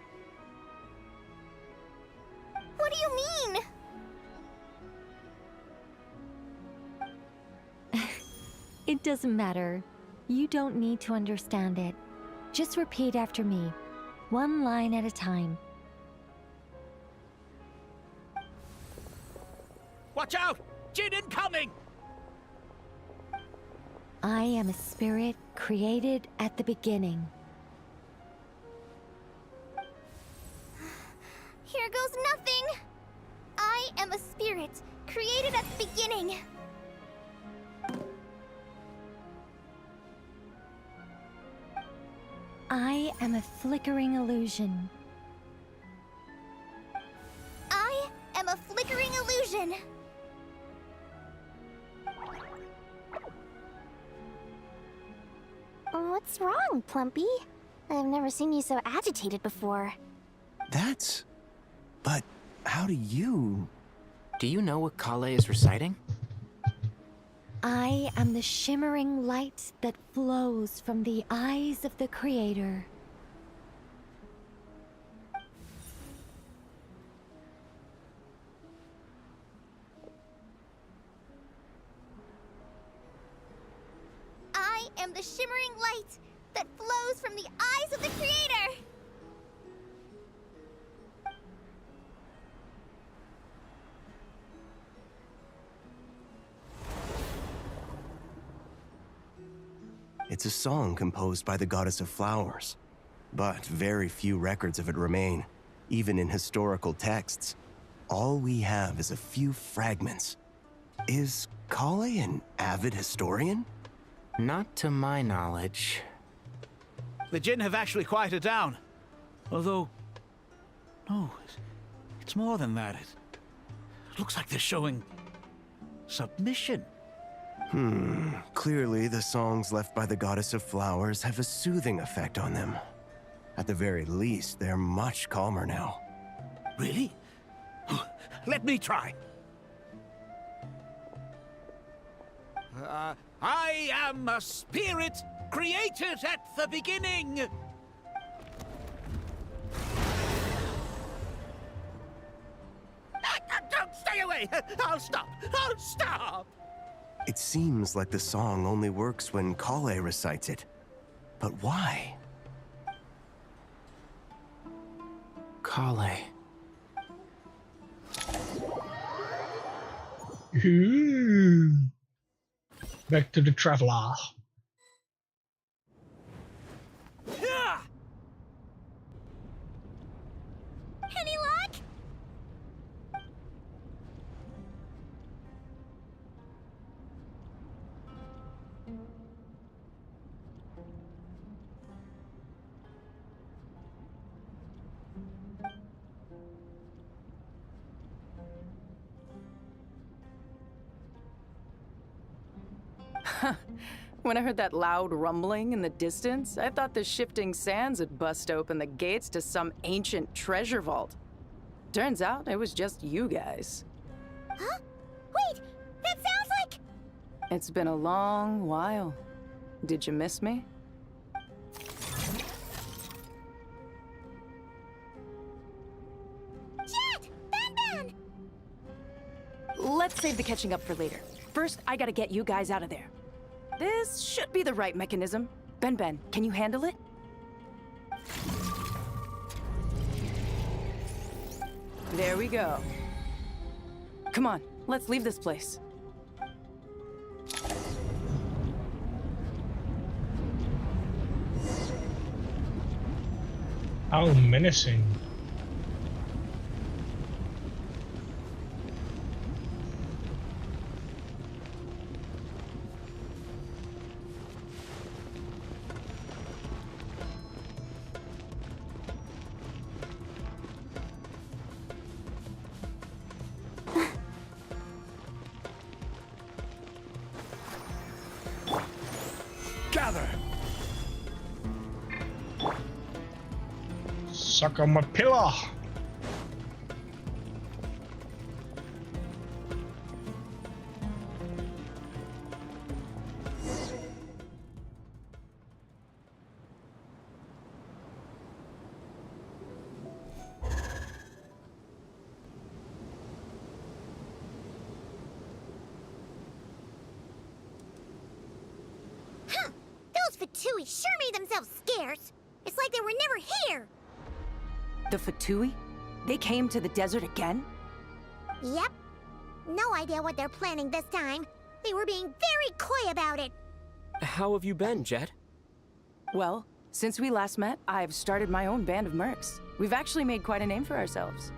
What do you mean? It doesn't matter. You don't need to understand it. Just repeat after me, one line at a time. Watch out! Jinn incoming! I am a spirit created at the beginning. Here goes nothing. I am a spirit created at the beginning. I am a flickering illusion. I am a flickering illusion. What's wrong, Plumpy? I've never seen you so agitated before. But how do you... Do you know what Kale is reciting? I am the shimmering light that flows from the eyes of the Creator. I am the shimmering light that flows from the eyes of the Creator. It's a song composed by the goddess of flowers, but very few records of it remain, even in historical texts. All we have is a few fragments. Is Kale an avid historian? Not to my knowledge. The Jinn have actually quieted down. Although... no, it's more than that. It looks like they're showing... submission. Clearly the songs left by the goddess of flowers have a soothing effect on them. At the very least, they're much calmer now. Really? Let me try. I am a spirit created at the beginning. Don't stay away! I'll stop! I'll stop! It seems like the song only works when Kale recites it. But why? Kale. Ooh. Back to the traveler. Any luck? When I heard that loud rumbling in the distance, I thought the shifting sands had bust open the gates to some ancient treasure vault. Turns out it was just you guys. Huh? Wait, that sounds like... It's been a long while. Did you miss me? Jet! Ben! Let's save the catching up for later. First, I gotta get you guys out of there. This should be the right mechanism. Ben, can you handle it? There we go. Come on, let's leave this place. How menacing. Gather! Suck on my pillar. Huh! Those Fatui sure made themselves scarce. It's like they were never here. The Fatui? They came to the desert again? Yep. No idea what they're planning this time. They were being very coy about it. How have you been, Jet? Well, since we last met, I've started my own band of mercs. We've actually made quite a name for ourselves.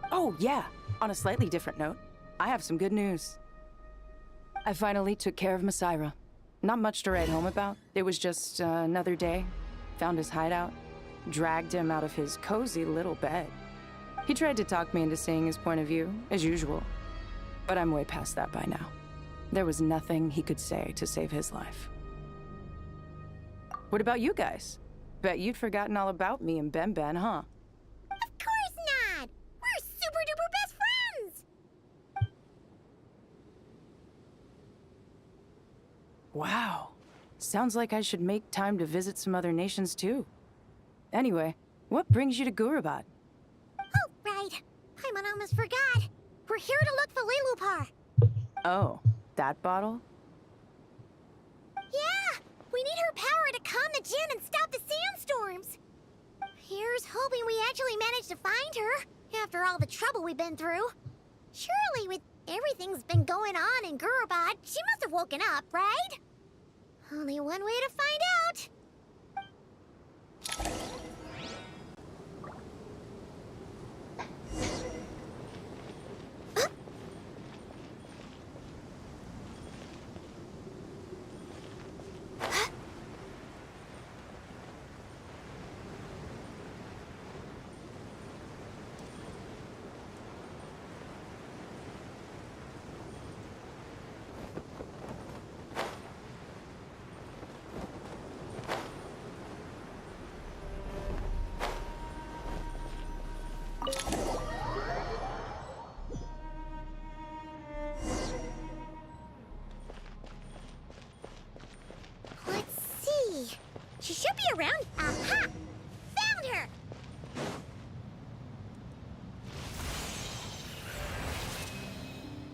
Oh, yeah. On a slightly different note, I have some good news. I finally took care of Masaira. Not much to write home about. It was just another day. Found his hideout. Dragged him out of his cozy little bed. He tried to talk me into seeing his point of view, as usual. But I'm way past that by now. There was nothing he could say to save his life. What about you guys? Bet you'd forgotten all about me and Ben, huh? Of course not! We're super duper best friends! Wow. Sounds like I should make time to visit some other nations too. Anyway, what brings you to Gurabad? Oh, right. I almost forgot. We're here to look for Lilupar. Oh, that bottle? Yeah! We need her power to calm the Jinn and stop the sandstorms. Here's hoping we actually manage to find her, after all the trouble we've been through. Surely, with everything's been going on in Gurabad, she must have woken up, right? Only one way to find out.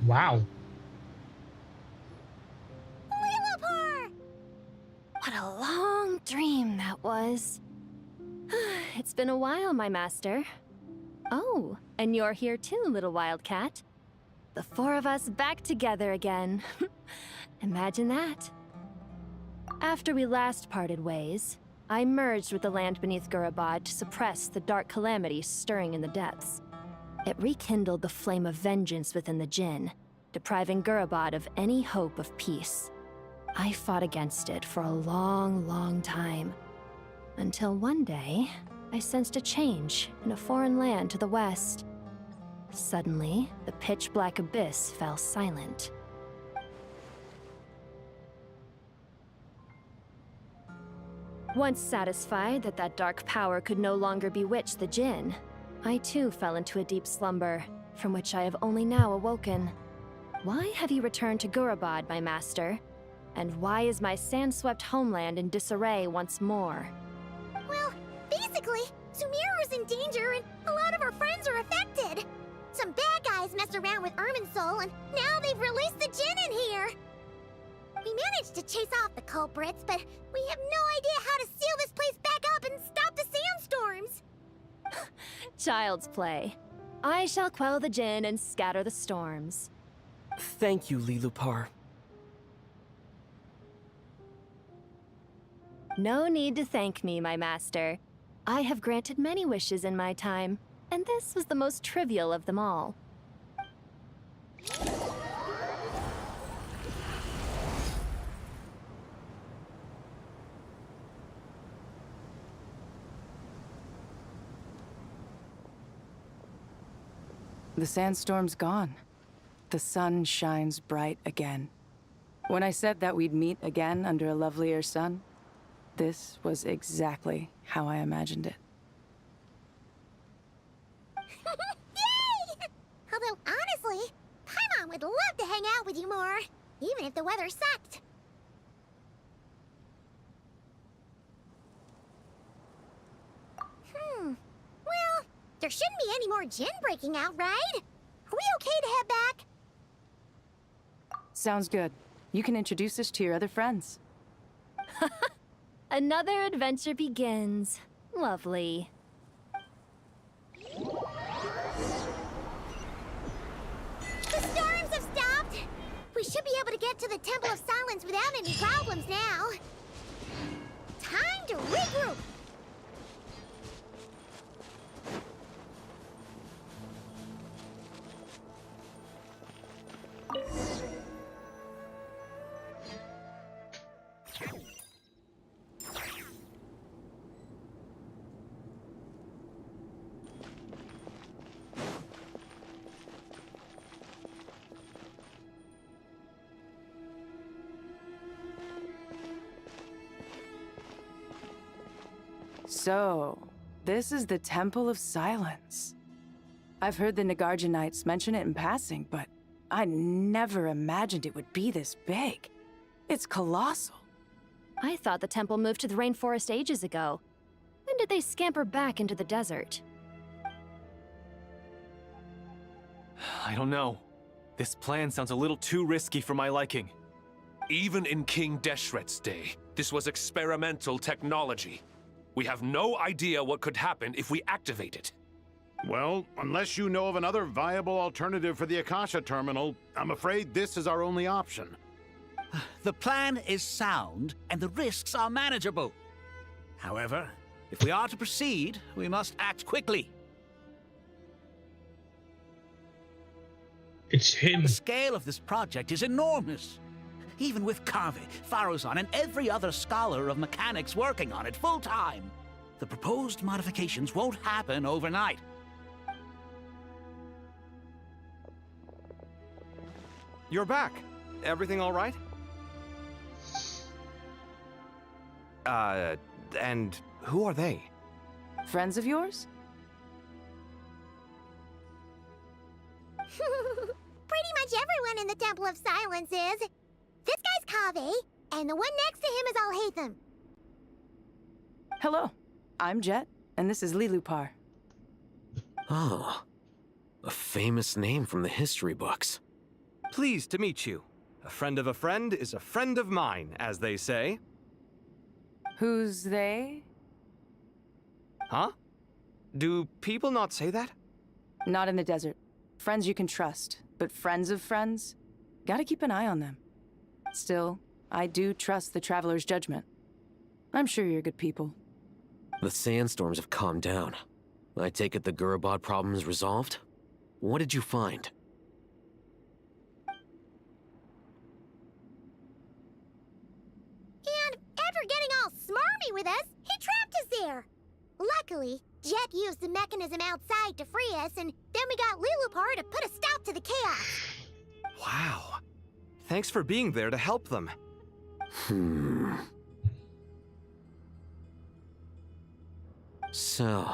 Wow. Lillipore! What a long dream that was. It's been a while, my master. Oh, and you're here too, little wildcat. The four of us back together again. Imagine that. After we last parted ways, I merged with the land beneath Gurabad to suppress the dark calamity stirring in the depths. It rekindled the flame of vengeance within the Jinn, depriving Gurabad of any hope of peace. I fought against it for a long, long time. Until one day, I sensed a change in a foreign land to the west. Suddenly, the pitch-black abyss fell silent. Once satisfied that that dark power could no longer bewitch the Jinn, I too fell into a deep slumber, from which I have only now awoken. Why have you returned to Gurabad, my master? And why is my sand-swept homeland in disarray once more? Well, basically, Sumeru's in danger and a lot of our friends are affected. Some bad guys messed around with Irminsul and now they've released the Jinn in here. We managed to chase off the culprits, but we have no idea how to seal this place back up and stop the sandstorms. Child's play. I shall quell the Jinn and scatter the storms. Thank you, Lillipar. No need to thank me, my master. I have granted many wishes in my time, and this was the most trivial of them all. The sandstorm's gone. The sun shines bright again. When I said that we'd meet again under a lovelier sun, this was exactly how I imagined it. Yay! Although, honestly, Paimon would love to hang out with you more, even if the weather sucked. Well, there shouldn't be any more Jinn breaking out, right? Are we okay to head back? Sounds good. You can introduce us to your other friends. Another adventure begins. Lovely. The storms have stopped! We should be able to get to the Temple of Silence without any problems now. Time to regroup! So, this is the Temple of Silence. I've heard the Nagarjanites mention it in passing, but I never imagined it would be this big. It's colossal. I thought the temple moved to the rainforest ages ago. When did they scamper back into the desert? I don't know. This plan sounds a little too risky for my liking. Even in King Deshret's day, this was experimental technology. We have no idea what could happen if we activate it. Well, unless you know of another viable alternative for the Akasha terminal, I'm afraid this is our only option. The plan is sound, and the risks are manageable. However, if we are to proceed, we must act quickly. It's him. The scale of this project is enormous. Even with Kave, Faruzan, and every other scholar of mechanics working on it full-time, the proposed modifications won't happen overnight. You're back. Everything all right? And who are they? Friends of yours? Pretty much everyone in the Temple of Silence is. This guy's Kave, and the one next to him is Alhaitham. Hello, I'm Jet, and this is Lillipar. Oh, a famous name from the history books. Pleased to meet you. A friend of a friend is a friend of mine, as they say. Who's they? Huh? Do people not say that? Not in the desert. Friends you can trust, but friends of friends? Gotta keep an eye on them. Still, I do trust the Traveler's judgment. I'm sure you're good people. The sandstorms have calmed down. I take it the Gurabod problem is resolved? What did you find? And after getting all smarmy with us, he trapped us there. Luckily, Jet used the mechanism outside to free us, and then we got Lilupar to put a stop to the chaos. Wow. Thanks for being there to help them. So,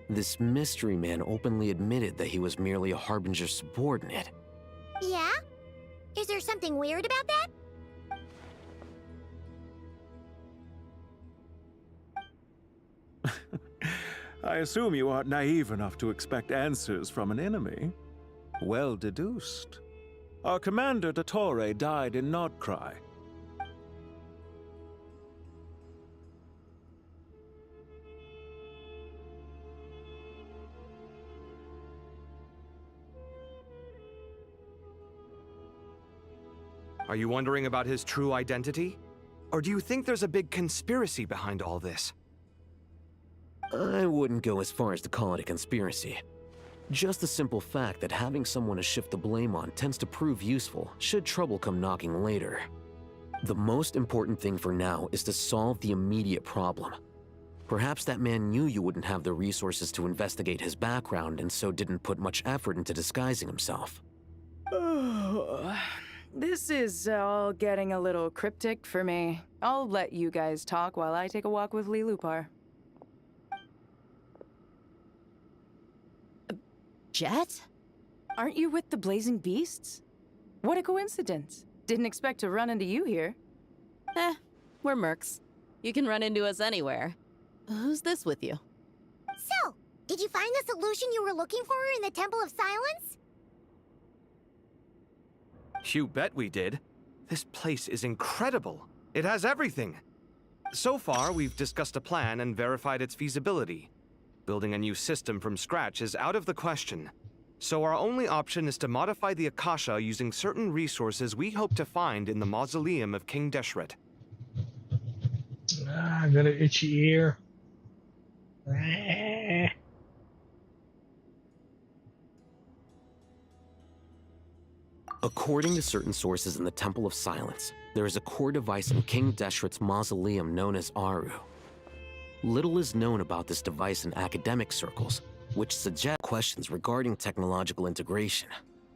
this mystery man openly admitted that he was merely a Harbinger subordinate. Yeah? Is there something weird about that? I assume you aren't naive enough to expect answers from an enemy. Well deduced. Our commander, Dottore, died in Nordcry. Are you wondering about his true identity? Or do you think there's a big conspiracy behind all this? I wouldn't go as far as to call it a conspiracy. Just the simple fact that having someone to shift the blame on tends to prove useful should trouble come knocking later. The most important thing for now is to solve the immediate problem. Perhaps that man knew you wouldn't have the resources to investigate his background and so didn't put much effort into disguising himself. This is all getting a little cryptic for me. I'll let you guys talk while I take a walk with Lilupar. Jet? Aren't you with the Blazing Beasts? What a coincidence. Didn't expect to run into you here. We're mercs. You can run into us anywhere. Who's this with you? So, did you find the solution you were looking for in the Temple of Silence? You bet we did. This place is incredible. It has everything. So far, we've discussed a plan and verified its feasibility. Building a new system from scratch is out of the question. So our only option is to modify the Akasha using certain resources we hope to find in the mausoleum of King Deshret. I got an itchy ear. According to certain sources in the Temple of Silence, there is a core device in King Deshret's mausoleum known as Aru. Little is known about this device in academic circles, which suggest questions regarding technological integration.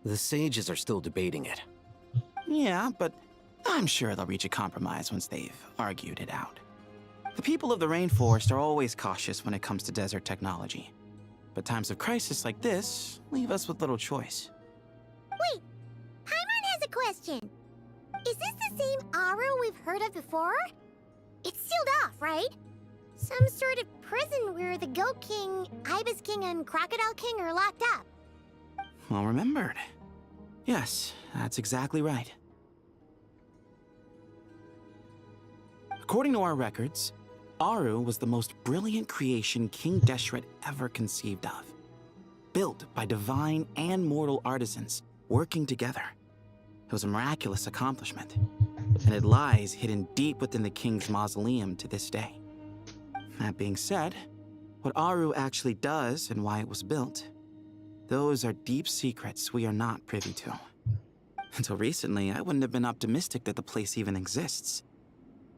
The sages are still debating it. Yeah, but I'm sure they'll reach a compromise once they've argued it out. The people of the rainforest are always cautious when it comes to desert technology. But times of crisis like this leave us with little choice. Wait, Paimon has a question. Is this the same Aru we've heard of before? It's sealed off, right? Some sort of prison where the Goat King, Ibis King, and Crocodile King are locked up. Well remembered. Yes, that's exactly right. According to our records, Aru was the most brilliant creation King Deshret ever conceived of. Built by divine and mortal artisans working together. It was a miraculous accomplishment, and it lies hidden deep within the king's mausoleum to this day. That being said, what Aru actually does and why it was built, those are deep secrets we are not privy to. Until recently, I wouldn't have been optimistic that the place even exists.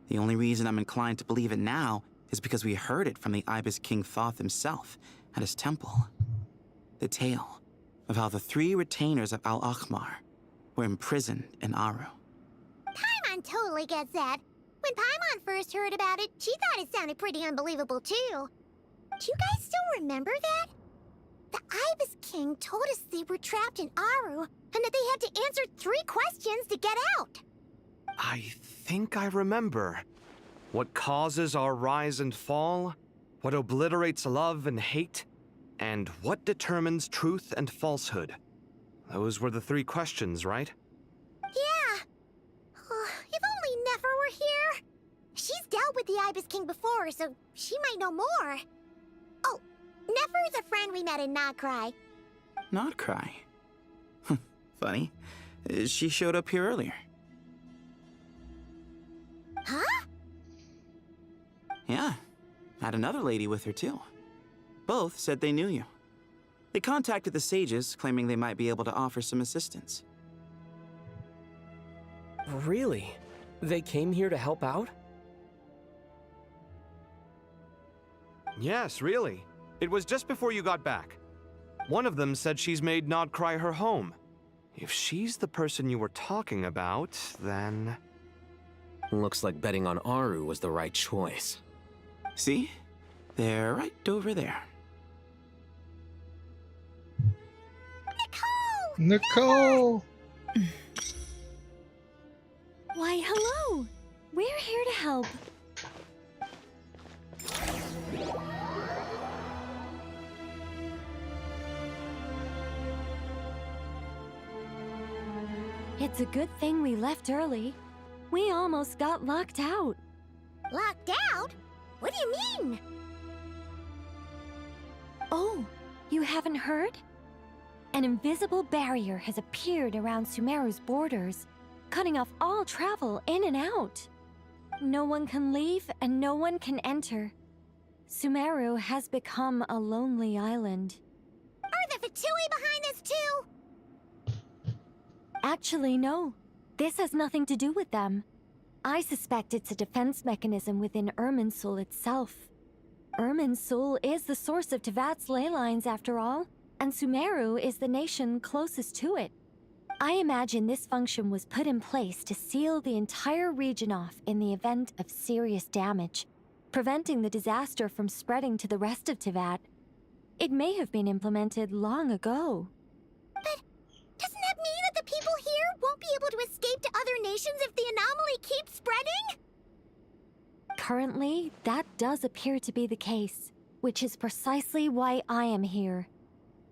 The only reason I'm inclined to believe it now is because we heard it from the Ibis King Thoth himself at his temple. The tale of how the 3 retainers of Al-Akhmar were imprisoned in Aru. Paimon totally gets that. When Paimon first heard about it, she thought it sounded pretty unbelievable too. Do you guys still remember that? The Ibis King told us they were trapped in Aru and that they had to answer 3 questions to get out. I think I remember. What causes our rise and fall? What obliterates love and hate? And what determines truth and falsehood? Those were the 3 questions, right? Yeah. Oh, if only Nefer were here. She's dealt with the Ibis King before, so she might know more. Oh, Nefer's a friend we met in Nodcry. Not cry. Funny. She showed up here earlier. Huh? Yeah. Had another lady with her, too. Both said they knew you. They contacted the sages, claiming they might be able to offer some assistance. Really? They came here to help out? Yes, really. It was just before you got back. One of them said she's made Nodcry her home. If she's the person you were talking about, then... Looks like betting on Aru was the right choice. See? They're right over there. Nicole! Why, hello! We're here to help. It's a good thing we left early. We almost got locked out. Locked out? What do you mean? Oh, you haven't heard? An invisible barrier has appeared around Sumeru's borders, cutting off all travel in and out. No one can leave and no one can enter. Sumeru has become a lonely island. Are the Fatui behind this too? Actually, no. This has nothing to do with them. I suspect it's a defense mechanism within Irminsul itself. Irminsul is the source of Tevat's ley lines, after all, and Sumeru is the nation closest to it. I imagine this function was put in place to seal the entire region off in the event of serious damage, preventing the disaster from spreading to the rest of Tevat. It may have been implemented long ago. But doesn't that mean that the people here won't be able to escape to other nations if the anomaly keeps spreading? Currently, that does appear to be the case, which is precisely why I am here.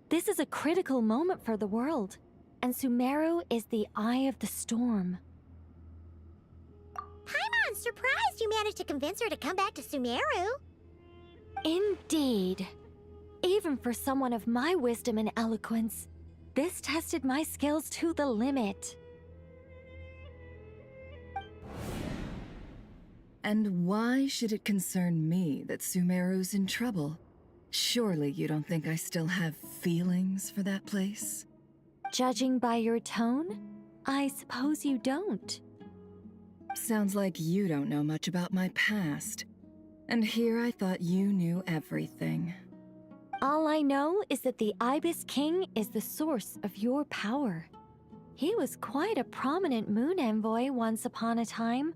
This is a critical moment for the world, and Sumeru is the eye of the storm. Paimon's surprised you managed to convince her to come back to Sumeru. Indeed. Even for someone of my wisdom and eloquence, this tested my skills to the limit. And why should it concern me that Sumeru's in trouble? Surely you don't think I still have feelings for that place? Judging by your tone, I suppose you don't. Sounds like you don't know much about my past. And here I thought you knew everything. All I know is that the Ibis King is the source of your power. He was quite a prominent moon envoy once upon a time,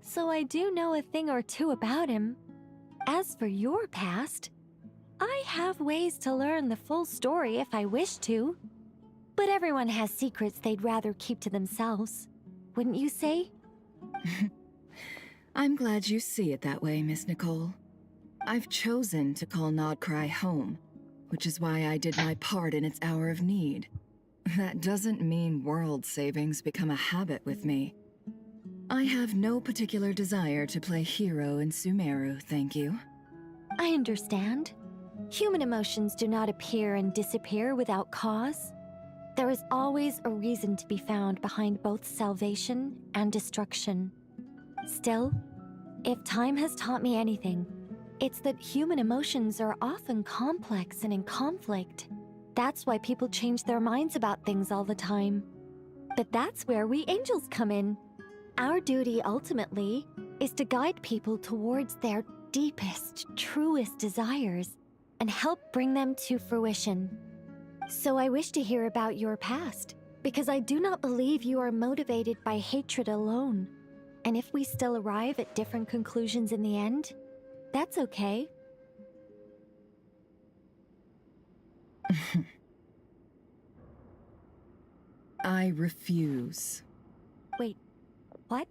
so I do know a thing or two about him. As for your past, I have ways to learn the full story if I wish to. But everyone has secrets they'd rather keep to themselves, wouldn't you say? I'm glad you see it that way, Miss Nicole. I've chosen to call Nodcry home, which is why I did my part in its hour of need. That doesn't mean world savings become a habit with me. I have no particular desire to play hero in Sumeru, thank you. I understand. Human emotions do not appear and disappear without cause. There is always a reason to be found behind both salvation and destruction. Still, if time has taught me anything, it's that human emotions are often complex and in conflict. That's why people change their minds about things all the time. But that's where we angels come in. Our duty, ultimately, is to guide people towards their deepest, truest desires and help bring them to fruition. So I wish to hear about your past, because I do not believe you are motivated by hatred alone. And if we still arrive at different conclusions in the end, that's okay. I refuse. Wait, what?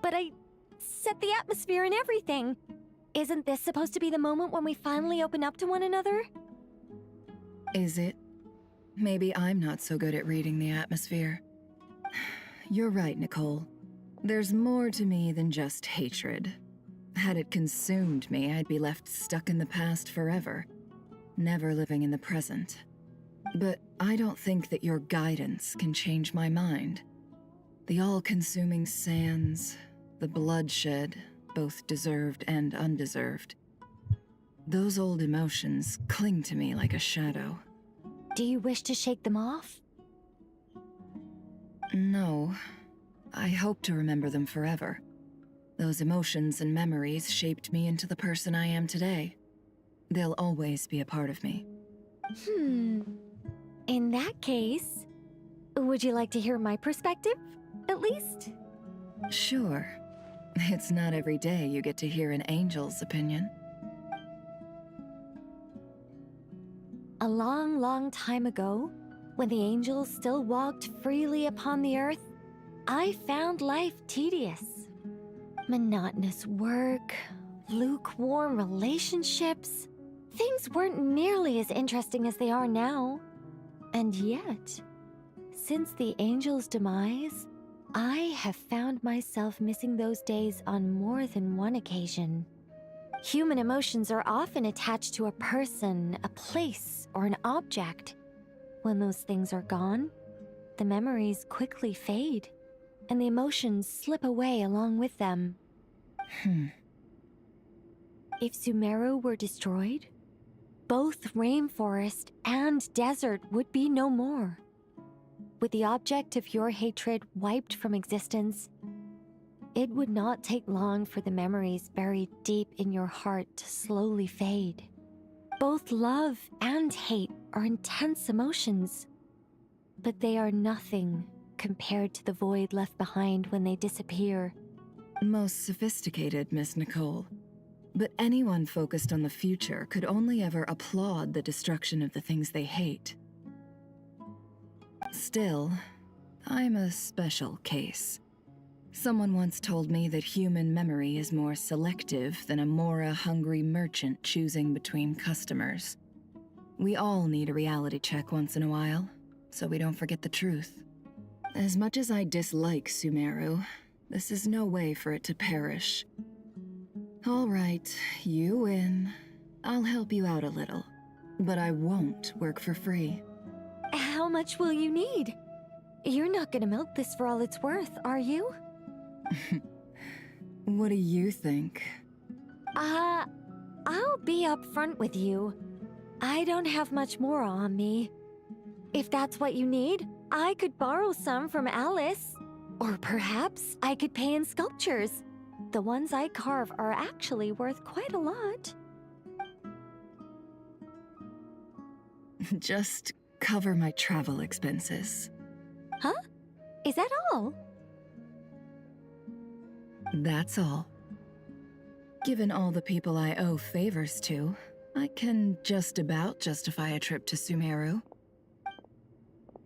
But I set the atmosphere and everything. Isn't this supposed to be the moment when we finally open up to one another? Is it? Maybe I'm not so good at reading the atmosphere. You're right, Nicole. There's more to me than just hatred. Had it consumed me, I'd be left stuck in the past forever, never living in the present. But I don't think that your guidance can change my mind. The all-consuming sands, the bloodshed, both deserved and undeserved. Those old emotions cling to me like a shadow. Do you wish to shake them off? No. I hope to remember them forever. Those emotions and memories shaped me into the person I am today. They'll always be a part of me. In that case, would you like to hear my perspective, at least? Sure. It's not every day you get to hear an angel's opinion. A long, long time ago, when the angels still walked freely upon the earth, I found life tedious. Monotonous work, lukewarm relationships. Things weren't nearly as interesting as they are now. And yet, since the angels' demise, I have found myself missing those days on more than one occasion. Human emotions are often attached to a person, a place, or an object. When those things are gone, the memories quickly fade, and the emotions slip away along with them. If Sumeru were destroyed, both rainforest and desert would be no more. With the object of your hatred wiped from existence, it would not take long for the memories buried deep in your heart to slowly fade. Both love and hate are intense emotions, but they are nothing compared to the void left behind when they disappear. Most sophisticated, Miss Nicole. But anyone focused on the future could only ever applaud the destruction of the things they hate. Still, I'm a special case. Someone once told me that human memory is more selective than a Mora-hungry merchant choosing between customers. We all need a reality check once in a while, so we don't forget the truth. As much as I dislike Sumeru, this is no way for it to perish. All right, you win. I'll help you out a little, but I won't work for free. How much will you need? You're not gonna milk this for all it's worth, are you? What do you think? I'll be upfront with you. I don't have much more on me. If that's what you need, I could borrow some from Alice. Or perhaps I could pay in sculptures. The ones I carve are actually worth quite a lot. Just cover my travel expenses. Huh? Is that all? That's all. Given all the people I owe favors to, I can just about justify a trip to Sumeru.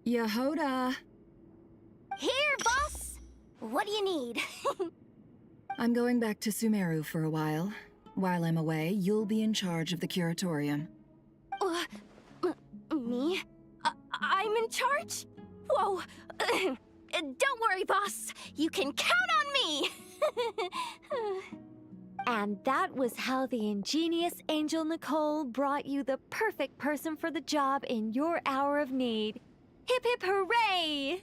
Yehoda! Here, boss! What do you need? I'm going back to Sumeru for a while. While I'm away, you'll be in charge of the curatorium. Me? I'm in charge? Whoa! Don't worry, boss. You can count on me! And that was how the ingenious Angel Nicole brought you the perfect person for the job in your hour of need. Hip hip hooray!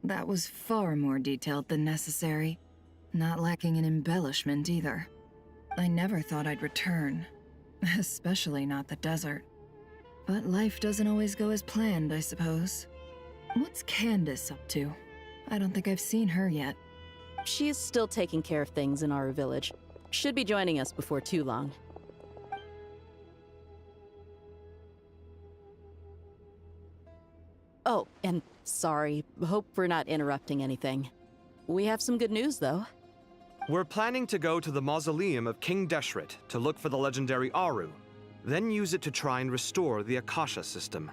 That was far more detailed than necessary. Not lacking in embellishment either. I never thought I'd return. Especially not the desert. But life doesn't always go as planned, I suppose. What's Candace up to? I don't think I've seen her yet. She is still taking care of things in our village. Should be joining us before too long. Oh, and sorry. Hope we're not interrupting anything. We have some good news, though. We're planning to go to the mausoleum of King Deshret to look for the legendary Aru, then use it to try and restore the Akasha system.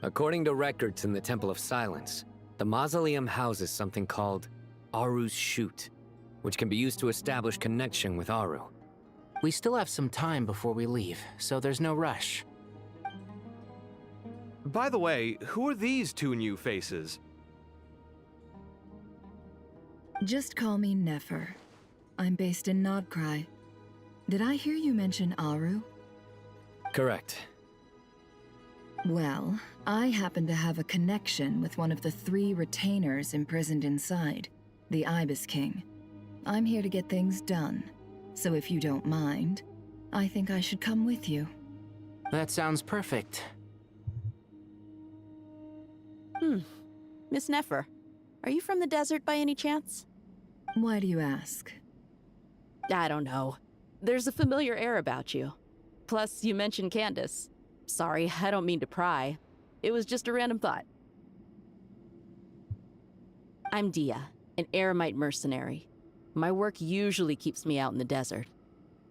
According to records in the Temple of Silence, the mausoleum houses something called Aru's Chute, which can be used to establish connection with Aru. We still have some time before we leave, so there's no rush. By the way, who are these two new faces? Just call me Nefer. I'm based in Nodcry. Did I hear you mention Aru? Correct. Well, I happen to have a connection with one of the 3 retainers imprisoned inside, the Ibis King. I'm here to get things done, so if you don't mind, I think I should come with you. That sounds perfect. Miss Nefer, are you from the desert by any chance? Why do you ask? I don't know. There's a familiar air about you. Plus, you mentioned Candace. Sorry, I don't mean to pry. It was just a random thought. I'm Dia, an Eremite mercenary. My work usually keeps me out in the desert.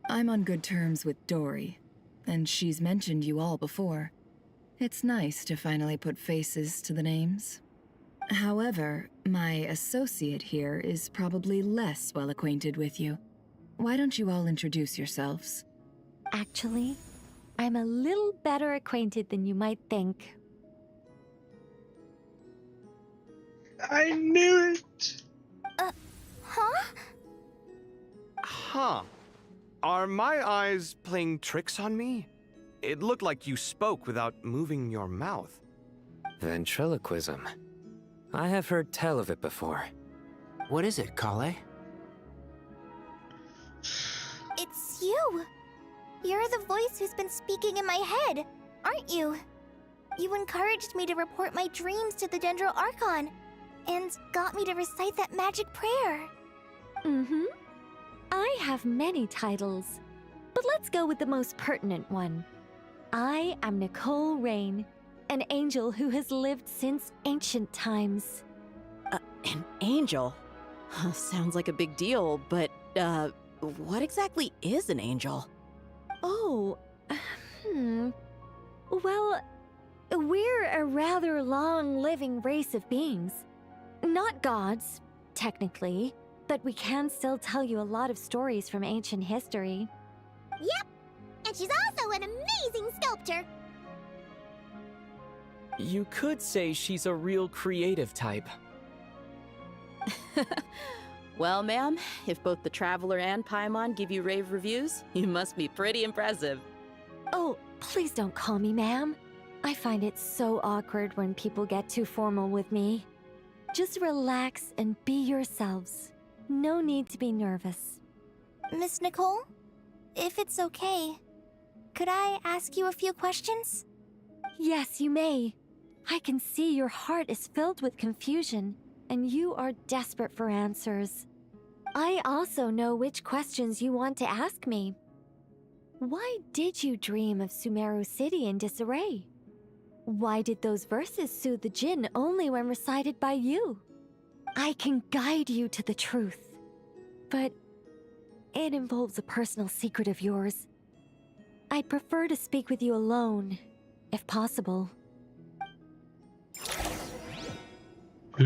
I'm on good terms with Dory, and she's mentioned you all before. It's nice to finally put faces to the names. However, my associate here is probably less well acquainted with you. Why don't you all introduce yourselves? Actually, I'm a little better acquainted than you might think. I knew it! Huh? Huh. Are my eyes playing tricks on me? It looked like you spoke without moving your mouth. Ventriloquism. I have heard tell of it before. What is it, Kale? It's you! You're the voice who's been speaking in my head, aren't you? You encouraged me to report my dreams to the Dendro Archon, and got me to recite that magic prayer. Mm-hmm. I have many titles, but let's go with the most pertinent one. I am Nicole Rain, an angel who has lived since ancient times. An angel? Sounds like a big deal, but, what exactly is an angel? Oh, Well, we're a rather long-living race of beings. Not gods, technically, but we can still tell you a lot of stories from ancient history. Yep, and she's also an amazing sculptor. You could say she's a real creative type. Well, ma'am, if both the Traveler and Paimon give you rave reviews, you must be pretty impressive. Oh, please don't call me ma'am. I find it so awkward when people get too formal with me. Just relax and be yourselves. No need to be nervous. Miss Nicole, if it's okay, could I ask you a few questions? Yes, you may. I can see your heart is filled with confusion, and you are desperate for answers. I also know which questions you want to ask me. Why did you dream of Sumeru City in disarray? Why did those verses soothe the Jinn only when recited by you? I can guide you to the truth, but it involves a personal secret of yours. I'd prefer to speak with you alone, if possible. We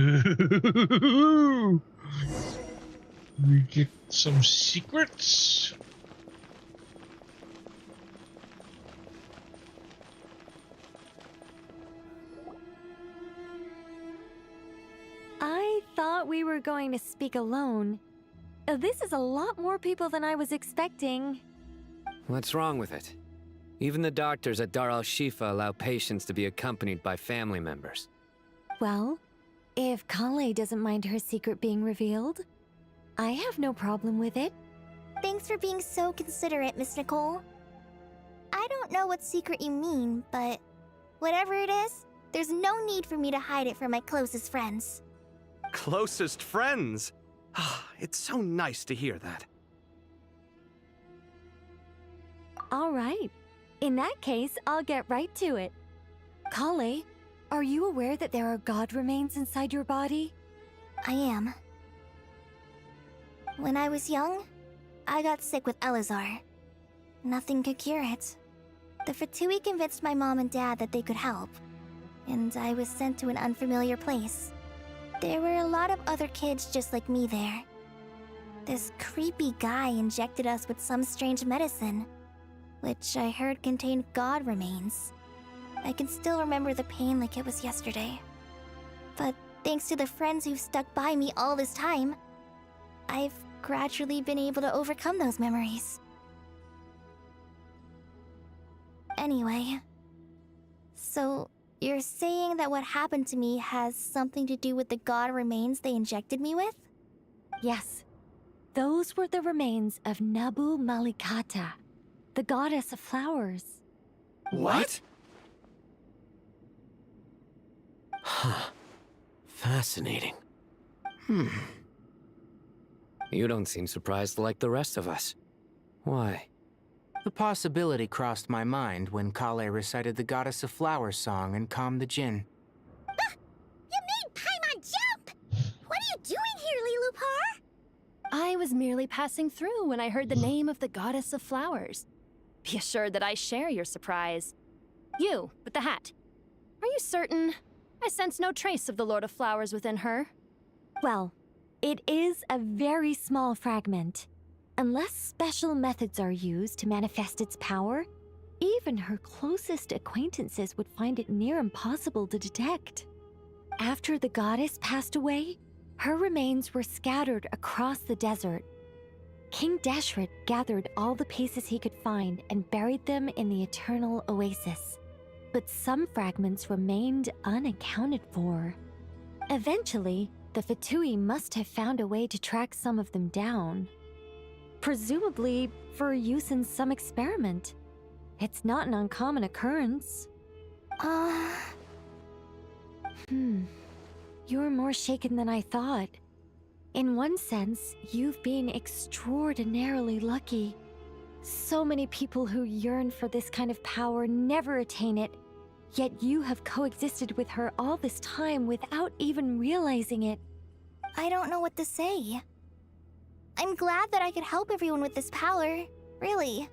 get some secrets. I thought we were going to speak alone. This is a lot more people than I was expecting. What's wrong with it? Even the doctors at Dar al-Shifa allow patients to be accompanied by family members. Well, if Kale doesn't mind her secret being revealed, I have no problem with it. Thanks for being so considerate, Miss Nicole. I don't know what secret you mean, but whatever it is, there's no need for me to hide it from my closest friends. Closest friends? It's so nice to hear that. All right. In that case, I'll get right to it. Kale, are you aware that there are god remains inside your body? I am. When I was young, I got sick with Elazar. Nothing could cure it. The Fatui convinced my mom and dad that they could help, and I was sent to an unfamiliar place. There were a lot of other kids just like me there. This creepy guy injected us with some strange medicine, which I heard contained god remains. I can still remember the pain like it was yesterday. But thanks to the friends who've stuck by me all this time, I've gradually been able to overcome those memories. Anyway, so you're saying that what happened to me has something to do with the god remains they injected me with? Yes. Those were the remains of Nabu Malikata, the goddess of flowers. What? Huh. Fascinating. You don't seem surprised like the rest of us. Why? The possibility crossed my mind when Kale recited the Goddess of Flowers song and calmed the Jinn. You made Paimon jump! What are you doing here, Lilupar? I was merely passing through when I heard the name of the goddess of flowers. Be assured that I share your surprise. You, with the hat. Are you certain? I sense no trace of the Lord of Flowers within her. Well, it is a very small fragment. Unless special methods are used to manifest its power, even her closest acquaintances would find it near impossible to detect. After the goddess passed away, her remains were scattered across the desert. King Deshret gathered all the pieces he could find and buried them in the Eternal Oasis. But some fragments remained unaccounted for. Eventually, the Fatui must have found a way to track some of them down. Presumably for use in some experiment. It's not an uncommon occurrence. You're more shaken than I thought. In one sense, you've been extraordinarily lucky. So many people who yearn for this kind of power never attain it, yet you have coexisted with her all this time without even realizing it. I don't know what to say. I'm glad that I could help everyone with this power, really.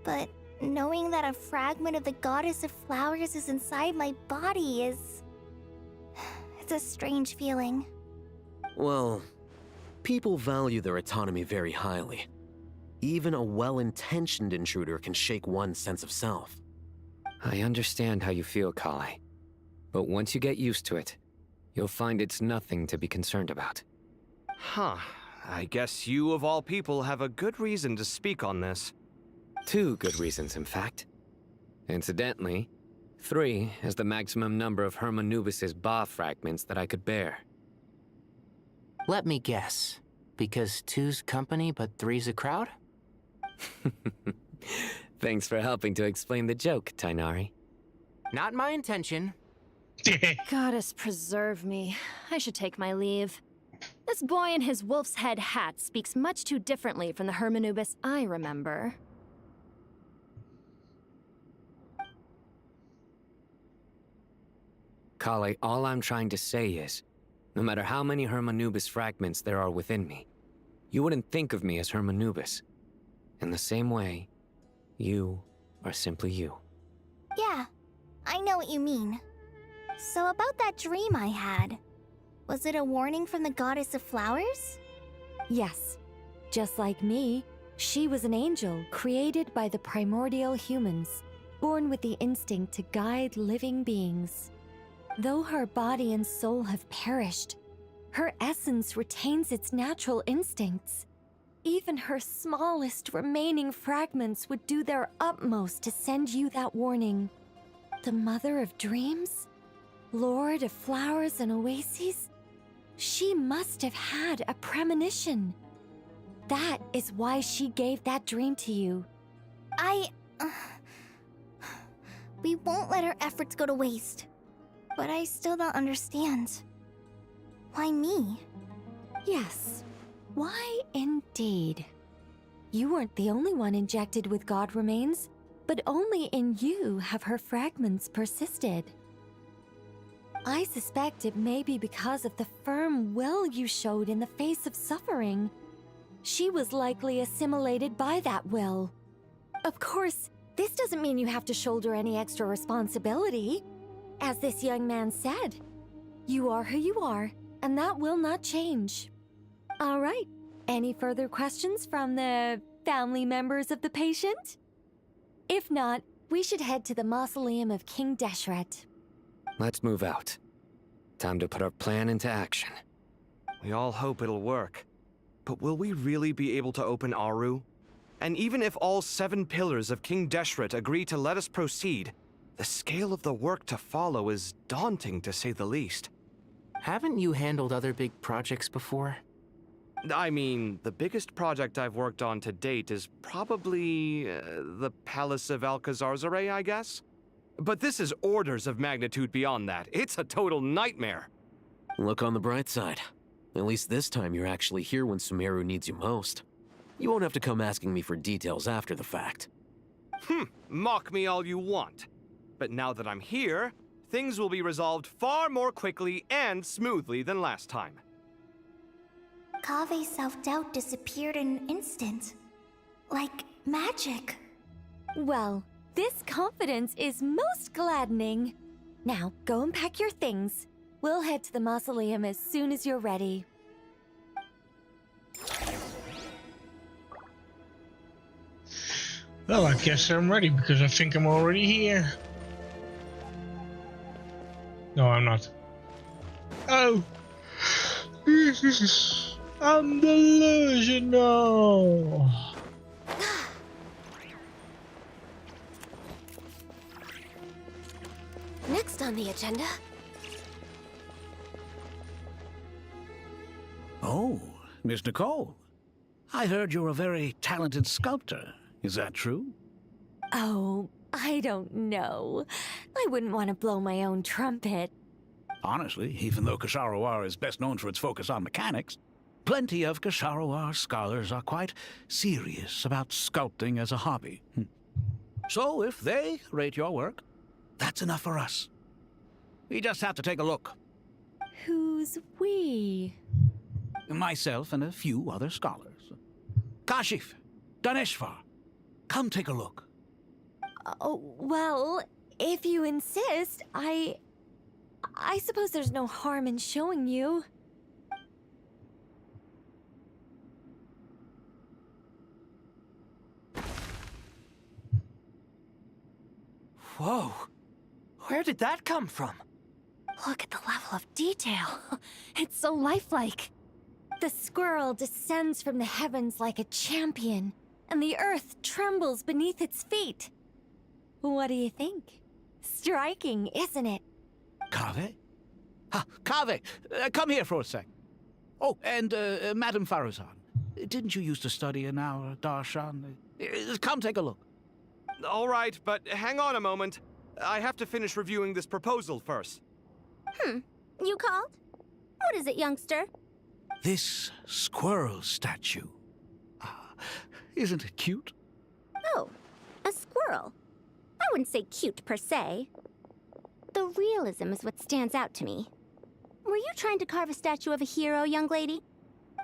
But knowing that a fragment of the Goddess of Flowers is inside my body is... it's a strange feeling. Well, people value their autonomy very highly. Even a well-intentioned intruder can shake one's sense of self. I understand how you feel, Kale. But once you get used to it, you'll find it's nothing to be concerned about. Huh. I guess you, of all people, have a good reason to speak on this. 2 good reasons, in fact. Incidentally, 3 is the maximum number of Hermanubis' Ba fragments that I could bear. Let me guess. Because 2's company, but 3's a crowd? Thanks for helping to explain the joke, Tainari. Not my intention. Goddess preserve me. I should take my leave. This boy in his wolf's head hat speaks much too differently from the Hermanubis I remember. Kale, all I'm trying to say is, no matter how many Hermanubis fragments there are within me, you wouldn't think of me as Hermanubis. In the same way, you are simply you. Yeah, I know what you mean. So about that dream I had, was it a warning from the Goddess of Flowers? Yes. Just like me, she was an angel created by the primordial humans, born with the instinct to guide living beings. Though her body and soul have perished, her essence retains its natural instincts. Even her smallest remaining fragments would do their utmost to send you that warning. The Mother of Dreams? Lord of Flowers and Oases? She must have had a premonition. That is why she gave that dream to you. We won't let her efforts go to waste. But I still don't understand. Why me? Yes. Why indeed? You weren't the only one injected with God remains, but only in you have her fragments persisted. I suspect it may be because of the firm will you showed in the face of suffering. She was likely assimilated by that will. Of course, this doesn't mean you have to shoulder any extra responsibility. As this young man said, you are who you are, and that will not change. All right, any further questions from the family members of the patient? If not, we should head to the mausoleum of King Deshret. Let's move out. Time to put our plan into action. We all hope it'll work. But will we really be able to open Aru? And even if all 7 pillars of King Deshret agree to let us proceed, the scale of the work to follow is daunting, to say the least. Haven't you handled other big projects before? I mean, the biggest project I've worked on to date is probably the Palace of Alcazarzaray, I guess? But this is orders of magnitude beyond that. It's a total nightmare. Look on the bright side. At least this time you're actually here when Sumeru needs you most. You won't have to come asking me for details after the fact. Mock me all you want. But now that I'm here, things will be resolved far more quickly and smoothly than last time. Kave's self-doubt disappeared in an instant. Like magic. Well, this confidence is most gladdening. Now, go and pack your things. We'll head to the mausoleum as soon as you're ready. Well, I guess I'm ready because I think I'm already here. No, I'm not. Oh! I'm delusional! Next on the agenda. Oh, Miss Nicole. I heard you're a very talented sculptor. Is that true? Oh, I don't know. I wouldn't want to blow my own trumpet. Honestly, even though Kasharawar is best known for its focus on mechanics, plenty of Kasharawar scholars are quite serious about sculpting as a hobby. So if they rate your work, that's enough for us. We just have to take a look. Who's we? Myself and a few other scholars. Kashif, Daneshvar, come take a look. Oh, well, if you insist, I suppose there's no harm in showing you. Whoa! Where did that come from? Look at the level of detail. It's so lifelike. The squirrel descends from the heavens like a champion, and the earth trembles beneath its feet. What do you think? Striking, isn't it? Kave? Kave, come here for a sec. Oh, and Madame Faruzan, didn't you used to study in our darshan? Come take a look. All right, but hang on a moment. I have to finish reviewing this proposal first. You called? What is it, youngster? This squirrel statue. Isn't it cute? Oh, a squirrel. I wouldn't say cute per se. The realism is what stands out to me. Were you trying to carve a statue of a hero, young lady?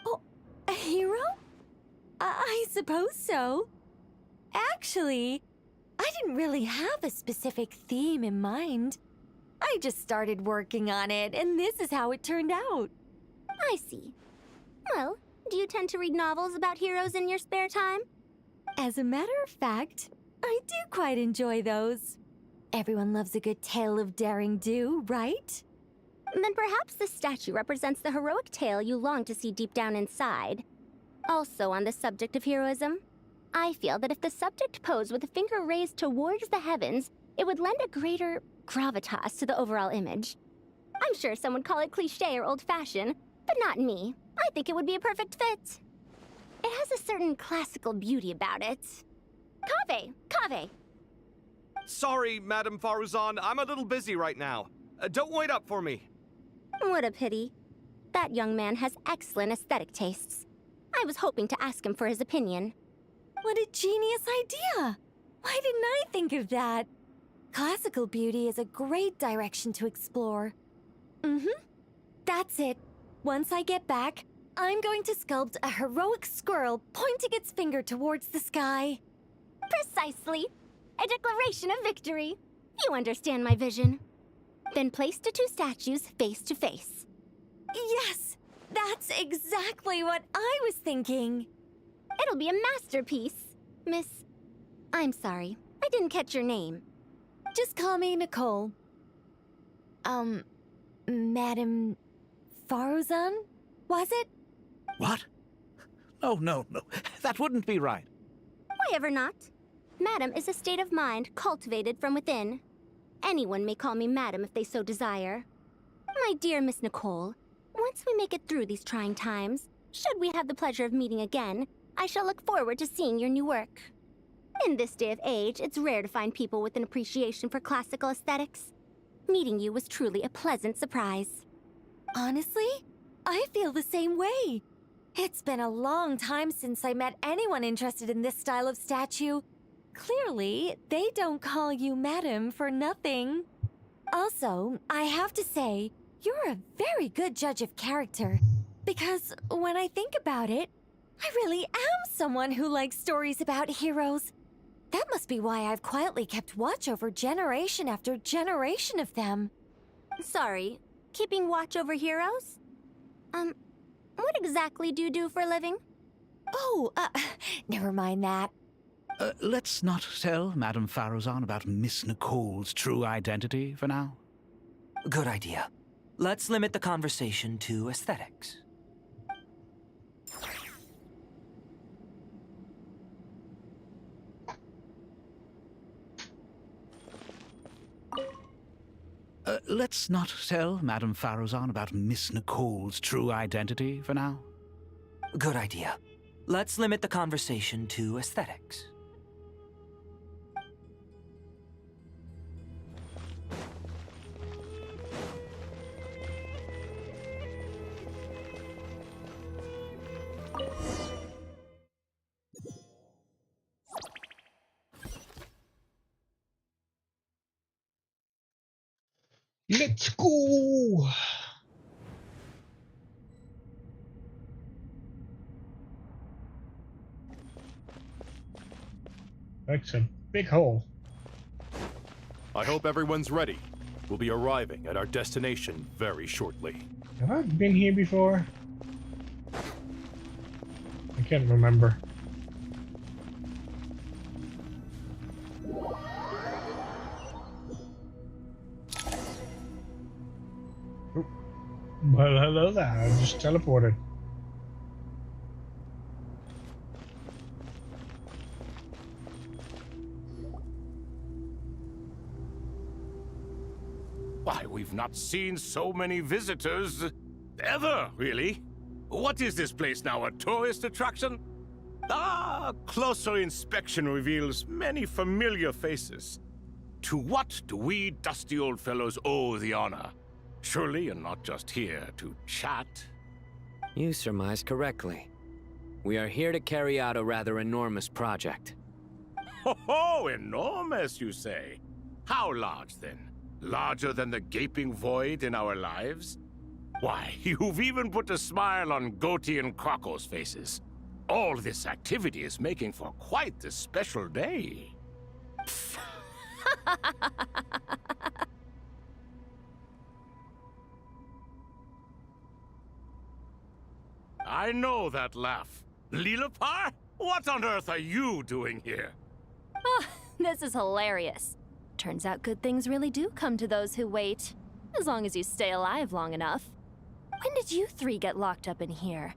Oh, a hero? I suppose so. Actually, I didn't really have a specific theme in mind. I just started working on it, and this is how it turned out. I see. Well, do you tend to read novels about heroes in your spare time? As a matter of fact, I do quite enjoy those. Everyone loves a good tale of daring do, right? Then perhaps this statue represents the heroic tale you long to see deep down inside. Also on the subject of heroism, I feel that if the subject posed with a finger raised towards the heavens, it would lend a greater gravitas to the overall image. I'm sure some would call it cliché or old-fashioned, but not me. I think it would be a perfect fit. It has a certain classical beauty about it. Kave! Sorry, Madame Faruzan, I'm a little busy right now. Don't wait up for me. What a pity. That young man has excellent aesthetic tastes. I was hoping to ask him for his opinion. What a genius idea! Why didn't I think of that? Classical beauty is a great direction to explore. That's it. Once I get back, I'm going to sculpt a heroic squirrel pointing its finger towards the sky. Precisely. A declaration of victory. You understand my vision. Then place the two statues face to face. Yes! That's exactly what I was thinking. It'll be a masterpiece, Miss... I'm sorry. I didn't catch your name. Just call me Nicole. Madam Faruzan? Was it? What? Oh, no. That wouldn't be right. Why ever not? Madam is a state of mind cultivated from within. Anyone may call me Madam if they so desire. My dear Miss Nicole, once we make it through these trying times, should we have the pleasure of meeting again, I shall look forward to seeing your new work. In this day of age, it's rare to find people with an appreciation for classical aesthetics. Meeting you was truly a pleasant surprise. Honestly, I feel the same way. It's been a long time since I met anyone interested in this style of statue. Clearly, they don't call you Madam for nothing. Also, I have to say, you're a very good judge of character. Because when I think about it, I really am someone who likes stories about heroes. That must be why I've quietly kept watch over generation after generation of them. Sorry, keeping watch over heroes? What exactly do you do for a living? Oh, never mind that. Let's not tell Madame Faruzan about Miss Nicole's true identity for now. Good idea. Let's limit the conversation to aesthetics. Let's not tell Madame Faruzan about Miss Nicole's true identity for now. Good idea. Let's limit the conversation to aesthetics. Let's go! That's a big hole. I hope everyone's ready. We'll be arriving at our destination very shortly. Have I been here before? I can't remember. Well, hello there. I just teleported. Why, we've not seen so many visitors ever, really. What is this place now, a tourist attraction? Ah, closer inspection reveals many familiar faces. To what do we dusty old fellows owe the honor? Surely you're not just here to chat. You surmise correctly. We are here to carry out a rather enormous project. Ho, enormous, you say? How large, then? Larger than the gaping void in our lives? Why, you've even put a smile on Goatee and Crocco's faces. All this activity is making for quite the special day. I know that laugh. Lilipar? What on earth are you doing here? Oh, this is hilarious. Turns out good things really do come to those who wait. As long as you stay alive long enough. When did you three get locked up in here?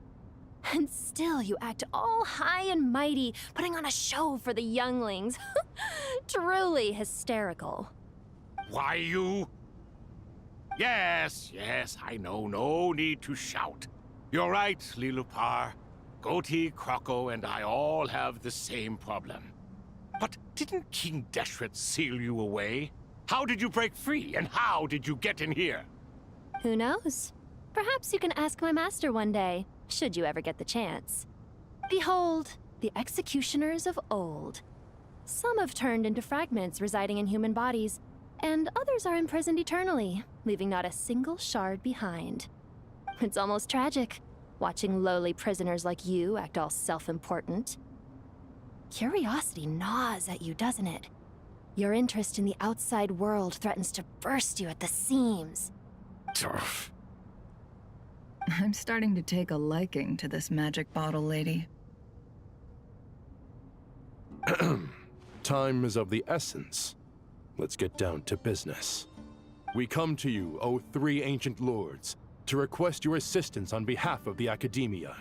And still you act all high and mighty, putting on a show for the younglings. Truly hysterical. Why, you... Yes, I know. No need to shout. You're right, Lilipar. Goatee, Crocco, and I all have the same problem. But didn't King Deshret seal you away? How did you break free, and how did you get in here? Who knows? Perhaps you can ask my master one day, should you ever get the chance. Behold, the executioners of old. Some have turned into fragments residing in human bodies, and others are imprisoned eternally, leaving not a single shard behind. It's almost tragic, watching lowly prisoners like you act all self-important. Curiosity gnaws at you, doesn't it? Your interest in the outside world threatens to burst you at the seams. Turf. I'm starting to take a liking to this magic bottle lady. Time is of the essence. Let's get down to business. We come to you, O three ancient lords, to request your assistance on behalf of the Academia.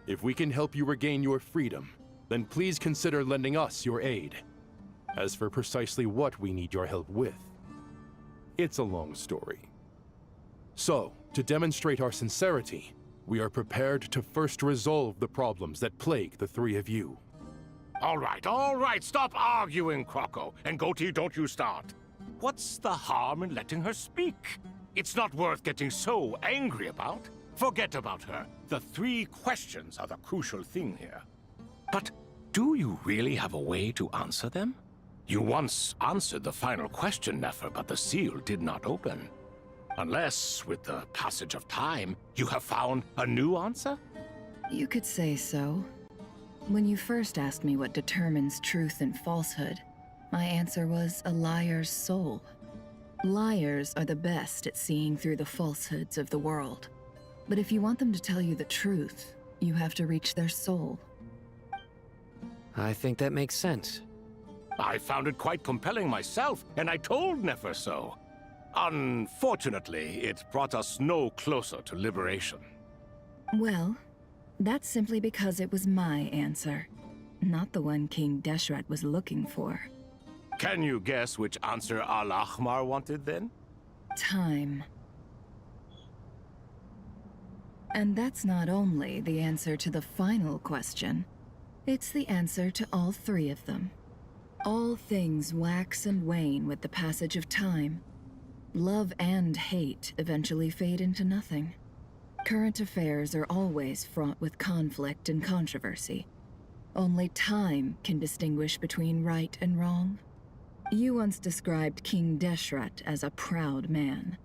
If we can help you regain your freedom, then please consider lending us your aid. As for precisely what we need your help with, it's a long story. So, to demonstrate our sincerity, we are prepared to first resolve the problems that plague the three of you. All right, stop arguing, Croco. And Goatee, don't you start. What's the harm in letting her speak? It's not worth getting so angry about. Forget about her. The three questions are the crucial thing here. But do you really have a way to answer them? You once answered the final question, Nefer, but the seal did not open. Unless, with the passage of time, you have found a new answer? You could say so. When you first asked me what determines truth and falsehood, my answer was a liar's soul. Liars are the best at seeing through the falsehoods of the world. But if you want them to tell you the truth, you have to reach their soul. I think that makes sense. I found it quite compelling myself, and I told Nefer so. Unfortunately, it brought us no closer to liberation. Well, that's simply because it was my answer, not the one King Deshret was looking for. Can you guess which answer Al-Ahmar wanted then? Time. And that's not only the answer to the final question, it's the answer to all three of them. All things wax and wane with the passage of time. Love and hate eventually fade into nothing. Current affairs are always fraught with conflict and controversy. Only time can distinguish between right and wrong. You once described King Deshret as a proud man.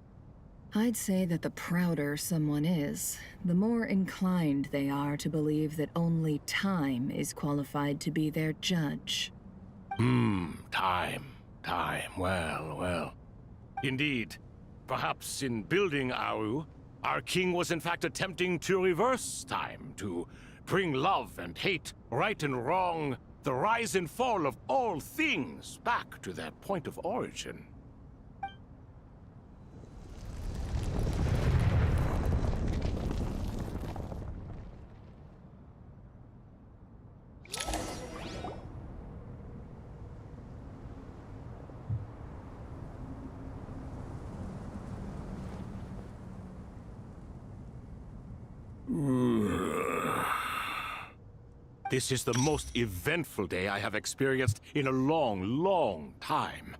I'd say that the prouder someone is, the more inclined they are to believe that only time is qualified to be their judge. Time. Well. Indeed. Perhaps in building Aru, our king was in fact attempting to reverse time, to bring love and hate, right and wrong, the rise and fall of all things back to their point of origin. This is the most eventful day I have experienced in a long time.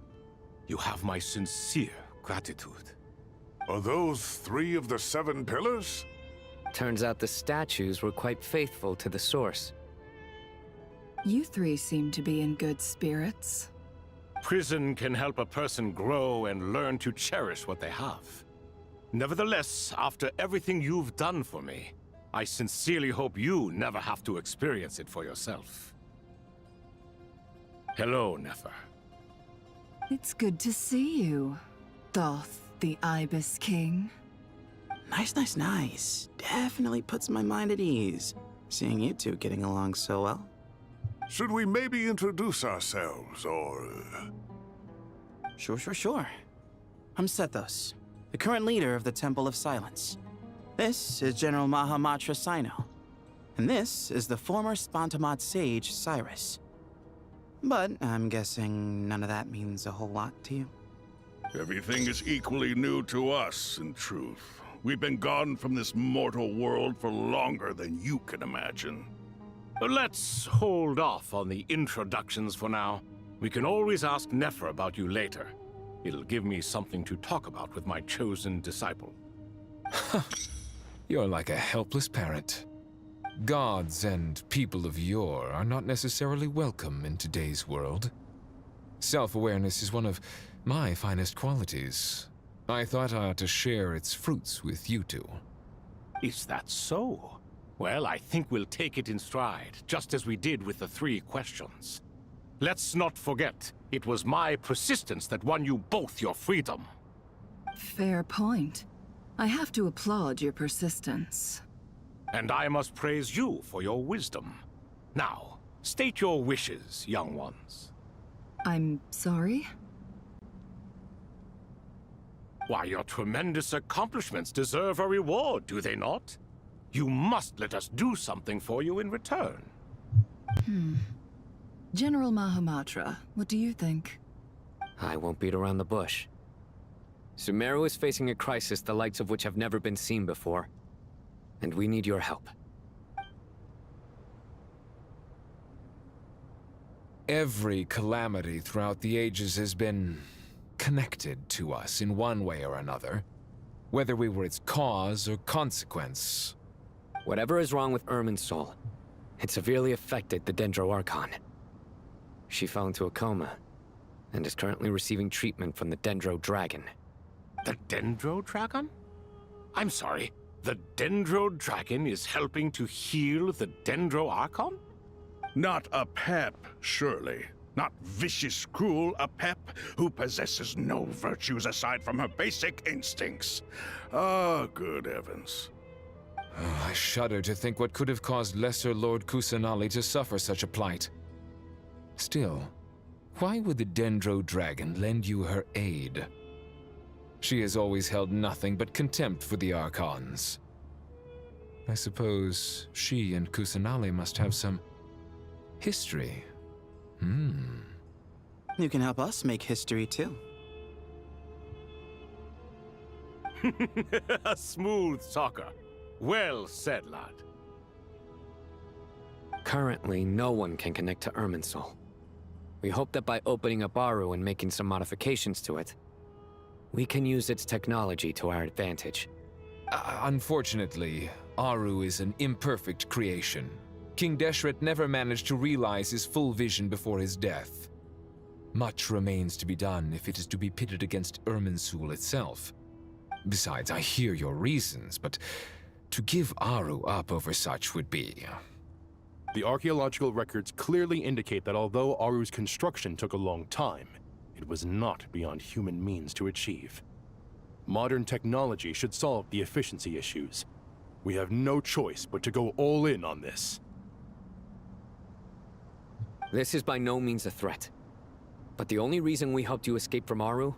You have my sincere gratitude. Are those 3 of the 7 pillars? Turns out the statues were quite faithful to the source. You three seem to be in good spirits. Prison can help a person grow and learn to cherish what they have. Nevertheless, after everything you've done for me, I sincerely hope you never have to experience it for yourself. Hello, Nefer. It's good to see you, Thoth the Ibis King. Nice. Definitely puts my mind at ease, seeing you two getting along so well. Should we maybe introduce ourselves, or... Sure. I'm Sethos, the current leader of the Temple of Silence. This is General Mahamatra Sino, and this is the former Spantamot sage, Cyrus. But I'm guessing none of that means a whole lot to you. Everything is equally new to us, in truth. We've been gone from this mortal world for longer than you can imagine. Let's hold off on the introductions for now. We can always ask Nefer about you later. It'll give me something to talk about with my chosen disciple. You're like a helpless parent. Gods and people of yore are not necessarily welcome in today's world. Self-awareness is one of my finest qualities. I thought I ought to share its fruits with you two. Is that so? Well, I think we'll take it in stride, just as we did with the 3 questions. Let's not forget, it was my persistence that won you both your freedom. Fair point. I have to applaud your persistence. And I must praise you for your wisdom. Now, state your wishes, young ones. I'm sorry? Why, your tremendous accomplishments deserve a reward, do they not? You must let us do something for you in return. General Mahamatra, what do you think? I won't beat around the bush. Sumeru is facing a crisis the likes of which have never been seen before, and we need your help. Every calamity throughout the ages has been connected to us in one way or another, whether we were its cause or consequence. Whatever is wrong with Irminsul, it severely affected the Dendro Archon. She fell into a coma, and is currently receiving treatment from the Dendro Dragon. The Dendro Dragon? I'm sorry, the Dendro Dragon is helping to heal the Dendro Archon? Not a pep, surely. Not vicious, cruel a pep who possesses no virtues aside from her basic instincts. Ah, good heavens. Oh, I shudder to think what could have caused Lesser Lord Kusanali to suffer such a plight. Still, why would the Dendro Dragon lend you her aid? She has always held nothing but contempt for the Archons. I suppose she and Kusanali must have some history. You can help us make history too. A smooth talker. Well said, lad. Currently, no one can connect to Irminsul. We hope that by opening up Aru and making some modifications to it, we can use its technology to our advantage. Unfortunately, Aru is an imperfect creation. King Deshret never managed to realize his full vision before his death. Much remains to be done if it is to be pitted against Irminsul itself. Besides, I hear your reasons, but to give Aru up over such would be... The archaeological records clearly indicate that although Aru's construction took a long time, it was not beyond human means to achieve. Modern technology should solve the efficiency issues. We have no choice but to go all in on this. This is by no means a threat. But the only reason we helped you escape from Aru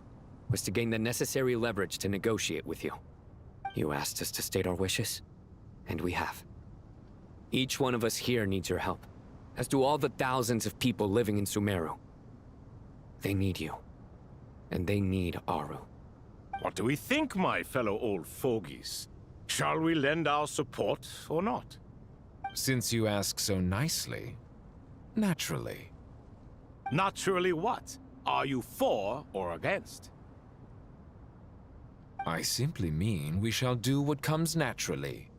was to gain the necessary leverage to negotiate with you. You asked us to state our wishes, and we have. Each one of us here needs your help, as do all the thousands of people living in Sumeru. They need you, and they need Aru. What do we think, my fellow old fogies? Shall we lend our support or not? Since you ask so nicely, naturally. Naturally what? Are you for or against? I simply mean we shall do what comes naturally.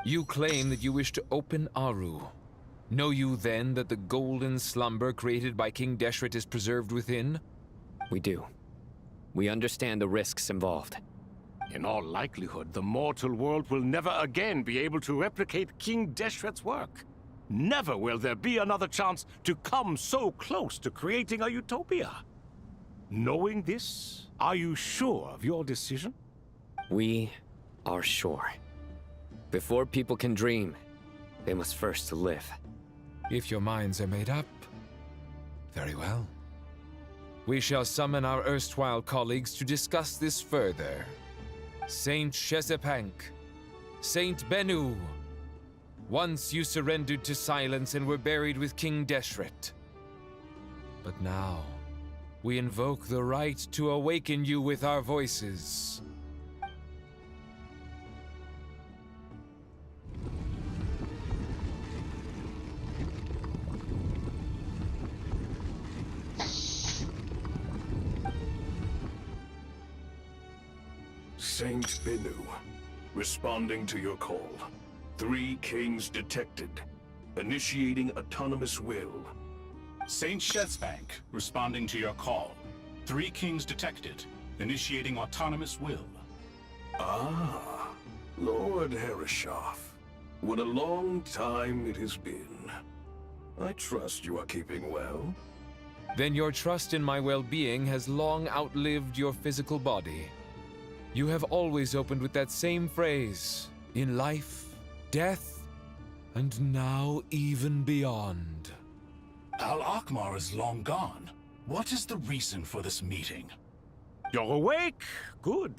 You claim that you wish to open Aru. Know you then that the golden slumber created by King Deshret is preserved within? We do. We understand the risks involved. In all likelihood, the mortal world will never again be able to replicate King Deshret's work. Never will there be another chance to come so close to creating a utopia. Knowing this, are you sure of your decision? We are sure. Before people can dream, they must first live. If your minds are made up, very well. We shall summon our erstwhile colleagues to discuss this further. Saint Shezepank, Saint Bennu. Once you surrendered to silence and were buried with King Deshret. But now, we invoke the right to awaken you with our voices. Saint Bennu, responding to your call. 3 kings detected. Initiating autonomous will. Saint Shezepank, responding to your call. 3 kings detected. Initiating autonomous will. Ah, Lord Herreshoff. What a long time it has been. I trust you are keeping well. Then your trust in my well-being has long outlived your physical body. You have always opened with that same phrase, in life, death, and now even beyond. Al Akmar is long gone. What is the reason for this meeting? You're awake? Good.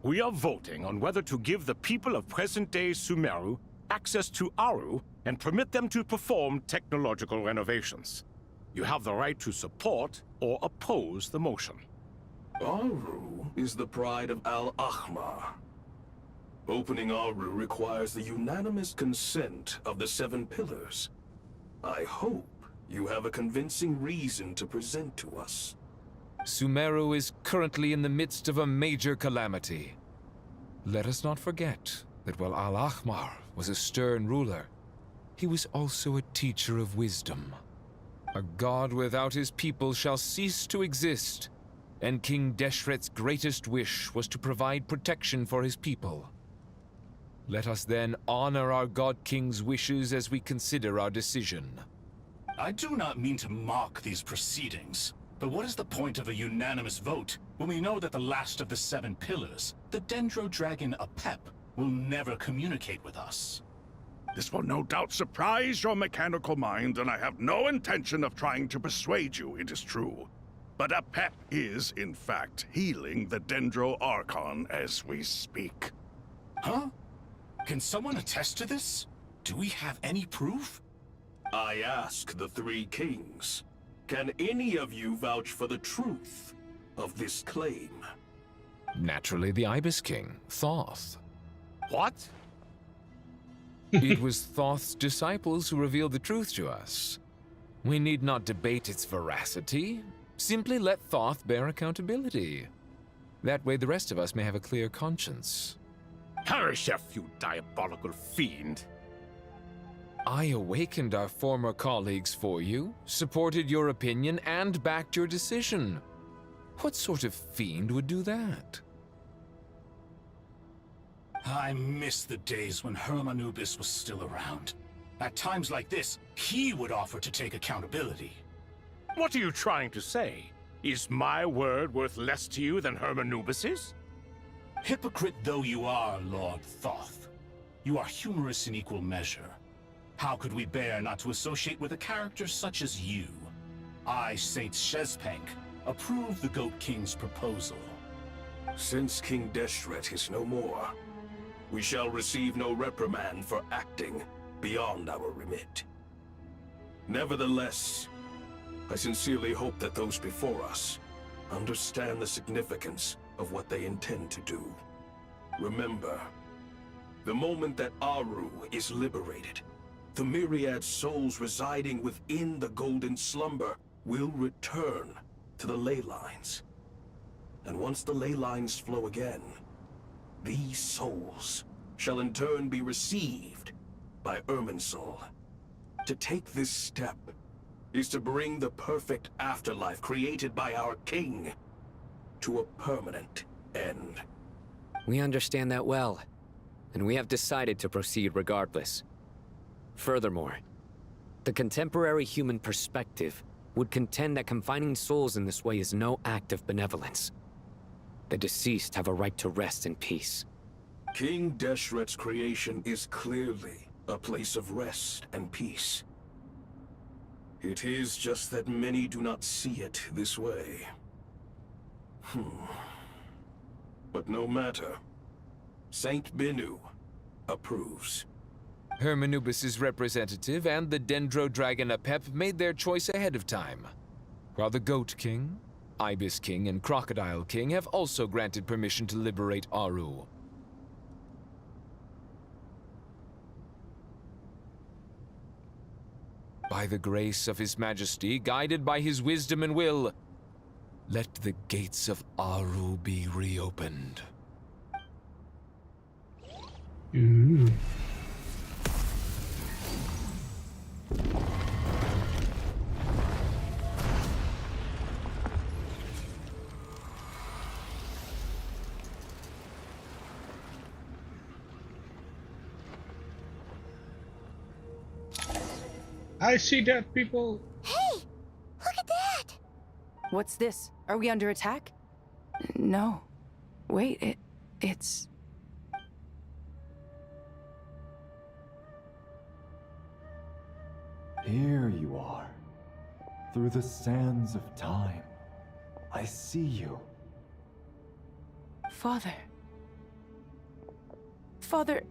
We are voting on whether to give the people of present-day Sumeru access to Aru and permit them to perform technological renovations. You have the right to support or oppose the motion. Aru is the pride of Al-Ahmar. Opening Aru requires the unanimous consent of the Seven Pillars. I hope you have a convincing reason to present to us. Sumeru is currently in the midst of a major calamity. Let us not forget that while Al-Ahmar was a stern ruler, he was also a teacher of wisdom. A god without his people shall cease to exist, and King Deshret's greatest wish was to provide protection for his people. Let us then honor our God King's wishes as we consider our decision. I do not mean to mock these proceedings, but what is the point of a unanimous vote when we know that the last of the Seven Pillars, the Dendro Dragon Apep, will never communicate with us? This will no doubt surprise your mechanical mind, and I have no intention of trying to persuade you it is true. But Apep is, in fact, healing the Dendro Archon as we speak. Huh? Can someone attest to this? Do we have any proof? I ask the three kings, can any of you vouch for the truth of this claim? Naturally, the Ibis King, Thoth. What? It was Thoth's disciples who revealed the truth to us. We need not debate its veracity. Simply let Thoth bear accountability. That way the rest of us may have a clear conscience. Harishef, you diabolical fiend! I awakened our former colleagues for you, supported your opinion, and backed your decision. What sort of fiend would do that? I miss the days when Hermanubis was still around. At times like this, he would offer to take accountability. What are you trying to say? Is my word worth less to you than Hermanubis's? Hypocrite though you are, Lord Thoth, you are humorous in equal measure. How could we bear not to associate with a character such as you? I, Saint Shezpank, approve the Goat King's proposal. Since King Deshret is no more, we shall receive no reprimand for acting beyond our remit. Nevertheless, I sincerely hope that those before us understand the significance of what they intend to do. Remember, the moment that Aru is liberated, the myriad souls residing within the Golden Slumber will return to the ley lines. And once the ley lines flow again, these souls shall in turn be received by Irminsul. To take this step is to bring the perfect afterlife created by our king to a permanent end. We understand that well, and we have decided to proceed regardless. Furthermore, the contemporary human perspective would contend that confining souls in this way is no act of benevolence. The deceased have a right to rest in peace. King Deshret's creation is clearly a place of rest and peace. It is just that many do not see it this way. But no matter. Saint Binu approves. Hermanubis' representative and the Dendro Dragon Apep made their choice ahead of time, while the Goat King, Ibis King, and Crocodile King have also granted permission to liberate Aru. By the grace of His Majesty, guided by his wisdom and will, let the gates of Aru be reopened. Ooh. I see dead people. Hey, look at that! What's this? Are we under attack? No. Wait, it's... Here you are. Through the sands of time, I see you. Father. Father,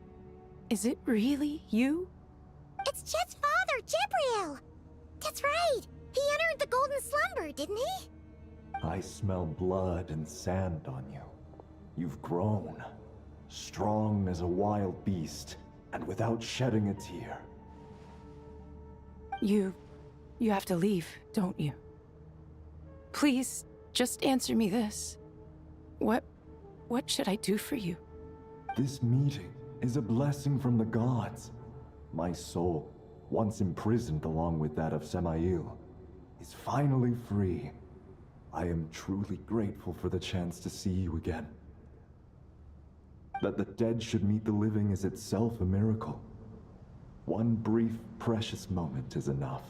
is it really you? It's Chet's father, Jibriel! That's right! He entered the Golden Slumber, didn't he? I smell blood and sand on you. You've grown, strong as a wild beast, and without shedding a tear. You have to leave, don't you? Please, just answer me this. What should I do for you? This meeting is a blessing from the gods. My soul, once imprisoned along with that of Semail, is finally free. I am truly grateful for the chance to see you again. That the dead should meet the living is itself a miracle. One brief, precious moment is enough.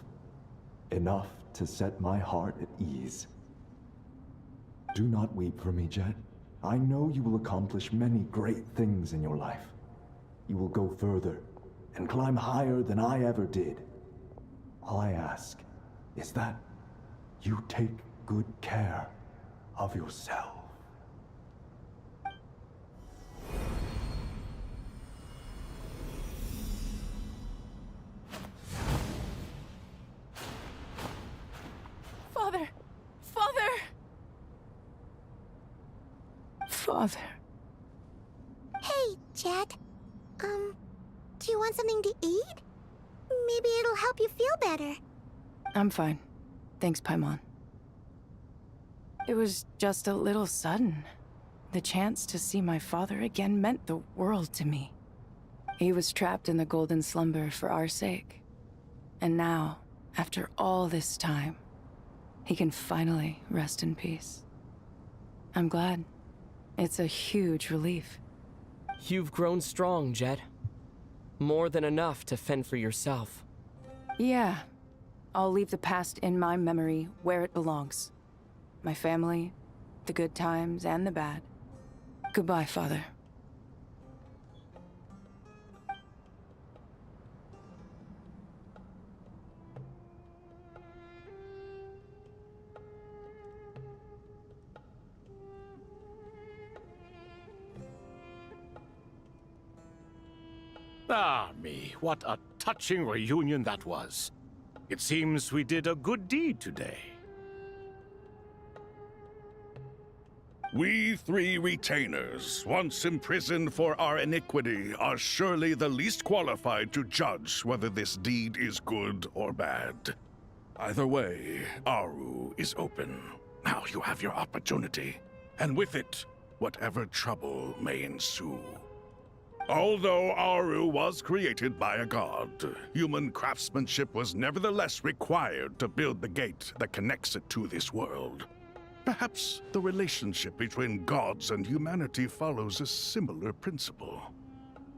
Enough to set my heart at ease. Do not weep for me, Jet. I know you will accomplish many great things in your life. You will go further and climb higher than I ever did. All I ask is that you take good care of yourself. Father! Father! Father. Hey, Jet. Do you want something to eat? Maybe it'll help you feel better. I'm fine. Thanks, Paimon. It was just a little sudden. The chance to see my father again meant the world to me. He was trapped in the Golden Slumber for our sake. And now, after all this time, he can finally rest in peace. I'm glad. It's a huge relief. You've grown strong, Jet. More than enough to fend for yourself. Yeah. I'll leave the past in my memory where it belongs. My family, the good times and the bad. Goodbye, Father. Ah, me, what a touching reunion that was. It seems we did a good deed today. We three retainers, once imprisoned for our iniquity, are surely the least qualified to judge whether this deed is good or bad. Either way, Aru is open. Now you have your opportunity, and with it, whatever trouble may ensue. Although Aru was created by a god, human craftsmanship was nevertheless required to build the gate that connects it to this world. Perhaps the relationship between gods and humanity follows a similar principle.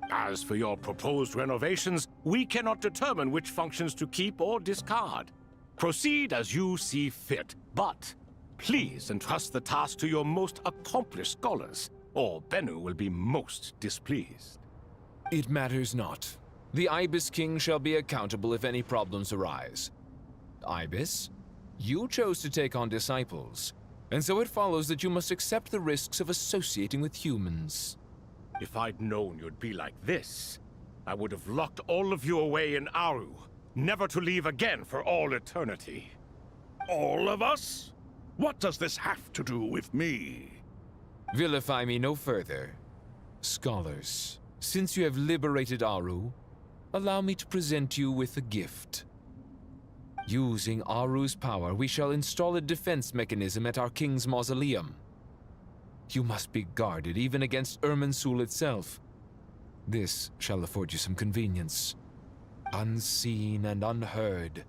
As for your proposed renovations, we cannot determine which functions to keep or discard. Proceed as you see fit, but please entrust the task to your most accomplished scholars, or Bennu will be most displeased. It matters not. The Ibis King shall be accountable if any problems arise. Ibis, you chose to take on disciples, and so it follows that you must accept the risks of associating with humans. If I'd known you'd be like this, I would have locked all of you away in Aru, never to leave again for all eternity. All of us? What does this have to do with me? Vilify me no further. Scholars, since you have liberated Aru, allow me to present you with a gift. Using Aru's power, we shall install a defense mechanism at our king's mausoleum. You must be guarded even against Irminsul itself. This shall afford you some convenience. Unseen and unheard.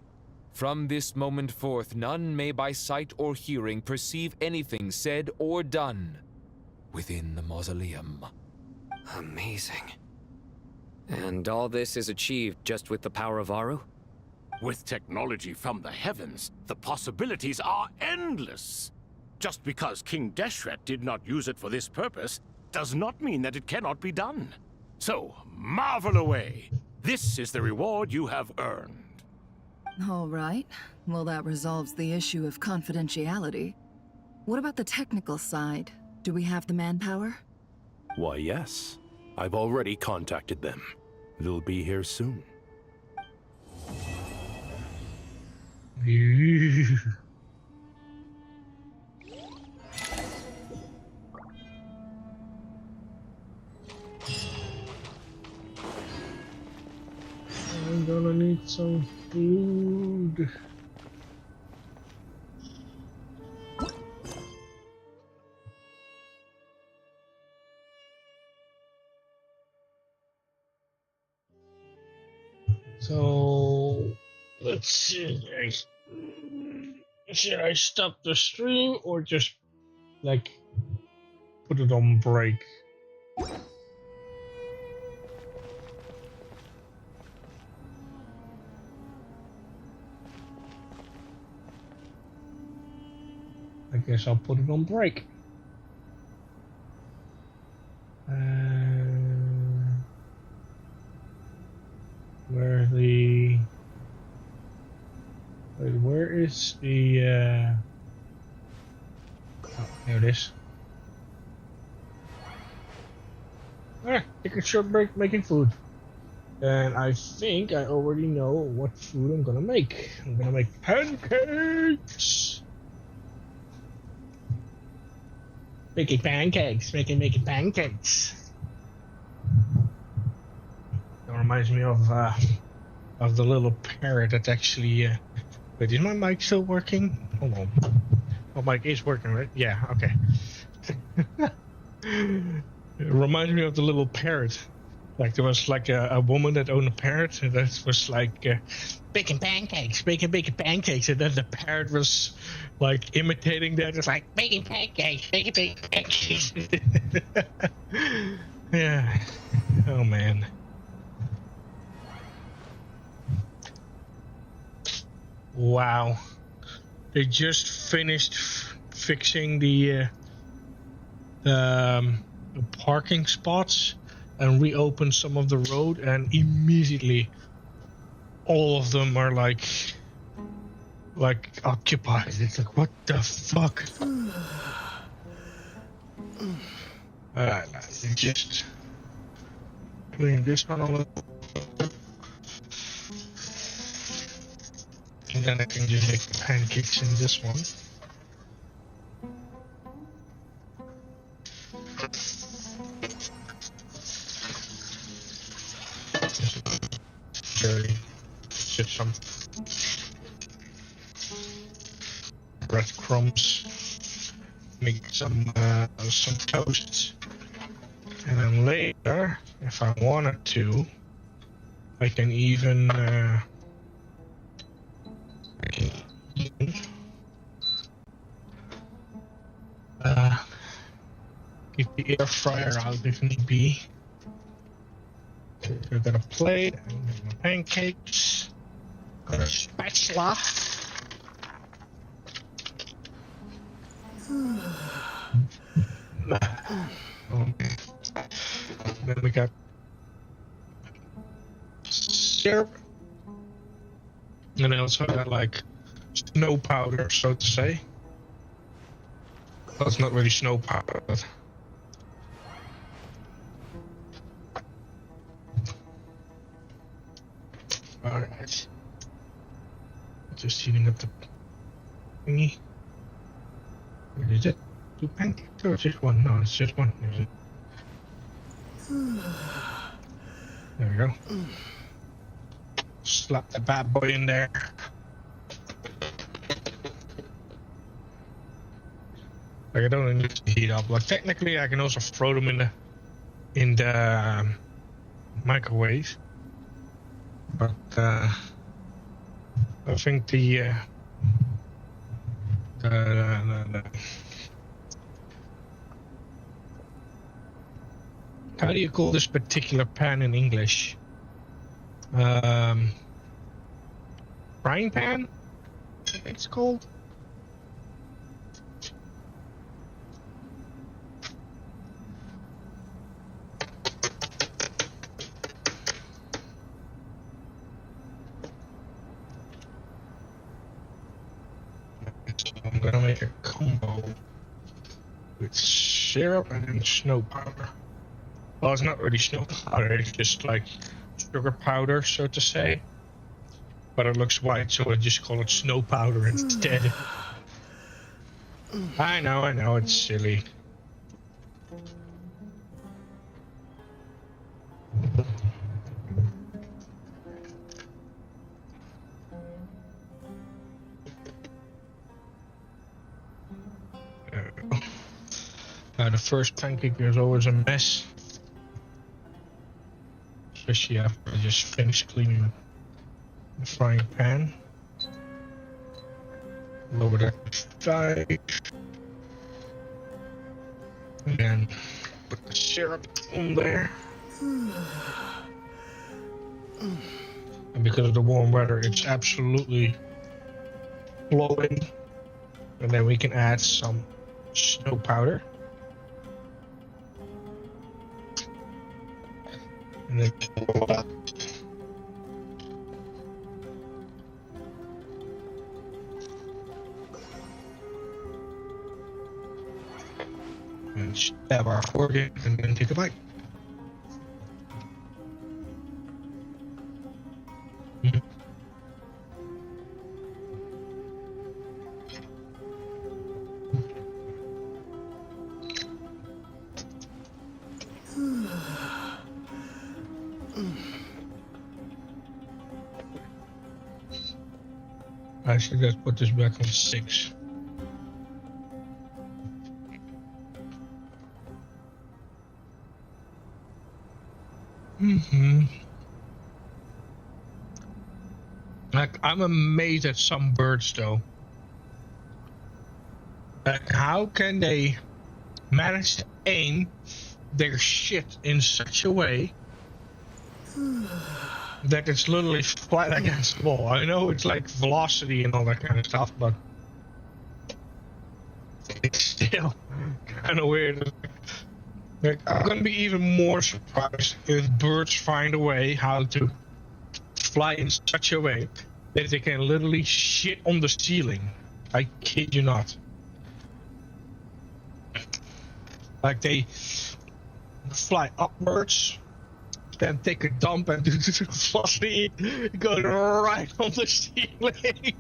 From this moment forth, none may by sight or hearing perceive anything said or done within the mausoleum. Amazing. And all this is achieved just with the power of Aru? With technology from the heavens, the possibilities are endless. Just because King Deshret did not use it for this purpose does not mean that it cannot be done. So, marvel away. This is the reward you have earned. All right. Well, that resolves the issue of confidentiality. What about the technical side? Do we have the manpower? Why, yes. I've already contacted them. They'll be here soon. I'm gonna need some food. So let's see. Should I stop the stream or just like put it on break? I guess I'll put it on break. Where is the oh, there it is. Ah, take a short break making food. And I think I already know what food I'm gonna make. I'm gonna make pancakes. Making pancakes. Making pancakes. That reminds me of the little parrot that actually. Wait, is my mic still working? Hold on. Oh, mic is working, right? Yeah. Okay. It reminds me of the little parrot. Like there was like a woman that owned a parrot and that was like baking pancakes, baking pancakes, and then the parrot was like imitating that. It's like baking pancakes, baking pancakes. Yeah. Oh man. Wow. They just finished fixing the parking spots and reopened some of the road, and immediately all of them are like occupied. It's like, what the fuck? Just clean this one all up. And then I can just make the pancakes in this one. Just some breadcrumbs, make some toast, and then later, if I wanted to, I can even keep the air fryer out if need be. So I've got a plate, and my pancakes, got a spatula. Then we got syrup, and I also got like snow powder, so to say. Well, it's not really snow powder, but alright. Just heating up the thingy. What is it? 2 pancakes or just one? No, it's just one. There we go. Slap that bad boy in there. Like I don't need to heat up. Like technically, I can also throw them in the microwave. But I think the how do you call this particular pan in English? Frying pan? I think it's called. syrup and then snow powder. Well, it's not really snow powder, it's just like sugar powder, so to say. But it looks white, so I just call it snow powder instead. I know, it's silly. The first pancake is always a mess. Especially after I just finished cleaning the frying pan. Lower that side. And then put the syrup on there. And because of the warm weather, it's absolutely flowing. And then we can add some snow powder. And then and stab our fork in and then take a bite. I should just put this back on 6. Like, I'm amazed at some birds, though. Like, how can they manage to aim their shit in such a way that it's literally flat against the wall? I know it's like velocity and all that kind of stuff, but it's still kind of weird. Like, I'm gonna be even more surprised if birds find a way how to fly in such a way that they can literally shit on the ceiling. I kid you not. Like, they fly upwards, then take a dump and do the velocity, go right on the ceiling.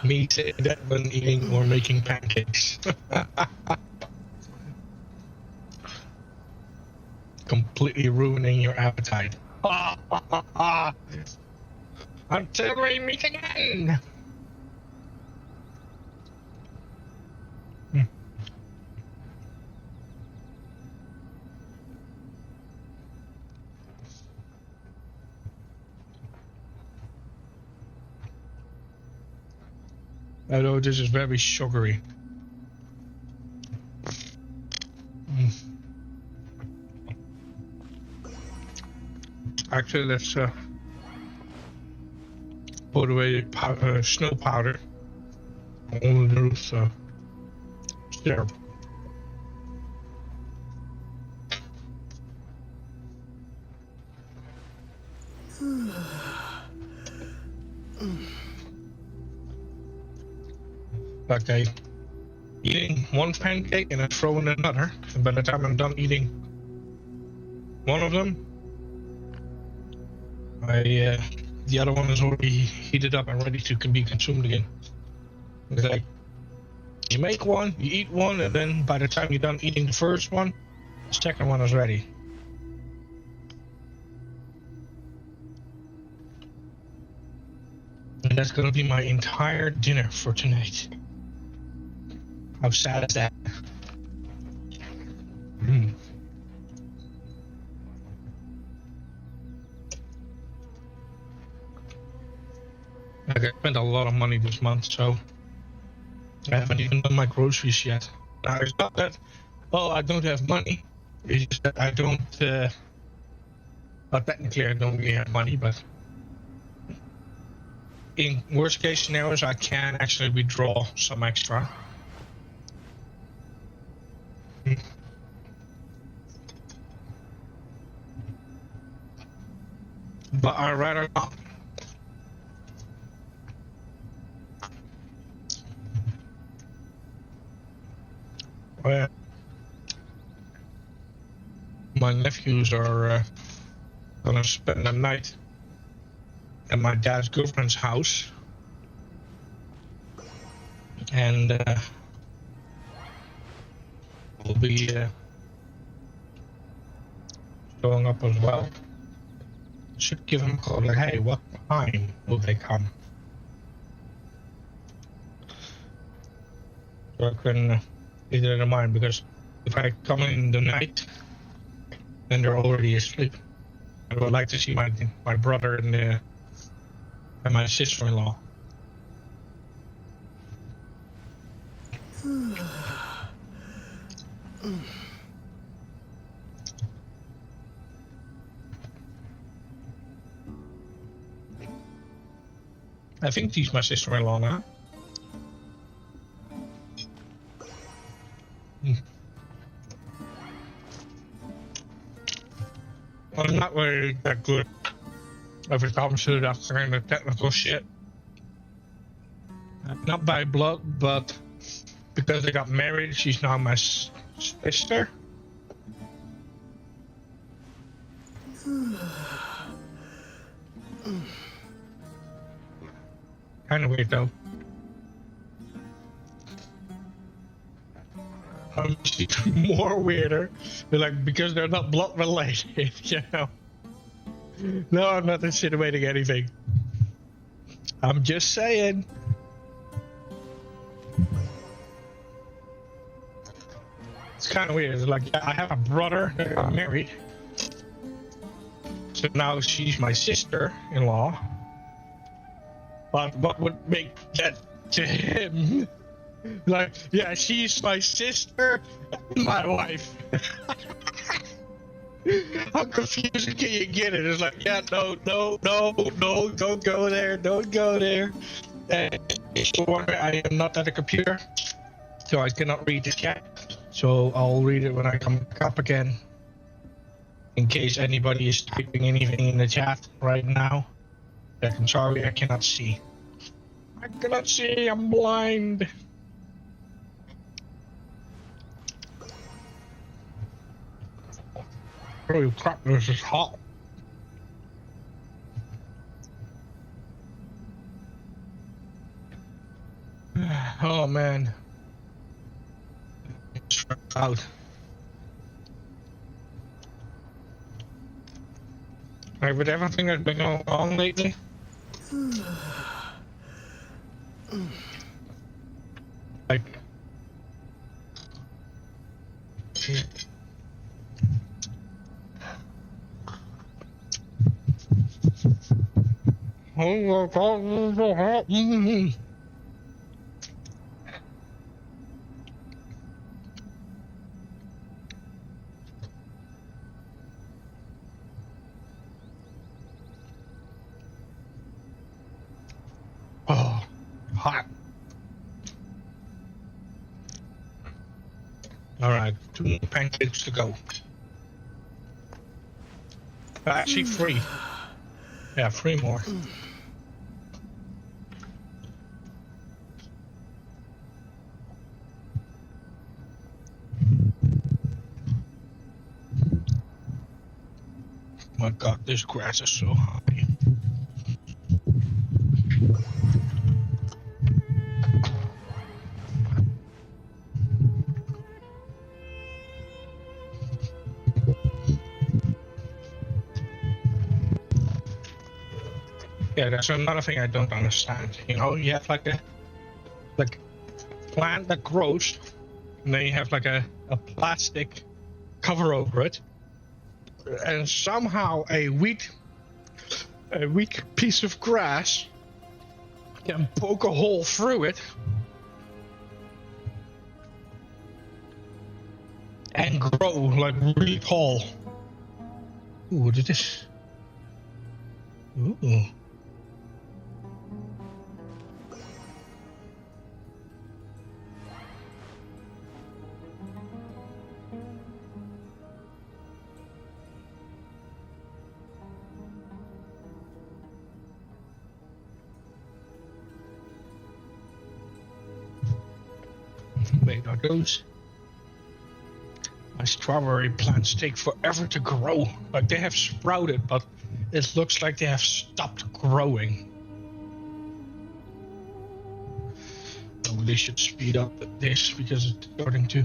Me saying that when eating or making pancakes. Completely ruining your appetite. Until we meet again. Although this is very sugary. Actually, let's put away the snow powder on the roof syrup. Okay, eating one pancake and then throwing another, and by the time I'm done eating one of them, the other one is already heated up and ready to be consumed again. It's like, you make one, you eat one, and then by the time you're done eating the first one, the second one is ready. And that's gonna be my entire dinner for tonight. How sad is that? I spent a lot of money this month, so I haven't even done my groceries yet. Now, it's not that, oh, I don't have money. It's just that I don't, well, technically I don't really have money, but in worst case scenarios, I can actually withdraw some extra. But I'd rather not. Well, my nephews are gonna spend the night at my dad's girlfriend's house, and will be showing up as well. Should give him a call, like, hey, what time will they come? So I can keep it in mind, because if I come in the night, then they're already asleep. I would like to see my brother and my sister-in-law. I think she's my sister-in-law now. I'm not really that good if it comes to that kind of technical shit. Not by blood, but because they got married, she's now my sister. Kind of weird though. More weirder, like, because they're not blood related, you know. No, I'm not insinuating anything. I'm just saying. It's kind of weird. It's like, I have a brother that got married, so now she's my sister-in-law. But what would make that to him? Like, yeah, she's my sister and my wife. How confusing can you get it? It's like, yeah, no, don't go there, don't go there. And I am not at a computer, so I cannot read the chat. So I'll read it when I come back up again. In case anybody is typing anything in the chat right now. I'm sorry, I cannot see. I cannot see, I'm blind. Holy crap, this is hot. Oh man. It's out. Like, with everything that's been going on lately. Like, oh, God, this is so hot. Oh, hot. All right, 2 more pancakes to go. Actually, 3. Yeah, 3 more. My God, this grass is so high. Yeah, that's another thing I don't understand. You know, you have like a plant that grows, and then you have like a plastic cover over it, and somehow a weak piece of grass can poke a hole through it and grow like really tall. Ooh, what is this? Ooh. Wait, are those? strawberry plants take forever to grow. Like they have sprouted, but it looks like they have stopped growing. So they should speed up this because it's starting to.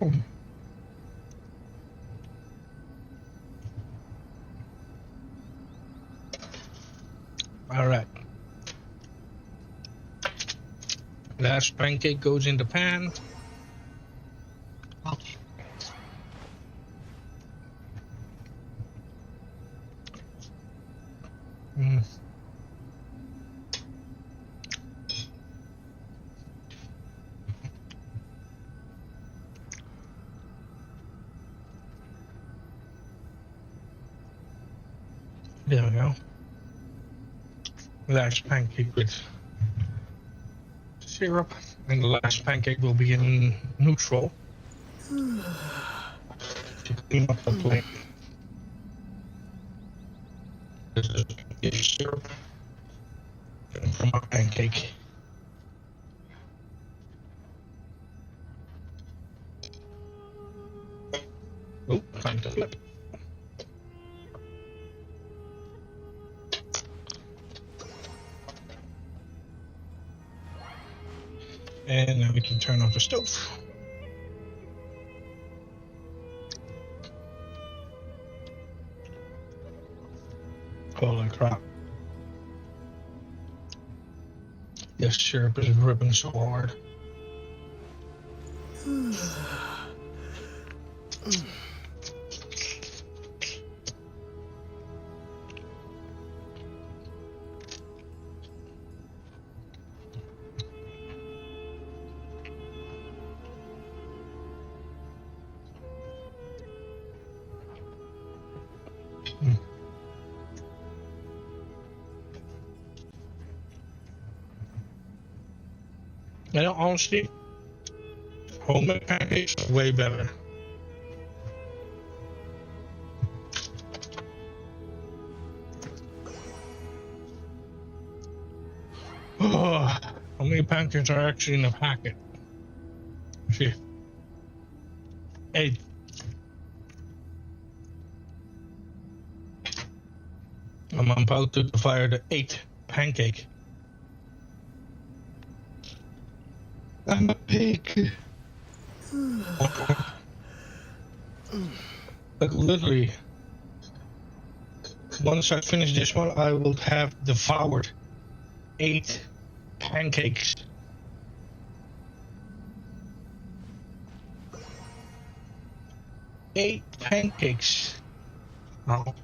Oh. All right. Last pancake goes in the pan. Mm. There we go. Last pancake with syrup, and the last pancake will be in neutral. To clean up the plate. This is syrup from a pancake. Oh, time to flip. And now we can turn off the stove. Holy crap. This syrup is dripping so hard. And honestly, homemade pancakes are way better. Oh, how many pancakes are actually in a packet? See, 8. I'm about to fire the 8th pancake. I'm a pig. But literally, once I finish this one, I will have devoured 8 pancakes. Eight pancakes. Oh.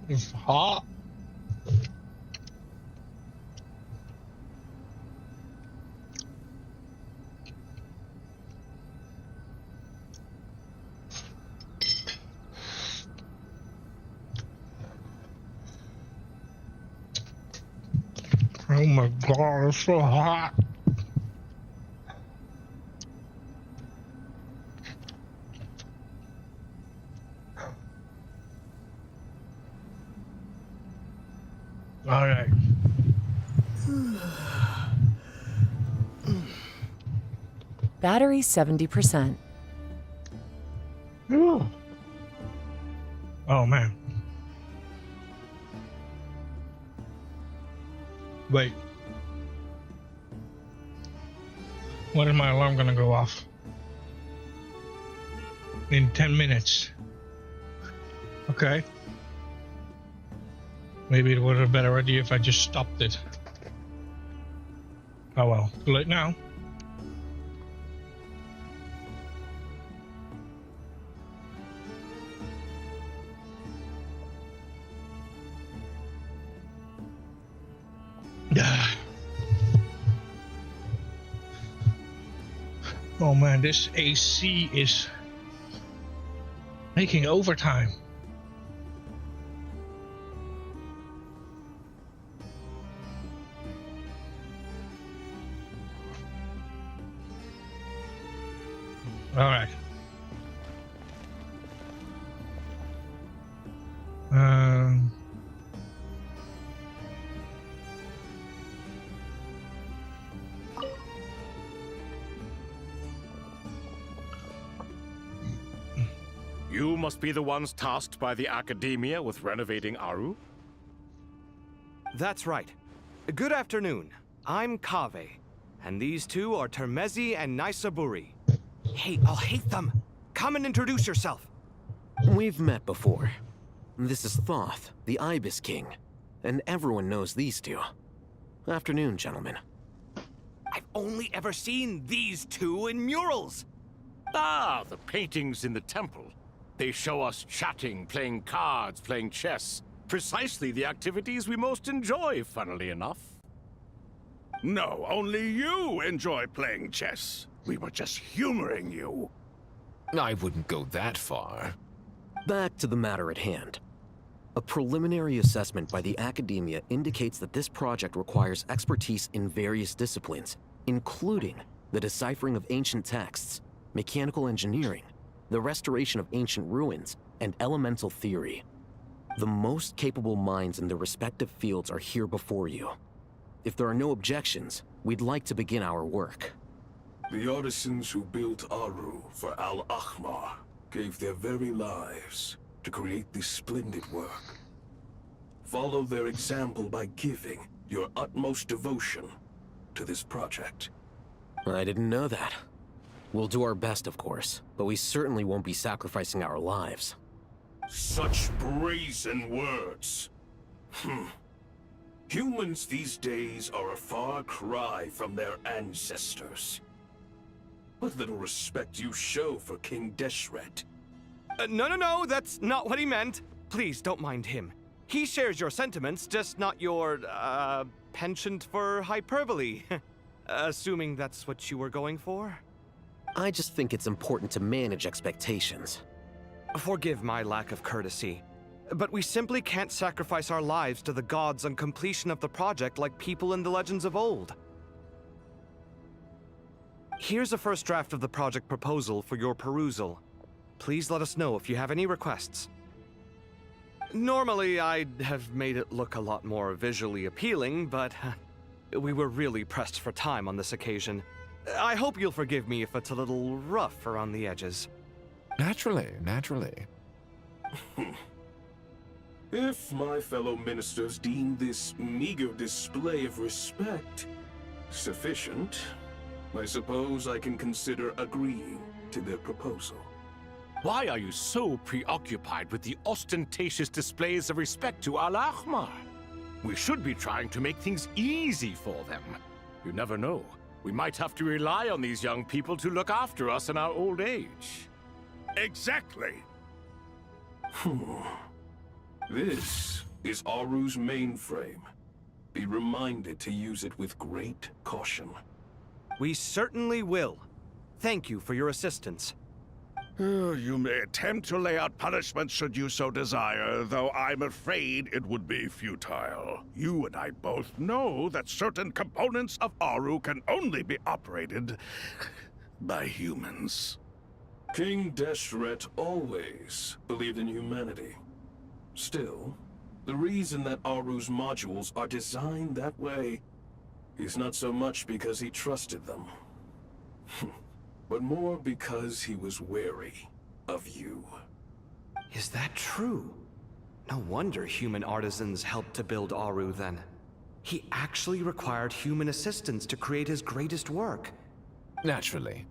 It's hot. Oh my god, it's so hot. All right. Battery 70%. Ooh. Oh man. Wait. When is my alarm gonna go off? In 10 minutes. Okay. Maybe it would have been a better idea if I just stopped it. Oh well, too late now. Oh man, this AC is making overtime. All right. You must be the ones tasked by the Academia with renovating Aru? That's right. Good afternoon. I'm Kave, and these two are Termezi and Naisaburi. Hey, I'll hate them. Come and introduce yourself. We've met before. This is Thoth, the Ibis King, and everyone knows these two. Afternoon, gentlemen. I've only ever seen these two in murals. Ah, the paintings in the temple. They show us chatting, playing cards, playing chess. Precisely the activities we most enjoy, funnily enough. No, only you enjoy playing chess. We were just humoring you. I wouldn't go that far. Back to the matter at hand. A preliminary assessment by the Academia indicates that this project requires expertise in various disciplines, including the deciphering of ancient texts, mechanical engineering, the restoration of ancient ruins, and elemental theory. The most capable minds in their respective fields are here before you. If there are no objections, we'd like to begin our work. The artisans who built Aru for Al-Ahmar gave their very lives to create this splendid work. Follow their example by giving your utmost devotion to this project. I didn't know that. We'll do our best, of course, but we certainly won't be sacrificing our lives. Such brazen words. Humans these days are a far cry from their ancestors. What little respect you show for King Deshret. No, that's not what he meant. Please, don't mind him. He shares your sentiments, just not your, penchant for hyperbole. Assuming that's what you were going for? I just think it's important to manage expectations. Forgive my lack of courtesy, but we simply can't sacrifice our lives to the gods on completion of the project like people in the legends of old. Here's a first draft of the project proposal for your perusal. Please let us know if you have any requests. Normally, I'd have made it look a lot more visually appealing, but we were really pressed for time on this occasion. I hope you'll forgive me if it's a little rough around the edges. Naturally. If my fellow ministers deem this meager display of respect sufficient, I suppose I can consider agreeing to their proposal. Why are you so preoccupied with the ostentatious displays of respect to Al-Ahmar? We should be trying to make things easy for them. You never know. We might have to rely on these young people to look after us in our old age. Exactly. This is Aru's mainframe. Be reminded to use it with great caution. We certainly will. Thank you for your assistance. You may attempt to lay out punishment should you so desire, though I'm afraid it would be futile. You and I both know that certain components of Aru can only be operated by humans. King Deshret always believed in humanity. Still, the reason that Aru's modules are designed that way is not so much because he trusted them, but more because he was wary of you. Is that true? No wonder human artisans helped to build Aru then. He actually required human assistance to create his greatest work. Naturally.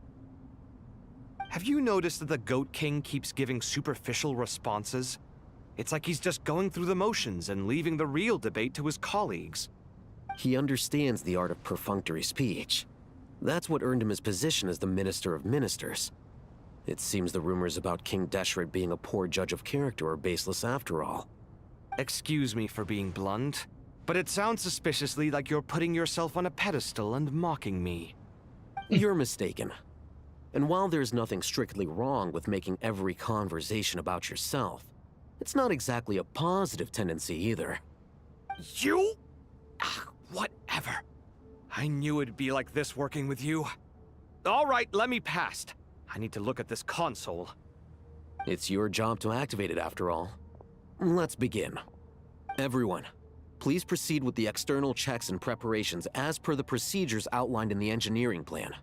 Have you noticed that the Goat King keeps giving superficial responses? It's like he's just going through the motions and leaving the real debate to his colleagues. He understands the art of perfunctory speech. That's what earned him his position as the Minister of Ministers. It seems the rumors about King Deshret being a poor judge of character are baseless after all. Excuse me for being blunt, But it sounds suspiciously like you're putting yourself on a pedestal and mocking me. You're mistaken. And while there's nothing strictly wrong with making every conversation about yourself, it's not exactly a positive tendency either. You? Whatever. I knew it'd be like this working with you. All right, let me past. I need to look at this console. It's your job to activate it after all. Let's begin. Everyone, please proceed with the external checks and preparations as per the procedures outlined in the engineering plan.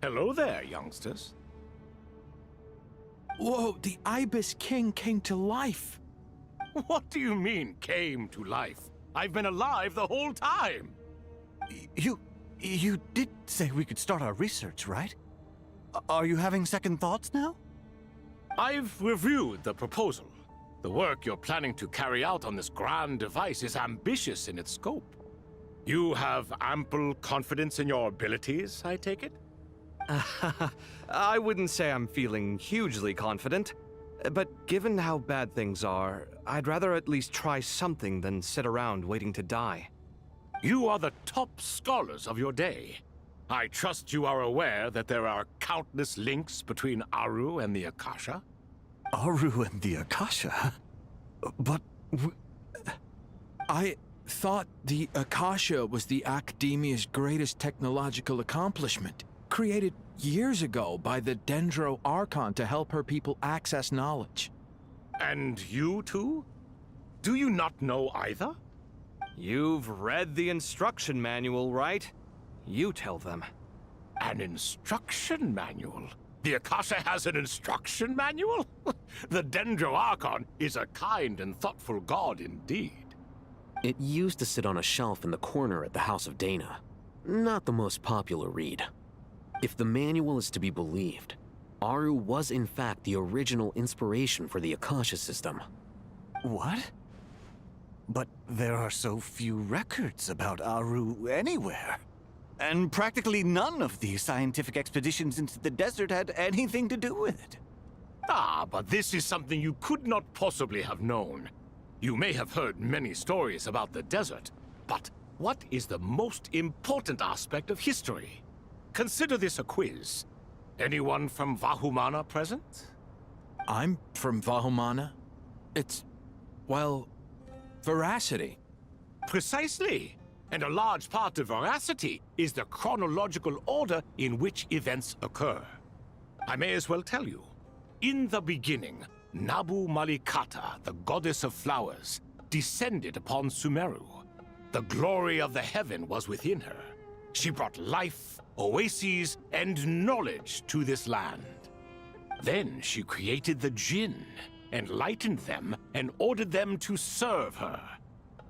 Hello there, youngsters. Whoa, the Ibis King came to life. What do you mean, came to life? I've been alive the whole time. You did say we could start our research, right? Are you having second thoughts now? I've reviewed the proposal. The work you're planning to carry out on this grand device is ambitious in its scope. You have ample confidence in your abilities, I take it? I wouldn't say I'm feeling hugely confident, but given how bad things are, I'd rather at least try something than sit around waiting to die. You are the top scholars of your day. I trust you are aware that there are countless links between Aru and the Akasha? Aru and the Akasha? But... I thought the Akasha was the Academia's greatest technological accomplishment, created years ago by the Dendro Archon to help her people access knowledge. And you too? Do you not know either? You've read the instruction manual, right? You tell them. An instruction manual? The Akasha has an instruction manual? The Dendro Archon is a kind and thoughtful god indeed. It used to sit on a shelf in the corner at the House of Dana. Not the most popular read. If the manual is to be believed, Aru was in fact the original inspiration for the Akasha system. What? But there are so few records about Aru anywhere. And practically none of these scientific expeditions into the desert had anything to do with it. Ah, but this is something you could not possibly have known. You may have heard many stories about the desert, but what is the most important aspect of history? Consider this a quiz. Anyone from Vahumana present? I'm from Vahumana. It's, well, veracity. Precisely. And a large part of veracity is the chronological order in which events occur. I may as well tell you. In the beginning, Nabu Malikata, the goddess of flowers, descended upon Sumeru. The glory of the heaven was within her. She brought life, oases, and knowledge to this land. Then she created the Jinn, enlightened them, and ordered them to serve her.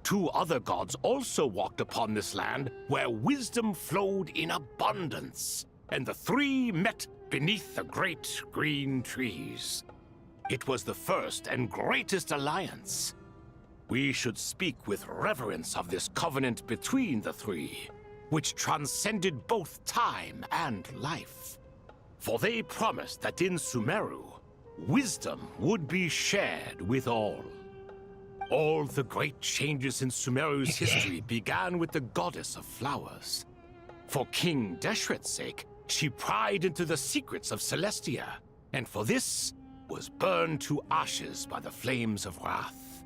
Two other gods also walked upon this land where wisdom flowed in abundance, and the three met beneath the great green trees. It was the first and greatest alliance. We should speak with reverence of this covenant between the three, which transcended both time and life. For they promised that in Sumeru, wisdom would be shared with all. All the great changes in Sumeru's history began with the goddess of flowers. For King Deshret's sake, she pried into the secrets of Celestia, and for this was burned to ashes by the flames of wrath.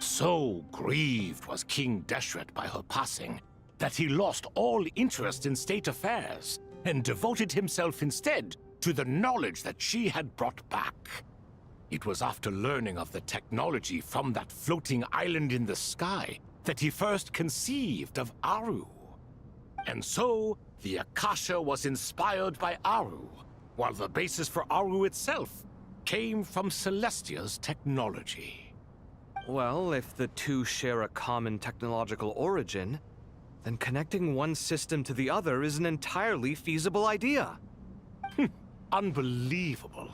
So grieved was King Deshret by her passing that he lost all interest in state affairs and devoted himself instead to the knowledge that she had brought back. It was after learning of the technology from that floating island in the sky that he first conceived of Aru. And so, the Akasha was inspired by Aru, while the basis for Aru itself came from Celestia's technology. Well, if the two share a common technological origin, then connecting one system to the other is an entirely feasible idea. Unbelievable.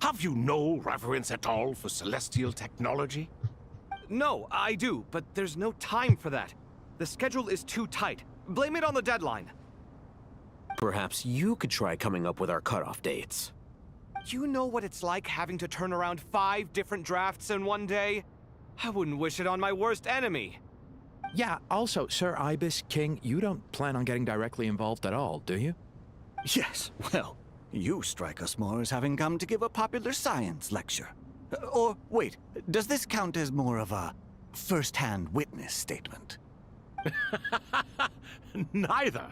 Have you no reverence at all for celestial technology? No, I do, but there's no time for that. The schedule is too tight. Blame it on the deadline. Perhaps you could try coming up with our cutoff dates. You know what it's like having to turn around 5 different drafts in one day? I wouldn't wish it on my worst enemy. Yeah, also, Sir Ibis, King, you don't plan on getting directly involved at all, do you? Yes, well, you strike us more as having come to give a popular science lecture. Or, wait, does this count as more of a first-hand witness statement? Neither.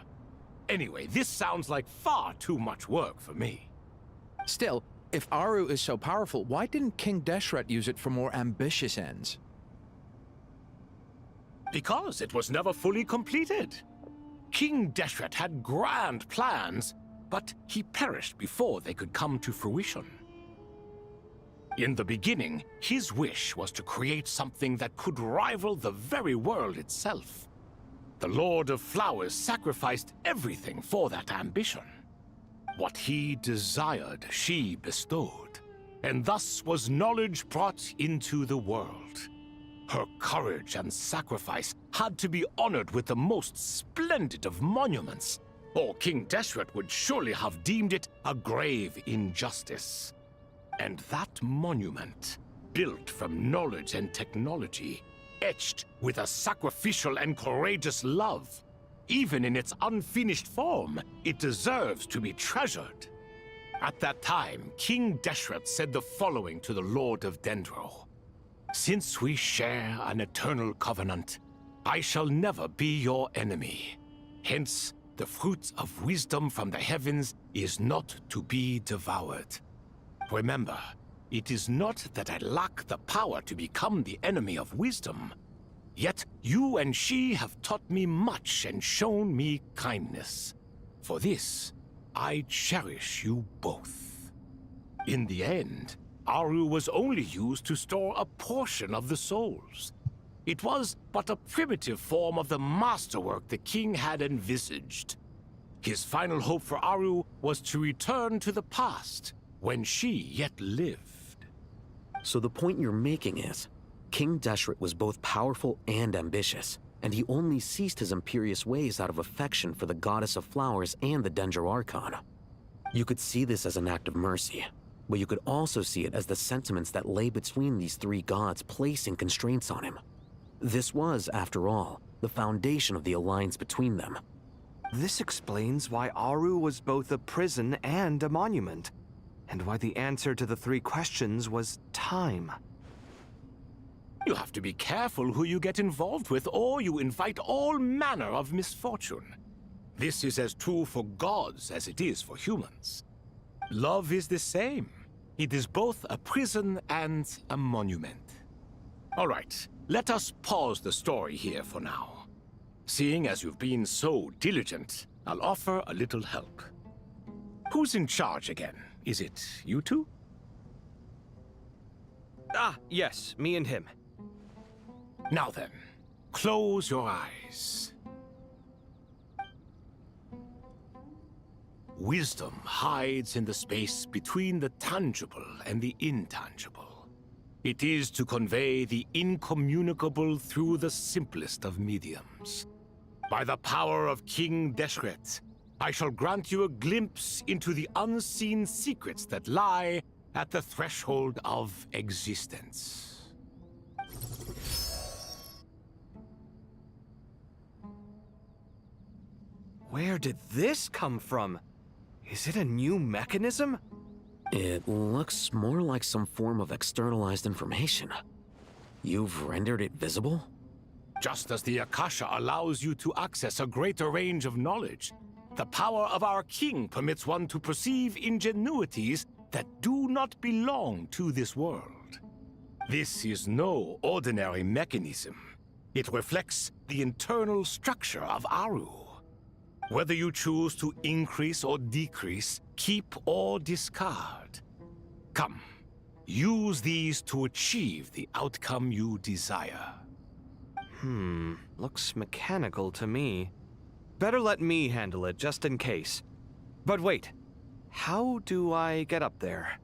Anyway, this sounds like far too much work for me. Still, if Aru is so powerful, why didn't King Deshret use it for more ambitious ends? Because it was never fully completed. King Deshret had grand plans, but he perished before they could come to fruition. In the beginning, his wish was to create something that could rival the very world itself. The Lord of Flowers sacrificed everything for that ambition. What he desired, she bestowed, and thus was knowledge brought into the world. Her courage and sacrifice had to be honored with the most splendid of monuments, or King Deshret would surely have deemed it a grave injustice. And that monument, built from knowledge and technology, etched with a sacrificial and courageous love, even in its unfinished form, it deserves to be treasured. At that time, King Deshret said the following to the Lord of Dendro. Since we share an eternal covenant, I shall never be your enemy. Hence, the fruit of wisdom from the heavens is not to be devoured. Remember, it is not that I lack the power to become the enemy of wisdom. Yet you and she have taught me much and shown me kindness. For this, I cherish you both. In the end, Aru was only used to store a portion of the souls. It was but a primitive form of the masterwork the king had envisaged. His final hope for Aru was to return to the past, when she yet lived. So the point you're making is, King Deshret was both powerful and ambitious, and he only ceased his imperious ways out of affection for the Goddess of Flowers and the Dendro Archon. You could see this as an act of mercy, but you could also see it as the sentiments that lay between these 3 gods placing constraints on him. This was, after all, the foundation of the alliance between them. This explains why Aru was both a prison and a monument, and why the answer to the 3 questions was time. You have to be careful who you get involved with, or you invite all manner of misfortune. This is as true for gods as it is for humans. Love is the same. It is both a prison and a monument. All right, let us pause the story here for now. Seeing as you've been so diligent, I'll offer a little help. Who's in charge again? Is it you two? Ah, yes, me and him. Now then, close your eyes. Wisdom hides in the space between the tangible and the intangible. It is to convey the incommunicable through the simplest of mediums. By the power of King Deshret, I shall grant you a glimpse into the unseen secrets that lie at the threshold of existence. Where did this come from? Is it a new mechanism? It looks more like some form of externalized information. You've rendered it visible? Just as the Akasha allows you to access a greater range of knowledge, the power of our king permits one to perceive ingenuities that do not belong to this world. This is no ordinary mechanism. It reflects the internal structure of Aru. Whether you choose to increase or decrease, keep or discard. Come, use these to achieve the outcome you desire. Looks mechanical to me. Better let me handle it, just in case. But wait, how do I get up there?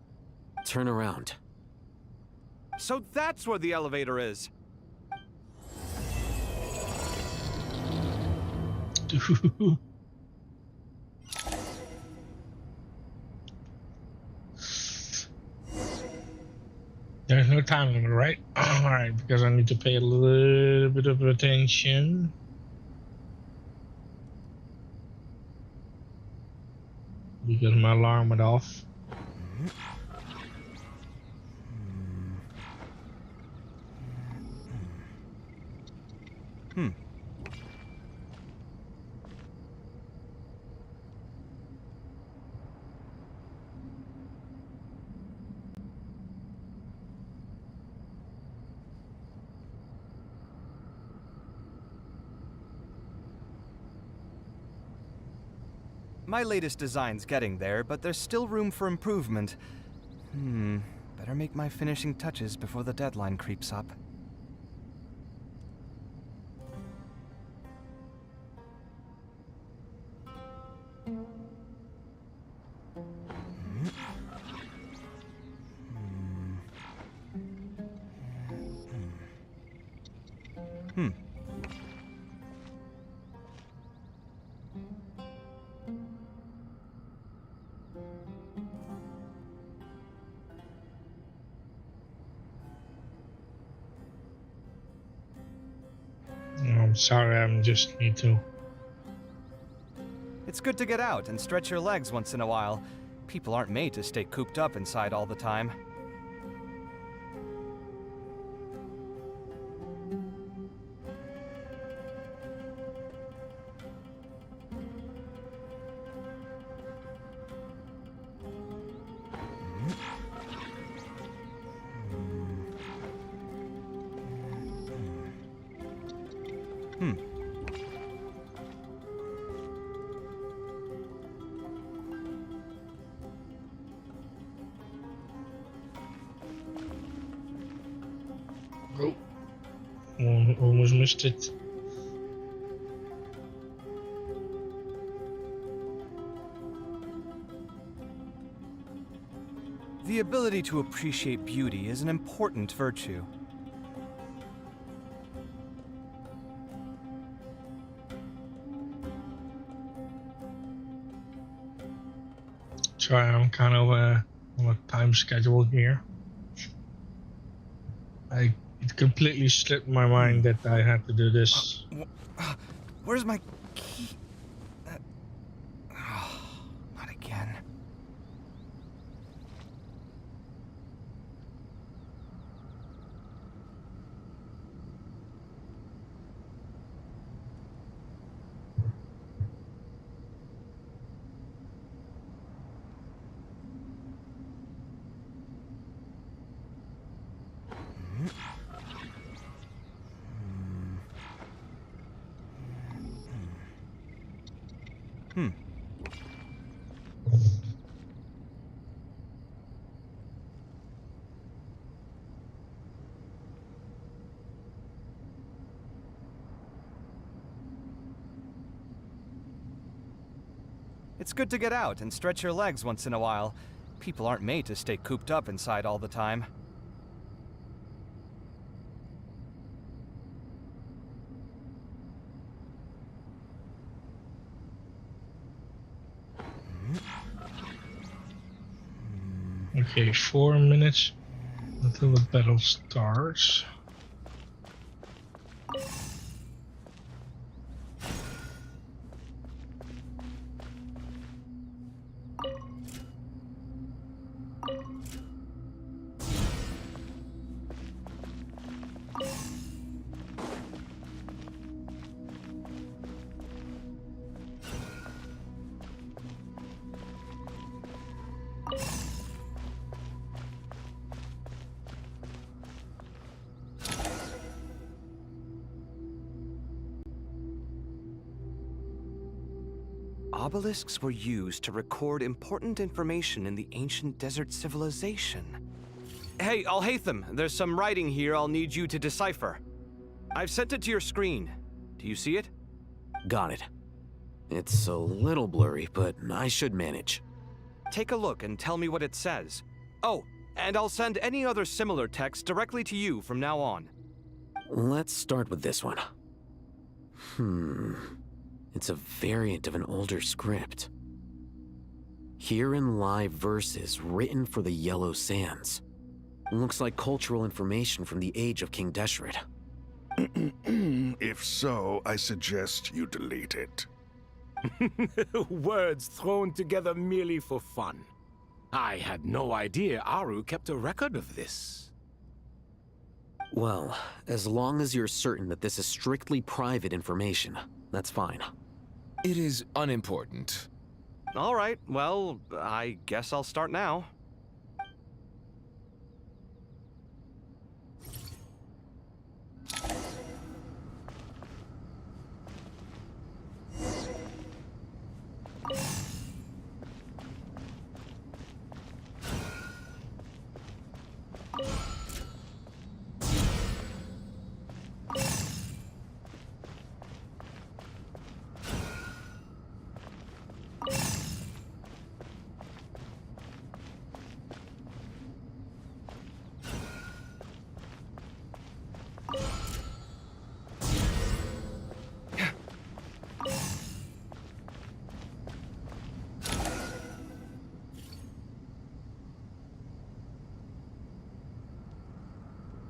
Turn around. So that's where the elevator is! There's no time limit, right? Alright, because I need to pay a little bit of attention. Because my alarm went off. My latest design's getting there, but there's still room for improvement. Better make my finishing touches before the deadline creeps up. I'm sorry, I just need to. It's good to get out and stretch your legs once in a while. People aren't made to stay cooped up inside all the time. Oh, almost missed it. The ability to appreciate beauty is an important virtue. Sorry, I'm kind of on a time schedule here. It completely slipped my mind that I had to do this. Where's my key? Not again. It's good to get out and stretch your legs once in a while. People aren't made to stay cooped up inside all the time. Okay, 4 minutes until the battle starts. Obelisks were used to record important information in the ancient desert civilization. Hey, Alhaitham, there's some writing here I'll need you to decipher. I've sent it to your screen. Do you see it? Got it. It's a little blurry, but I should manage. Take a look and tell me what it says. Oh, and I'll send any other similar text directly to you from now on. Let's start with this one. It's a variant of an older script. Herein lie verses written for the Yellow Sands. Looks like cultural information from the age of King Deshret. If so, I suggest you delete it. Words thrown together merely for fun. I had no idea Aru kept a record of this. Well, as long as you're certain that this is strictly private information, that's fine. It is unimportant. All right, well, I guess I'll start now.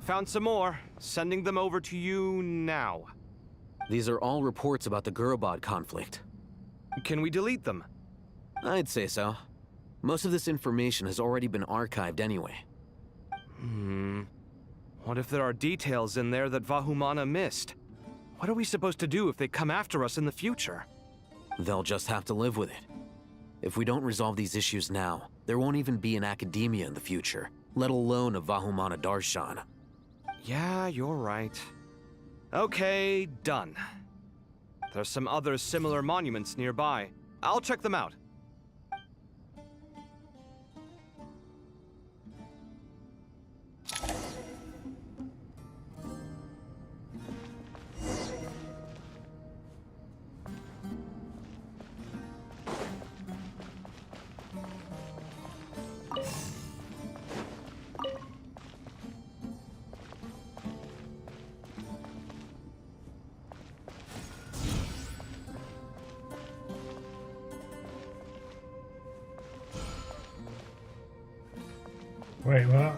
Found some more. Sending them over to you now. These are all reports about the Gurubad conflict. Can we delete them? I'd say so. Most of this information has already been archived anyway. What if there are details in there that Vahumana missed? What are we supposed to do if they come after us in the future? They'll just have to live with it. If we don't resolve these issues now, there won't even be an academia in the future, let alone a Vahumana Darshan. Yeah, you're right. Okay, done. There's some other similar monuments nearby. I'll check them out. Wait, what?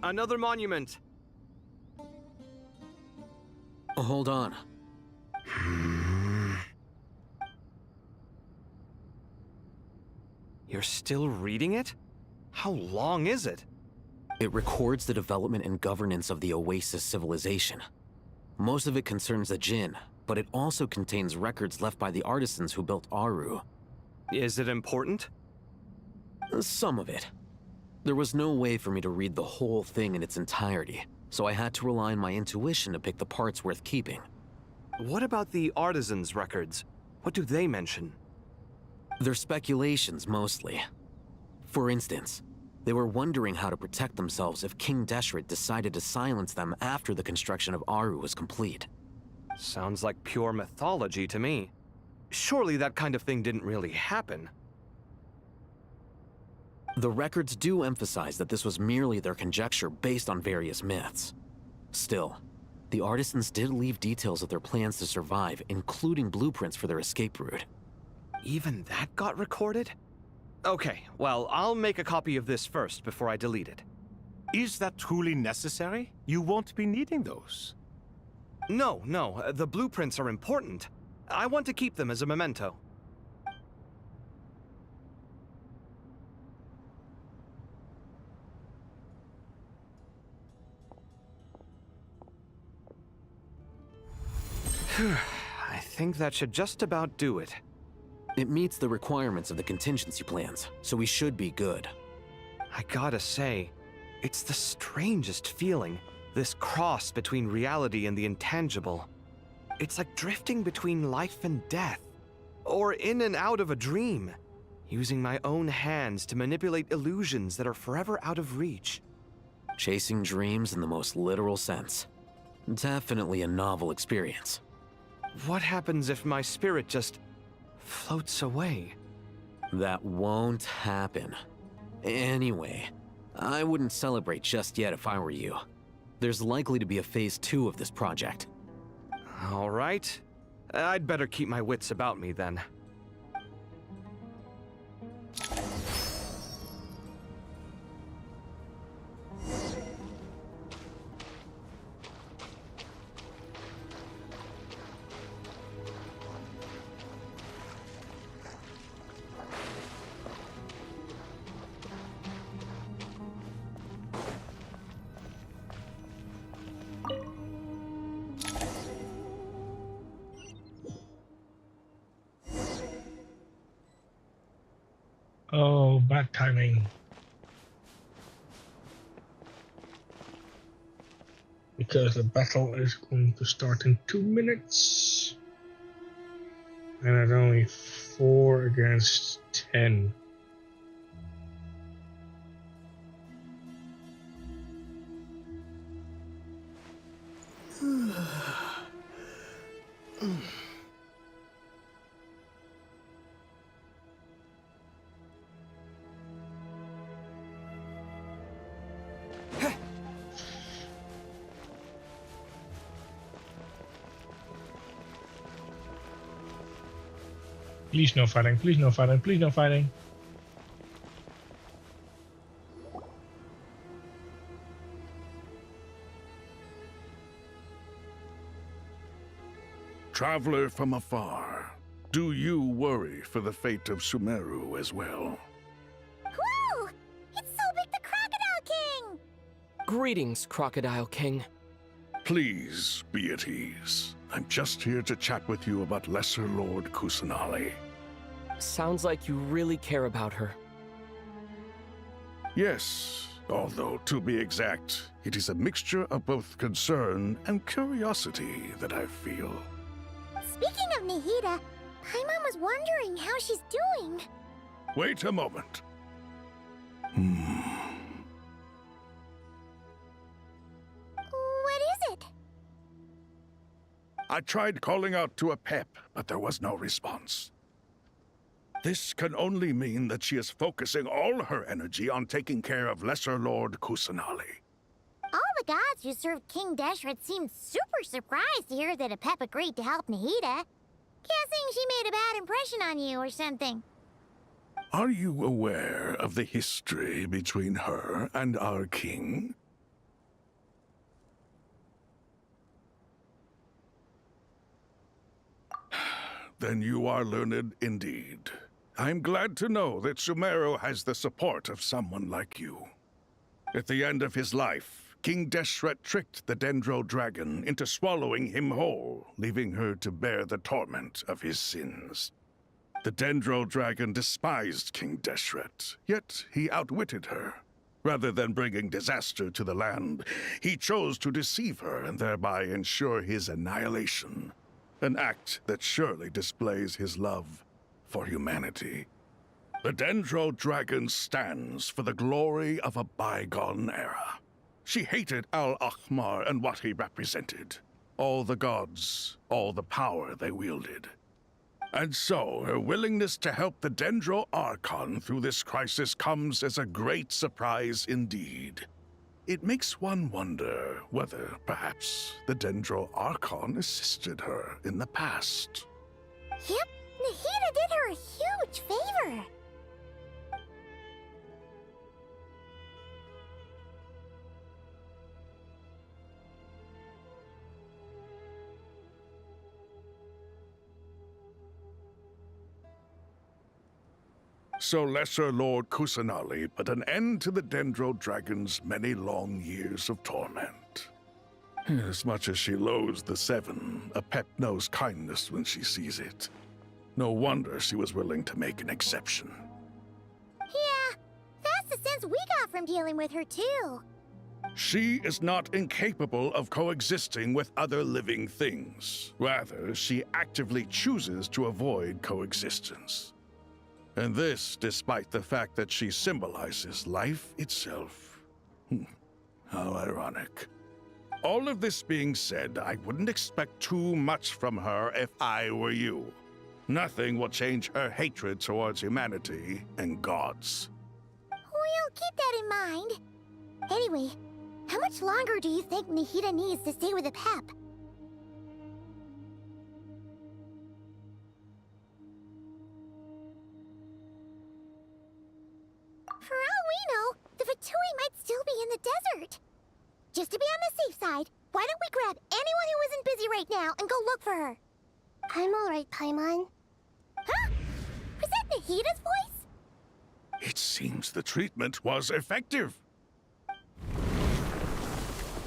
Another monument. Hold on. You're still reading it? How long is it? It records the development and governance of the Oasis civilization. Most of it concerns the Jinn, but it also contains records left by the artisans who built Aru. Is it important? Some of it. There was no way for me to read the whole thing in its entirety, so I had to rely on my intuition to pick the parts worth keeping. What about the artisans' records? What do they mention? They're speculations, mostly. For instance, they were wondering how to protect themselves if King Deshret decided to silence them after the construction of Aru was complete. Sounds like pure mythology to me. Surely that kind of thing didn't really happen. The records do emphasize that this was merely their conjecture based on various myths. Still, the artisans did leave details of their plans to survive, including blueprints for their escape route. Even that got recorded? Okay, well, I'll make a copy of this first before I delete it. Is that truly necessary? You won't be needing those. No, the blueprints are important. I want to keep them as a memento. I think that should just about do it. It meets the requirements of the contingency plans, so we should be good. I gotta say, it's the strangest feeling, this cross between reality and the intangible. It's like drifting between life and death, or in and out of a dream, using my own hands to manipulate illusions that are forever out of reach. Chasing dreams in the most literal sense. Definitely a novel experience. What happens if my spirit just floats away? That won't happen. Anyway, I wouldn't celebrate just yet if I were you. There's likely to be a phase 2 of this project. All right. I'd better keep my wits about me then. Oh, bad timing. Because the battle is going to start in 2 minutes. And it's only 4 against 10. Please no fighting, please no fighting, please no fighting. Traveler from afar, do you worry for the fate of Sumeru as well? Whoa! It's Sobek the Crocodile King! Greetings, Crocodile King. Please be at ease. I'm just here to chat with you about Lesser Lord Kusanali. Sounds like you really care about her. Yes, although to be exact, it is a mixture of both concern and curiosity that I feel. Speaking of Nahida, Paimon was wondering how she's doing. Wait a moment. What is it? I tried calling out to a pep, but there was no response. This can only mean that she is focusing all her energy on taking care of Lesser Lord Kusanali. All the gods who served King Deshret seemed super surprised to hear that a pep agreed to help Nahida. Guessing she made a bad impression on you or something. Are you aware of the history between her and our king? Then you are learned indeed. I'm glad to know that Sumeru has the support of someone like you. At the end of his life, King Deshret tricked the Dendro Dragon into swallowing him whole, leaving her to bear the torment of his sins. The Dendro Dragon despised King Deshret, yet he outwitted her. Rather than bringing disaster to the land, he chose to deceive her and thereby ensure his annihilation. An act that surely displays his love for humanity. The Dendro Dragon stands for the glory of a bygone era. She hated Al-Ahmar and what he represented. All the gods, all the power they wielded. And so, her willingness to help the Dendro Archon through this crisis comes as a great surprise indeed. It makes one wonder whether, perhaps, the Dendro Archon assisted her in the past. Yep, Nahida did her a huge favor. So Lesser Lord Kusanali put an end to the Dendro Dragon's many long years of torment. As much as she loathes the Seven, a pep knows kindness when she sees it. No wonder she was willing to make an exception. Yeah, that's the sense we got from dealing with her too. She is not incapable of coexisting with other living things. Rather, she actively chooses to avoid coexistence. And this despite the fact that she symbolizes life itself. How ironic. All of this being said, I wouldn't expect too much from her if I were you. Nothing will change her hatred towards humanity and gods. We'll keep that in mind. Anyway, how much longer do you think Nahida needs to stay with the Pep? For all we know, the Fatui might still be in the desert. Just to be on the safe side, why don't we grab anyone who isn't busy right now and go look for her? I'm alright, Paimon. Huh? Was that Nahida's voice? It seems the treatment was effective.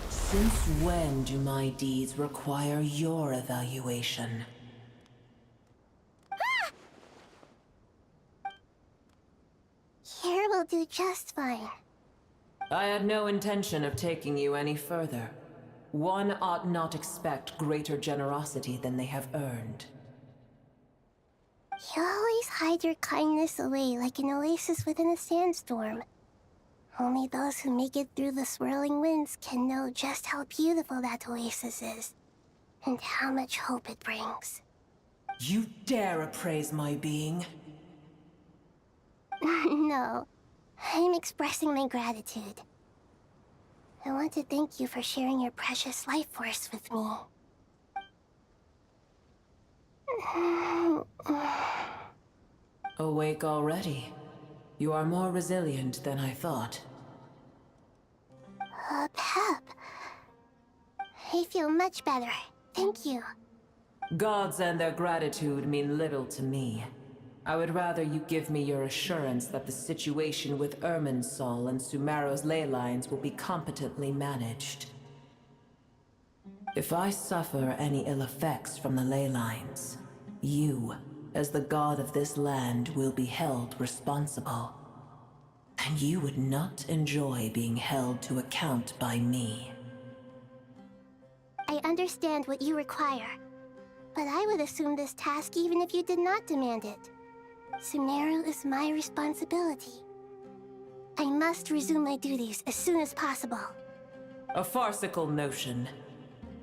Since when do my deeds require your evaluation? Here will do just fine. I had no intention of taking you any further. One ought not expect greater generosity than they have earned. You always hide your kindness away like an oasis within a sandstorm. Only those who make it through the swirling winds can know just how beautiful that oasis is, and how much hope it brings. You dare appraise my being? No, I'm expressing my gratitude. I want to thank you for sharing your precious life force with me. Awake already. You are more resilient than I thought. Pep. I feel much better. Thank you. Gods and their gratitude mean little to me. I would rather you give me your assurance that the situation with Irminsul and Sumeru's ley lines will be competently managed. If I suffer any ill effects from the ley lines, you, as the god of this land, will be held responsible. And you would not enjoy being held to account by me. I understand what you require, but I would assume this task even if you did not demand it. Sumeru is my responsibility. I must resume my duties as soon as possible. A farcical notion.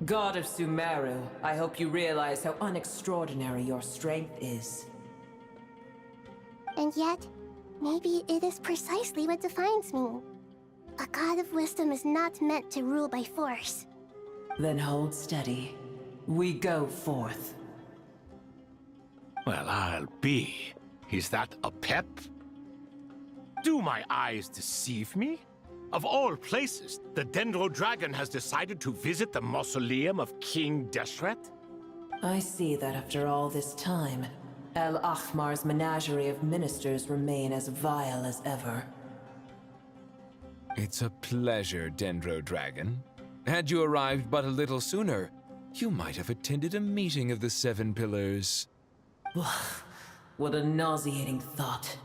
God of Sumeru, I hope you realize how unextraordinary your strength is. And yet, maybe it is precisely what defines me. A god of wisdom is not meant to rule by force. Then hold steady. We go forth. Well, I'll be. Is that a pep? Do my eyes deceive me? Of all places, the Dendro Dragon has decided to visit the mausoleum of King Deshret? I see that after all this time, El Ahmar's menagerie of ministers remain as vile as ever. It's a pleasure, Dendro Dragon. Had you arrived but a little sooner, you might have attended a meeting of the Seven Pillars. What a nauseating thought.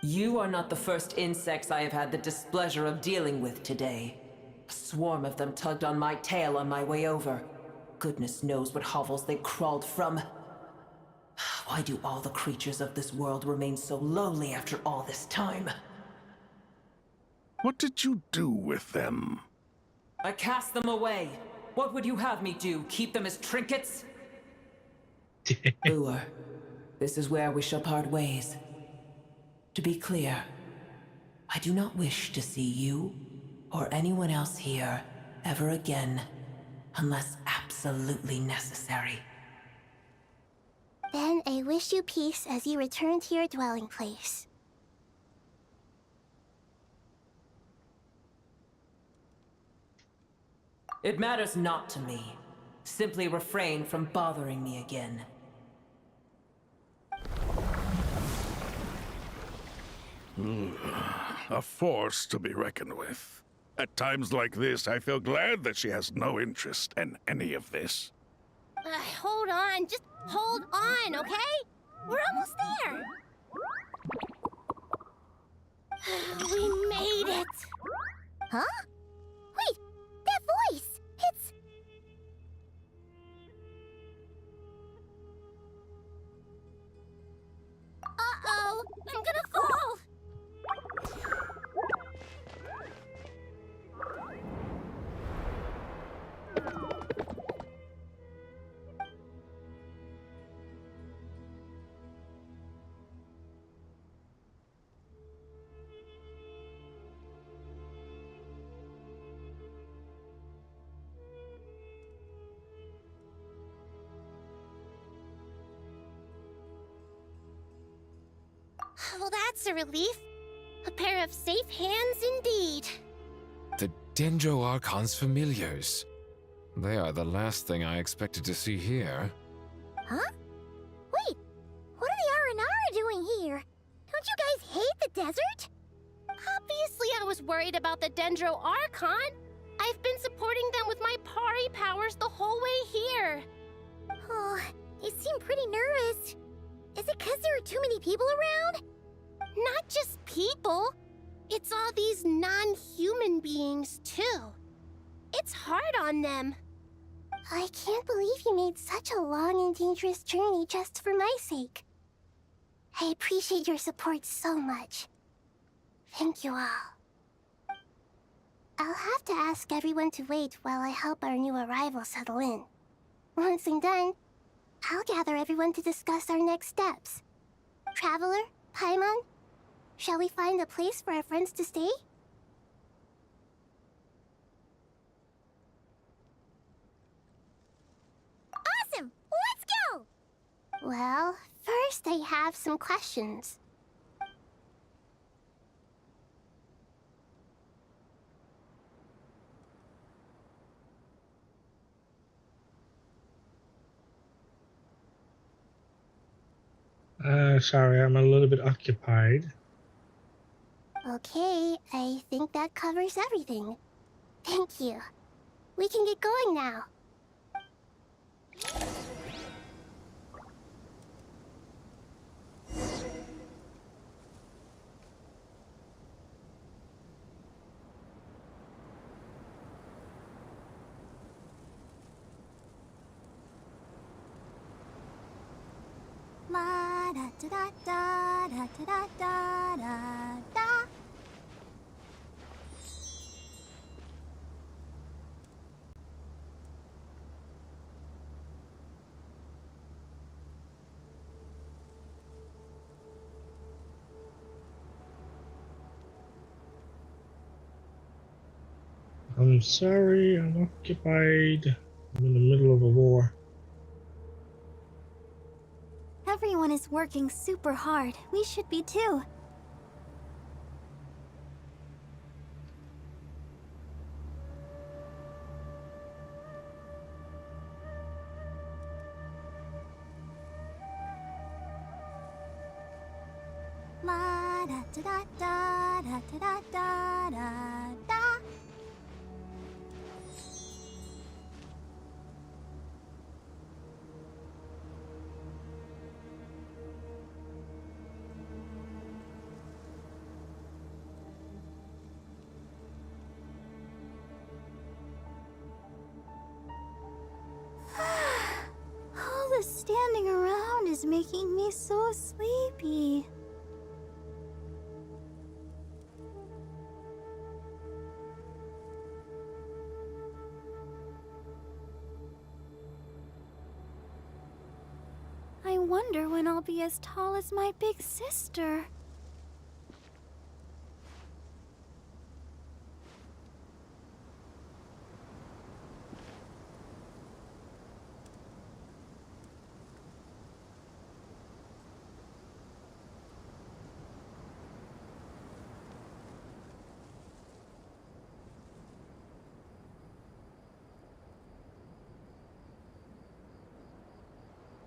You are not the first insects I have had the displeasure of dealing with today. A swarm of them tugged on my tail on my way over. Goodness knows what hovels they crawled from. Why do all the creatures of this world remain so lowly after all this time? What did you do with them? I cast them away. What would you have me do? Keep them as trinkets? Uer, this is where we shall part ways. To be clear, I do not wish to see you or anyone else here ever again, unless absolutely necessary. Then I wish you peace as you return to your dwelling place. It matters not to me. Simply refrain from bothering me again. A force to be reckoned with. At times like this, I feel glad that she has no interest in any of this. Hold on, just hold on, okay? We're almost there. We made it. Huh? Wait, that voice! It's... Uh-oh! I'm gonna fall! Well, that's a relief. A pair of safe hands indeed. The Dendro Archon's familiars. They are the last thing I expected to see here. Huh? Wait, what are the Aranara doing here? Don't you guys hate the desert? Obviously I was worried about the Dendro Archon. I've been supporting them with my Pari powers the whole way here. Oh, they seem pretty nervous. Is it because there are too many people around? Not just people. It's all these non-human beings, too. It's hard on them. I can't believe you made such a long and dangerous journey just for my sake. I appreciate your support so much. Thank you all. I'll have to ask everyone to wait while I help our new arrival settle in. Once I'm done, I'll gather everyone to discuss our next steps. Traveler, Paimon, shall we find a place for our friends to stay? Awesome! Let's go! Well, first I have some questions. Sorry, I'm a little bit occupied. Okay, I think that covers everything. Thank you. We can get going now. La da da da da da da da da. I'm sorry, I'm occupied. I'm in the middle of a war. Everyone is working super hard. We should be too. La da da da da da da da da. All the standing around is making me so sleepy. I wonder when I'll be as tall as my big sister.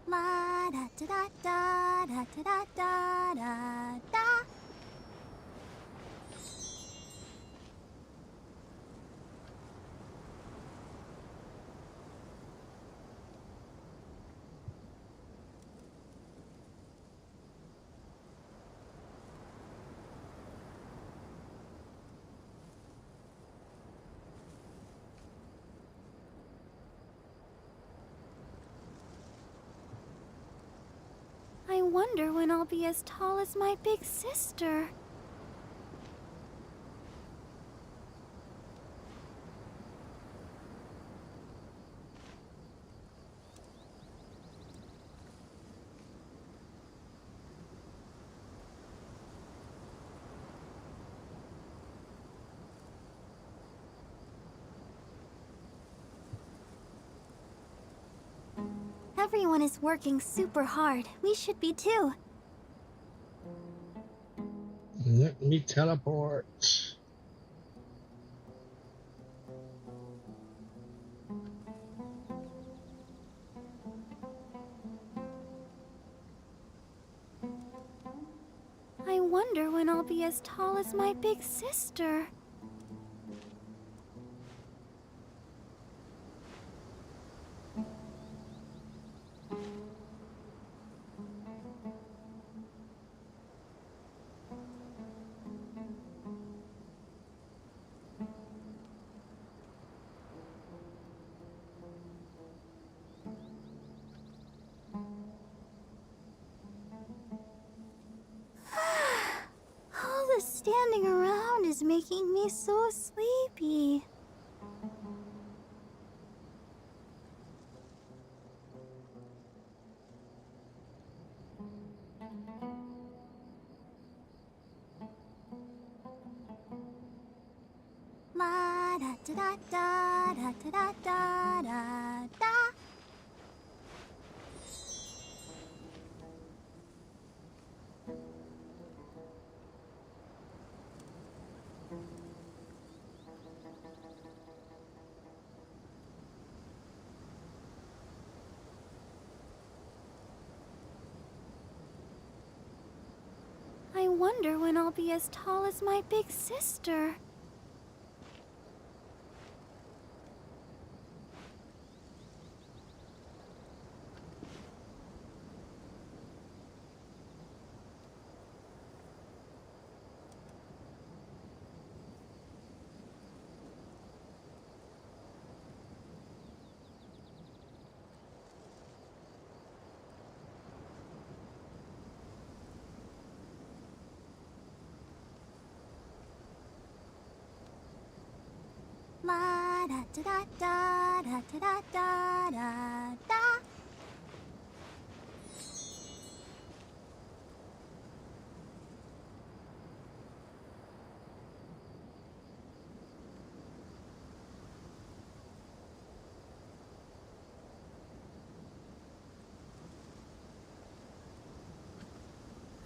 La da da da da da da da da. wonder when I'll be as tall as my big sister. Everyone is working super hard. We should be too. Let me teleport. I wonder when I'll be as tall as my big sister. All the standing around is making me so sleepy. La da da da da da da da da da. I wonder when I'll be as tall as my big sister. La da da da da da da da da da.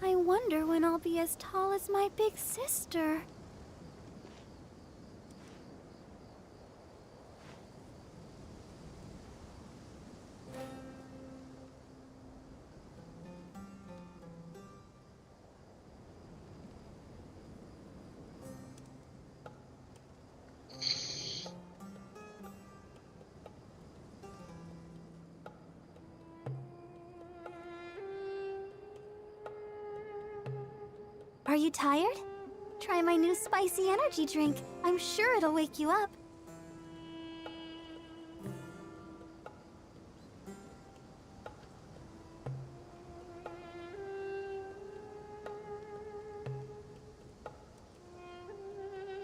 I wonder when I'll be as tall as my big sister. Are you tired? Try my new spicy energy drink. I'm sure it'll wake you up.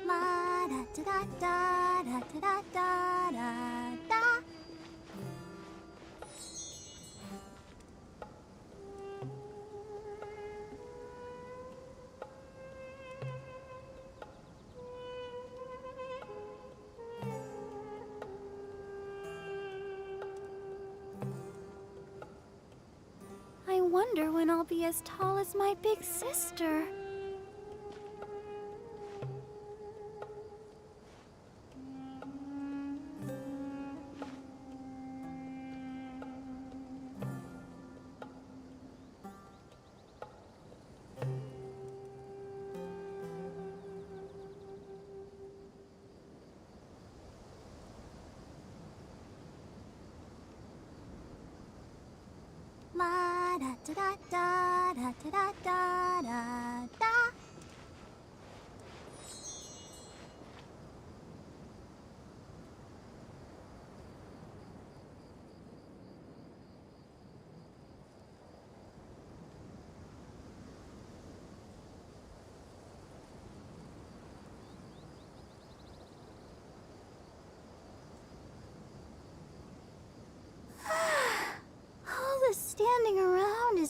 La da da da da da da da da da. I wonder when I'll be as tall as my big sister. La da da da da da da da da da.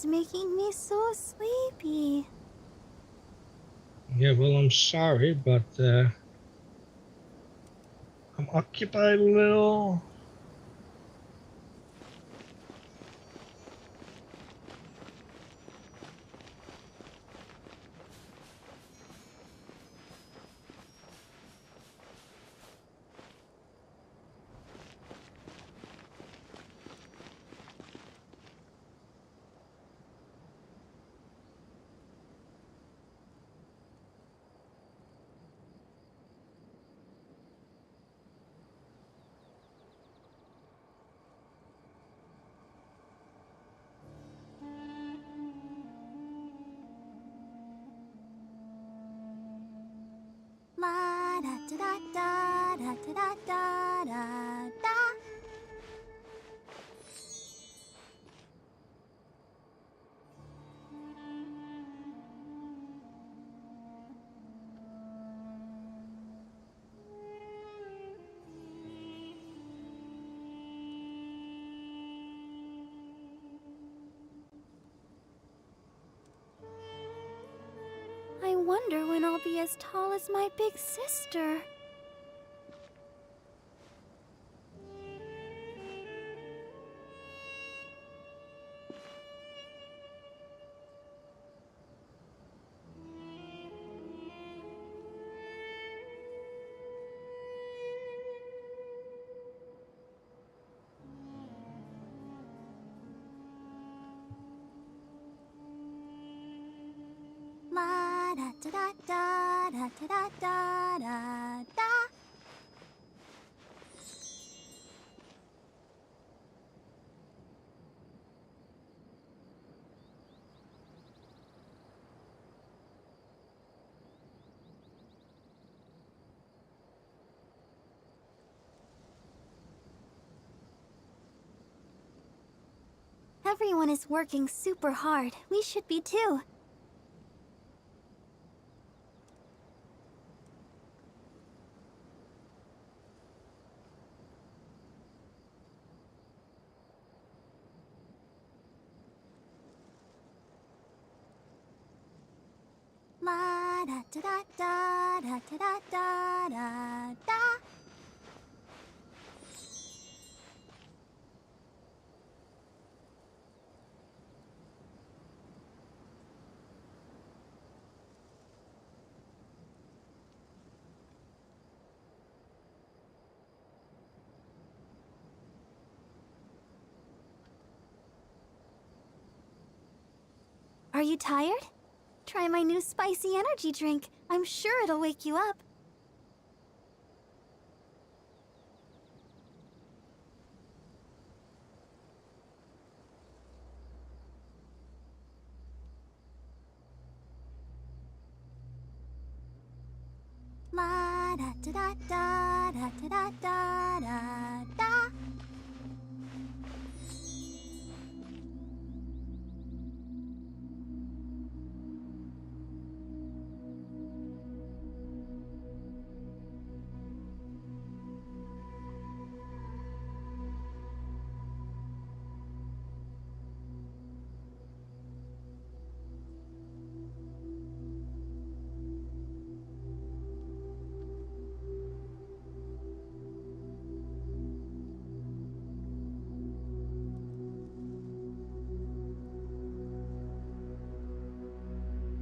is making me so sleepy. Yeah, well, I'm sorry, but I'm occupied a little. La da da da da da da da da da. I wonder when I'll be as tall as my big sister. La da da da da da da da da da. Everyone is working super hard. We should be too. La da da da da da da da da da. Are you tired? Try my new spicy energy drink. I'm sure it'll wake you up. La da da da da da da da da da.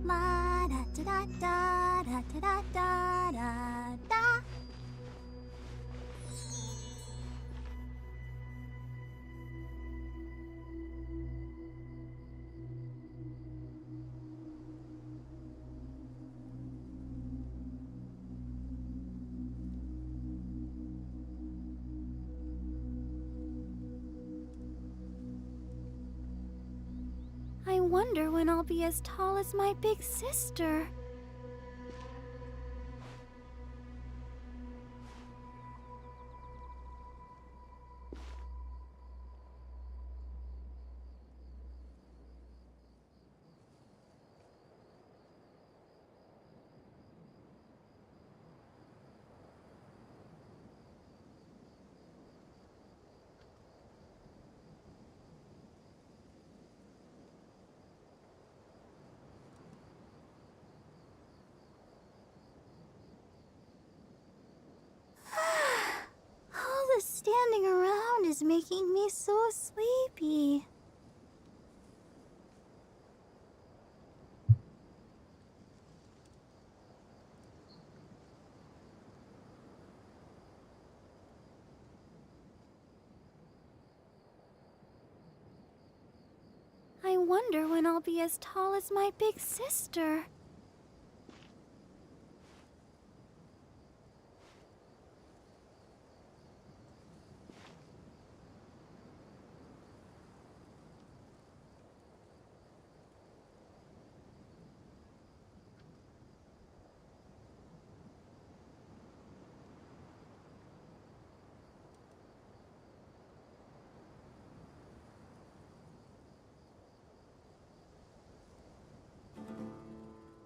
La da da da da da da da da. I wonder when I'll be as tall as my big sister. is making me so sleepy. I wonder when I'll be as tall as my big sister.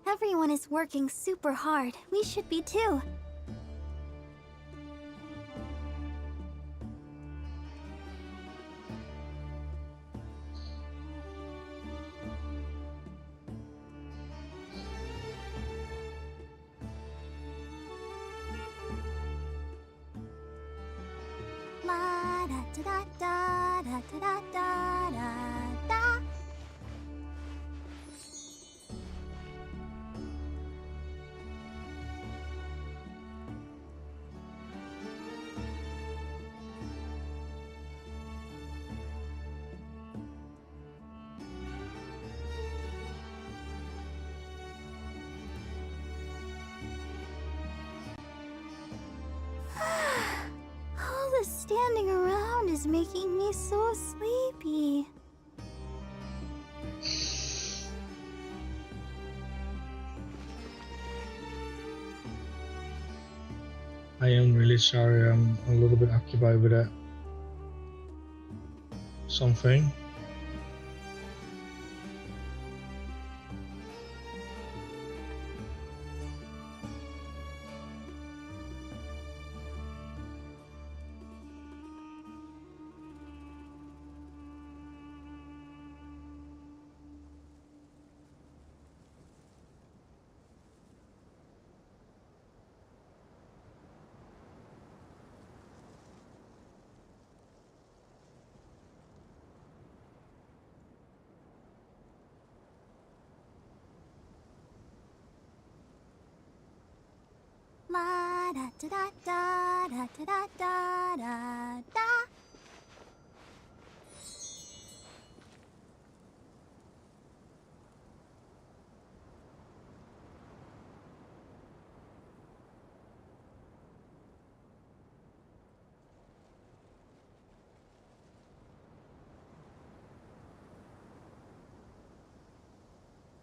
Everyone is working super hard. We should be too. La da da da da da da da da. All the standing around is making me so sleepy. I am really sorry, I'm a little bit occupied with that. Something. La da da da da da da da da da.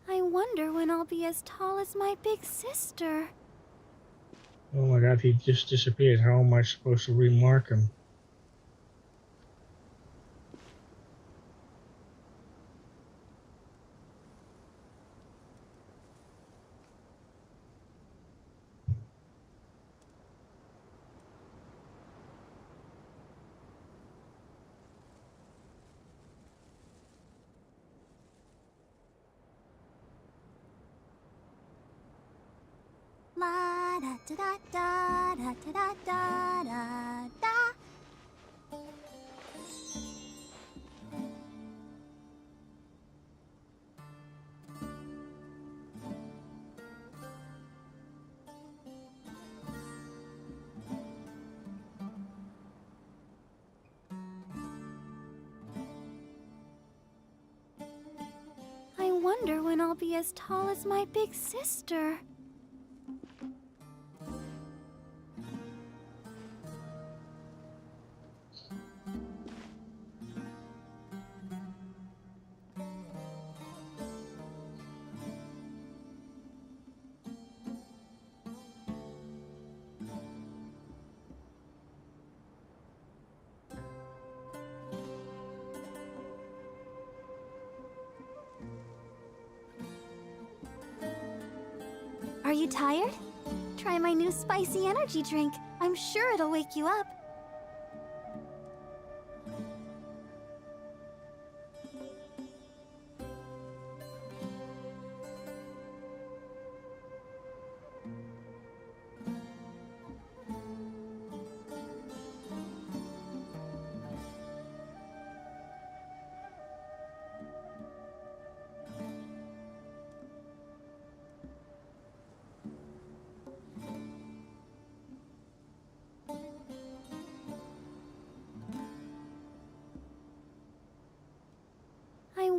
I wonder when I'll be as tall as my big sister. Oh my god, he just disappeared. How am I supposed to remark him? La da da da da da da da da. I wonder when I'll be as tall as my big sister. Are you tired? Try my new spicy energy drink. I'm sure it'll wake you up.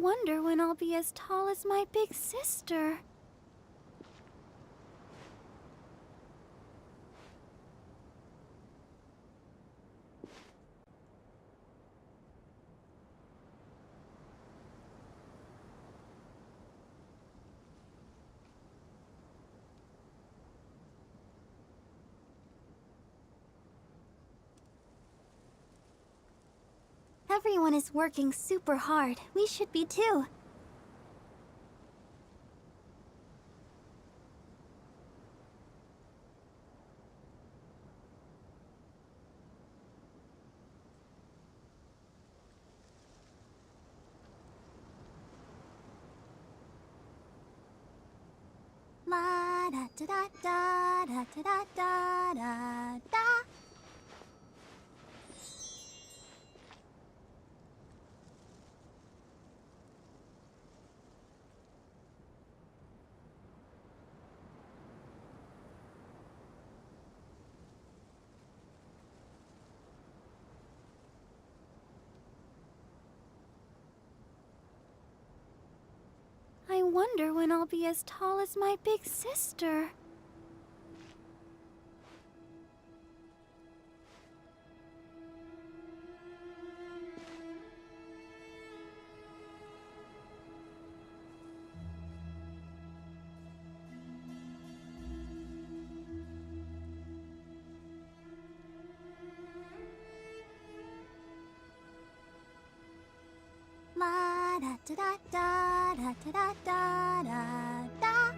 wonder when I'll be as tall as my big sister. Everyone is working super hard. We should be too. La da da da da da da da da da. I wonder when I'll be as tall as my big sister. La da da da da da da da da da.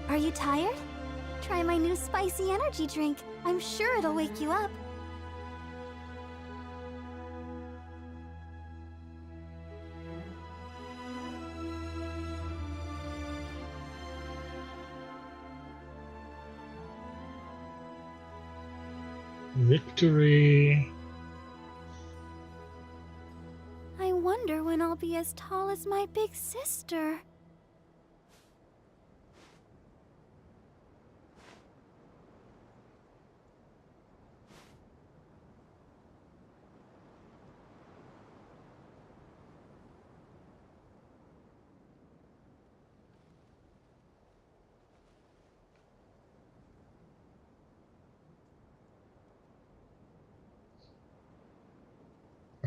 Are you tired? Try my new spicy energy drink. I'm sure it'll wake you up. Victory. I wonder when I'll be as tall as my big sister.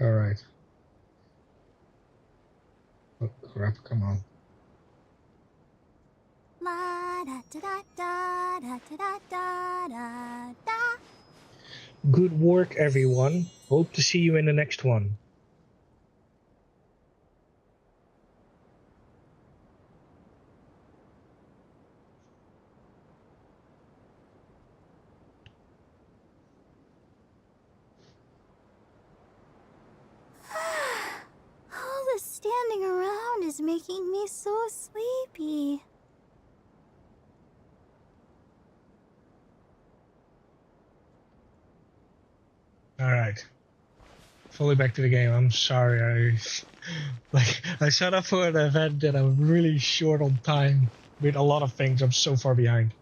All right. Oh crap! Come on. La da da da da da da da da da. Good work, everyone. Hope to see you in the next one. All the standing around is making me so sleepy. All right. Fully back to the game. I'm sorry. I set up for an event that I'm really short on time with a lot of things. I'm so far behind.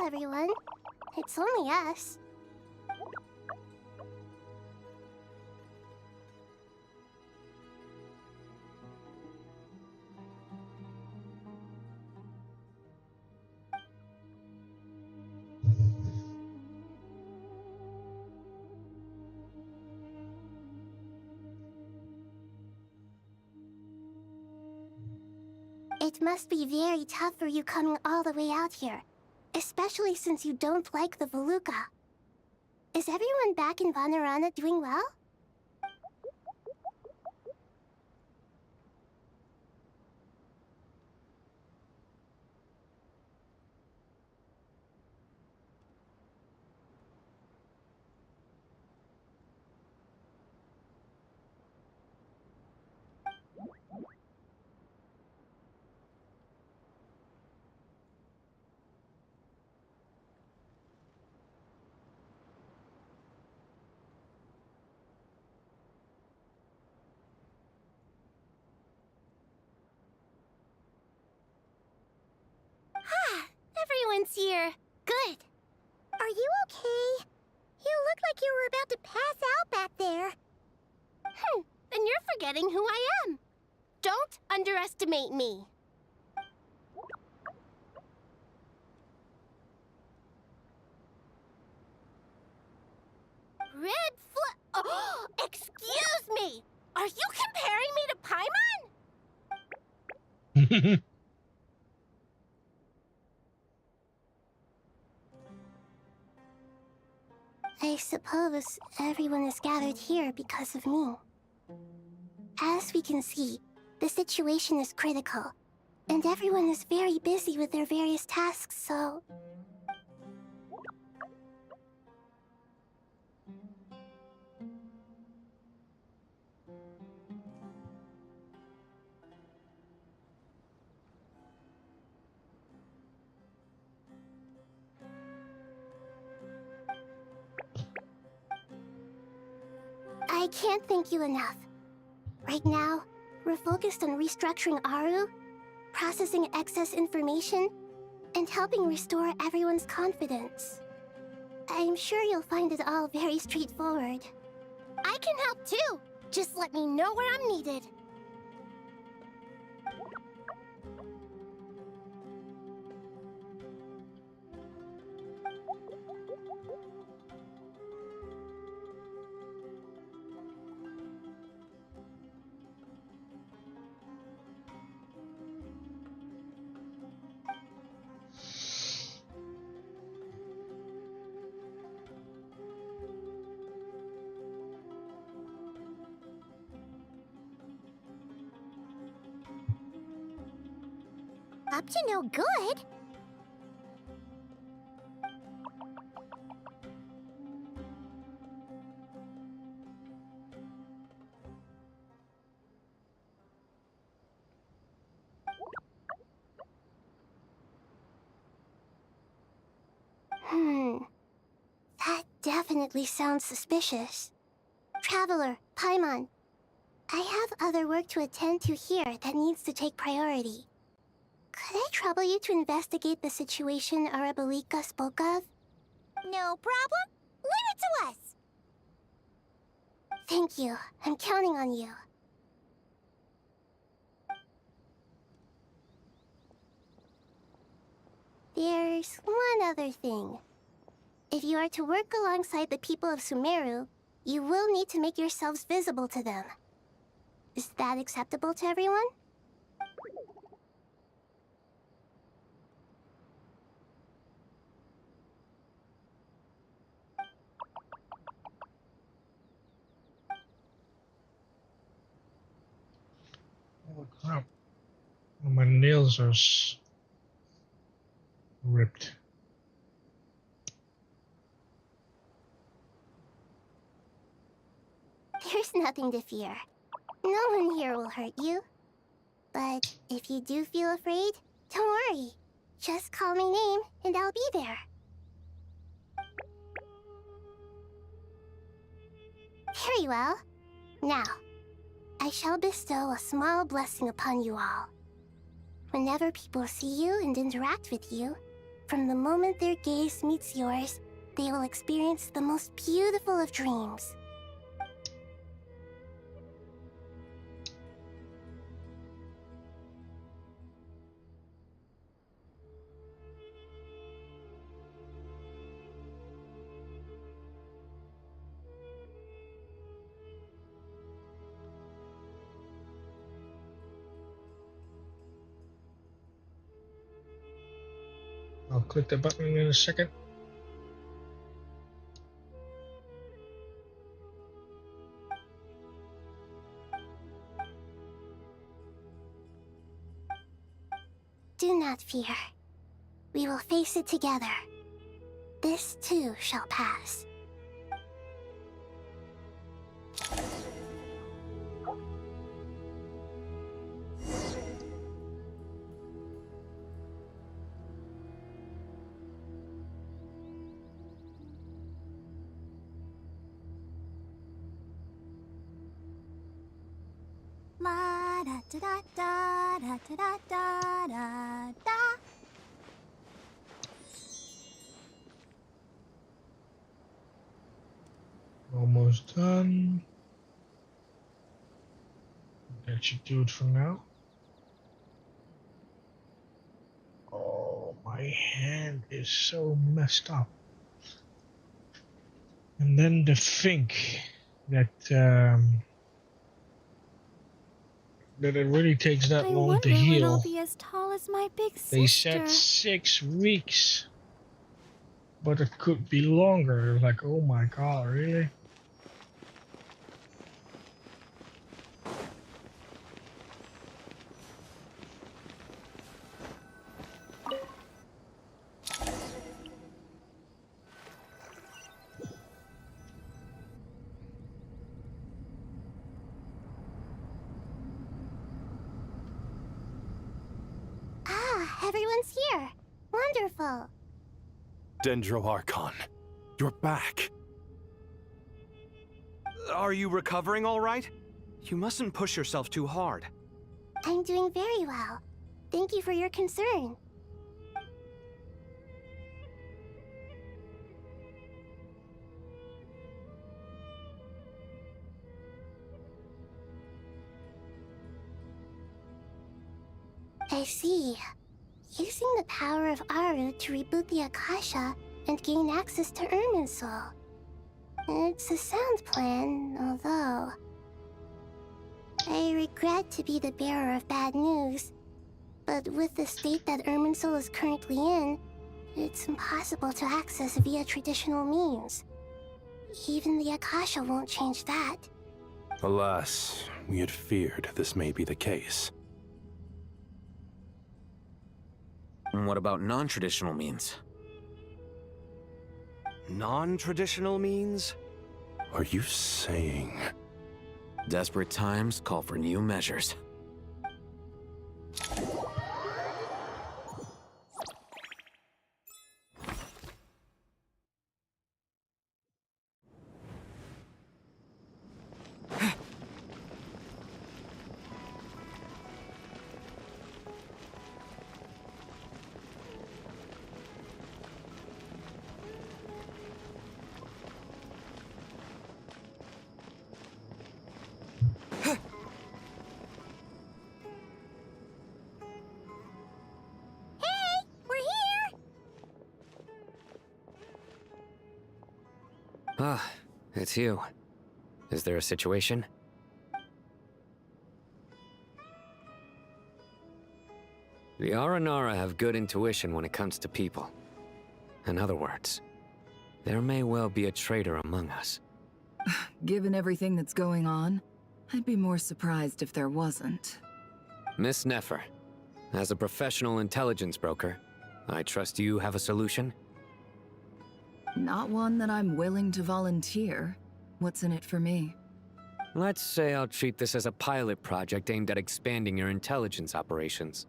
everyone. It's only us. It must be very tough for you coming all the way out here, especially since you don't like the Voluka. Is everyone back in Vanarana doing well? Everyone's here. Good. Are you okay? You look like you were about to pass out back there. Then you're forgetting who I am. Don't underestimate me. Oh, excuse me! Are you comparing me to Paimon? I suppose everyone is gathered here because of me. As we can see, the situation is critical, and everyone is very busy with their various tasks, so... I can't thank you enough. Right now, we're focused on restructuring Aru, processing excess information, and helping restore everyone's confidence. I'm sure you'll find it all very straightforward. I can help too! Just let me know where I'm needed. Up to no good? That definitely sounds suspicious. Traveler, Paimon, I have other work to attend to here that needs to take priority. Could I trouble you to investigate the situation Arabalika spoke of? No problem. Leave it to us. Thank you. I'm counting on you. There's one other thing. If you are to work alongside the people of Sumeru, you will need to make yourselves visible to them. Is that acceptable to everyone? Oh crap. My nails are ripped. There's nothing to fear. No one here will hurt you. But if you do feel afraid, don't worry. Just call my name and I'll be there. Very well. Now, I shall bestow a small blessing upon you all. Whenever people see you and interact with you, From the moment their gaze meets yours, they will experience the most beautiful of dreams. I'll click the button in a second. Do not fear. We will face it together. This too shall pass. La da da da da da da da da da. Almost done. That should do it for now. Oh, my hand is so messed up. And then to think that that it really takes that long to When heal. I'll be as tall as my big sister. They said 6 weeks, but it could be longer. Like, oh my god, really? Ah, everyone's here. Wonderful. Dendro Archon, you're back. Are you recovering all right? You mustn't push yourself too hard. I'm doing very well. Thank you for your concern. I see. Using the power of Aru to reboot the Akasha and gain access to Irminsul. It's a sound plan, although... I regret to be the bearer of bad news, but with the state that Irminsul is currently in, it's impossible to access via traditional means. Even the Akasha won't change that. Alas, we had feared this may be the case. And what about non-traditional means? Non-traditional means? Are you saying... Desperate times call for new measures. Ah, it's you. Is there a situation? The Aranara have good intuition when it comes to people. In other words, there may well be a traitor among us. Given everything that's going on, I'd be more surprised if there wasn't. Miss Nefer, as a professional intelligence broker, I trust you have a solution? Not one that I'm willing to volunteer. What's in it for me? Let's say I'll treat this as a pilot project aimed at expanding your intelligence operations.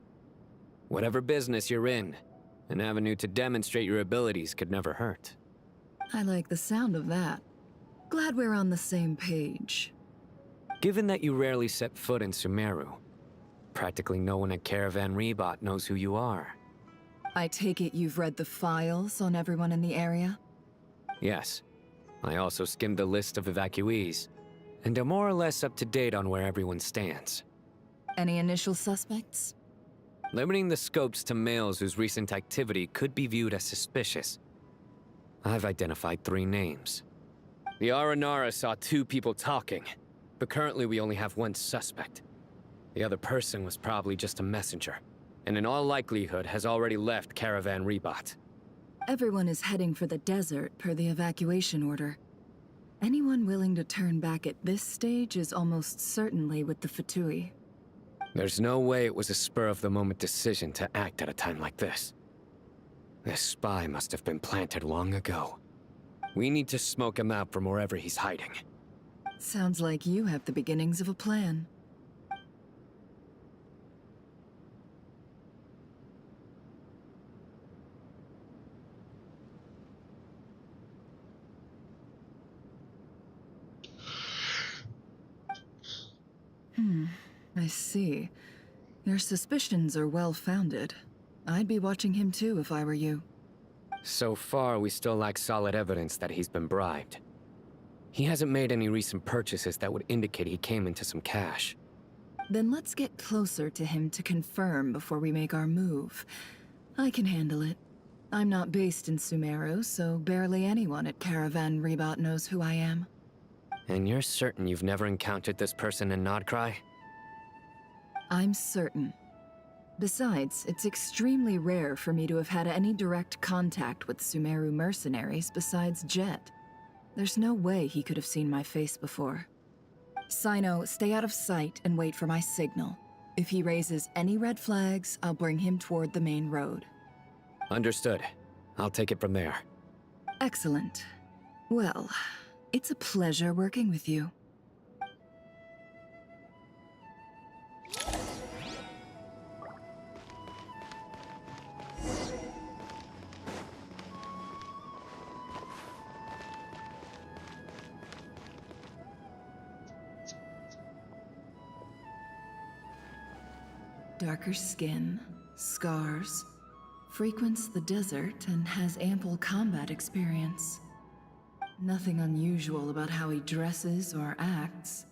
Whatever business you're in, an avenue to demonstrate your abilities could never hurt. I like the sound of that. Glad we're on the same page. Given that you rarely set foot in Sumeru, practically no one at Caravan Rebot knows who you are. I take it you've read the files on everyone in the area? Yes. I also skimmed the list of evacuees, and am more or less up to date on where everyone stands. Any initial suspects? Limiting the scopes to males whose recent activity could be viewed as suspicious. I've identified 3 names. The Aranara saw 2 people talking, but currently we only have 1 suspect. The other person was probably just a messenger, and in all likelihood has already left Caravan Rebat. Everyone is heading for the desert per the evacuation order. Anyone willing to turn back at this stage is almost certainly with the Fatui. There's no way it was a spur-of-the-moment decision to act at a time like this. This spy must have been planted long ago. We need to smoke him out from wherever he's hiding. Sounds like you have the beginnings of a plan. I see. Your suspicions are well-founded. I'd be watching him too if I were you. So far, we still lack solid evidence that he's been bribed. He hasn't made any recent purchases that would indicate he came into some cash. Then let's get closer to him to confirm before we make our move. I can handle it. I'm not based in Sumeru, so barely anyone at Caravan Rebat knows who I am. And you're certain you've never encountered this person in Nodcry? I'm certain. Besides, it's extremely rare for me to have had any direct contact with Sumeru mercenaries besides Jet. There's no way he could have seen my face before. Sino, stay out of sight and wait for my signal. If he raises any red flags, I'll bring him toward the main road. Understood. I'll take it from there. Excellent. Well, it's a pleasure working with you. Darker skin, scars, frequents the desert and has ample combat experience. Nothing unusual about how he dresses or acts.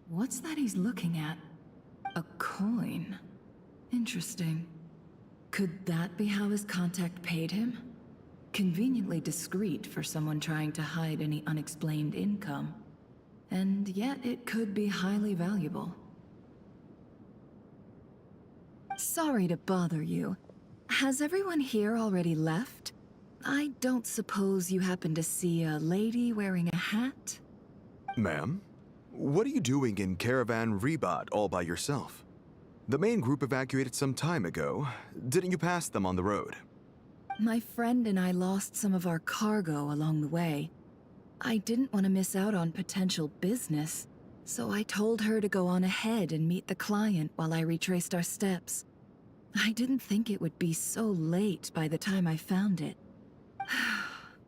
What's that he's looking at? A coin. Interesting. Could that be how his contact paid him? Conveniently discreet for someone trying to hide any unexplained income. And yet it could be highly valuable. Sorry to bother you. Has everyone here already left? I don't suppose you happen to see a lady wearing a hat? Ma'am, what are you doing in Caravan Rebat all by yourself? The main group evacuated some time ago. Didn't you pass them on the road? My friend and I lost some of our cargo along the way. I didn't want to miss out on potential business, so I told her to go on ahead and meet the client while I retraced our steps. I didn't think it would be so late by the time I found it.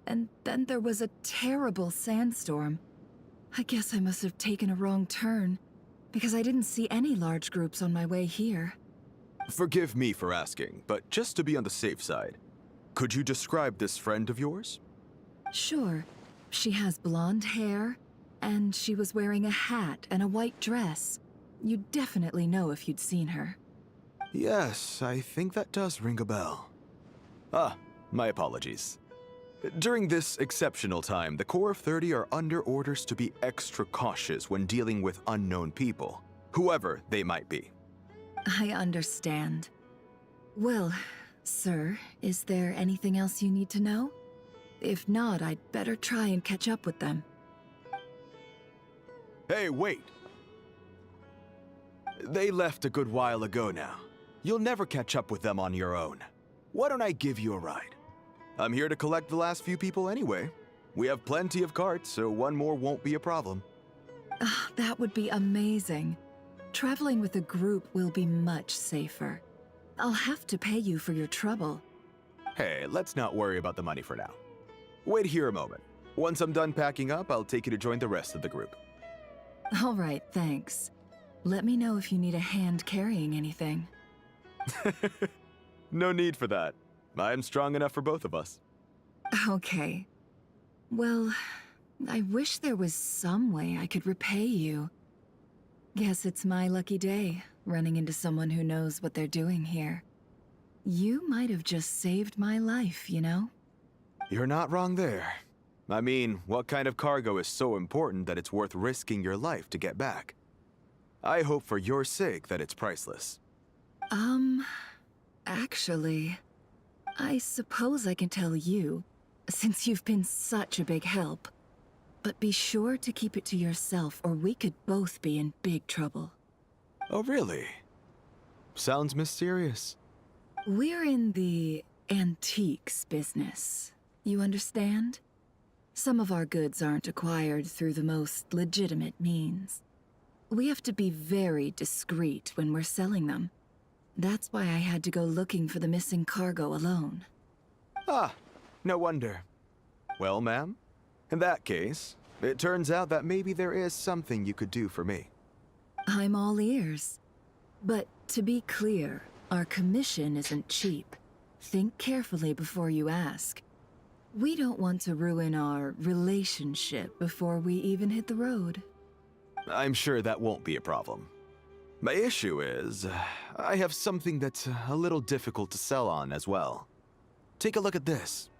And then there was a terrible sandstorm. I guess I must have taken a wrong turn, because I didn't see any large groups on my way here. Forgive me for asking, but just to be on the safe side, could you describe this friend of yours? Sure. She has blonde hair, and she was wearing a hat and a white dress. You'd definitely know if you'd seen her. Yes, I think that does ring a bell. My apologies. During this exceptional time, the Corps of 30 are under orders to be extra cautious when dealing with unknown people, whoever they might be. I understand. Well, sir, is there anything else you need to know? If not, I'd better try and catch up with them. Hey, wait! They left a good while ago now. You'll never catch up with them on your own. Why don't I give you a ride? I'm here to collect the last few people anyway. We have plenty of carts, so one more won't be a problem. That would be amazing. Traveling with a group will be much safer. I'll have to pay you for your trouble. Hey, let's not worry about the money for now. Wait here a moment. Once I'm done packing up, I'll take you to join the rest of the group. All right, thanks. Let me know if you need a hand carrying anything. No need for that. I'm strong enough for both of us. Okay. Well, I wish there was some way I could repay you. Guess it's my lucky day, running into someone who knows what they're doing here. You might have just saved my life, you know? You're not wrong there. I mean, what kind of cargo is so important that it's worth risking your life to get back? I hope for your sake that it's priceless. Actually, I suppose I can tell you, since you've been such a big help. But be sure to keep it to yourself, or we could both be in big trouble. Oh, really? Sounds mysterious. We're in the antiques business. You understand? Some of our goods aren't acquired through the most legitimate means. We have to be very discreet when we're selling them. That's why I had to go looking for the missing cargo alone. Ah, no wonder. Well, ma'am, in that case, it turns out that maybe there is something you could do for me. I'm all ears. But to be clear, our commission isn't cheap. Think carefully before you ask. We don't want to ruin our relationship before we even hit the road. I'm sure that won't be a problem. My issue is, I have something that's a little difficult to sell on as well. Take a look at this.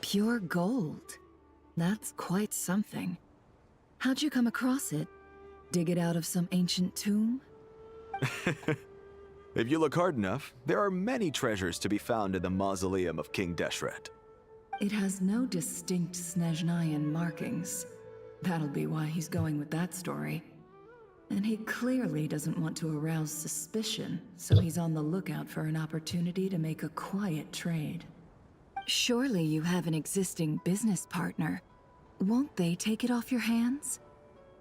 Pure gold. That's quite something. How'd you come across it? Dig it out of some ancient tomb? If you look hard enough, there are many treasures to be found in the mausoleum of King Deshret. It has no distinct Snezhnayan markings. That'll be why he's going with that story. And he clearly doesn't want to arouse suspicion, so he's on the lookout for an opportunity to make a quiet trade. Surely you have an existing business partner. Won't they take it off your hands?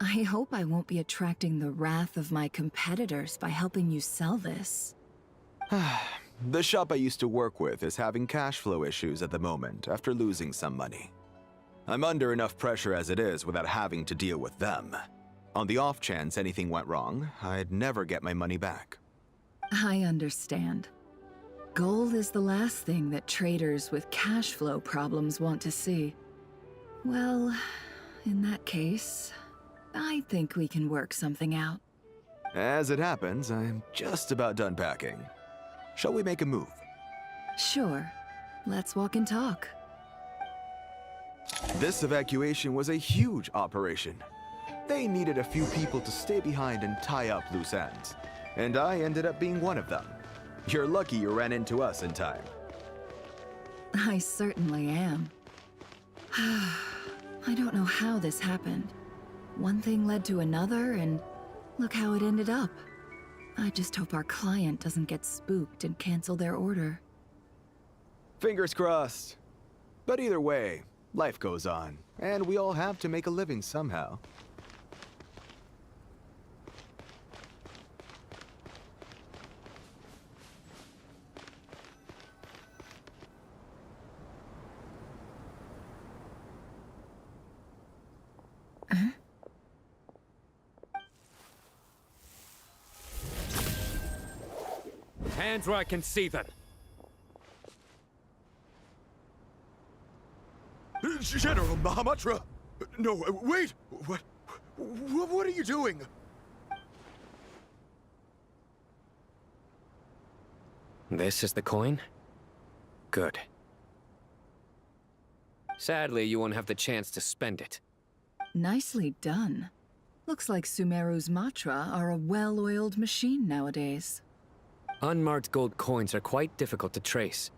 I hope I won't be attracting the wrath of my competitors by helping you sell this. The shop I used to work with is having cash flow issues at the moment after losing some money. I'm under enough pressure as it is without having to deal with them. On the off chance anything went wrong, I'd never get my money back. I understand. Gold is the last thing that traders with cash flow problems want to see. Well, in that case, I think we can work something out. As it happens, I'm just about done packing. Shall we make a move? Sure. Let's walk and talk. This evacuation was a huge operation. They needed a few people to stay behind and tie up loose ends. And I ended up being one of them. You're lucky you ran into us in time. I certainly am. I don't know how this happened. One thing led to another, and look how it ended up. I just hope our client doesn't get spooked and cancel their order. Fingers crossed. But either way, life goes on, and we all have to make a living somehow. Hands where I can see them. General Mahamatra! No, wait! What are you doing? This is the coin? Good. Sadly, you won't have the chance to spend it. Nicely done. Looks like Sumeru's Matra are a well-oiled machine nowadays. Unmarked gold coins are quite difficult to trace.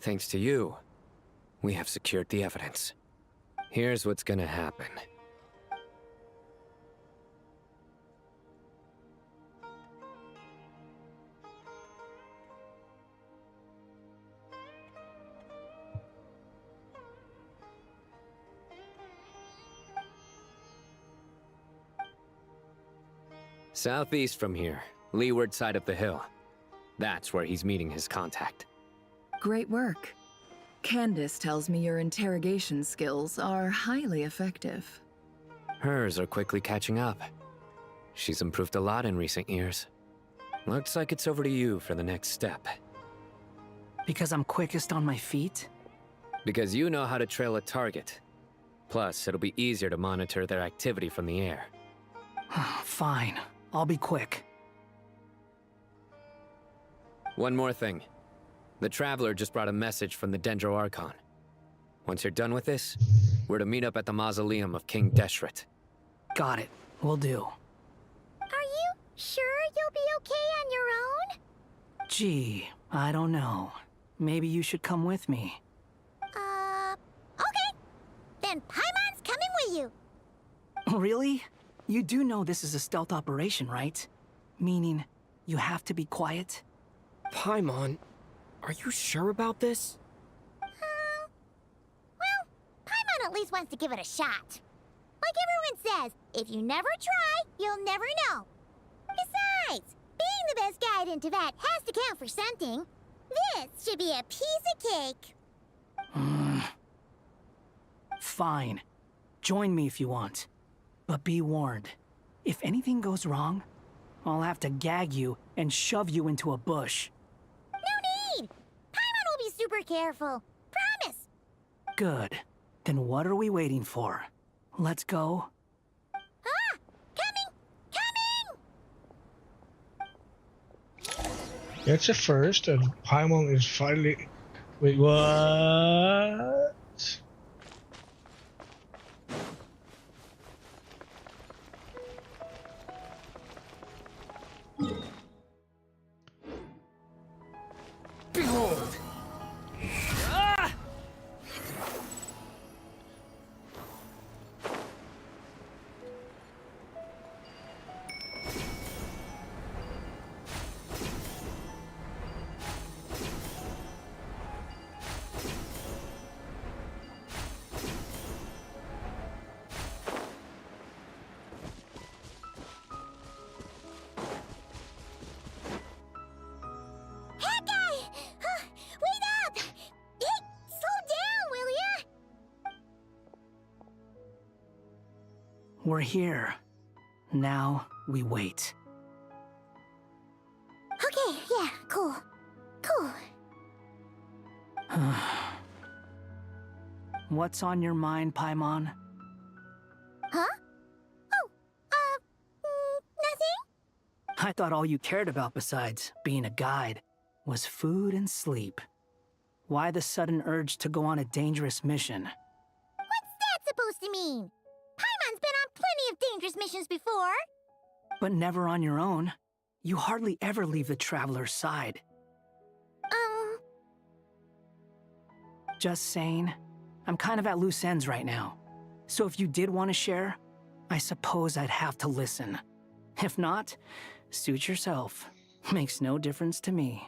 Thanks to you, we have secured the evidence. Here's what's gonna happen. Southeast from here, leeward side of the hill. That's where he's meeting his contact. Great work. Candace tells me your interrogation skills are highly effective. Hers are quickly catching up. She's improved a lot in recent years. Looks like it's over to you for the next step. Because I'm quickest on my feet? Because you know how to trail a target. Plus, it'll be easier to monitor their activity from the air. Fine. I'll be quick. One more thing. The Traveler just brought a message from the Dendro Archon. Once you're done with this, we're to meet up at the mausoleum of King Deshret. Got it. Will do. Are you sure you'll be okay on your own? Gee, I don't know. Maybe you should come with me. Okay. Then Paimon's coming with you. Really? You do know this is a stealth operation, right? Meaning, you have to be quiet? Paimon, are you sure about this? Well, Paimon at least wants to give it a shot. Like everyone says, if you never try, you'll never know. Besides, being the best guide in Teyvat has to count for something. This should be a piece of cake. Fine. Join me if you want. But be warned. If anything goes wrong, I'll have to gag you and shove you into a bush. No need! Paimon will be super careful. Promise! Good. Then what are we waiting for? Let's go. Ah! Coming! That's a first, and Paimon is finally... Wait, what? Behold! We're here. Now, we wait. Okay, yeah, cool. Cool. What's on your mind, Paimon? Huh? Oh, nothing? I thought all you cared about besides being a guide was food and sleep. Why the sudden urge to go on a dangerous mission? What's that supposed to mean? Paimon's been on plenty of dangerous missions before. But never on your own. You hardly ever leave the Traveler's side. Just saying. I'm kind of at loose ends right now. So if you did want to share, I suppose I'd have to listen. If not, suit yourself. Makes no difference to me.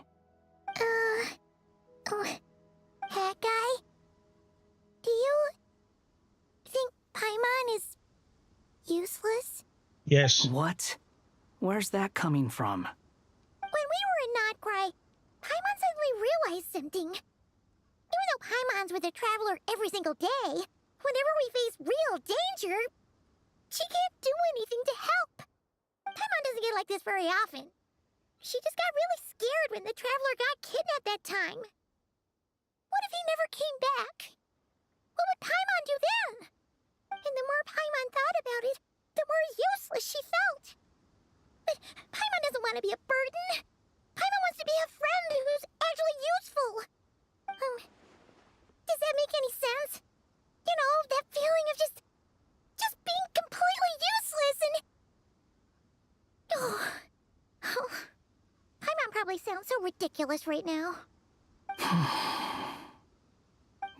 Hat guy? Do you think Paimon is useless? Yes. What? Where's that coming from? When we were in Notcry, Paimon suddenly realized something. Even though Paimon's with the Traveler every single day, whenever we face real danger, she can't do anything to help. Paimon doesn't get like this very often. She just got really scared when the Traveler got kidnapped that time. What if he never came back? What would Paimon do then? And the more Paimon thought about it, the more useless she felt. But Paimon doesn't want to be a burden. Paimon wants to be a friend who's actually useful. Does that make any sense? You know, that feeling of just being completely useless and... Oh. Paimon probably sounds so ridiculous right now.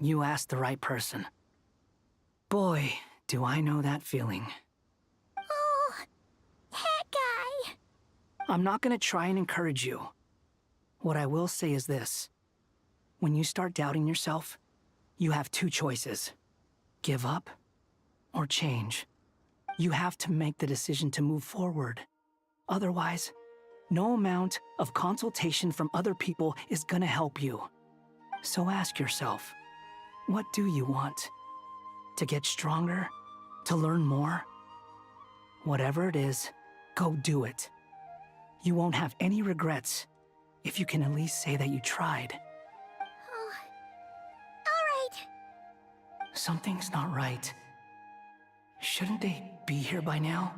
You asked the right person. Boy, do I know that feeling. Oh, that guy. I'm not gonna try and encourage you. What I will say is this. When you start doubting yourself, you have two choices. Give up or change. You have to make the decision to move forward. Otherwise, no amount of consultation from other people is gonna help you. So ask yourself, what do you want? To get stronger? To learn more? Whatever it is, go do it. You won't have any regrets if you can at least say that you tried. Oh, all right. Something's not right. Shouldn't they be here by now?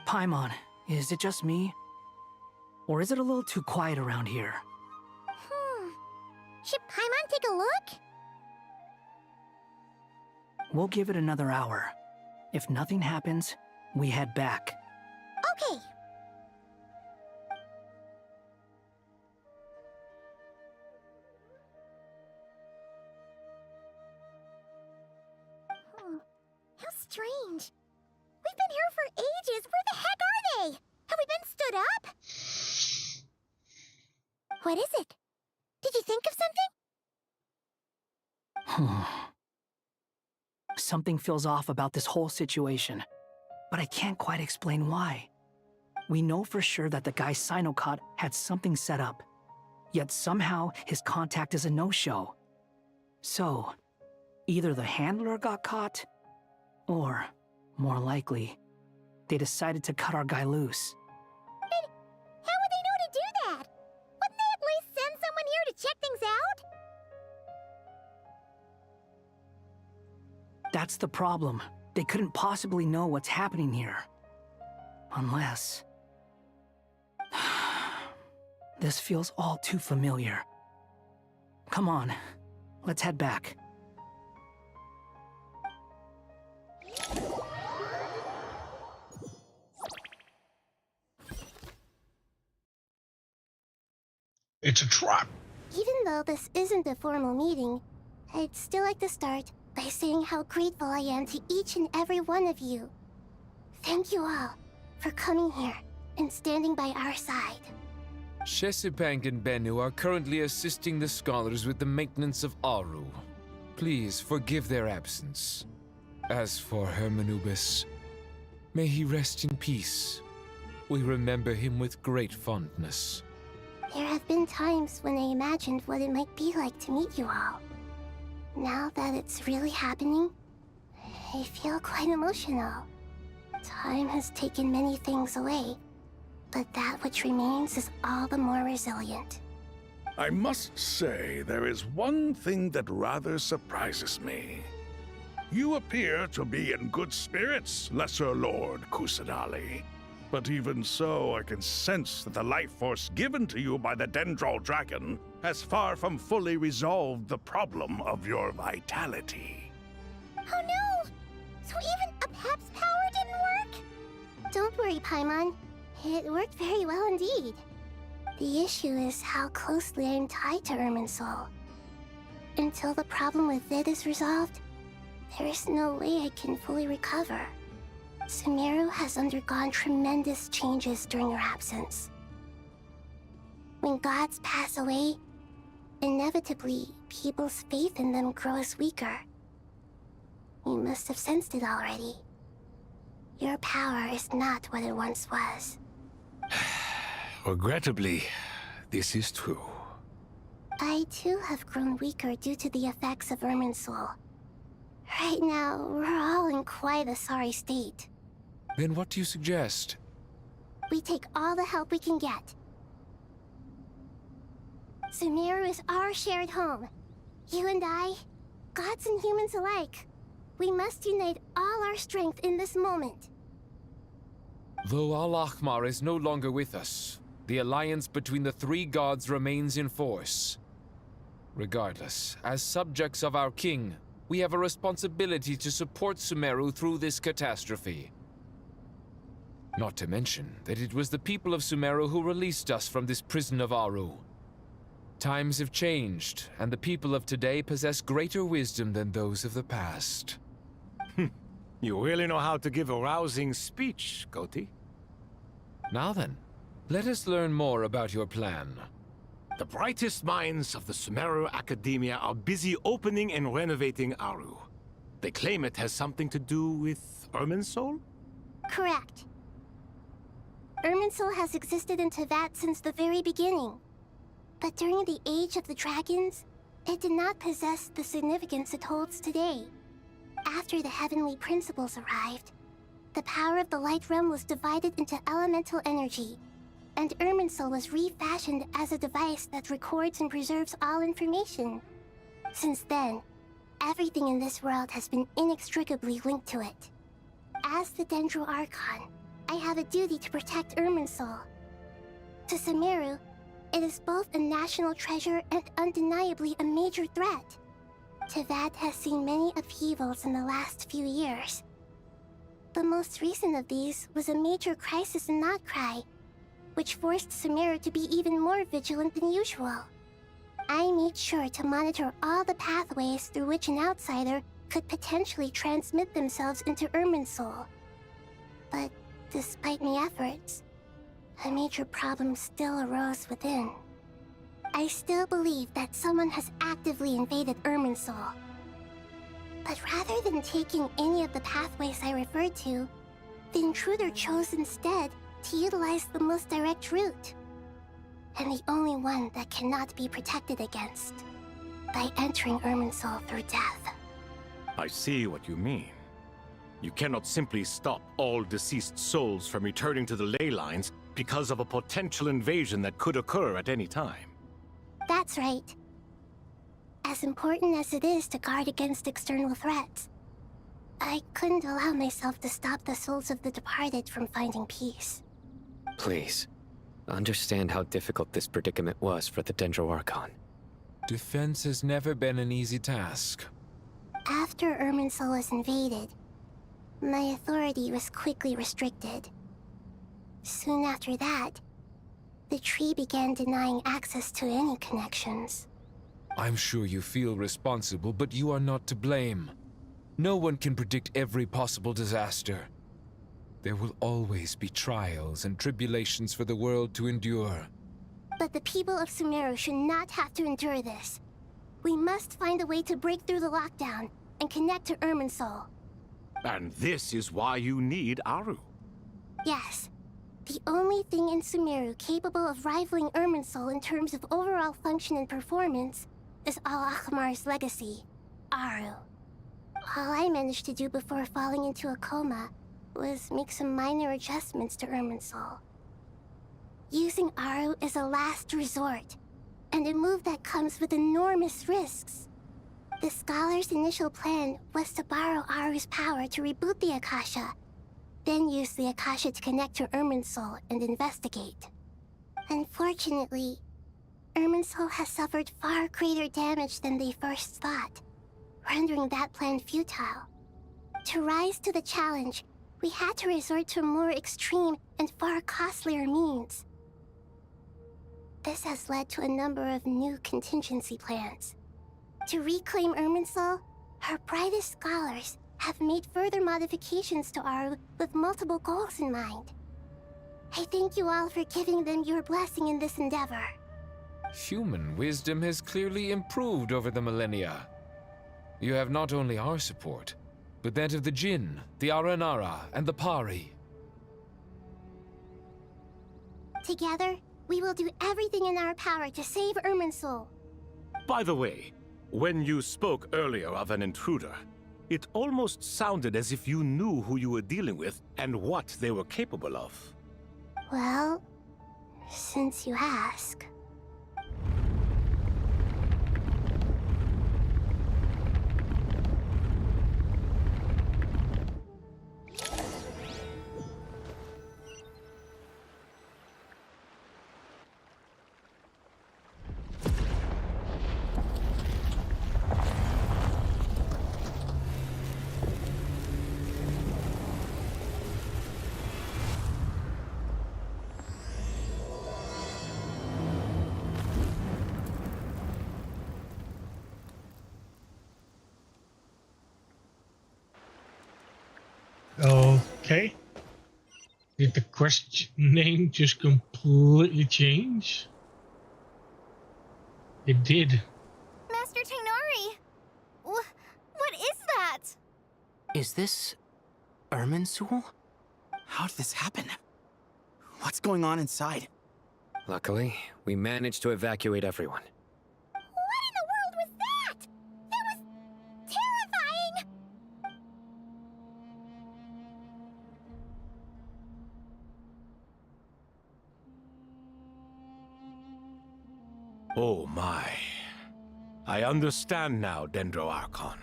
Paimon, is it just me? Or is it a little too quiet around here? Should Paimon take a look? We'll give it another hour. If nothing happens, we head back. Okay. How strange. We've been here for ages. Where the heck are they? Have we been stood up? What is it? Did you think of something? Something feels off about this whole situation, but I can't quite explain why. We know for sure that the guy Sinocot had something set up, yet somehow his contact is a no-show. So, either the handler got caught, or, more likely, they decided to cut our guy loose. But how would they know to do that? Wouldn't they at least send someone here to check things out? That's the problem. They couldn't possibly know what's happening here. Unless... This feels all too familiar. Come on, let's head back. It's a trap. Even though this isn't a formal meeting, I'd still like to start by saying how grateful I am to each and every one of you. Thank you all for coming here and standing by our side. Shesipank and Bennu are currently assisting the scholars with the maintenance of Aru. Please forgive their absence. As for Hermanubis, may he rest in peace. We remember him with great fondness. There have been times when I imagined what it might be like to meet you all. Now that it's really happening, I feel quite emotional. Time has taken many things away, but that which remains is all the more resilient. I must say, there is one thing that rather surprises me. You appear to be in good spirits, Lesser Lord Kusanali. But even so, I can sense that the life force given to you by the Dendral Dragon has far from fully resolved the problem of your vitality. Oh no! So even a Pep's power didn't work? Don't worry, Paimon. It worked very well indeed. The issue is how closely I am tied to Irminsul. Until the problem with it is resolved, there is no way I can fully recover. Sumeru has undergone tremendous changes during your absence. When gods pass away, inevitably, people's faith in them grows weaker. You must have sensed it already. Your power is not what it once was. Regrettably, this is true. I too have grown weaker due to the effects of Irminsul. Right now, we're all in quite a sorry state. Then what do you suggest? We take all the help we can get. Sumeru is our shared home. You and I, gods and humans alike. We must unite all our strength in this moment. Though Al-Ahmar is no longer with us, the alliance between the three gods remains in force. Regardless, as subjects of our king, we have a responsibility to support Sumeru through this catastrophe. Not to mention that it was the people of Sumeru who released us from this prison of Aru. Times have changed, and the people of today possess greater wisdom than those of the past. You really know how to give a rousing speech, Koti. Now then, let us learn more about your plan. The brightest minds of the Sumeru Academia are busy opening and renovating Aru. They claim it has something to do with Irminsul? Correct. Irminsul has existed in Teyvat since the very beginning. But during the Age of the Dragons, it did not possess the significance it holds today. After the heavenly principles arrived, the power of the Light Realm was divided into elemental energy, and Irminsul was refashioned as a device that records and preserves all information. Since then, everything in this world has been inextricably linked to it. As the Dendro Archon, I have a duty to protect Irminsul. To Sumeru, it is both a national treasure and undeniably a major threat. Tevat has seen many upheavals in the last few years. The most recent of these was a major crisis in Notcry, which forced Sumeru to be even more vigilant than usual. I made sure to monitor all the pathways through which an outsider could potentially transmit themselves into Irminsul. But despite my efforts, a major problem still arose within. I still believe that someone has actively invaded Irminsul. But rather than taking any of the pathways I referred to, the intruder chose instead to utilize the most direct route, and the only one that cannot be protected against, by entering Irminsul through death. I see what you mean. You cannot simply stop all deceased souls from returning to the ley lines because of a potential invasion that could occur at any time. That's right. As important as it is to guard against external threats, I couldn't allow myself to stop the souls of the departed from finding peace. Please, understand how difficult this predicament was for the Dendro Archon. Defense has never been an easy task. After Irminsul was invaded, my authority was quickly restricted. Soon after that, the tree began denying access to any connections. I'm sure you feel responsible, but you are not to blame. No one can predict every possible disaster. There will always be trials and tribulations for the world to endure. But the people of Sumeru should not have to endure this. We must find a way to break through the lockdown and connect to Irminsul. And this is why you need Aru. Yes. The only thing in Sumeru capable of rivaling Irminsul in terms of overall function and performance is Al-Akhmar's legacy, Aru. All I managed to do before falling into a coma was make some minor adjustments to Irminsul. Using Aru is a last resort, and a move that comes with enormous risks. The Scholar's initial plan was to borrow Aru's power to reboot the Akasha, then use the Akasha to connect to Irminsul and investigate. Unfortunately, Irminsul has suffered far greater damage than they first thought, rendering that plan futile. To rise to the challenge, we had to resort to more extreme and far costlier means. This has led to a number of new contingency plans. To reclaim Irminsul, our brightest scholars have made further modifications to Aru with multiple goals in mind. I thank you all for giving them your blessing in this endeavor. Human wisdom has clearly improved over the millennia. You have not only our support, but that of the Jinn, the Aranara, and the Pari. Together, we will do everything in our power to save Irminsul. By the way, when you spoke earlier of an intruder, it almost sounded as if you knew who you were dealing with and what they were capable of. Well, since you ask. Okay. Did the quest name just completely change? It did. Master Tainari! What is that? Is this Irminsul? How did this happen? What's going on inside? Luckily, we managed to evacuate everyone. What in the world was that? That was terrifying! my. I understand now, Dendro Archon.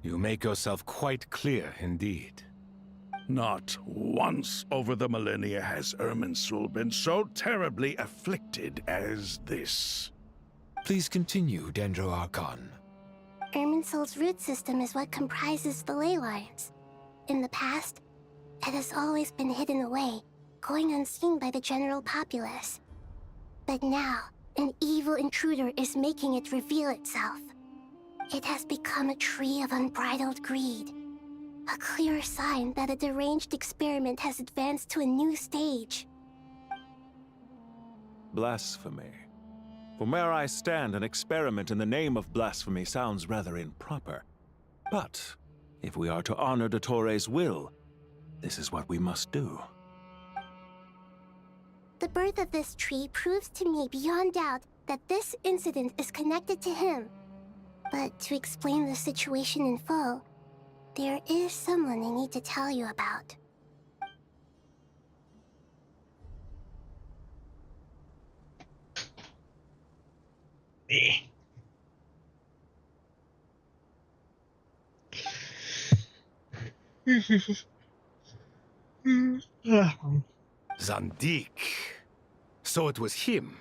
You make yourself quite clear indeed. Not once over the millennia has Irminsul been so terribly afflicted as this. Please continue, Dendro Archon. Irminsul's root system is what comprises the ley lines. In the past, it has always been hidden away, going unseen by the general populace. But now, an evil intruder is making it reveal itself. It has become a tree of unbridled greed. A clear sign that a deranged experiment has advanced to a new stage. Blasphemy. From where I stand, an experiment in the name of blasphemy sounds rather improper. But, if we are to honor Dottores' will, this is what we must do. The birth of this tree proves to me beyond doubt that this incident is connected to him. But to explain the situation in full, there is someone I need to tell you about. Zandik. So it was him.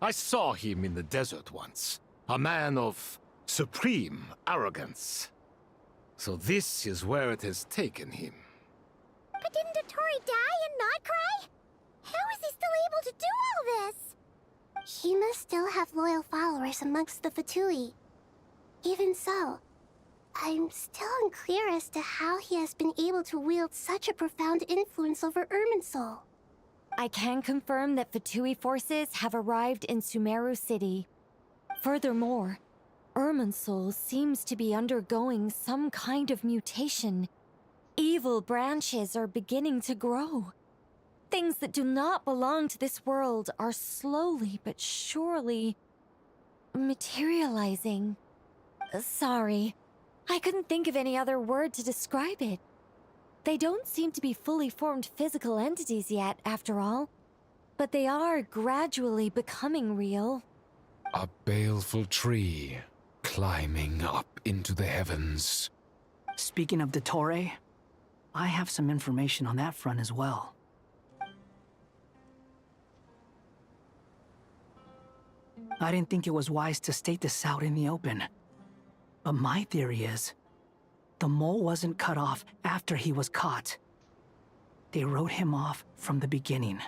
I saw him in the desert once. A man of supreme arrogance. So this is where it has taken him. But didn't Dottore die and not cry? How is he still able to do all this? He must still have loyal followers amongst the Fatui. Even so, I'm still unclear as to how he has been able to wield such a profound influence over Irminsul. I can confirm that Fatui forces have arrived in Sumeru City. Furthermore, Irminsul seems to be undergoing some kind of mutation. Evil branches are beginning to grow. Things that do not belong to this world are slowly but surely materializing. Sorry, I couldn't think of any other word to describe it. They don't seem to be fully formed physical entities yet, after all, but they are gradually becoming real. A baleful tree climbing up into the heavens. Speaking of Dottore, I have some information on that front as well. I didn't think it was wise to state this out in the open. But my theory is, the mole wasn't cut off after he was caught. They wrote him off from the beginning.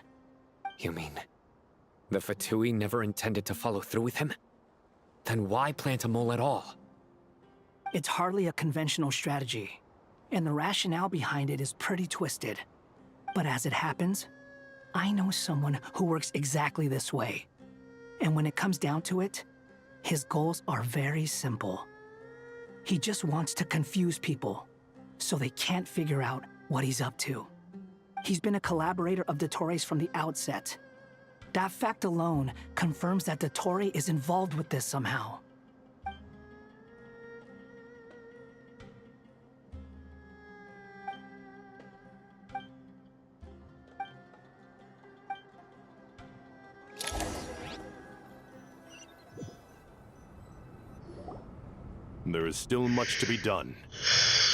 You mean, the Fatui never intended to follow through with him? Then why plant a mole at all? It's hardly a conventional strategy, and the rationale behind it is pretty twisted. But as it happens, I know someone who works exactly this way. And when it comes down to it, his goals are very simple. He just wants to confuse people, so they can't figure out what he's up to. He's been a collaborator of Dottore's from the outset. That fact alone confirms that Dottore is involved with this somehow. There is still much to be done.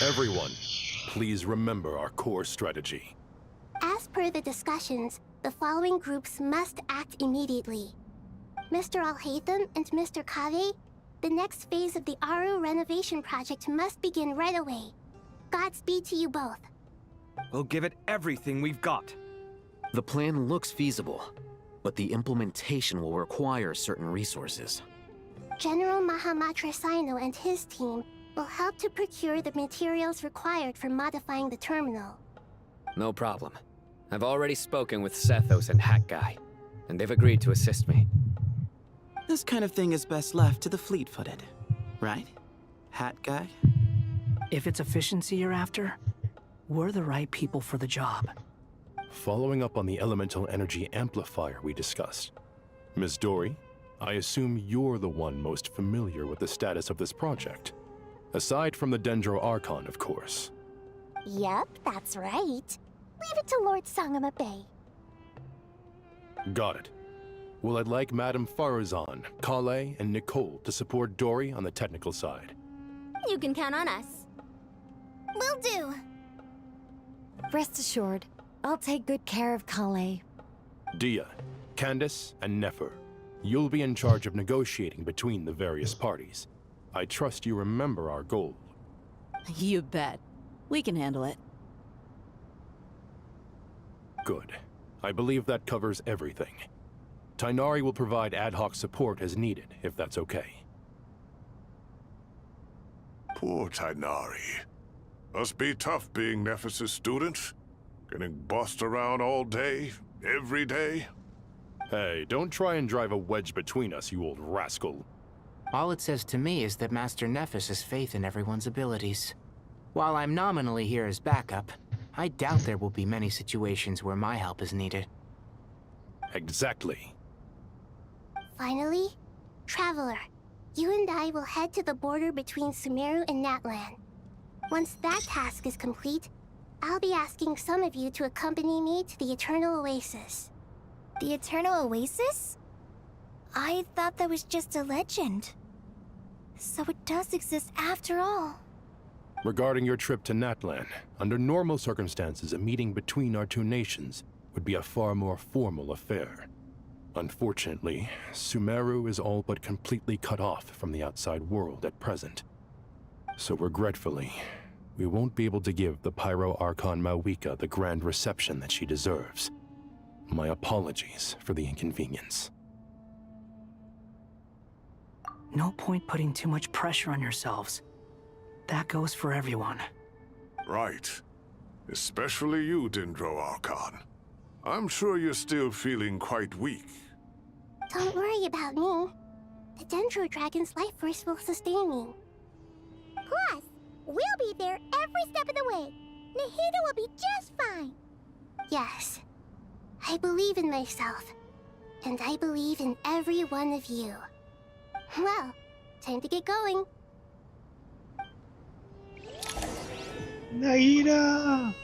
Everyone, please remember our core strategy. As per the discussions, the following groups must act immediately. Mr. Alhaitham and Mr. Kave, the next phase of the Aru renovation project must begin right away. Godspeed to you both. We'll give it everything we've got. The plan looks feasible, but the implementation will require certain resources. General Mahamatra Sino and his team will help to procure the materials required for modifying the terminal. No problem. I've already spoken with Sethos and Hat Guy, and they've agreed to assist me. This kind of thing is best left to the fleet-footed, right? Hat Guy? If it's efficiency you're after, we're the right people for the job. Following up on the elemental energy amplifier we discussed, Ms. Dory, I assume you're the one most familiar with the status of this project. Aside from the Dendro Archon, of course. Yep, that's right. Leave it to Lord Sangamabe. Got it. Well, I'd like Madame Farazan, Kale, and Nicole to support Dory on the technical side. You can count on us. Will do. Rest assured, I'll take good care of Kale. Dia, Candace, and Nefer, you'll be in charge of negotiating between the various parties. I trust you remember our goal. You bet. We can handle it. Good. I believe that covers everything. Tighnari will provide ad hoc support as needed, if that's okay. Poor Tighnari. Must be tough being Nephis' student. Getting bossed around all day, every day. Hey, don't try and drive a wedge between us, you old rascal. All it says to me is that Master Nephis has faith in everyone's abilities. While I'm nominally here as backup, I doubt there will be many situations where my help is needed. Exactly. Finally, Traveler, you and I will head to the border between Sumeru and Natlan. Once that task is complete, I'll be asking some of you to accompany me to the Eternal Oasis. The Eternal Oasis? I thought that was just a legend. So it does exist after all. Regarding your trip to Natlan, under normal circumstances, a meeting between our two nations would be a far more formal affair. Unfortunately, Sumeru is all but completely cut off from the outside world at present. So regretfully, we won't be able to give the Pyro Archon Mawika the grand reception that she deserves. My apologies for the inconvenience. No point putting too much pressure on yourselves. That goes for everyone. Right. Especially you, Dendro Archon. I'm sure you're still feeling quite weak. Don't worry about me. The Dendro Dragon's life force will sustain me. Plus, we'll be there every step of the way. Nahida will be just fine. Yes. I believe in myself. And I believe in every one of you. Well, time to get going. Nahida!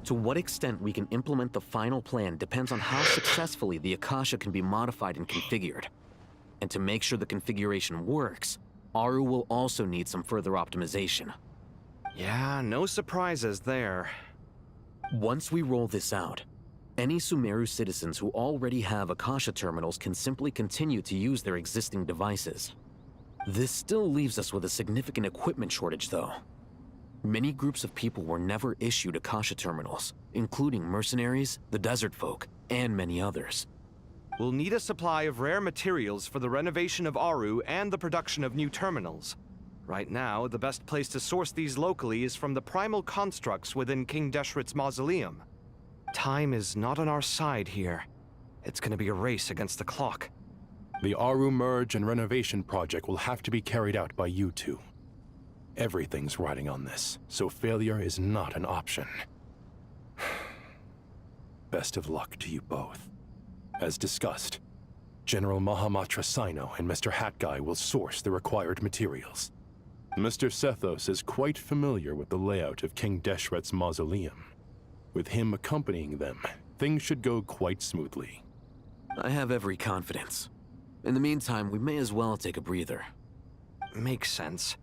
To what extent we can implement the final plan depends on how successfully the Akasha can be modified and configured. And to make sure the configuration works, Aru will also need some further optimization. Yeah, no surprises there. Once we roll this out, any Sumeru citizens who already have Akasha terminals can simply continue to use their existing devices. This still leaves us with a significant equipment shortage, though. Many groups of people were never issued Akasha terminals, including mercenaries, the desert folk, and many others. We'll need a supply of rare materials for the renovation of Aru and the production of new terminals. Right now, the best place to source these locally is from the primal constructs within King Deshret's mausoleum. Time is not on our side here. It's gonna be a race against the clock. The Aru merge and renovation project will have to be carried out by you two. Everything's riding on this, so failure is not an option. Best of luck to you both. As discussed, General Mahamatra Sino and Mr. Hat Guy will source the required materials. Mr. Sethos is quite familiar with the layout of King Deshret's mausoleum. With him accompanying them, things should go quite smoothly. I have every confidence. In the meantime, we may as well take a breather. Makes sense.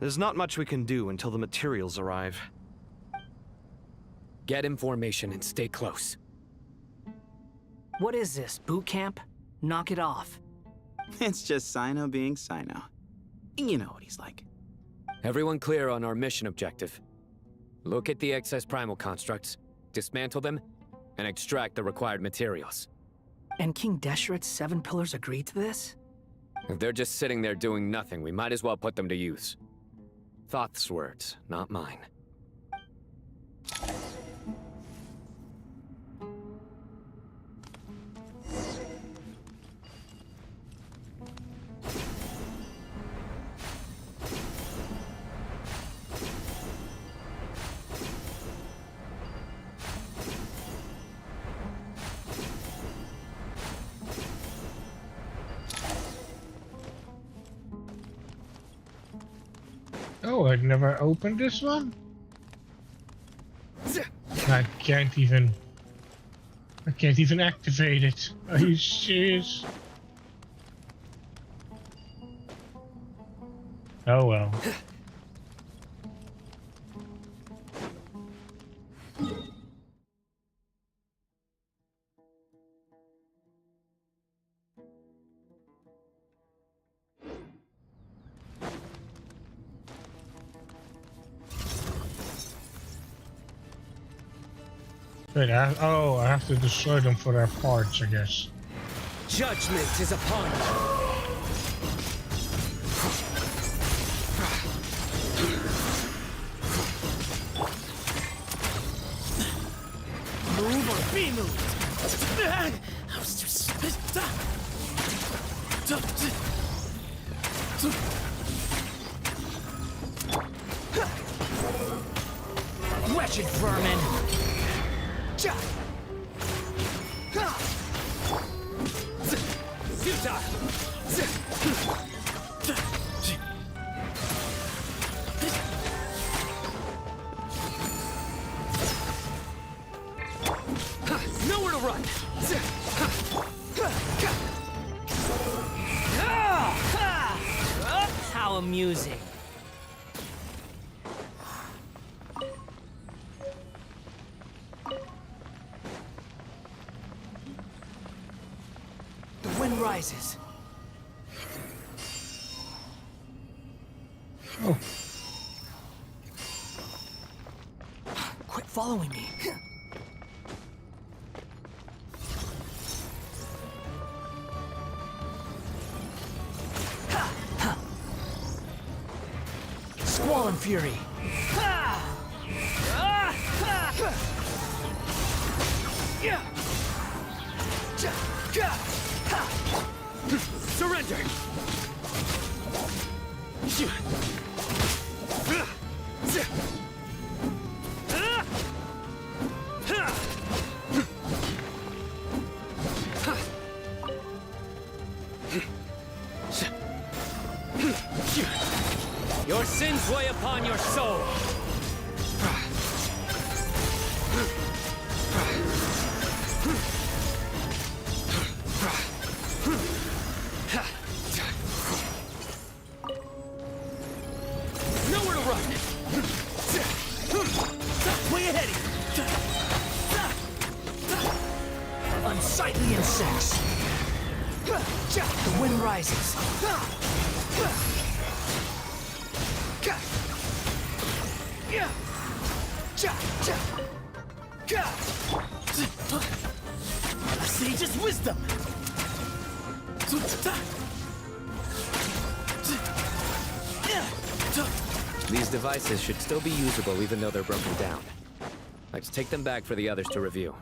There's not much we can do until the materials arrive. Get in formation and stay close. What is this, boot camp? Knock it off. It's just Sino being Sino. You know what he's like. Everyone clear on our mission objective. Look at the excess primal constructs, dismantle them, and extract the required materials. And King Deshret's 7 pillars agreed to this? If they're just sitting there doing nothing, we might as well put them to use. Thoth's words, not mine. Oh, I never opened this one? I can't even activate it. Are you serious? Oh well. Wait, I have to destroy them for their parts, I guess. Judgment is upon you. Move or be moved. Wretched vermin. Nowhere to run. How amusing. The wind rises. Oh. Quit following me. Squall and fury. Surrender. Your sins weigh upon your soul. Nowhere to run. Way ahead of you. Unsightly insects. The wind rises. A sage's wisdom. These devices should still be usable even though they're broken down. Let's take them back for the others to review.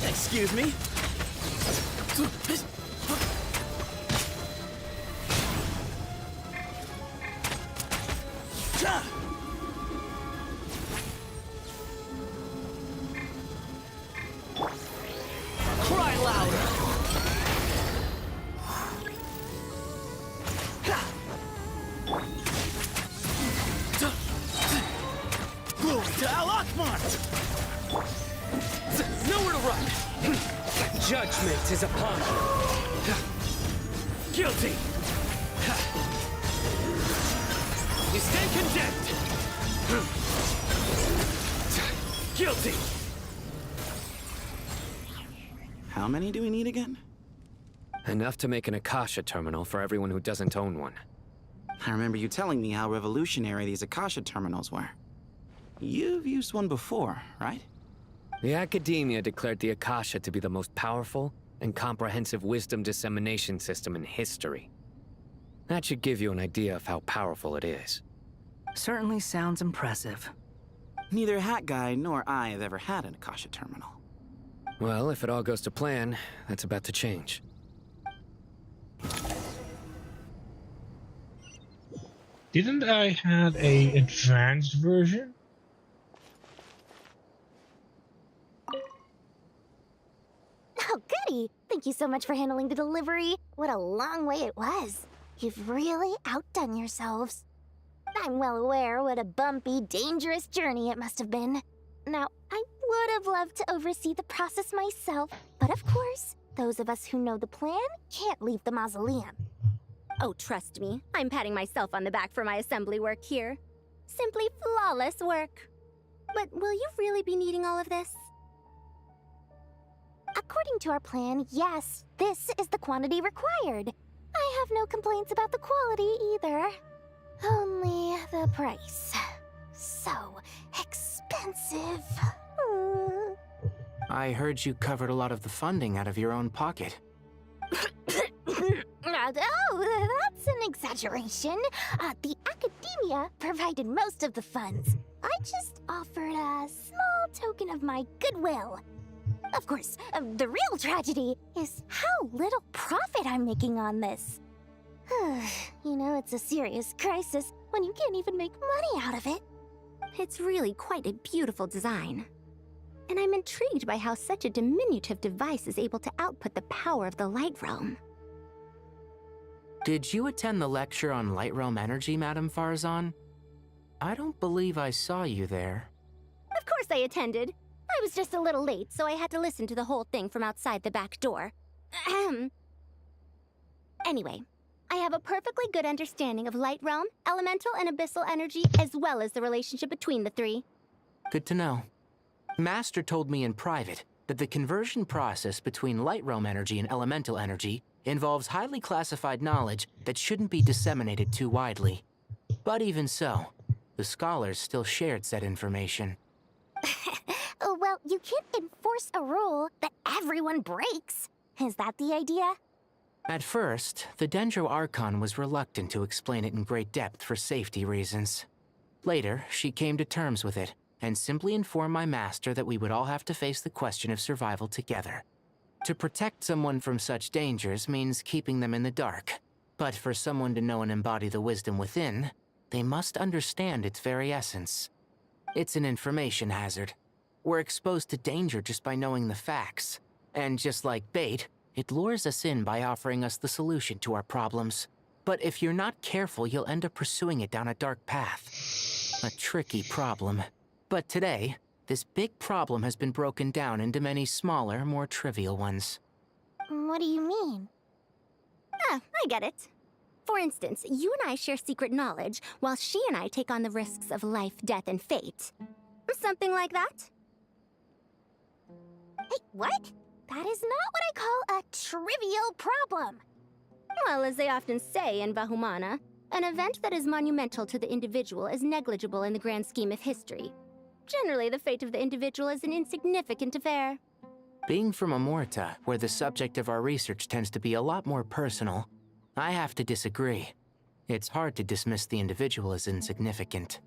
Excuse me? Cry louder. Glory to Al Akbar! Nowhere to run. Judgment is upon you. Guilty. You stand condemned! Guilty! How many do we need again? Enough to make an Akasha terminal for everyone who doesn't own one. I remember you telling me how revolutionary these Akasha terminals were. You've used one before, right? The Academia declared the Akasha to be the most powerful and comprehensive wisdom dissemination system in history. That should give you an idea of how powerful it is. Certainly sounds impressive. Neither Hat Guy nor I have ever had an Akasha terminal. Well, if it all goes to plan, that's about to change. Didn't I have a advanced version? Oh, goody! Thank you so much for handling the delivery. What a long way it was. You've really outdone yourselves. I'm well aware what a bumpy, dangerous journey it must have been. Now, I would have loved to oversee the process myself, but of course, those of us who know the plan can't leave the mausoleum. Oh, trust me, I'm patting myself on the back for my assembly work here. Simply flawless work. But will you really be needing all of this? According to our plan, yes, this is the quantity required. I have no complaints about the quality either. Only the price. So expensive. I heard you covered a lot of the funding out of your own pocket. Oh, that's an exaggeration. The Academia provided most of the funds. I just offered a small token of my goodwill. Of course, the real tragedy is how little profit I'm making on this. You know, it's a serious crisis when you can't even make money out of it. It's really quite a beautiful design. And I'm intrigued by how such a diminutive device is able to output the power of the Light Realm. Did you attend the lecture on Light Realm energy, Madame Farzan? I don't believe I saw you there. Of course I attended. I was just a little late, so I had to listen to the whole thing from outside the back door. Anyway, I have a perfectly good understanding of Light Realm, elemental and abyssal energy, as well as the relationship between the three. Good to know. Master told me in private that the conversion process between Light Realm energy and elemental energy involves highly classified knowledge that shouldn't be disseminated too widely. But even so, the scholars still shared said information. Well, you can't enforce a rule that everyone breaks. Is that the idea? At first, the Dendro Archon was reluctant to explain it in great depth for safety reasons. Later, she came to terms with it and simply informed my master that we would all have to face the question of survival together. To protect someone from such dangers means keeping them in the dark. But for someone to know and embody the wisdom within, they must understand its very essence. It's an information hazard. We're exposed to danger just by knowing the facts. And just like bait, it lures us in by offering us the solution to our problems. But if you're not careful, you'll end up pursuing it down a dark path. A tricky problem. But today, this big problem has been broken down into many smaller, more trivial ones. What do you mean? I get it. For instance, you and I share secret knowledge, while she and I take on the risks of life, death, and fate. Something like that? Hey, what? That is not what I call a trivial problem. Well, as they often say in Bahumana, an event that is monumental to the individual is negligible in the grand scheme of history. Generally, the fate of the individual is an insignificant affair. Being from Amorta, where the subject of our research tends to be a lot more personal, I have to disagree. It's hard to dismiss the individual as insignificant.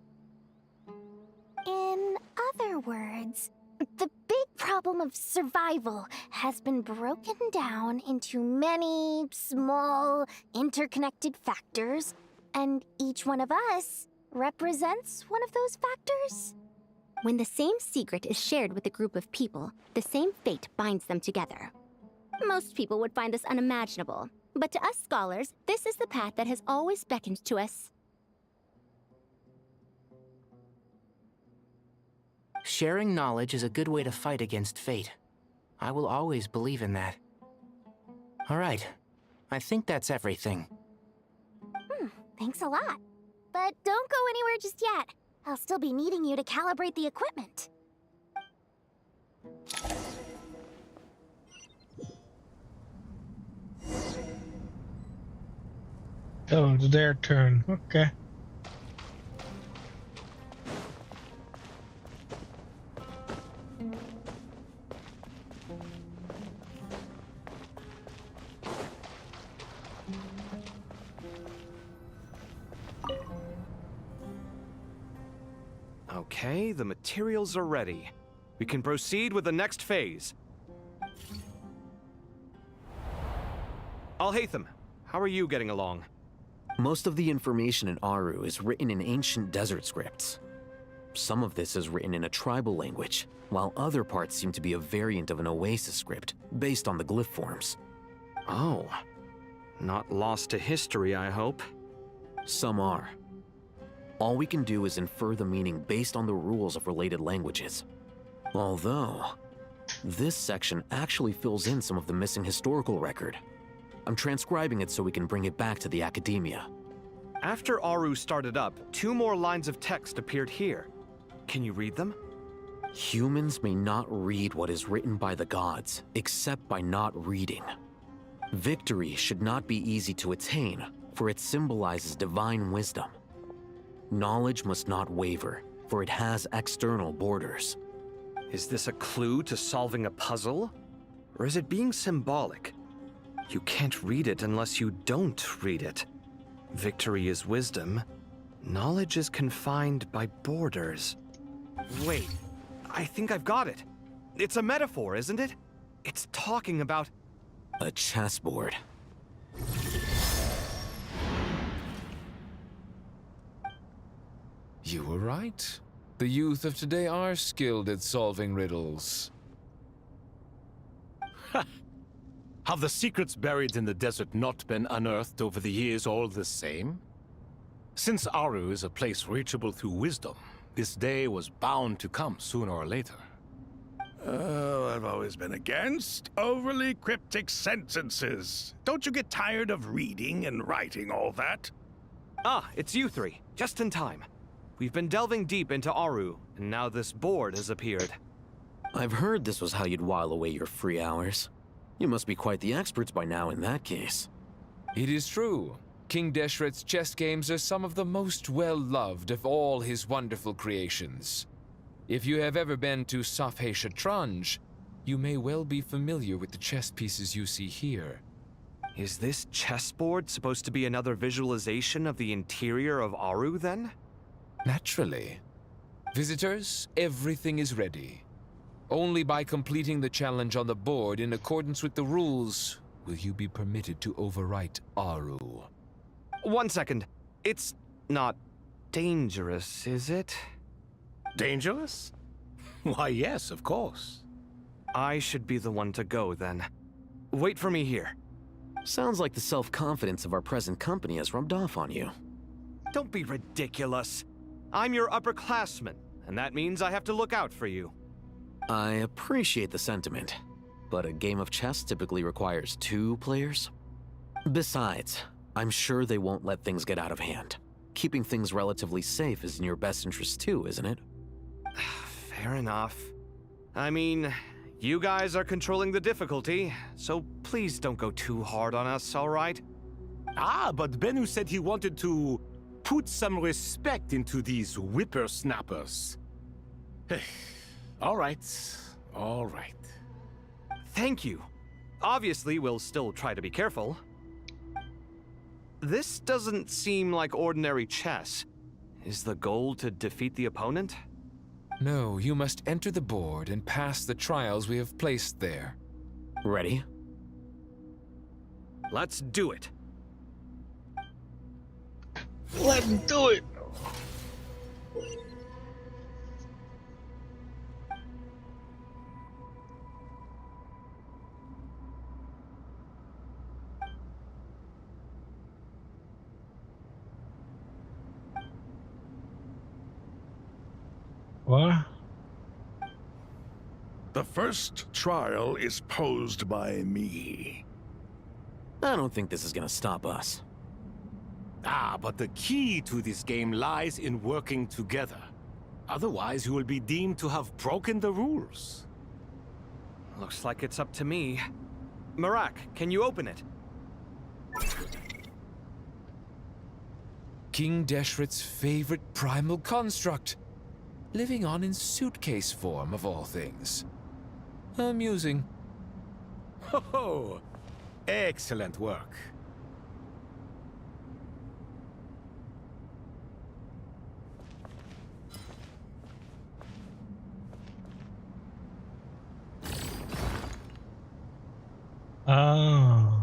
In other words, the big problem of survival has been broken down into many small, interconnected factors, and each one of us represents one of those factors. When the same secret is shared with a group of people, the same fate binds them together. Most people would find this unimaginable, but to us scholars, this is the path that has always beckoned to us. Sharing knowledge is a good way to fight against fate. I will always believe in that. All right, I think that's everything. Thanks a lot. but don't go anywhere just yet. I'll still be needing you to calibrate the equipment. Oh, it's their turn. Okay. Okay, the materials are ready. We can proceed with the next phase. Alhaitham, how are you getting along? Most of the information in Aru is written in ancient desert scripts. Some of this is written in a tribal language, while other parts seem to be a variant of an Oasis script, based on the glyph forms. Oh. Not lost to history, I hope. Some are. All we can do is infer the meaning based on the rules of related languages. Although, this section actually fills in some of the missing historical record. I'm transcribing it so we can bring it back to the academia. After Aru started up, 2 more lines of text appeared here. Can you read them? Humans may not read what is written by the gods, except by not reading. Victory should not be easy to attain, for it symbolizes divine wisdom. Knowledge must not waver, for it has external borders. Is this a clue to solving a puzzle? Or is it being symbolic? You can't read it unless you don't read it. Victory is wisdom. Knowledge is confined by borders. Wait, I think I've got it. It's a metaphor, isn't it? It's talking about... a chessboard. You were right. The youth of today are skilled at solving riddles. Have the secrets buried in the desert not been unearthed over the years all the same? Since Aru is a place reachable through wisdom, this day was bound to come sooner or later. Oh, I've always been against overly cryptic sentences. Don't you get tired of reading and writing all that? Ah, it's you 3. Just in time. We've been delving deep into Aru, and now this board has appeared. I've heard this was how you'd while away your free hours. You must be quite the experts by now in that case. It is true. King Deshret's chess games are some of the most well-loved of all his wonderful creations. If you have ever been to Safhe Shatranj, you may well be familiar with the chess pieces you see here. Is this chessboard supposed to be another visualization of the interior of Aru, then? Naturally. Visitors, everything is ready. Only by completing the challenge on the board in accordance with the rules will you be permitted to overwrite Aru. 1 second. It's not dangerous, is it? Dangerous? Why, yes, of course. I should be the one to go, then. Wait for me here. Sounds like the self-confidence of our present company has rubbed off on you. Don't be ridiculous. I'm your upperclassman, and that means I have to look out for you. I appreciate the sentiment, but a game of chess typically requires 2 players. Besides, I'm sure they won't let things get out of hand. Keeping things relatively safe is in your best interest too, isn't it? Fair enough. I mean, you guys are controlling the difficulty, so please don't go too hard on us, all right? Ah, but Bennu said he wanted to put some respect into these whippersnappers. All right, all right. Thank you. Obviously, we'll still try to be careful. This doesn't seem like ordinary chess. Is the goal to defeat the opponent? No, you must enter the board and pass the trials we have placed there. Ready? Let's do it. Let's do it! What? The first trial is posed by me. I don't think this is gonna stop us. But the key to this game lies in working together. Otherwise, you will be deemed to have broken the rules. Looks like it's up to me. Marak, can you open it? King Deshret's favorite primal construct. Living on in suitcase form, of all things. Amusing. Ho! Excellent work. Oh.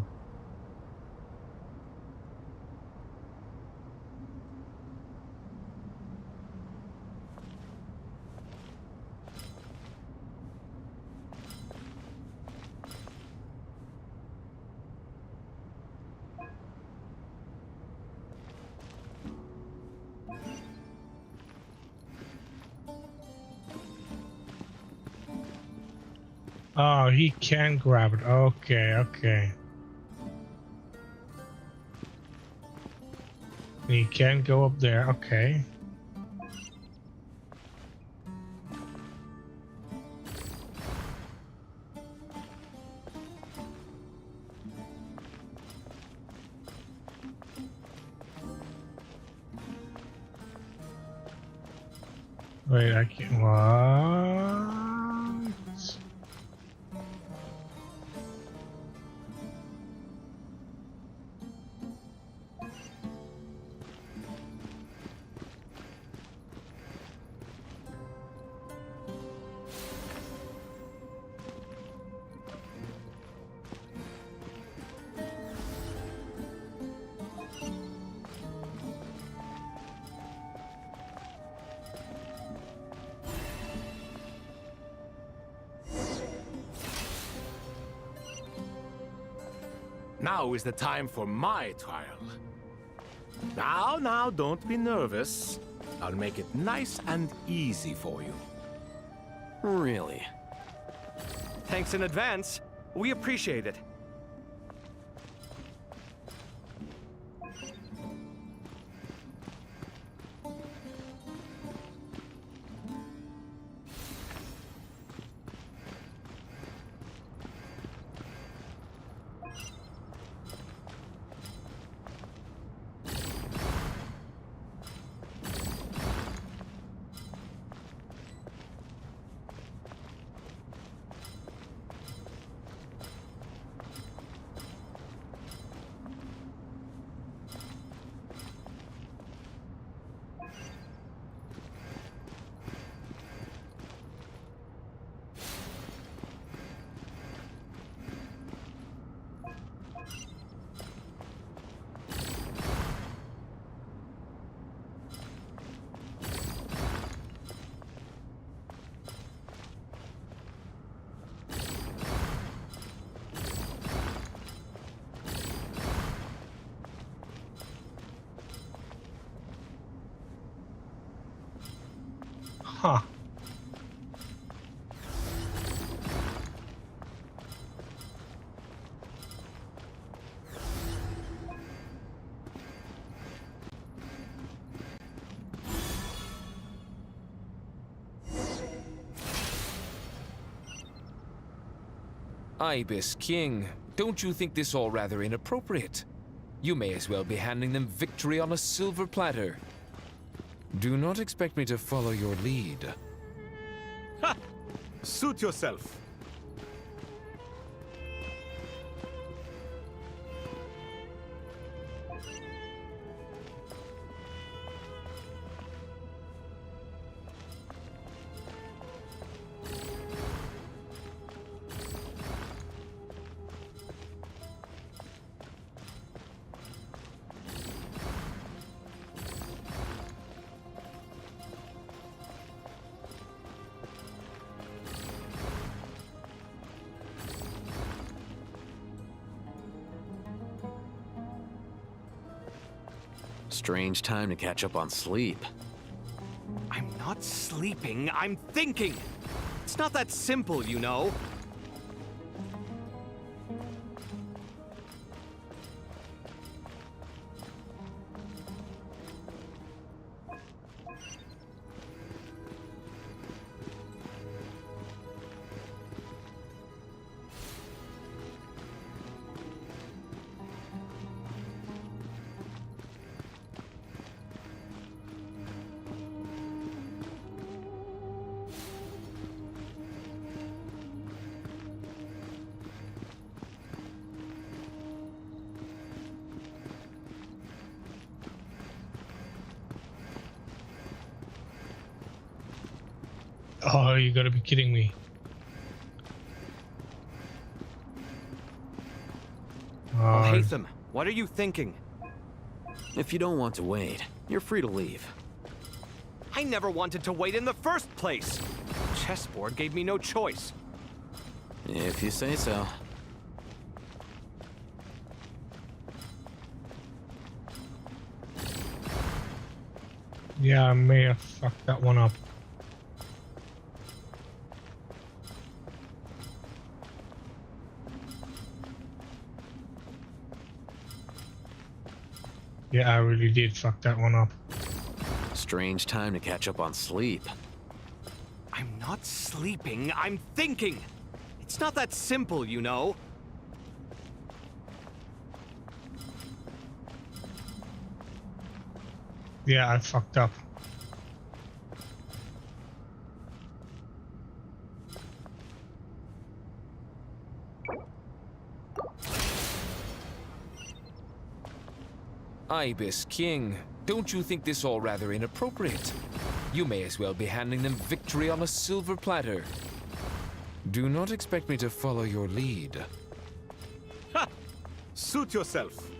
Oh, he can grab it. Okay, okay. He can go up there. Okay. Wait, I can't. What? Now is the time for my trial. Now, don't be nervous. I'll make it nice and easy for you. Really? Thanks in advance. We appreciate it. Huh. Ibis King, don't you think this all rather inappropriate? You may as well be handing them victory on a silver platter. Do not expect me to follow your lead. Ha! Suit yourself. Strange time to catch up on sleep. I'm not sleeping, I'm thinking! It's not that simple, you know. Oh, you gotta be kidding me. Oh, Hatham, what are you thinking? If you don't want to wait, you're free to leave. I never wanted to wait in the first place. Chessboard gave me no choice. If you say so. Yeah, I may have fucked that one up. Yeah, I really did fuck that one up. Strange time to catch up on sleep. I'm not sleeping, I'm thinking. It's not that simple, you know. Yeah, I fucked up. Ibis King, don't you think this all rather inappropriate? You may as well be handing them victory on a silver platter. Do not expect me to follow your lead. Ha! Suit yourself.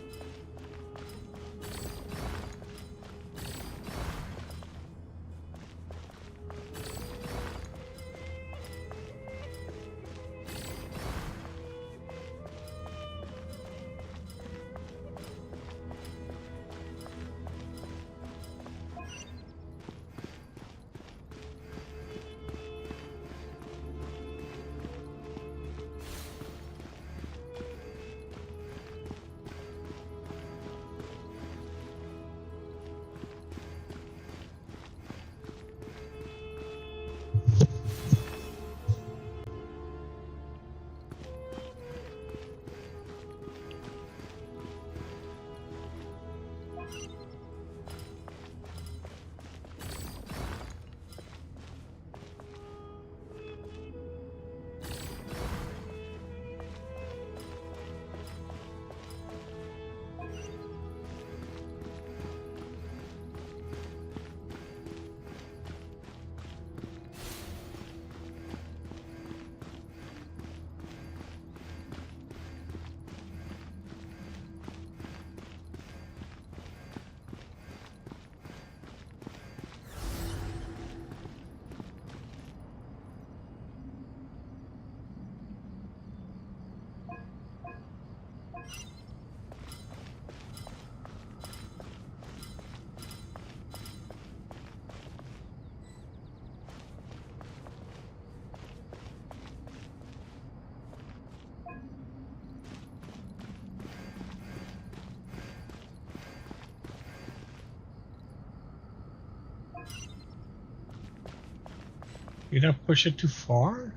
Did I push it too far?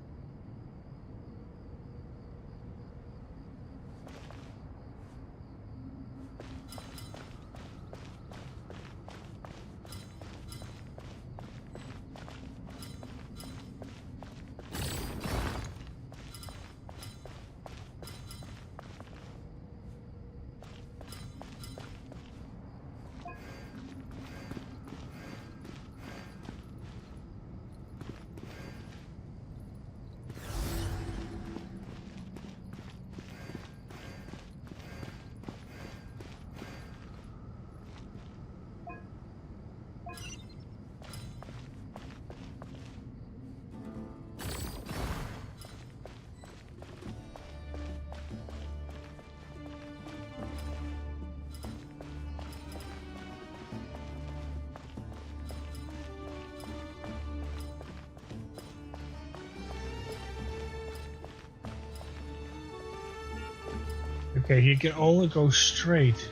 Okay, he can only go straight.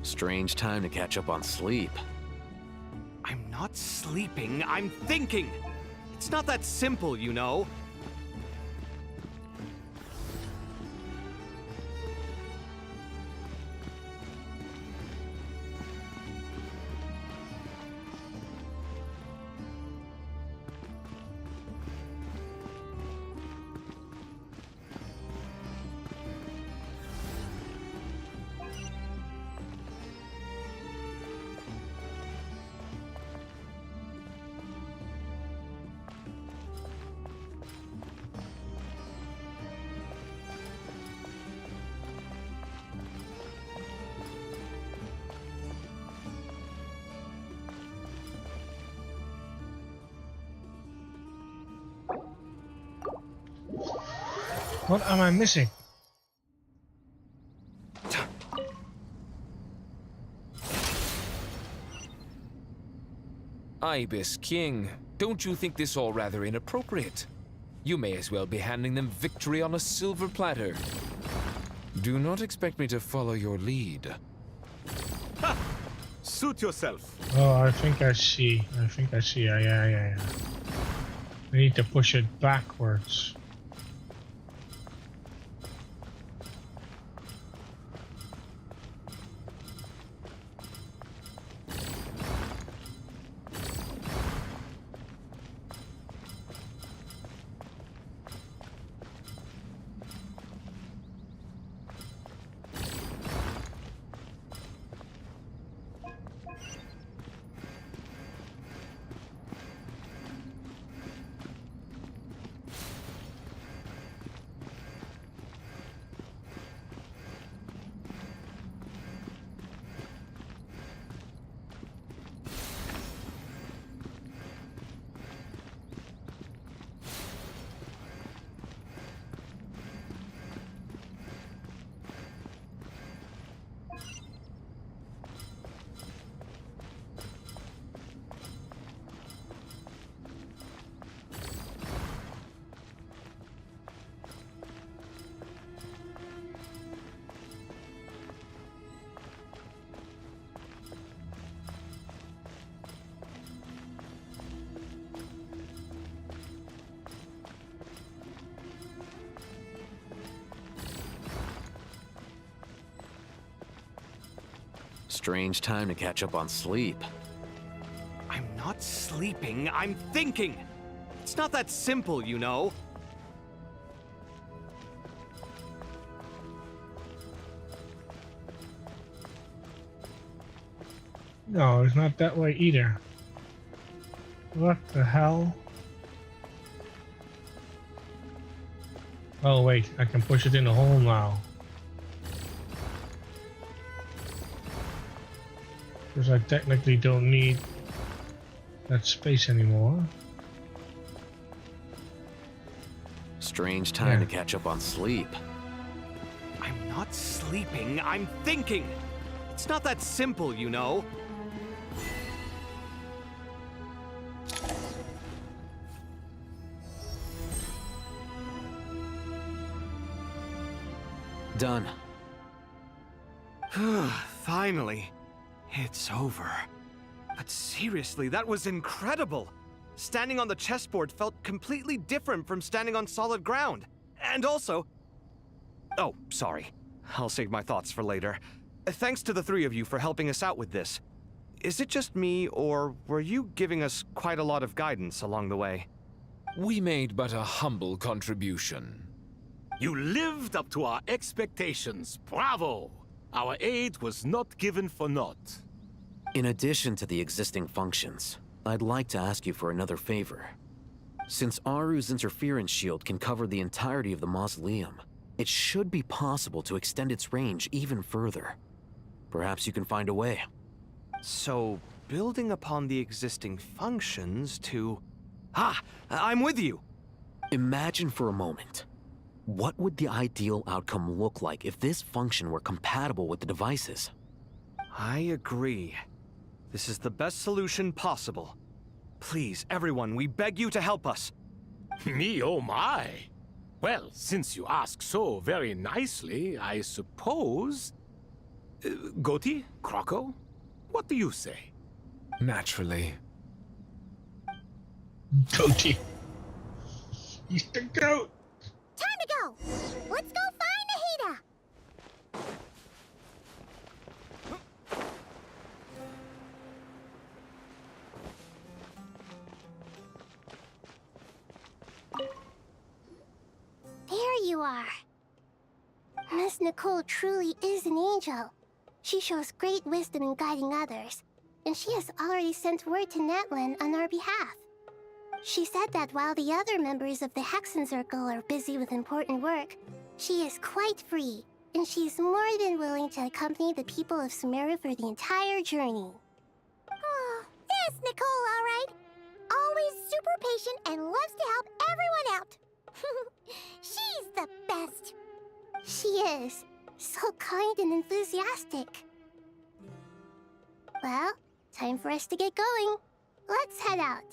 Strange time to catch up on sleep. I'm not sleeping, I'm thinking. It's not that simple, you know. What am I missing? Ibis King, don't you think this all rather inappropriate? You may as well be handing them victory on a silver platter. Do not expect me to follow your lead. Ha! Suit yourself. Oh, I think I see. Yeah. I need to push it backwards. Strange time to catch up on sleep. I'm not sleeping, I'm thinking! It's not that simple, you know. No, it's not that way either. What the hell? Oh wait, I can push it in the hole now. Because I technically don't need that space anymore. Strange time to catch up on sleep. I'm not sleeping, I'm thinking! It's not that simple, you know. Done. Finally. It's over. But seriously, that was incredible! Standing on the chessboard felt completely different from standing on solid ground. And also... Oh, sorry. I'll save my thoughts for later. Thanks to the three of you for helping us out with this. Is it just me, or were you giving us quite a lot of guidance along the way? We made but a humble contribution. You lived up to our expectations. Bravo! Our aid was not given for naught. In addition to the existing functions, I'd like to ask you for another favor. Since Aru's interference shield can cover the entirety of the mausoleum, it should be possible to extend its range even further. Perhaps you can find a way. So, building upon the existing functions to... Ah! I'm with you! Imagine for a moment. What would the ideal outcome look like if this function were compatible with the devices? I agree. This is the best solution possible. Please, everyone, we beg you to help us. Me, oh my! Well, since you ask so very nicely, I suppose... Goatee? Croco? What do you say? Naturally. Goatee. He's the goat! Time to go! Let's go find Nahida! There you are. Miss Nicole truly is an angel. She shows great wisdom in guiding others, and she has already sent word to Netland on our behalf. She said that while the other members of the Hexen Circle are busy with important work, she is quite free, and she is more than willing to accompany the people of Sumeru for the entire journey. Oh, there's Nicole, all right. Always super patient and loves to help everyone out. She's the best. She is. So kind and enthusiastic. Well, time for us to get going. Let's head out.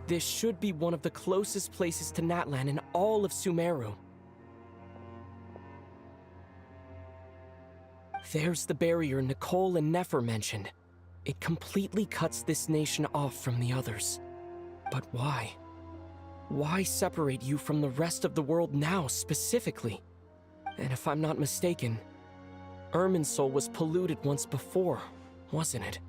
This should be one of the closest places to Natlan in all of Sumeru. There's the barrier Nicole and Nefer mentioned. It completely cuts this nation off from the others. But why? Why separate you from the rest of the world now, specifically? And if I'm not mistaken, Irminsul was polluted once before, wasn't it?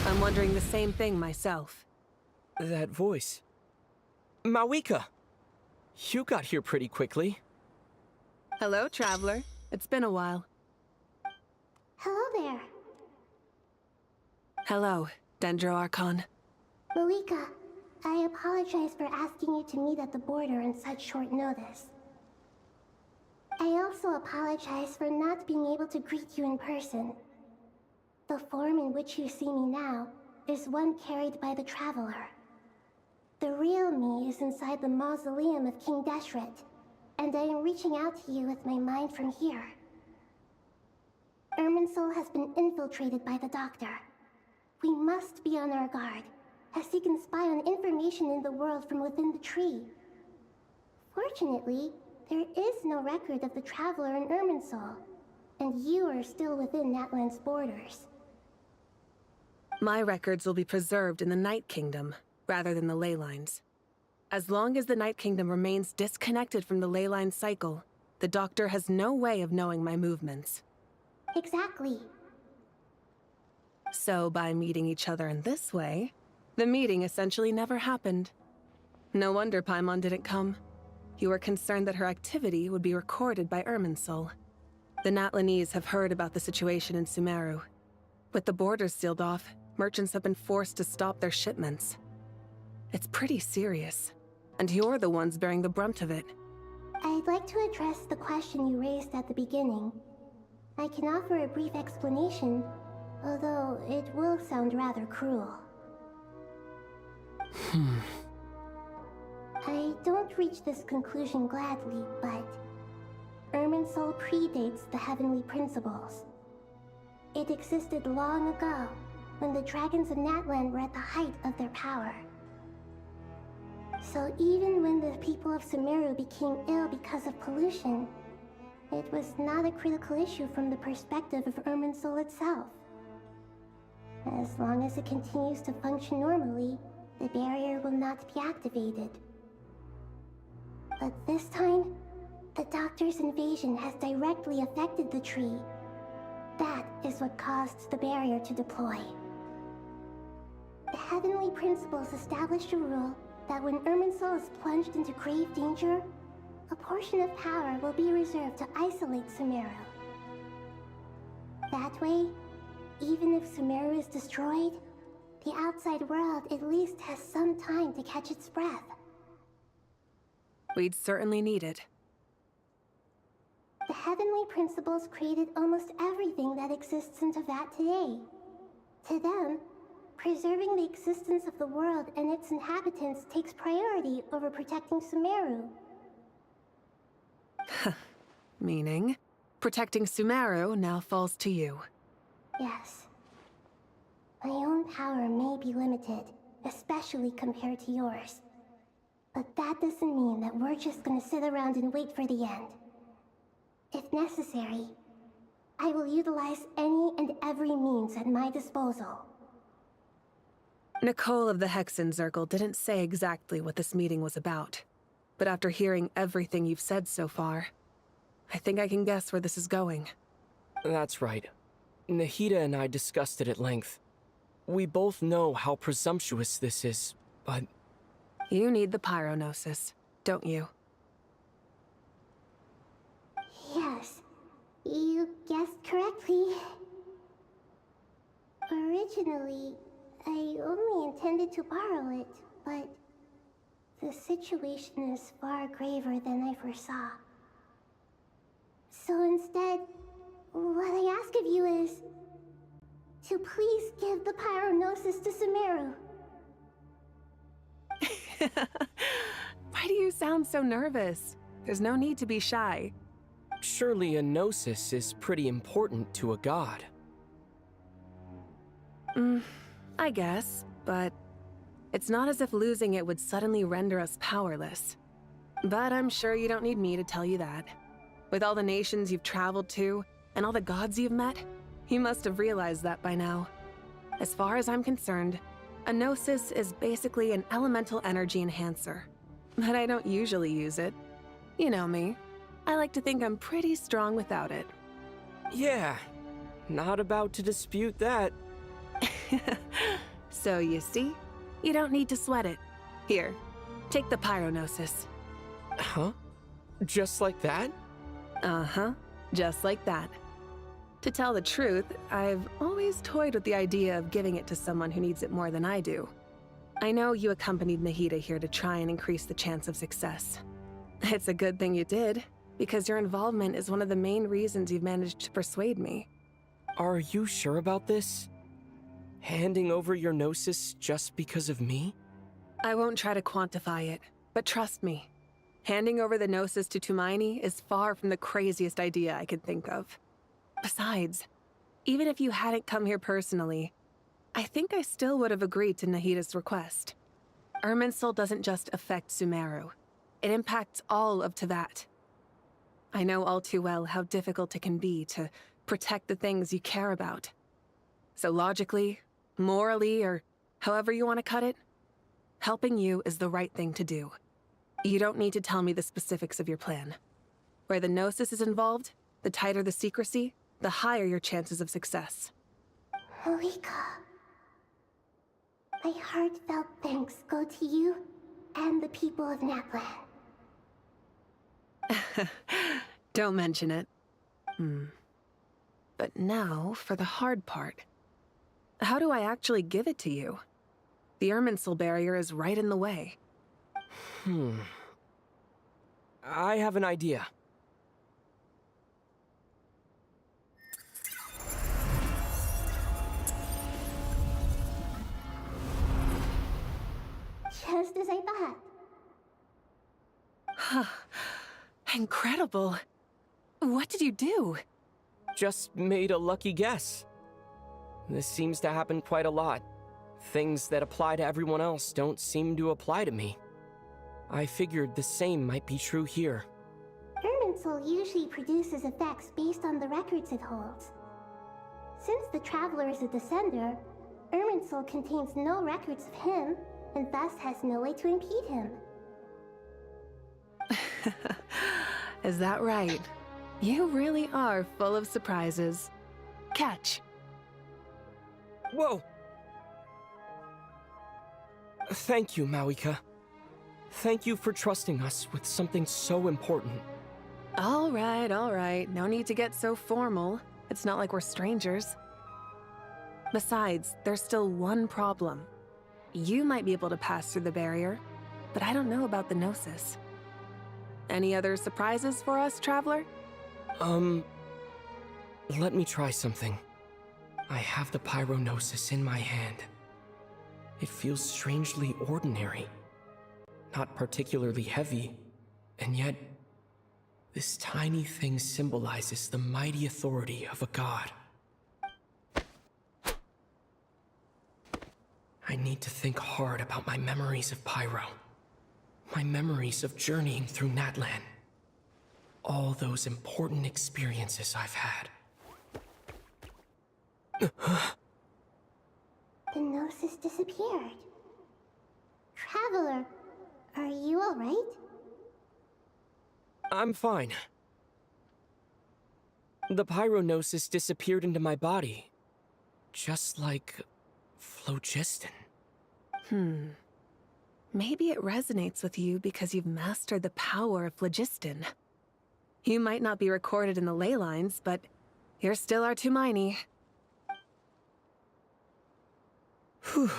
I'm wondering the same thing myself. That voice. Mawika! You got here pretty quickly. Hello, traveler. It's been a while. Hello there. Hello, Dendro Archon. Mawika, I apologize for asking you to meet at the border on such short notice. I also apologize for not being able to greet you in person. The form in which you see me now is one carried by the Traveler. The real me is inside the mausoleum of King Deshret, and I am reaching out to you with my mind from here. Irminsul has been infiltrated by the Doctor. We must be on our guard, as he can spy on information in the world from within the tree. Fortunately, there is no record of the Traveler in Irminsul, and you are still within Natlan's borders. My records will be preserved in the Night Kingdom, rather than the ley lines. As long as the Night Kingdom remains disconnected from the ley line cycle, the Doctor has no way of knowing my movements. Exactly. So by meeting each other in this way, the meeting essentially never happened. No wonder Paimon didn't come. You were concerned that her activity would be recorded by Irminsul. The Natlanese have heard about the situation in Sumeru. With the borders sealed off, merchants have been forced to stop their shipments. It's pretty serious, and you're the ones bearing the brunt of it. I'd like to address the question you raised at the beginning. I can offer a brief explanation, although it will sound rather cruel. I don't reach this conclusion gladly, but Irminsul predates the Heavenly Principles. It existed long ago, when the dragons of Natlan were at the height of their power. So even when the people of Sumeru became ill because of pollution, it was not a critical issue from the perspective of Irminsul itself. As long as it continues to function normally, the barrier will not be activated. But this time, the Doctor's invasion has directly affected the tree. That is what caused the barrier to deploy. The Heavenly Principles established a rule that when Irminsul is plunged into grave danger, a portion of power will be reserved to isolate Sumeru. That way, even if Sumeru is destroyed, the outside world at least has some time to catch its breath. We'd certainly need it. The Heavenly Principles created almost everything that exists in Teyvat today. To them, preserving the existence of the world and its inhabitants takes priority over protecting Sumeru. Meaning, protecting Sumeru now falls to you. Yes. My own power may be limited, especially compared to yours. But that doesn't mean that we're just gonna sit around and wait for the end. If necessary, I will utilize any and every means at my disposal. Nicole of the Hexen Circle didn't say exactly what this meeting was about. But after hearing everything you've said so far, I think I can guess where this is going. That's right. Nahida and I discussed it at length. We both know how presumptuous this is, but... You need the pyronosis, don't you? Yes, you guessed correctly. Originally, I only intended to borrow it, but the situation is far graver than I foresaw. So instead, what I ask of you is to please give the pyronosis to Sumeru. Why do you sound so nervous? There's no need to be shy. Surely a gnosis is pretty important to a god. I guess, but it's not as if losing it would suddenly render us powerless. But I'm sure you don't need me to tell you that. With all the nations you've traveled to, and all the gods you've met, you must have realized that by now. As far as I'm concerned, a gnosis is basically an elemental energy enhancer. But I don't usually use it. You know me. I like to think I'm pretty strong without it. Yeah, not about to dispute that. So you see, you don't need to sweat it. Here, take the pyronosis. Huh? Just like that? Uh-huh, just like that. To tell the truth, I've always toyed with the idea of giving it to someone who needs it more than I do. I know you accompanied Nahida here to try and increase the chance of success. It's a good thing you did, because your involvement is one of the main reasons you've managed to persuade me. Are you sure about this? Handing over your gnosis just because of me? I won't try to quantify it, but trust me. Handing over the gnosis to Tumaini is far from the craziest idea I could think of. Besides, even if you hadn't come here personally, I think I still would have agreed to Nahida's request. Irminsul doesn't just affect Sumeru. It impacts all of Teyvat. I know all too well how difficult it can be to protect the things you care about. So logically, morally, or however you want to cut it, helping you is the right thing to do. You don't need to tell me the specifics of your plan. Where the gnosis is involved, the tighter the secrecy, the higher your chances of success. Marika, my heartfelt thanks go to you and the people of Naplan. Don't mention it. But now for the hard part. How do I actually give it to you? The Irminsul barrier is right in the way. I have an idea. Just as I thought. Incredible. What did you do? Just made a lucky guess. This seems to happen quite a lot. Things that apply to everyone else don't seem to apply to me. I figured the same might be true here. Irminsul usually produces effects based on the records it holds. Since the Traveler is a Descender, Irminsul contains no records of him, and thus has no way to impede him. Is that right? You really are full of surprises. Catch. Whoa! Thank you, Mawika. Thank you for trusting us with something so important. All right. No need to get so formal. It's not like we're strangers. Besides, there's still one problem. You might be able to pass through the barrier, but I don't know about the Gnosis. Any other surprises for us, Traveler? Let me try something. I have the Pyronosis in my hand. It feels strangely ordinary. Not particularly heavy, and yet this tiny thing symbolizes the mighty authority of a god. I need to think hard about my memories of Pyro. My memories of journeying through Natlan. All those important experiences I've had. The gnosis disappeared. Traveler, are you alright? I'm fine. The pyronosis disappeared into my body. Just like phlogiston. Maybe it resonates with you because you've mastered the power of phlogiston. You might not be recorded in the ley lines, but you're still our Tumaini. Whew.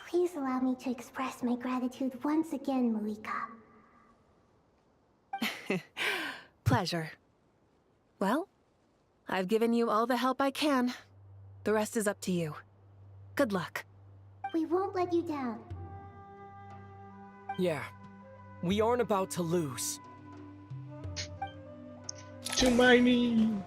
Please allow me to express my gratitude once again, Malika. Pleasure. Well, I've given you all the help I can. The rest is up to you. Good luck. We won't let you down. Yeah. We aren't about to lose. Tumaini!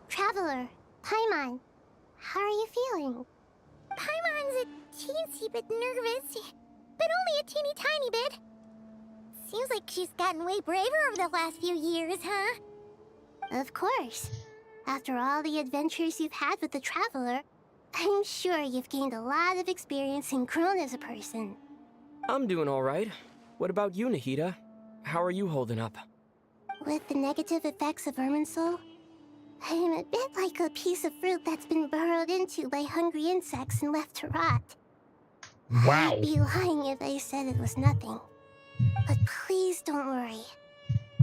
Traveler, Paimon, how are you feeling? Paimon's a teensy bit nervous, but only a teeny tiny bit. Seems like she's gotten way braver over the last few years, huh? Of course. After all the adventures you've had with the Traveler, I'm sure you've gained a lot of experience and grown as a person. I'm doing alright. What about you, Nahida? How are you holding up? With the negative effects of Irminsul, I'm a bit like a piece of fruit that's been burrowed into by hungry insects and left to rot. Wow. I'd be lying if I said it was nothing. But please don't worry.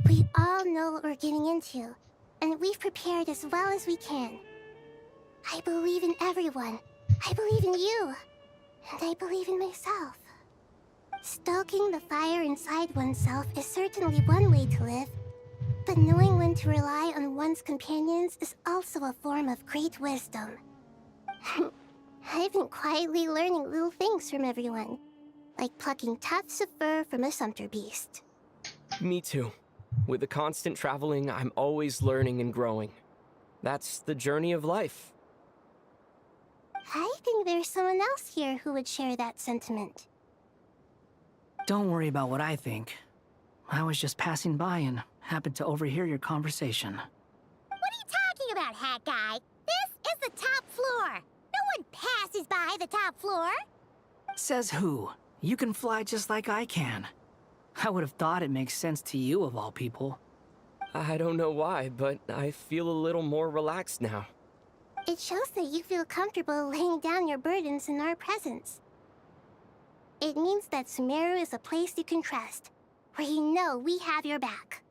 We all know what we're getting into, and we've prepared as well as we can. I believe in everyone. I believe in you. And I believe in myself. Stoking the fire inside oneself is certainly one way to live, but knowing when to rely on one's companions is also a form of great wisdom. I've been quietly learning little things from everyone, like plucking tufts of fur from a sumpter beast. Me too. With the constant traveling, I'm always learning and growing. That's the journey of life. I think there's someone else here who would share that sentiment. Don't worry about what I think. I was just passing by and happened to overhear your conversation. What are you talking about, hat guy? This is the top floor. No one passes by the top floor. Says who? You can fly just like I can. I would have thought it makes sense to you of all people. I don't know why, but I feel a little more relaxed now. It shows that you feel comfortable laying down your burdens in our presence. It means that Sumeru is a place you can trust, where you know we have your back.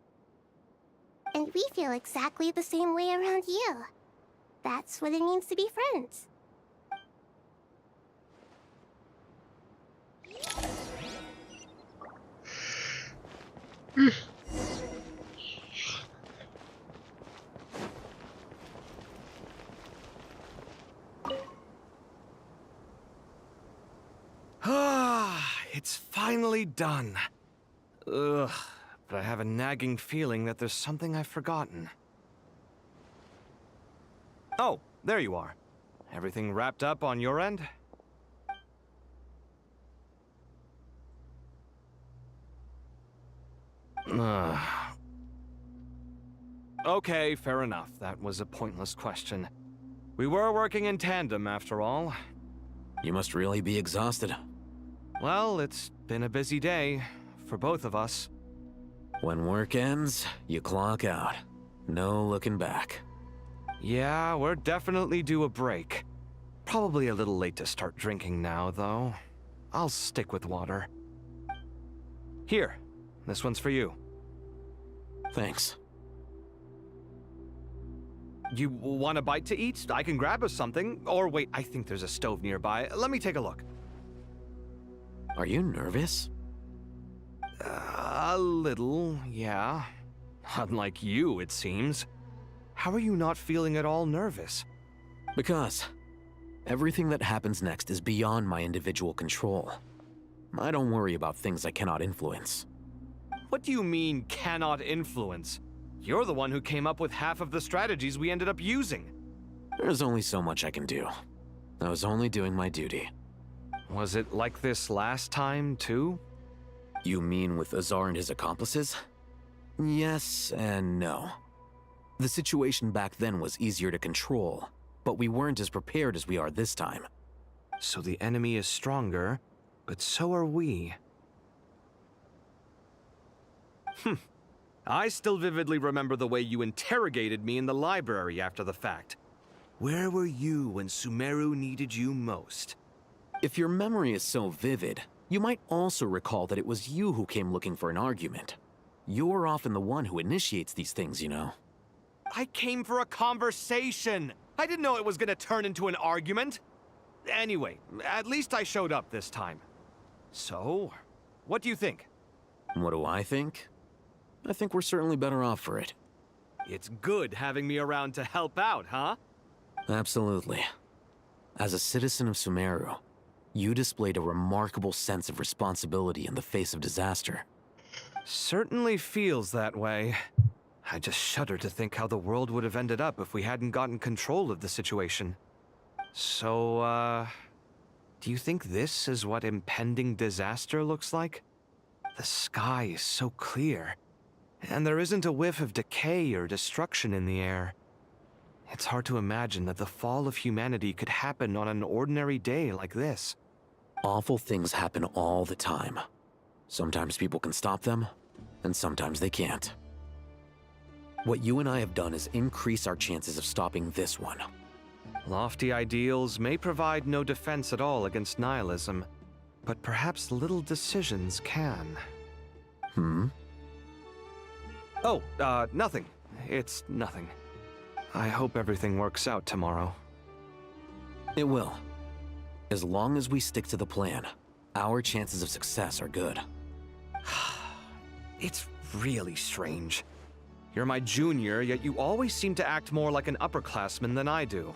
And we feel exactly the same way around you. That's what it means to be friends. It's finally done. Ugh, but I have a nagging feeling that there's something I've forgotten. Oh, there you are. Everything wrapped up on your end? Okay, fair enough. That was a pointless question. We were working in tandem, after all. You must really be exhausted. Well, it's been a busy day for both of us. When work ends, you clock out. No looking back. Yeah, we're definitely due a break. Probably a little late to start drinking now, though. I'll stick with water. Here, this one's for you. Thanks. You want a bite to eat? I can grab us something. Or wait, I think there's a stove nearby. Let me take a look. Are you nervous? A little, yeah. Unlike you, it seems. How are you not feeling at all nervous? Because everything that happens next is beyond my individual control. I don't worry about things I cannot influence. What do you mean, cannot influence? You're the one who came up with half of the strategies we ended up using. There's only so much I can do. I was only doing my duty. Was it like this last time, too? You mean with Azar and his accomplices? Yes and no. The situation back then was easier to control, but we weren't as prepared as we are this time. So the enemy is stronger, but so are we. I still vividly remember the way you interrogated me in the library after the fact. Where were you when Sumeru needed you most? If your memory is so vivid, you might also recall that it was you who came looking for an argument. You're often the one who initiates these things, you know. I came for a conversation. I didn't know it was gonna turn into an argument. Anyway, at least I showed up this time. So, what do you think? What do I think? I think we're certainly better off for it. It's good having me around to help out, huh? Absolutely. As a citizen of Sumeru, you displayed a remarkable sense of responsibility in the face of disaster. Certainly feels that way. I just shudder to think how the world would have ended up if we hadn't gotten control of the situation. So, do you think this is what impending disaster looks like? The sky is so clear, and there isn't a whiff of decay or destruction in the air. It's hard to imagine that the fall of humanity could happen on an ordinary day like this. Awful things happen all the time. Sometimes people can stop them, and sometimes they can't. What you and I have done is increase our chances of stopping this one. Lofty ideals may provide no defense at all against nihilism, but perhaps little decisions can. Oh, nothing. It's nothing. I hope everything works out tomorrow. It will. As long as we stick to the plan, our chances of success are good. It's really strange. You're my junior, yet you always seem to act more like an upperclassman than I do.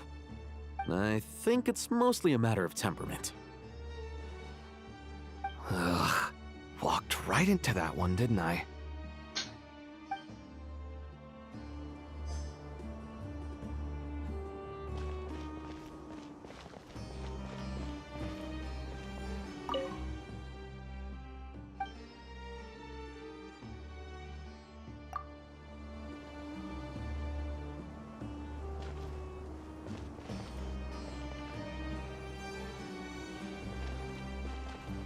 I think it's mostly a matter of temperament. Ugh. Walked right into that one, didn't I?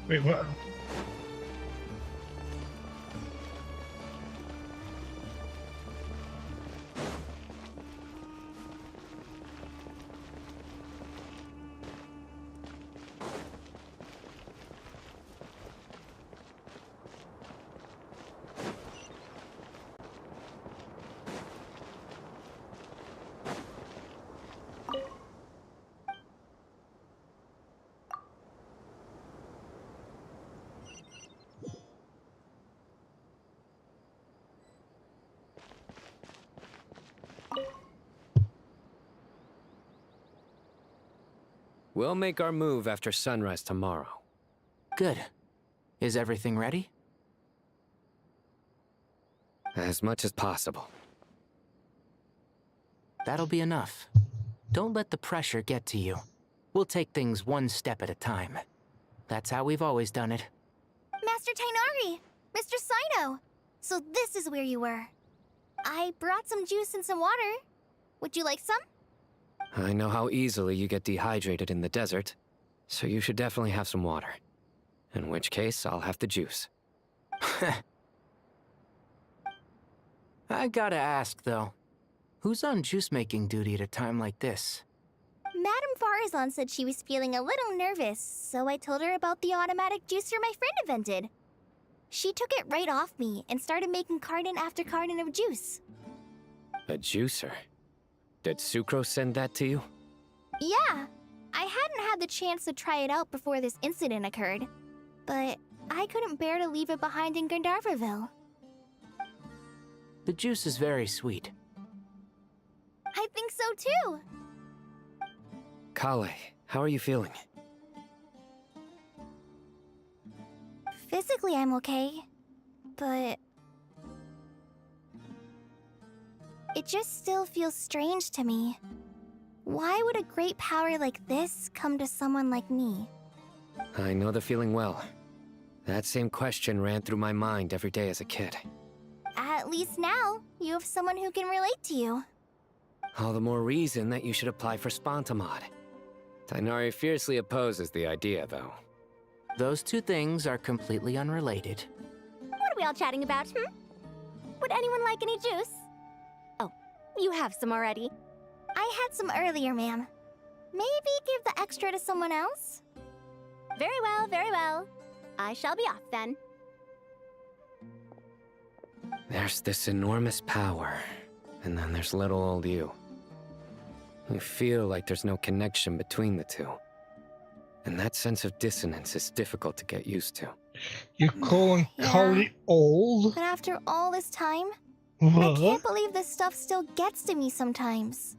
Wait, what? We'll make our move after sunrise tomorrow. Good. Is everything ready? As much as possible. That'll be enough. Don't let the pressure get to you. We'll take things one step at a time. That's how we've always done it. Master Tainari! Mr. Saito! So this is where you were. I brought some juice and some water. Would you like some? I know how easily you get dehydrated in the desert, so you should definitely have some water. In which case, I'll have the juice. I gotta ask, though. Who's on juice-making duty at a time like this? Madame Farazan said she was feeling a little nervous, so I told her about the automatic juicer my friend invented. She took it right off me and started making carton after carton of juice. A juicer? Did Sucrose send that to you? Yeah, I hadn't had the chance to try it out before this incident occurred, but I couldn't bear to leave it behind in Gandharvaville. The juice is very sweet. I think so too. Kale, how are you feeling? Physically, I'm okay. But it just still feels strange to me. Why would a great power like this come to someone like me? I know the feeling well. That same question ran through my mind every day as a kid. At least now, you have someone who can relate to you. All the more reason that you should apply for Spontamod. Tighnari fiercely opposes the idea, though. Those two things are completely unrelated. What are we all chatting about, Would anyone like any juice? Oh, you have some already. I had some earlier, ma'am. Maybe give the extra to someone else? Very well, very well. I shall be off then. There's this enormous power, and then there's little old you. You feel like there's no connection between the two. And that sense of dissonance is difficult to get used to. You're calling Kali old? But after all this time, What? I can't believe this stuff still gets to me sometimes.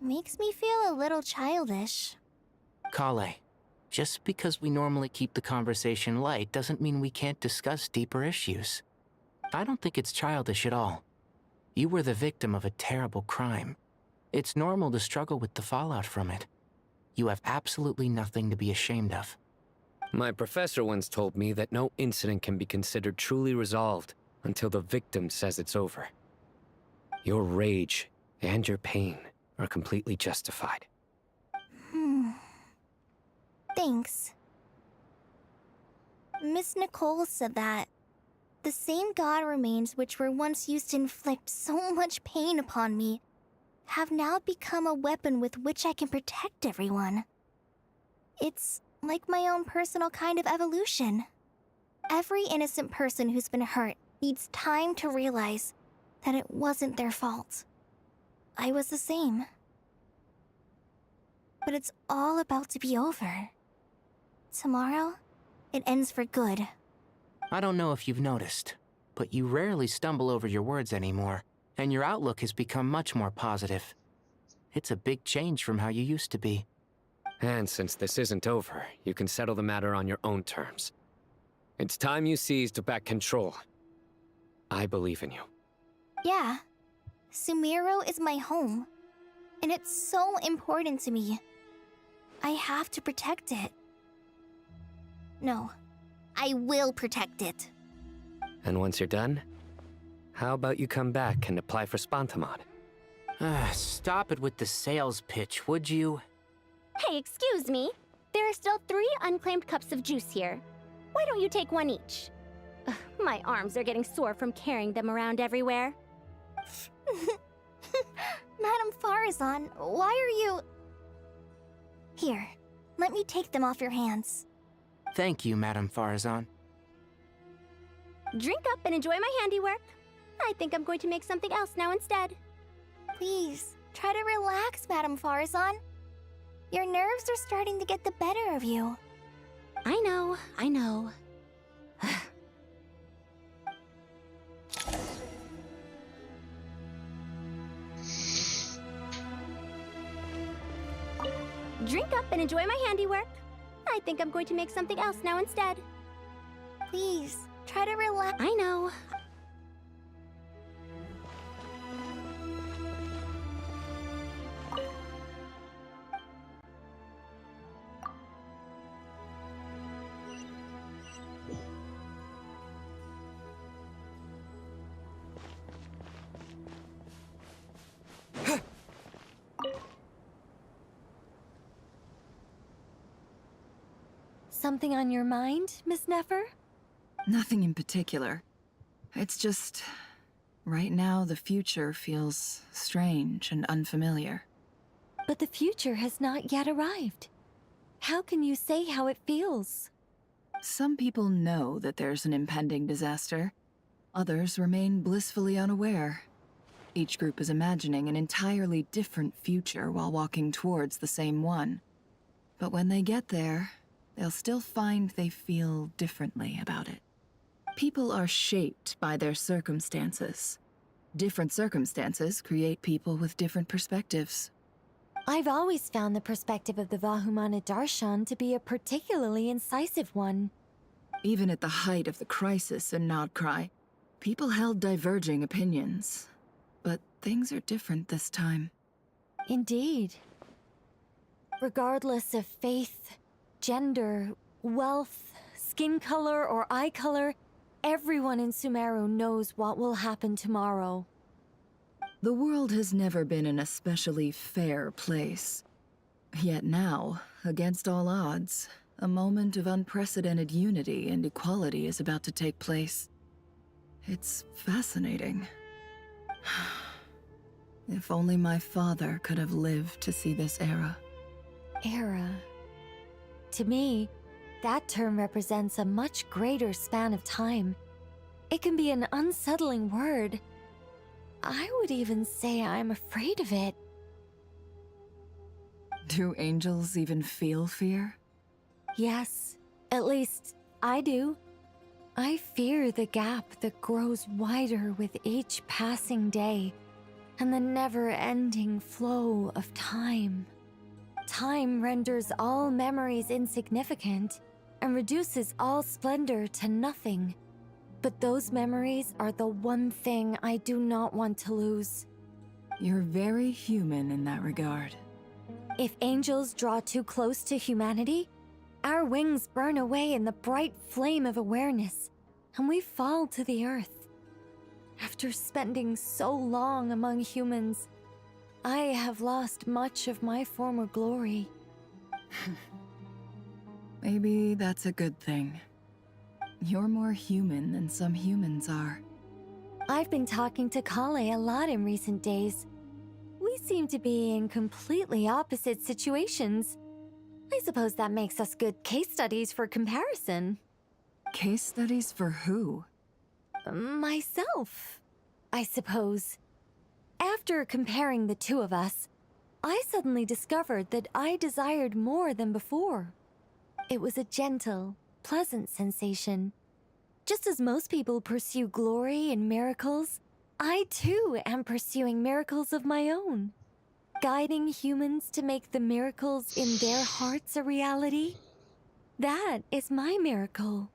Makes me feel a little childish. Kale, just because we normally keep the conversation light doesn't mean we can't discuss deeper issues. I don't think it's childish at all. You were the victim of a terrible crime. It's normal to struggle with the fallout from it. You have absolutely nothing to be ashamed of. My professor once told me that no incident can be considered truly resolved until the victim says it's over. Your rage and your pain are completely justified. Thanks. Miss Nicole said that the same god remains which were once used to inflict so much pain upon me have now become a weapon with which I can protect everyone. It's like my own personal kind of evolution. Every innocent person who's been hurt needs time to realize that it wasn't their fault. I was the same. But it's all about to be over. Tomorrow, it ends for good. I don't know if you've noticed, but you rarely stumble over your words anymore, and your outlook has become much more positive. It's a big change from how you used to be. And since this isn't over, you can settle the matter on your own terms. It's time you seized back control. I believe in you. Yeah. Sumero is my home. And it's so important to me. I have to protect it. No. I will protect it. And once you're done, how about you come back and apply for Spontamod? Stop it with the sales pitch, would you? Hey, excuse me. There are still 3 unclaimed cups of juice here. Why don't you take one each? Ugh, my arms are getting sore from carrying them around everywhere. Madame Farazan, why are you... Here, let me take them off your hands. Thank you, Madame Farazan. Drink up and enjoy my handiwork. I think I'm going to make something else now instead. Please, try to relax, Madame Farazan. Your nerves are starting to get the better of you. I know, I know. Drink up and enjoy my handiwork. I think I'm going to make something else now instead. Please, try to relax. I know. Something on your mind, Miss Nefer? Nothing in particular. It's just... right now, the future feels strange and unfamiliar. But the future has not yet arrived. How can you say how it feels? Some people know that there's an impending disaster. Others remain blissfully unaware. Each group is imagining an entirely different future while walking towards the same one. But when they get there, they'll still find they feel differently about it. People are shaped by their circumstances, Different circumstances create people with different perspectives. I've always found the perspective of the Vahumana Darshan to be a particularly incisive one. Even at the height of the crisis in Nodcry, people held diverging opinions. But things are different this time. Indeed. Regardless of faith, gender, wealth, skin color, or eye color, everyone in Sumeru knows what will happen tomorrow. The world has never been an especially fair place. Yet now, against all odds, a moment of unprecedented unity and equality is about to take place. It's fascinating. If only my father could have lived to see this era. Era. To me, that term represents a much greater span of time. It can be an unsettling word. I would even say I'm afraid of it. Do angels even feel fear? Yes, at least I do. I fear the gap that grows wider with each passing day, and the never-ending flow of time. Time renders all memories insignificant, and reduces all splendor to nothing. But those memories are the one thing I do not want to lose. You're very human in that regard. If angels draw too close to humanity, our wings burn away in the bright flame of awareness, and we fall to the earth. After spending so long among humans, I have lost much of my former glory. Maybe that's a good thing. You're more human than some humans are. I've been talking to Kale a lot in recent days. We seem to be in completely opposite situations. I suppose that makes us good case studies for comparison. Case studies for who? Myself, I suppose. After comparing the two of us, I suddenly discovered that I desired more than before. It was a gentle, pleasant sensation. Just as most people pursue glory and miracles, I too am pursuing miracles of my own. Guiding humans to make the miracles in their hearts a reality. That is my miracle.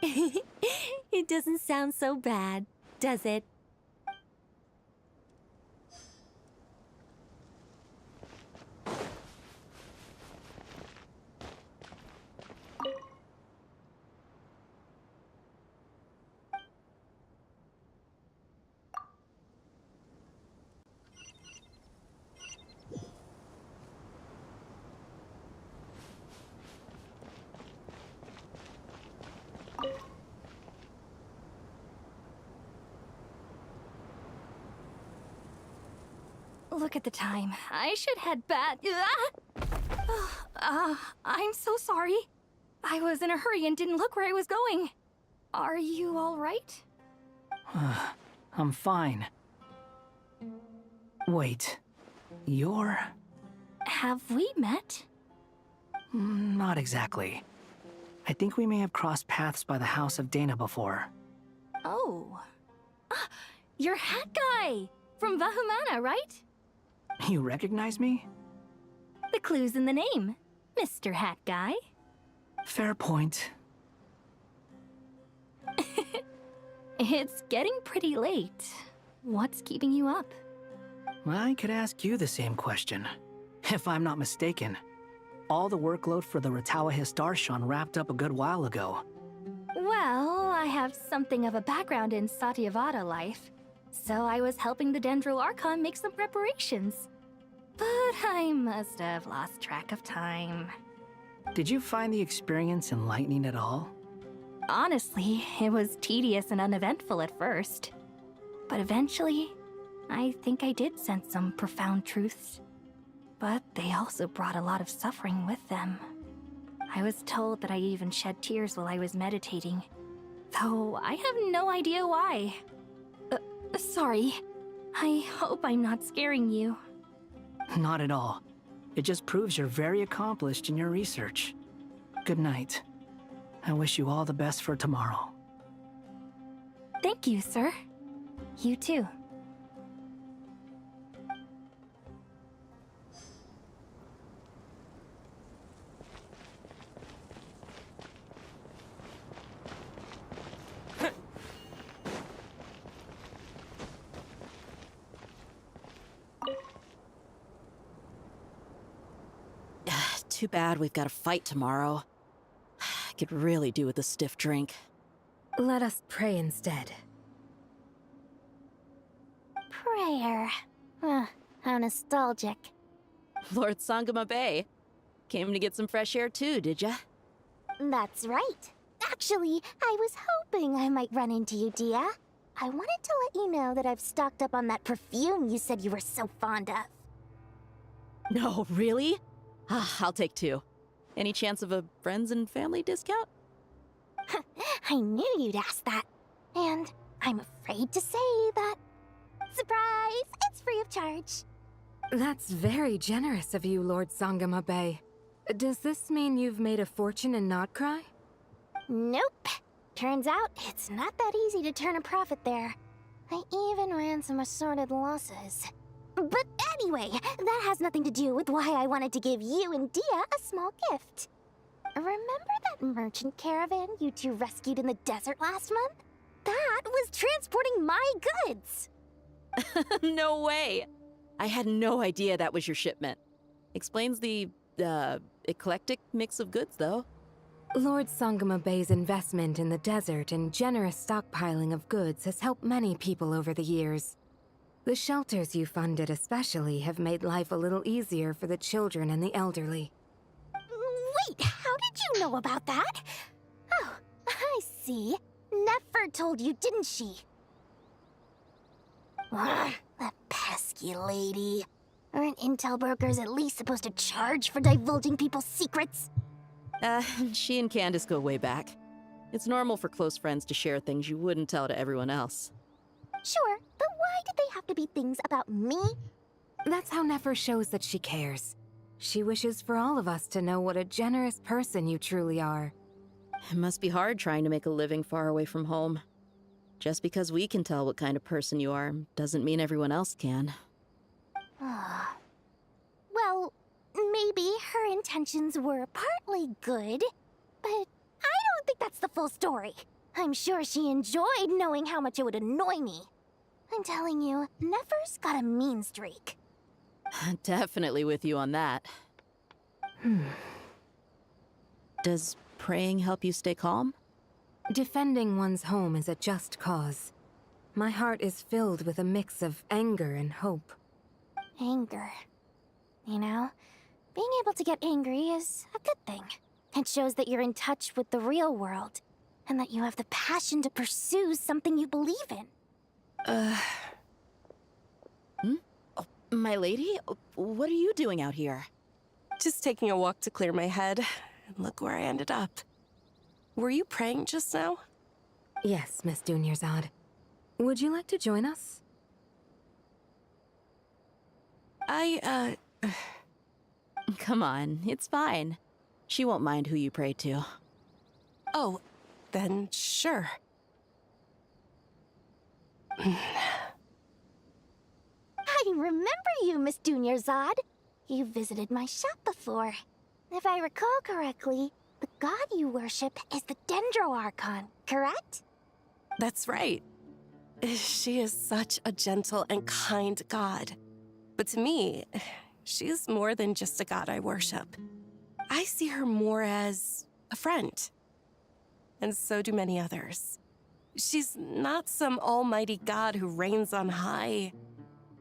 It doesn't sound so bad, does it? Look at the time. I should head back. I'm so sorry. I was in a hurry and didn't look where I was going. Are you all right? I'm fine. Wait, you're... Have we met? Not exactly. I think we may have crossed paths by the house of Dana before. Oh. You're Hat Guy! From Vahumana, right? You recognize me? The clue's in the name, Mr. Hat Guy. Fair point. It's getting pretty late. What's keeping you up? I could ask you the same question. If I'm not mistaken, all the workload for the Ratawa Darshan wrapped up a good while ago. Well, I have something of a background in Satyavada life, so I was helping the Dendro Archon make some preparations. But I must have lost track of time. Did you find the experience enlightening at all? Honestly, it was tedious and uneventful at first. But eventually, I think I did sense some profound truths. But they also brought a lot of suffering with them. I was told that I even shed tears while I was meditating, though I have no idea why. Sorry. I hope I'm not scaring you. Not at all. It just proves you're very accomplished in your research. Good night. I wish you all the best for tomorrow. Thank you, sir. You too. Too bad we've got a fight tomorrow. I could really do with a stiff drink. Let us pray instead. Prayer. How nostalgic. Lord Sangama Bay. Came to get some fresh air too, did ya? That's right. Actually, I was hoping I might run into you, Dia. I wanted to let you know that I've stocked up on that perfume you said you were so fond of. No, really? I'll take 2. Any chance of a friends and family discount? I knew you'd ask that. And I'm afraid to say that... Surprise! It's free of charge. That's very generous of you, Lord Sangama Bay. Does this mean you've made a fortune in Notcry? Nope. Turns out, it's not that easy to turn a profit there. I even ran some assorted losses. But anyway, that has nothing to do with why I wanted to give you and Dia a small gift. Remember that merchant caravan you two rescued in the desert last month? That was transporting my goods! No way! I had no idea that was your shipment. Explains the, eclectic mix of goods, though. Lord Sangama Bay's investment in the desert and generous stockpiling of goods has helped many people over the years. The shelters you funded especially have made life a little easier for the children and the elderly. Wait, how did you know about that? Oh, I see. Nefer told you, didn't she? That pesky lady. Aren't intel brokers at least supposed to charge for divulging people's secrets? She and Candace go way back. It's normal for close friends to share things you wouldn't tell to everyone else. Sure, but why did they have to be things about me? That's how Nefer shows that she cares. She wishes for all of us to know what a generous person you truly are. It must be hard trying to make a living far away from home. Just because we can tell what kind of person you are doesn't mean everyone else can. Well, maybe her intentions were partly good, but I don't think that's the full story. I'm sure she enjoyed knowing how much it would annoy me. I'm telling you, Nefer's got a mean streak. Definitely with you on that. Does praying help you stay calm? Defending one's home is a just cause. My heart is filled with a mix of anger and hope. Anger. You know, being able to get angry is a good thing. It shows that you're in touch with the real world, and that you have the passion to pursue something you believe in. Oh, my lady? What are you doing out here? Just taking a walk to clear my head. And look where I ended up. Were you praying just now? Yes, Miss Dunyarzad. Would you like to join us? Come on, it's fine. She won't mind who you pray to. Oh, then sure. I remember you, Miss Dunyarzad. You visited my shop before. If I recall correctly, the god you worship is the Dendro-Archon, correct? That's right. She is such a gentle and kind god. But to me, she's more than just a god I worship. I see her more as a friend. And so do many others. She's not some almighty god who reigns on high,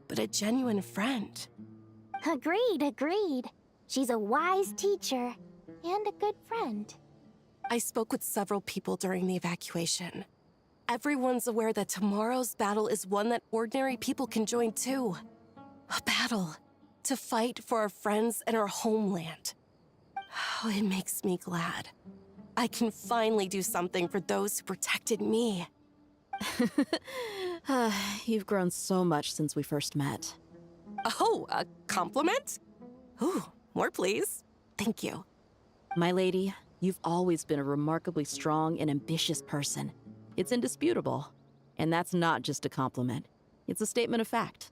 but a genuine friend. Agreed. She's a wise teacher and a good friend. I spoke with several people during the evacuation. Everyone's aware that tomorrow's battle is one that ordinary people can join too. A battle to fight for our friends and our homeland. Oh, it makes me glad. I can finally do something for those who protected me. You've grown so much since we first met. Oh, a compliment? Ooh, more please. Thank you. My lady, you've always been a remarkably strong and ambitious person. It's indisputable. And that's not just a compliment. It's a statement of fact.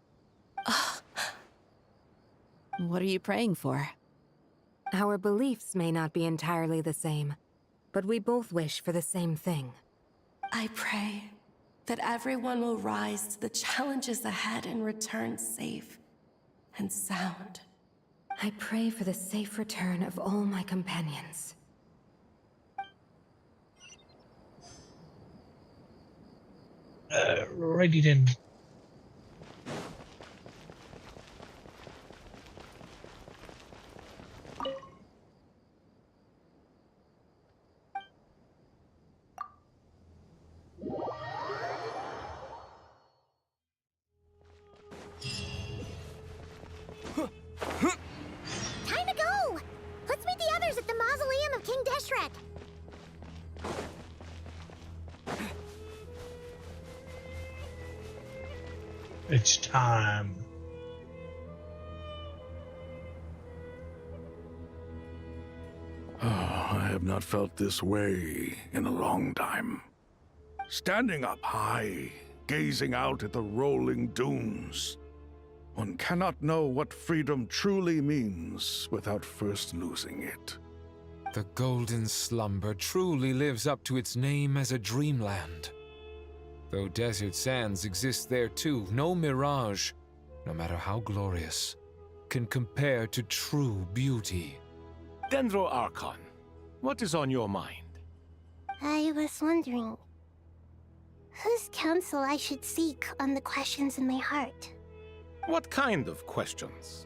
What are you praying for? Our beliefs may not be entirely the same, but we both wish for the same thing. I pray that everyone will rise to the challenges ahead and return safe and sound. I pray for the safe return of all my companions. Righty then. Time to go! Let's meet the others at the mausoleum of King Deshret. It's time. I have not felt this way in a long time. Standing up high, gazing out at the rolling dunes. One cannot know what freedom truly means without first losing it. The golden slumber truly lives up to its name as a dreamland. Though desert sands exist there too, no mirage, no matter how glorious, can compare to true beauty. Dendro Archon, what is on your mind? I was wondering whose counsel I should seek on the questions in my heart. What kind of questions?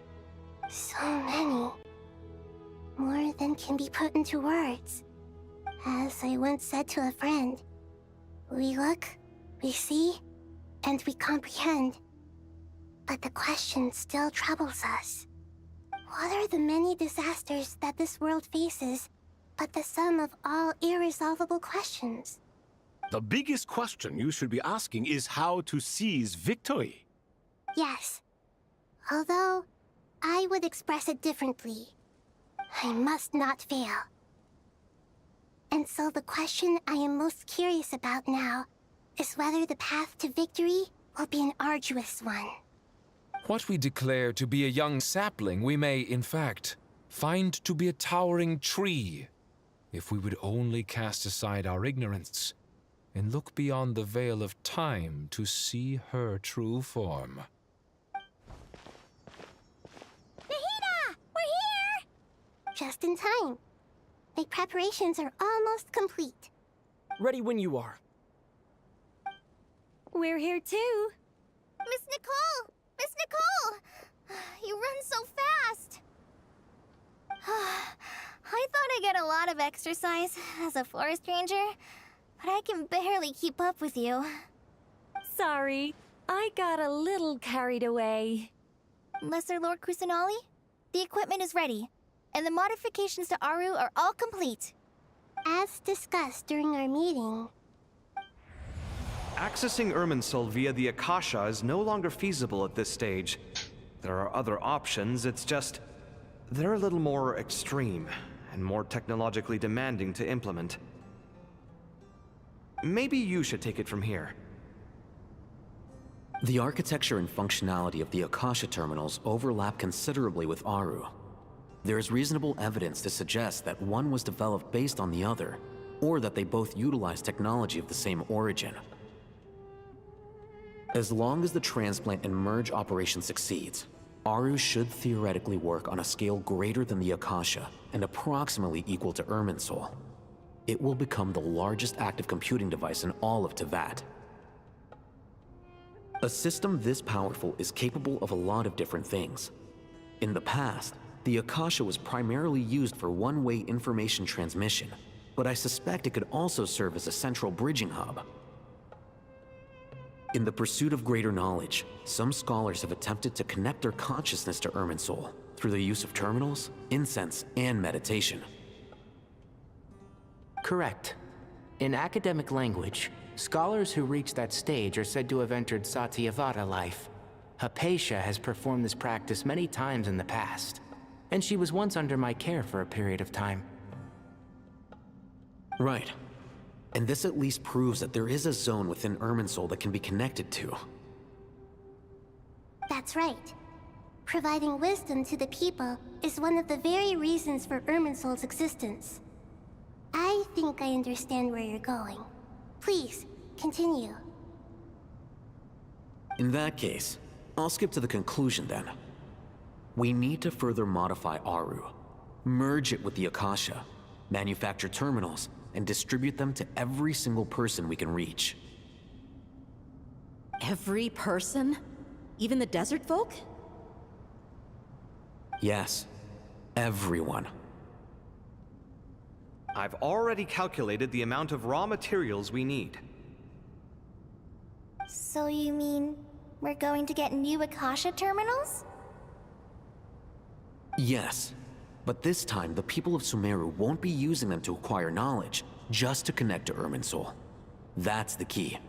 So many. More than can be put into words. As I once said to a friend, we look, we see, and we comprehend. But the question still troubles us. What are the many disasters that this world faces, but the sum of all irresolvable questions? The biggest question you should be asking is how to seize victory. Yes. Although, I would express it differently. I must not fail. And so the question I am most curious about now is whether the path to victory will be an arduous one. What we declare to be a young sapling, we may, in fact, find to be a towering tree, if we would only cast aside our ignorance and look beyond the veil of time to see her true form. Nahida! We're here! Just in time. My preparations are almost complete. Ready when you are. We're here too. Miss Nicole! Miss Nicole! You run so fast! I thought I'd get a lot of exercise as a forest ranger, but I can barely keep up with you. Sorry, I got a little carried away. Lesser Lord Kusanali, the equipment is ready, and the modifications to Aru are all complete. As discussed during our meeting, Accessing Irminsul via the Akasha is no longer feasible at this stage. There are other options, it's just... they're a little more extreme, and more technologically demanding to implement. Maybe you should take it from here. The architecture and functionality of the Akasha terminals overlap considerably with Aru. There is reasonable evidence to suggest that one was developed based on the other, or that they both utilize technology of the same origin. As long as the transplant and merge operation succeeds, Aru should theoretically work on a scale greater than the Akasha and approximately equal to Irminsul. It will become the largest active computing device in all of Teyvat. A system this powerful is capable of a lot of different things. In the past, the Akasha was primarily used for one-way information transmission, but I suspect it could also serve as a central bridging hub. In the pursuit of greater knowledge, some scholars have attempted to connect their consciousness to Irminsul through the use of terminals, incense, and meditation. Correct. In academic language, scholars who reach that stage are said to have entered Satyavada life. Hypatia has performed this practice many times in the past, and she was once under my care for a period of time. Right. And this at least proves that there is a zone within Irminsul that can be connected to. that's right. Providing wisdom to the people is one of the very reasons for Irminsul's existence. I think I understand where you're going. Please, continue. In that case, I'll skip to the conclusion then. We need to further modify Aru, merge it with the Akasha, manufacture terminals, and distribute them to every single person we can reach. Every person? Even the desert folk? Yes, everyone. I've already calculated the amount of raw materials we need. So you mean we're going to get new Akasha terminals? Yes, but this time the people of Sumeru won't be using them to acquire knowledge, just to connect to Irminsul. That's the key.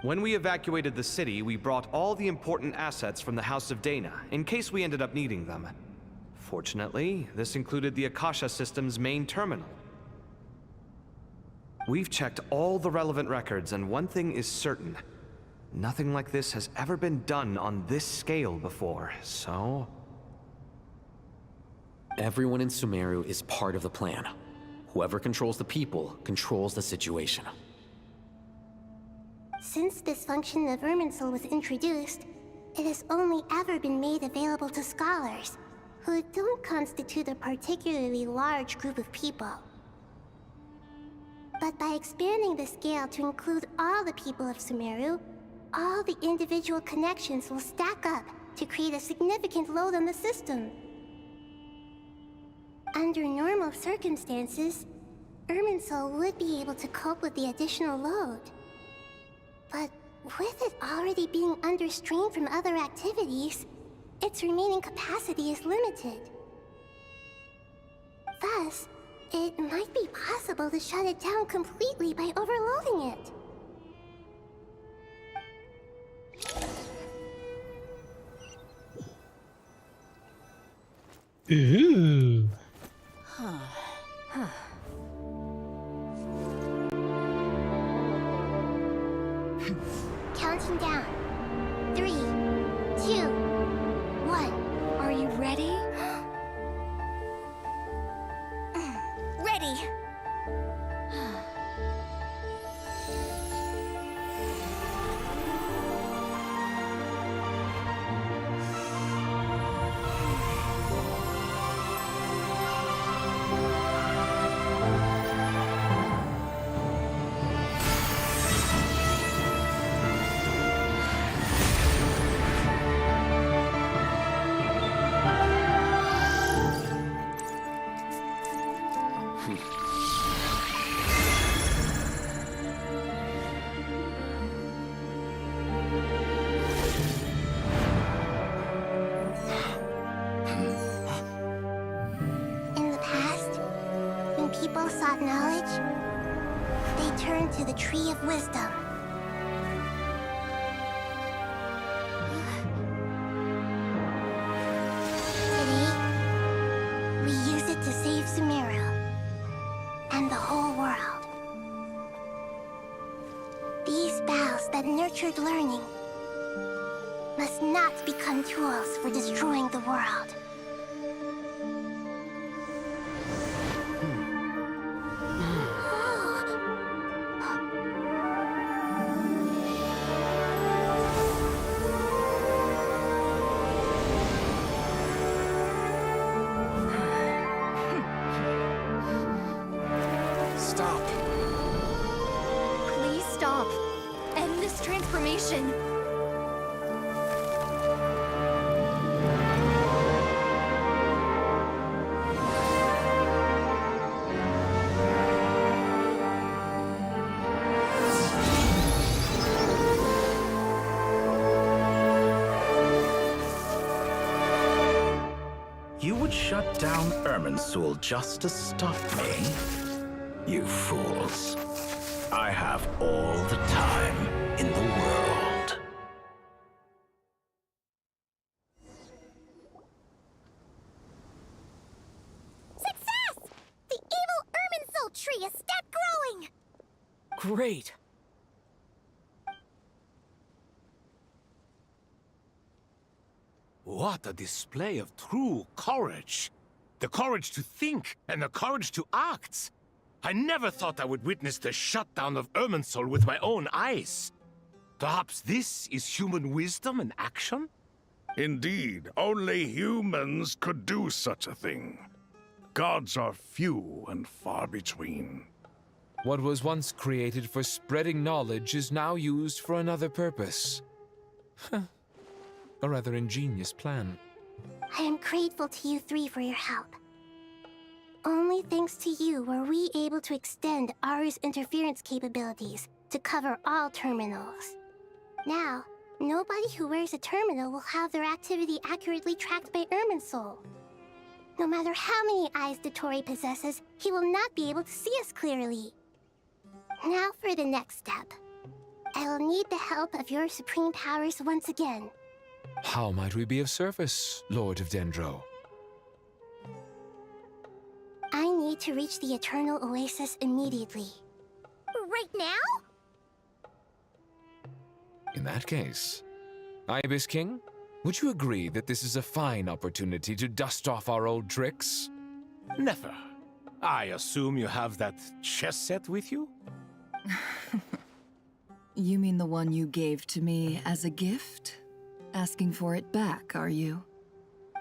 When we evacuated the city, we brought all the important assets from the House of Dana, in case we ended up needing them. Fortunately, this included the Akasha system's main terminal. We've checked all the relevant records, and one thing is certain. Nothing like this has ever been done on this scale before, so... Everyone in Sumeru is part of the plan. Whoever controls the people controls the situation. Since this function of Irminsul was introduced, it has only ever been made available to scholars, who don't constitute a particularly large group of people. But by expanding the scale to include all the people of Sumeru, all the individual connections will stack up to create a significant load on the system. Under normal circumstances, Irminsul would be able to cope with the additional load. But with it already being under strain from other activities, its remaining capacity is limited. Thus, it might be possible to shut it down completely by overloading it. Ooh. Counting down. 3, 2, 1. Are you ready? Ready! People sought knowledge, they turned to the Tree of Wisdom. Today, we use it to save Sumeru and the whole world. These boughs that nurtured learning must not become tools for destroying the world. Stop. Please stop. End this transformation. You would shut down Irminsul just to stop me? You fools. I have all the time in the world. Success! The evil Irminsul tree has stopped growing! Great. What a display of true courage. The courage to think and the courage to act. I never thought I would witness the shutdown of Irminsul with my own eyes. Perhaps this is human wisdom in action? Indeed, only humans could do such a thing. Gods are few and far between. What was once created for spreading knowledge is now used for another purpose. A rather ingenious plan. I am grateful to you three for your help. Only thanks to you were we able to extend Aru's interference capabilities to cover all terminals. Now, nobody who wears a terminal will have their activity accurately tracked by Irminsul. No matter how many eyes Dottore possesses, he will not be able to see us clearly. Now for the next step. I will need the help of your supreme powers once again. How might we be of service, Lord of Dendro? I need to reach the Eternal Oasis immediately. Right now? In that case, Ibis King, would you agree that this is a fine opportunity to dust off our old tricks? Never. I assume you have that chess set with you? You mean the one you gave to me as a gift? Asking for it back, are you?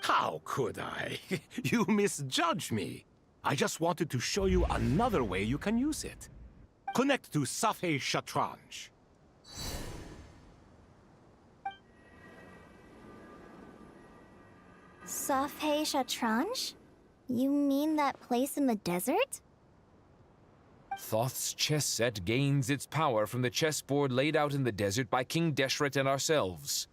How could I? You misjudge me. I just wanted to show you another way you can use it. Connect to Safei Shatranj. Safei Shatranj? You mean that place in the desert? Thoth's chess set gains its power from the chessboard laid out in the desert by King Deshret and ourselves.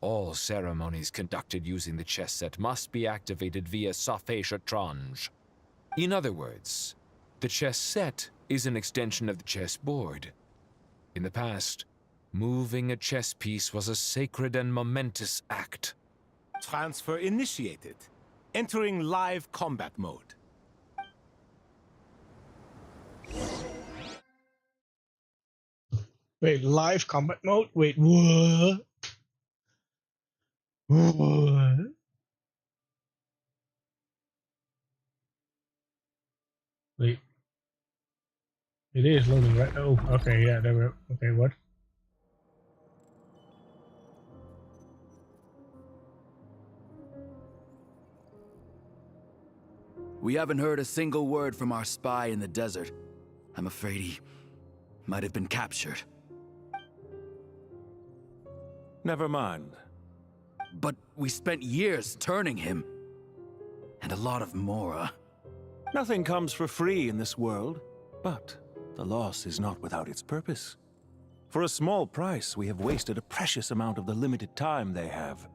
All ceremonies conducted using the chess set must be activated via Safei Shatranj. In other words, the chess set is an extension of the chessboard. In the past, moving a chess piece was a sacred and momentous act. Transfer initiated. Entering live combat mode. Wait, live combat mode? Wait, what? What? Wait. It is loading, right? Oh, okay, yeah, there we go. Okay, what? We haven't heard a single word from our spy in the desert. I'm afraid he might have been captured. Never mind. But we spent years turning him. And a lot of Mora. Nothing comes for free in this world, but the loss is not without its purpose. For a small price, we have wasted a precious amount of the limited time they have.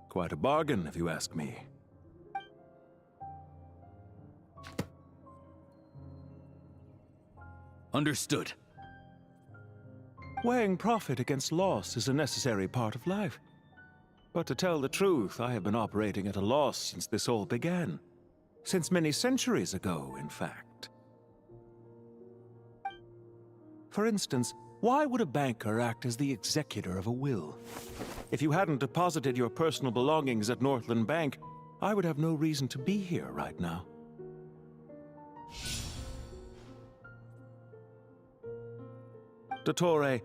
Quite a bargain, if you ask me. Understood. Weighing profit against loss is a necessary part of life. But to tell the truth, I have been operating at a loss since this all began. Since many centuries ago, in fact. For instance, why would a banker act as the executor of a will? If you hadn't deposited your personal belongings at Northland Bank, I would have no reason to be here right now. Dottore,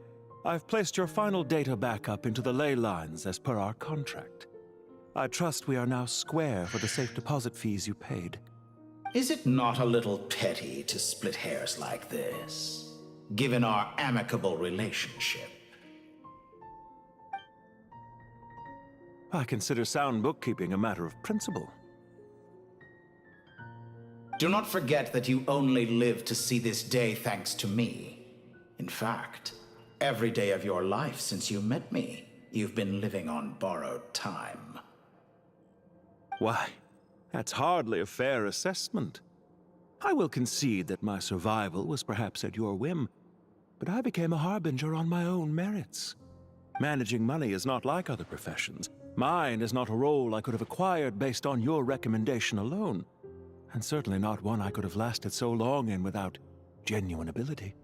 I've placed your final data backup into the ley lines as per our contract. I trust we are now square for the safe deposit fees you paid. Is it not a little petty to split hairs like this, given our amicable relationship? I consider sound bookkeeping a matter of principle. Do not forget that you only live to see this day thanks to me. In fact, every day of your life since you met me, you've been living on borrowed time. Why, that's hardly a fair assessment. I will concede that my survival was perhaps at your whim, but I became a harbinger on my own merits. Managing money is not like other professions. Mine is not a role I could have acquired based on your recommendation alone, and certainly not one I could have lasted so long in without genuine ability.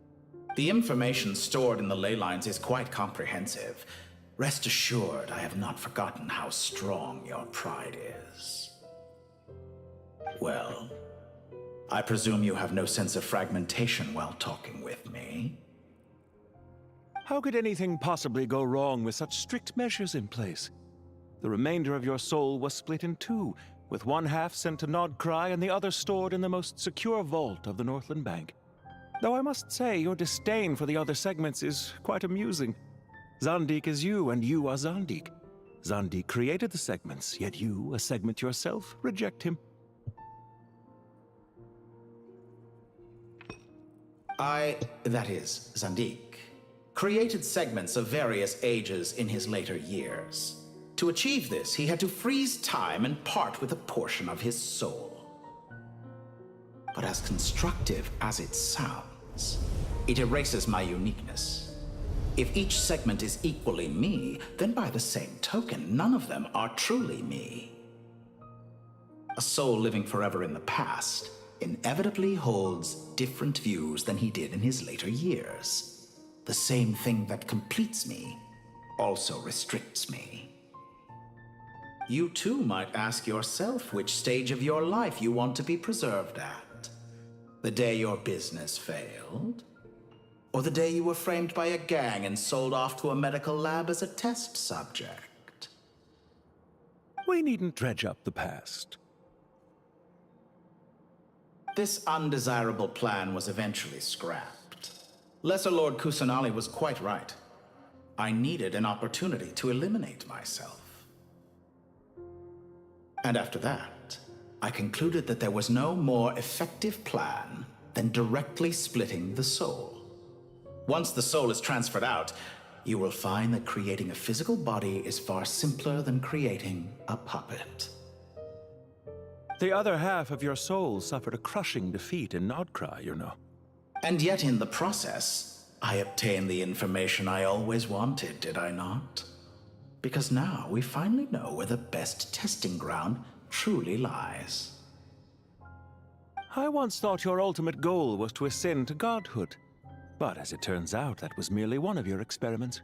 The information stored in the ley lines is quite comprehensive. Rest assured, I have not forgotten how strong your pride is. Well, I presume you have no sense of fragmentation while talking with me. How could anything possibly go wrong with such strict measures in place? The remainder of your soul was split in two, with one half sent to Nodcry and the other stored in the most secure vault of the Northland Bank. Though I must say, your disdain for the other segments is quite amusing. Zandik is you, and you are Zandik. Zandik created the segments, yet you, a segment yourself, reject him. That is, Zandik, created segments of various ages in his later years. To achieve this, he had to freeze time and part with a portion of his soul. But as constructive as it sounds, it erases my uniqueness. If each segment is equally me, then by the same token, none of them are truly me. A soul living forever in the past inevitably holds different views than he did in his later years. The same thing that completes me also restricts me. You too might ask yourself which stage of your life you want to be preserved at. The day your business failed? Or the day you were framed by a gang and sold off to a medical lab as a test subject? We needn't dredge up the past. This undesirable plan was eventually scrapped. Lesser Lord Kusanali was quite right. I needed an opportunity to eliminate myself. And after that, I concluded that there was no more effective plan than directly splitting the soul. Once the soul is transferred out, you will find that creating a physical body is far simpler than creating a puppet. The other half of your soul suffered a crushing defeat in Nodcry, you know. And yet in the process, I obtained the information I always wanted, did I not? Because now we finally know where the best testing ground truly lies. I once thought your ultimate goal was to ascend to godhood. But as it turns out, that was merely one of your experiments.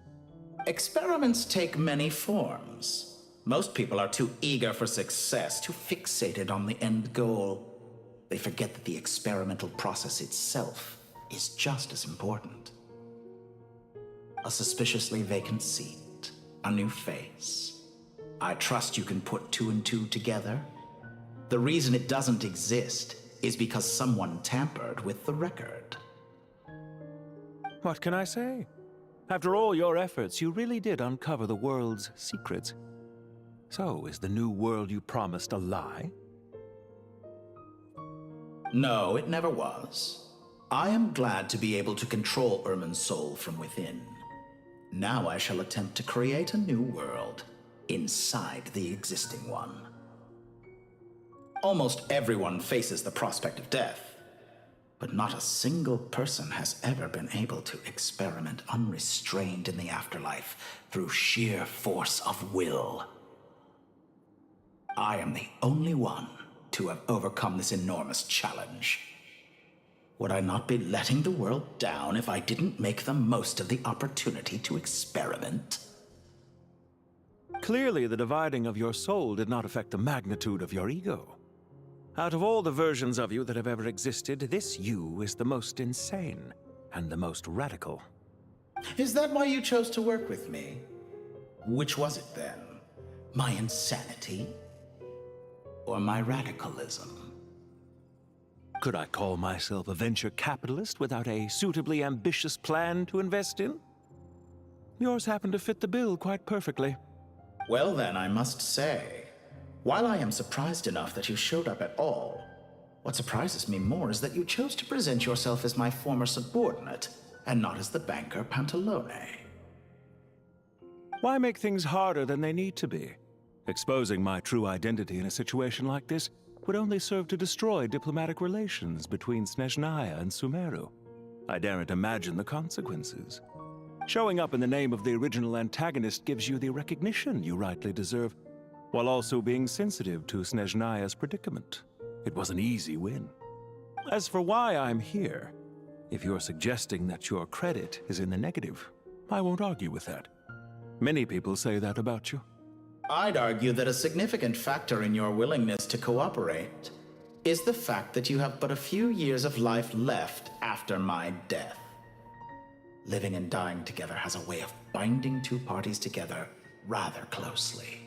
Experiments take many forms. Most people are too eager for success, too fixated on the end goal. They forget that the experimental process itself is just as important. A suspiciously vacant seat, a new face. I trust you can put two and two together. The reason it doesn't exist is because someone tampered with the record. What can I say? After all your efforts, you really did uncover the world's secrets. So, is the new world you promised a lie? No, it never was. I am glad to be able to control Irmin's soul from within. Now I shall attempt to create a new world inside the existing one. Almost everyone faces the prospect of death, but not a single person has ever been able to experiment unrestrained in the afterlife through sheer force of will. I am the only one to have overcome this enormous challenge. Would I not be letting the world down if I didn't make the most of the opportunity to experiment? Clearly, the dividing of your soul did not affect the magnitude of your ego. Out of all the versions of you that have ever existed, this you is the most insane and the most radical. Is that why you chose to work with me? Which was it then? My insanity? Or my radicalism? Could I call myself a venture capitalist without a suitably ambitious plan to invest in? Yours happened to fit the bill quite perfectly. Well then, I must say, while I am surprised enough that you showed up at all, what surprises me more is that you chose to present yourself as my former subordinate, and not as the banker Pantalone. Why make things harder than they need to be? Exposing my true identity in a situation like this would only serve to destroy diplomatic relations between Snezhnaya and Sumeru. I daren't imagine the consequences. Showing up in the name of the original antagonist gives you the recognition you rightly deserve, while also being sensitive to Snezhnaya's predicament. It was an easy win. As for why I'm here, if you're suggesting that your credit is in the negative, I won't argue with that. Many people say that about you. I'd argue that a significant factor in your willingness to cooperate is the fact that you have but a few years of life left after my death. Living and dying together has a way of binding two parties together rather closely.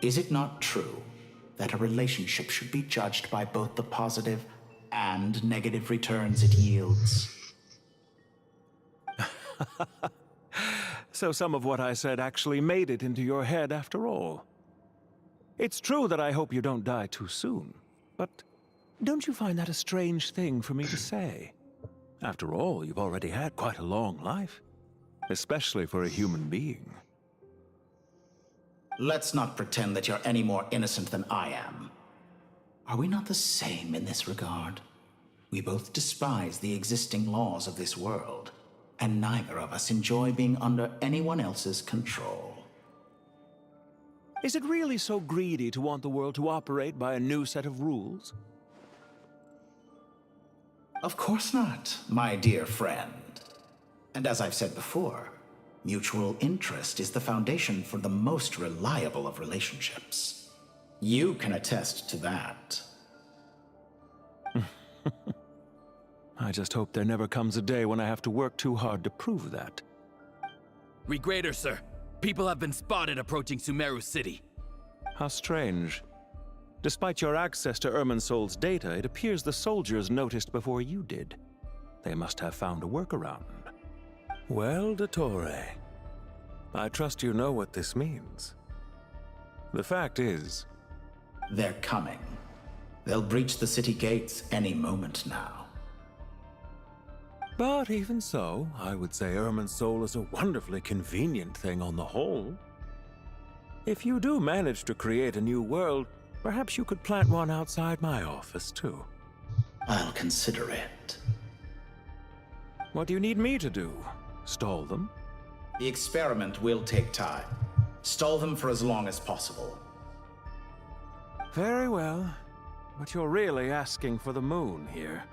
Is it not true that a relationship should be judged by both the positive and negative returns it yields? So some of what I said actually made it into your head after all. It's true that I hope you don't die too soon, but don't you find that a strange thing for me to say? After all, you've already had quite a long life, especially for a human being. Let's not pretend that you're any more innocent than I am. Are we not the same in this regard? We both despise the existing laws of this world, and neither of us enjoy being under anyone else's control. Is it really so greedy to want the world to operate by a new set of rules? Of course not, my dear friend. And as I've said before, mutual interest is the foundation for the most reliable of relationships. You can attest to that. I just hope there never comes a day when I have to work too hard to prove that. Regrader, sir. People have been spotted approaching Sumeru City. How strange. Despite your access to Irminsol's data, it appears the soldiers noticed before you did. They must have found a workaround. Well, Dottore, I trust you know what this means. The fact is... They're coming. They'll breach the city gates any moment now. But even so, I would say Irminsol is a wonderfully convenient thing on the whole. If you do manage to create a new world, perhaps you could plant one outside my office, too. I'll consider it. What do you need me to do? Stall them? The experiment will take time. Stall them for as long as possible. Very well. But you're really asking for the moon here.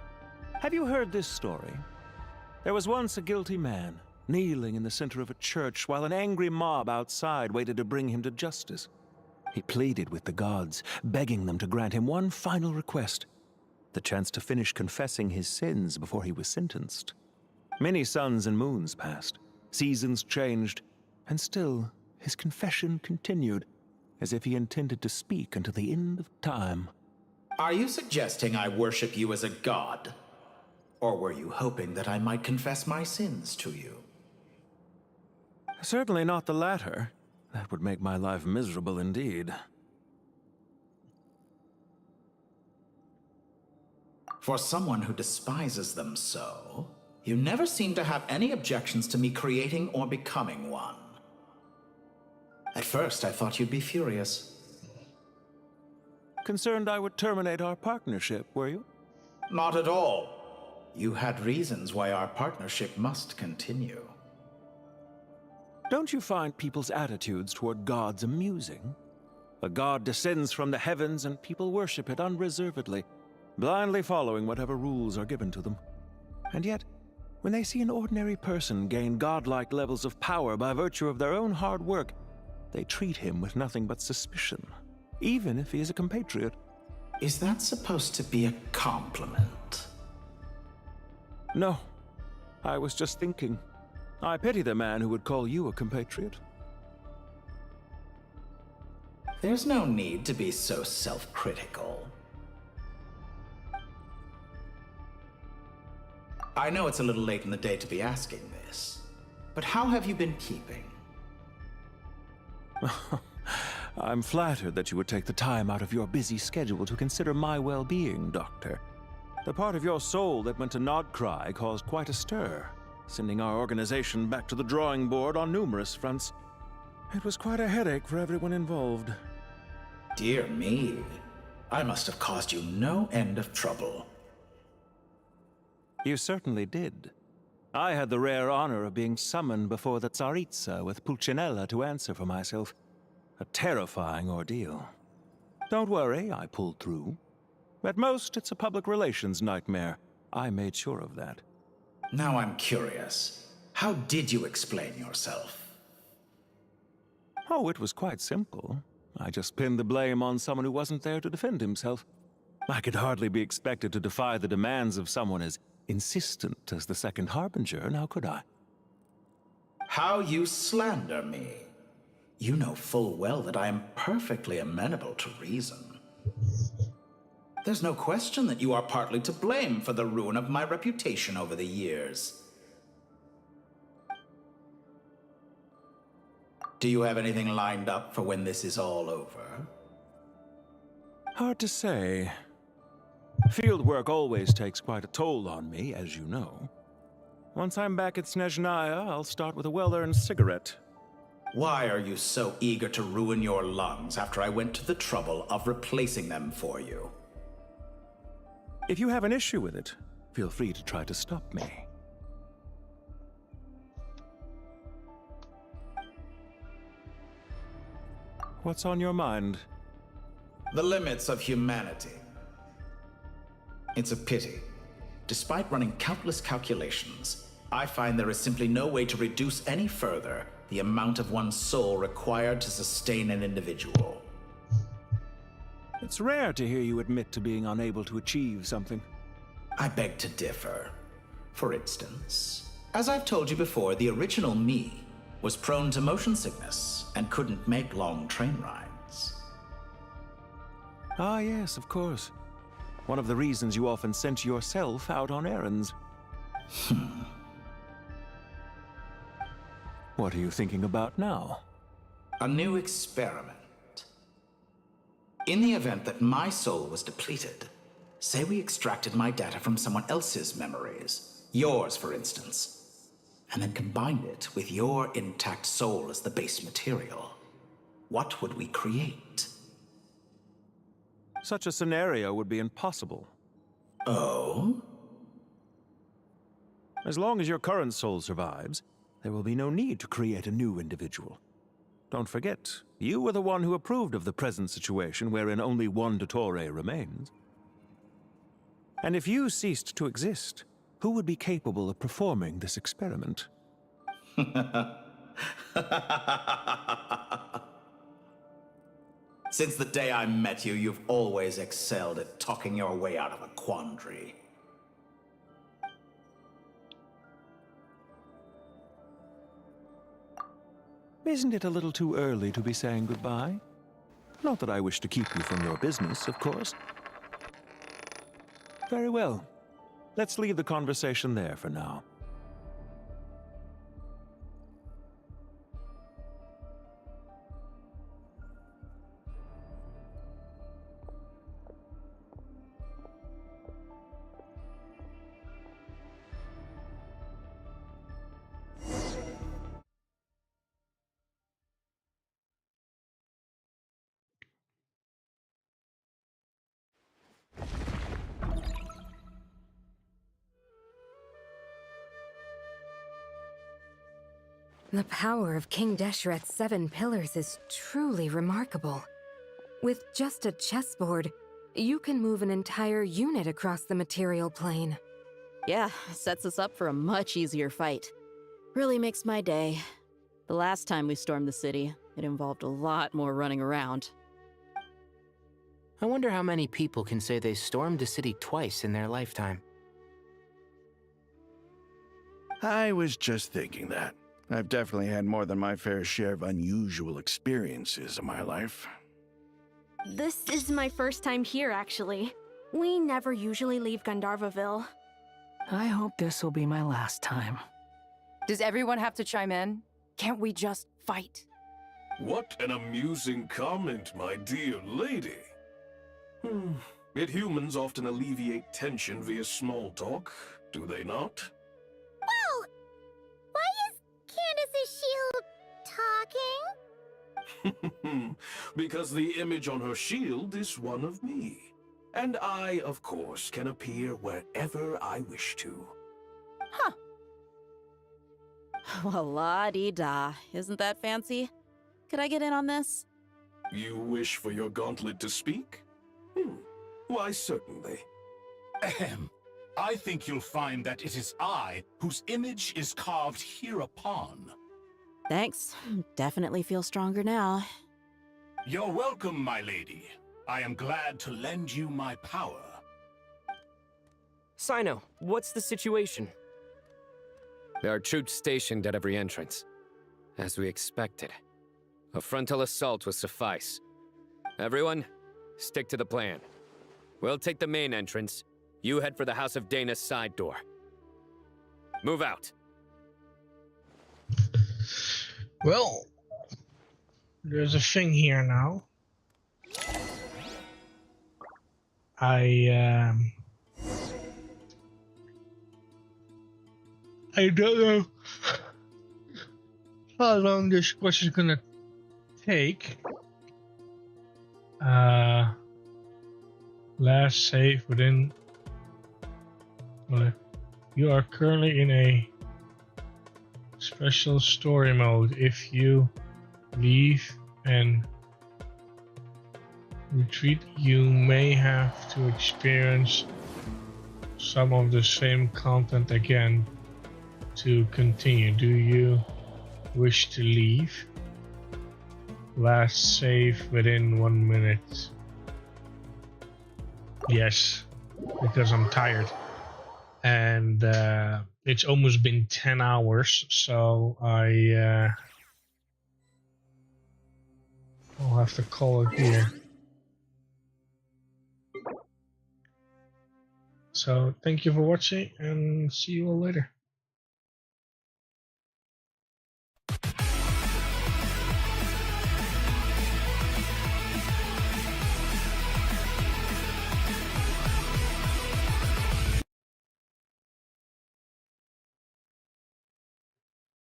Have you heard this story? There was once a guilty man, kneeling in the center of a church while an angry mob outside waited to bring him to justice. He pleaded with the gods, begging them to grant him one final request, the chance to finish confessing his sins before he was sentenced. Many suns and moons passed, seasons changed, and still his confession continued, as if he intended to speak until the end of time. Are you suggesting I worship you as a god? Or were you hoping that I might confess my sins to you? Certainly not the latter. That would make my life miserable indeed. For someone who despises them so, you never seem to have any objections to me creating or becoming one. At first, I thought you'd be furious. Concerned I would terminate our partnership, were you? Not at all. You had reasons why our partnership must continue. Don't you find people's attitudes toward gods amusing? A god descends from the heavens and people worship it unreservedly, blindly following whatever rules are given to them. And yet, when they see an ordinary person gain godlike levels of power by virtue of their own hard work, they treat him with nothing but suspicion, even if he is a compatriot. Is that supposed to be a compliment? No. I was just thinking. I pity the man who would call you a compatriot. There's no need to be so self-critical. I know it's a little late in the day to be asking this, but how have you been keeping? I'm flattered that you would take the time out of your busy schedule to consider my well-being, Doctor. The part of your soul that went to Nodcry caused quite a stir, sending our organization back to the drawing board on numerous fronts. It was quite a headache for everyone involved. Dear me, I must have caused you no end of trouble. You certainly did. I had the rare honor of being summoned before the Tsaritsa with Pulcinella to answer for myself. A terrifying ordeal. Don't worry, I pulled through. At most, it's a public relations nightmare. I made sure of that. Now I'm curious. How did you explain yourself? Oh, it was quite simple. I just pinned the blame on someone who wasn't there to defend himself. I could hardly be expected to defy the demands of someone as insistent as the Second Harbinger, now could I? How you slander me. You know full well that I am perfectly amenable to reason. There's no question that you are partly to blame for the ruin of my reputation over the years. Do you have anything lined up for when this is all over? Hard to say. Field work always takes quite a toll on me, as you know. Once I'm back at Snezhnaya, I'll start with a well-earned cigarette. Why are you so eager to ruin your lungs after I went to the trouble of replacing them for you? If you have an issue with it, feel free to try to stop me. What's on your mind? The limits of humanity. It's a pity. Despite running countless calculations, I find there is simply no way to reduce any further the amount of one's soul required to sustain an individual. It's rare to hear you admit to being unable to achieve something. I beg to differ. For instance, as I've told you before, the original me was prone to motion sickness and couldn't make long train rides. Ah, yes, of course. One of the reasons you often sent yourself out on errands. What are you thinking about now? A new experiment. In the event that my soul was depleted, say we extracted my data from someone else's memories, yours for instance, and then combined it with your intact soul as the base material, what would we create? Such a scenario would be impossible. Oh? As long as your current soul survives, there will be no need to create a new individual. Don't forget, you were the one who approved of the present situation wherein only one Dottore remains. And if you ceased to exist, who would be capable of performing this experiment? Since the day I met you, you've always excelled at talking your way out of a quandary. Isn't it a little too early to be saying goodbye? Not that I wish to keep you from your business, of course. Very well. Let's leave the conversation there for now. The power of King Deshret's 7 pillars is truly remarkable. With just a chessboard, you can move an entire unit across the material plane. Yeah, sets us up for a much easier fight. Really makes my day. The last time we stormed the city, it involved a lot more running around. I wonder how many people can say they stormed a city twice in their lifetime. I was just thinking that. I've definitely had more than my fair share of unusual experiences in my life. This is my first time here, actually. We never usually leave Gandharvaville. I hope this will be my last time. Does everyone have to chime in? Can't we just fight? What an amusing comment, my dear lady. Yet humans often alleviate tension via small talk, do they not? Well, why is Candace's shield talking? Because the image on her shield is one of me. And I, of course, can appear wherever I wish to. Huh. Well, la-dee-da. Isn't that fancy? Could I get in on this? You wish for your gauntlet to speak? Why, certainly. Ahem. I think you'll find that it is I whose image is carved hereupon. Thanks. Definitely feel stronger now. You're welcome, my lady. I am glad to lend you my power. Sino, what's the situation? There are troops stationed at every entrance, as we expected. A frontal assault will suffice. Everyone, stick to the plan. We'll take the main entrance. You head for the House of Dana's side door. Move out. Well, there's a thing here now. I don't know how long this quest is gonna take. Last save within. Well, you are currently in a special story mode. If you leave and retreat, you may have to experience some of the same content again to continue. Do you wish to leave? Last save within 1 minute. Yes, because I'm tired. And it's almost been 10 hours, so I'll have to call it here. So thank you for watching and see you all later.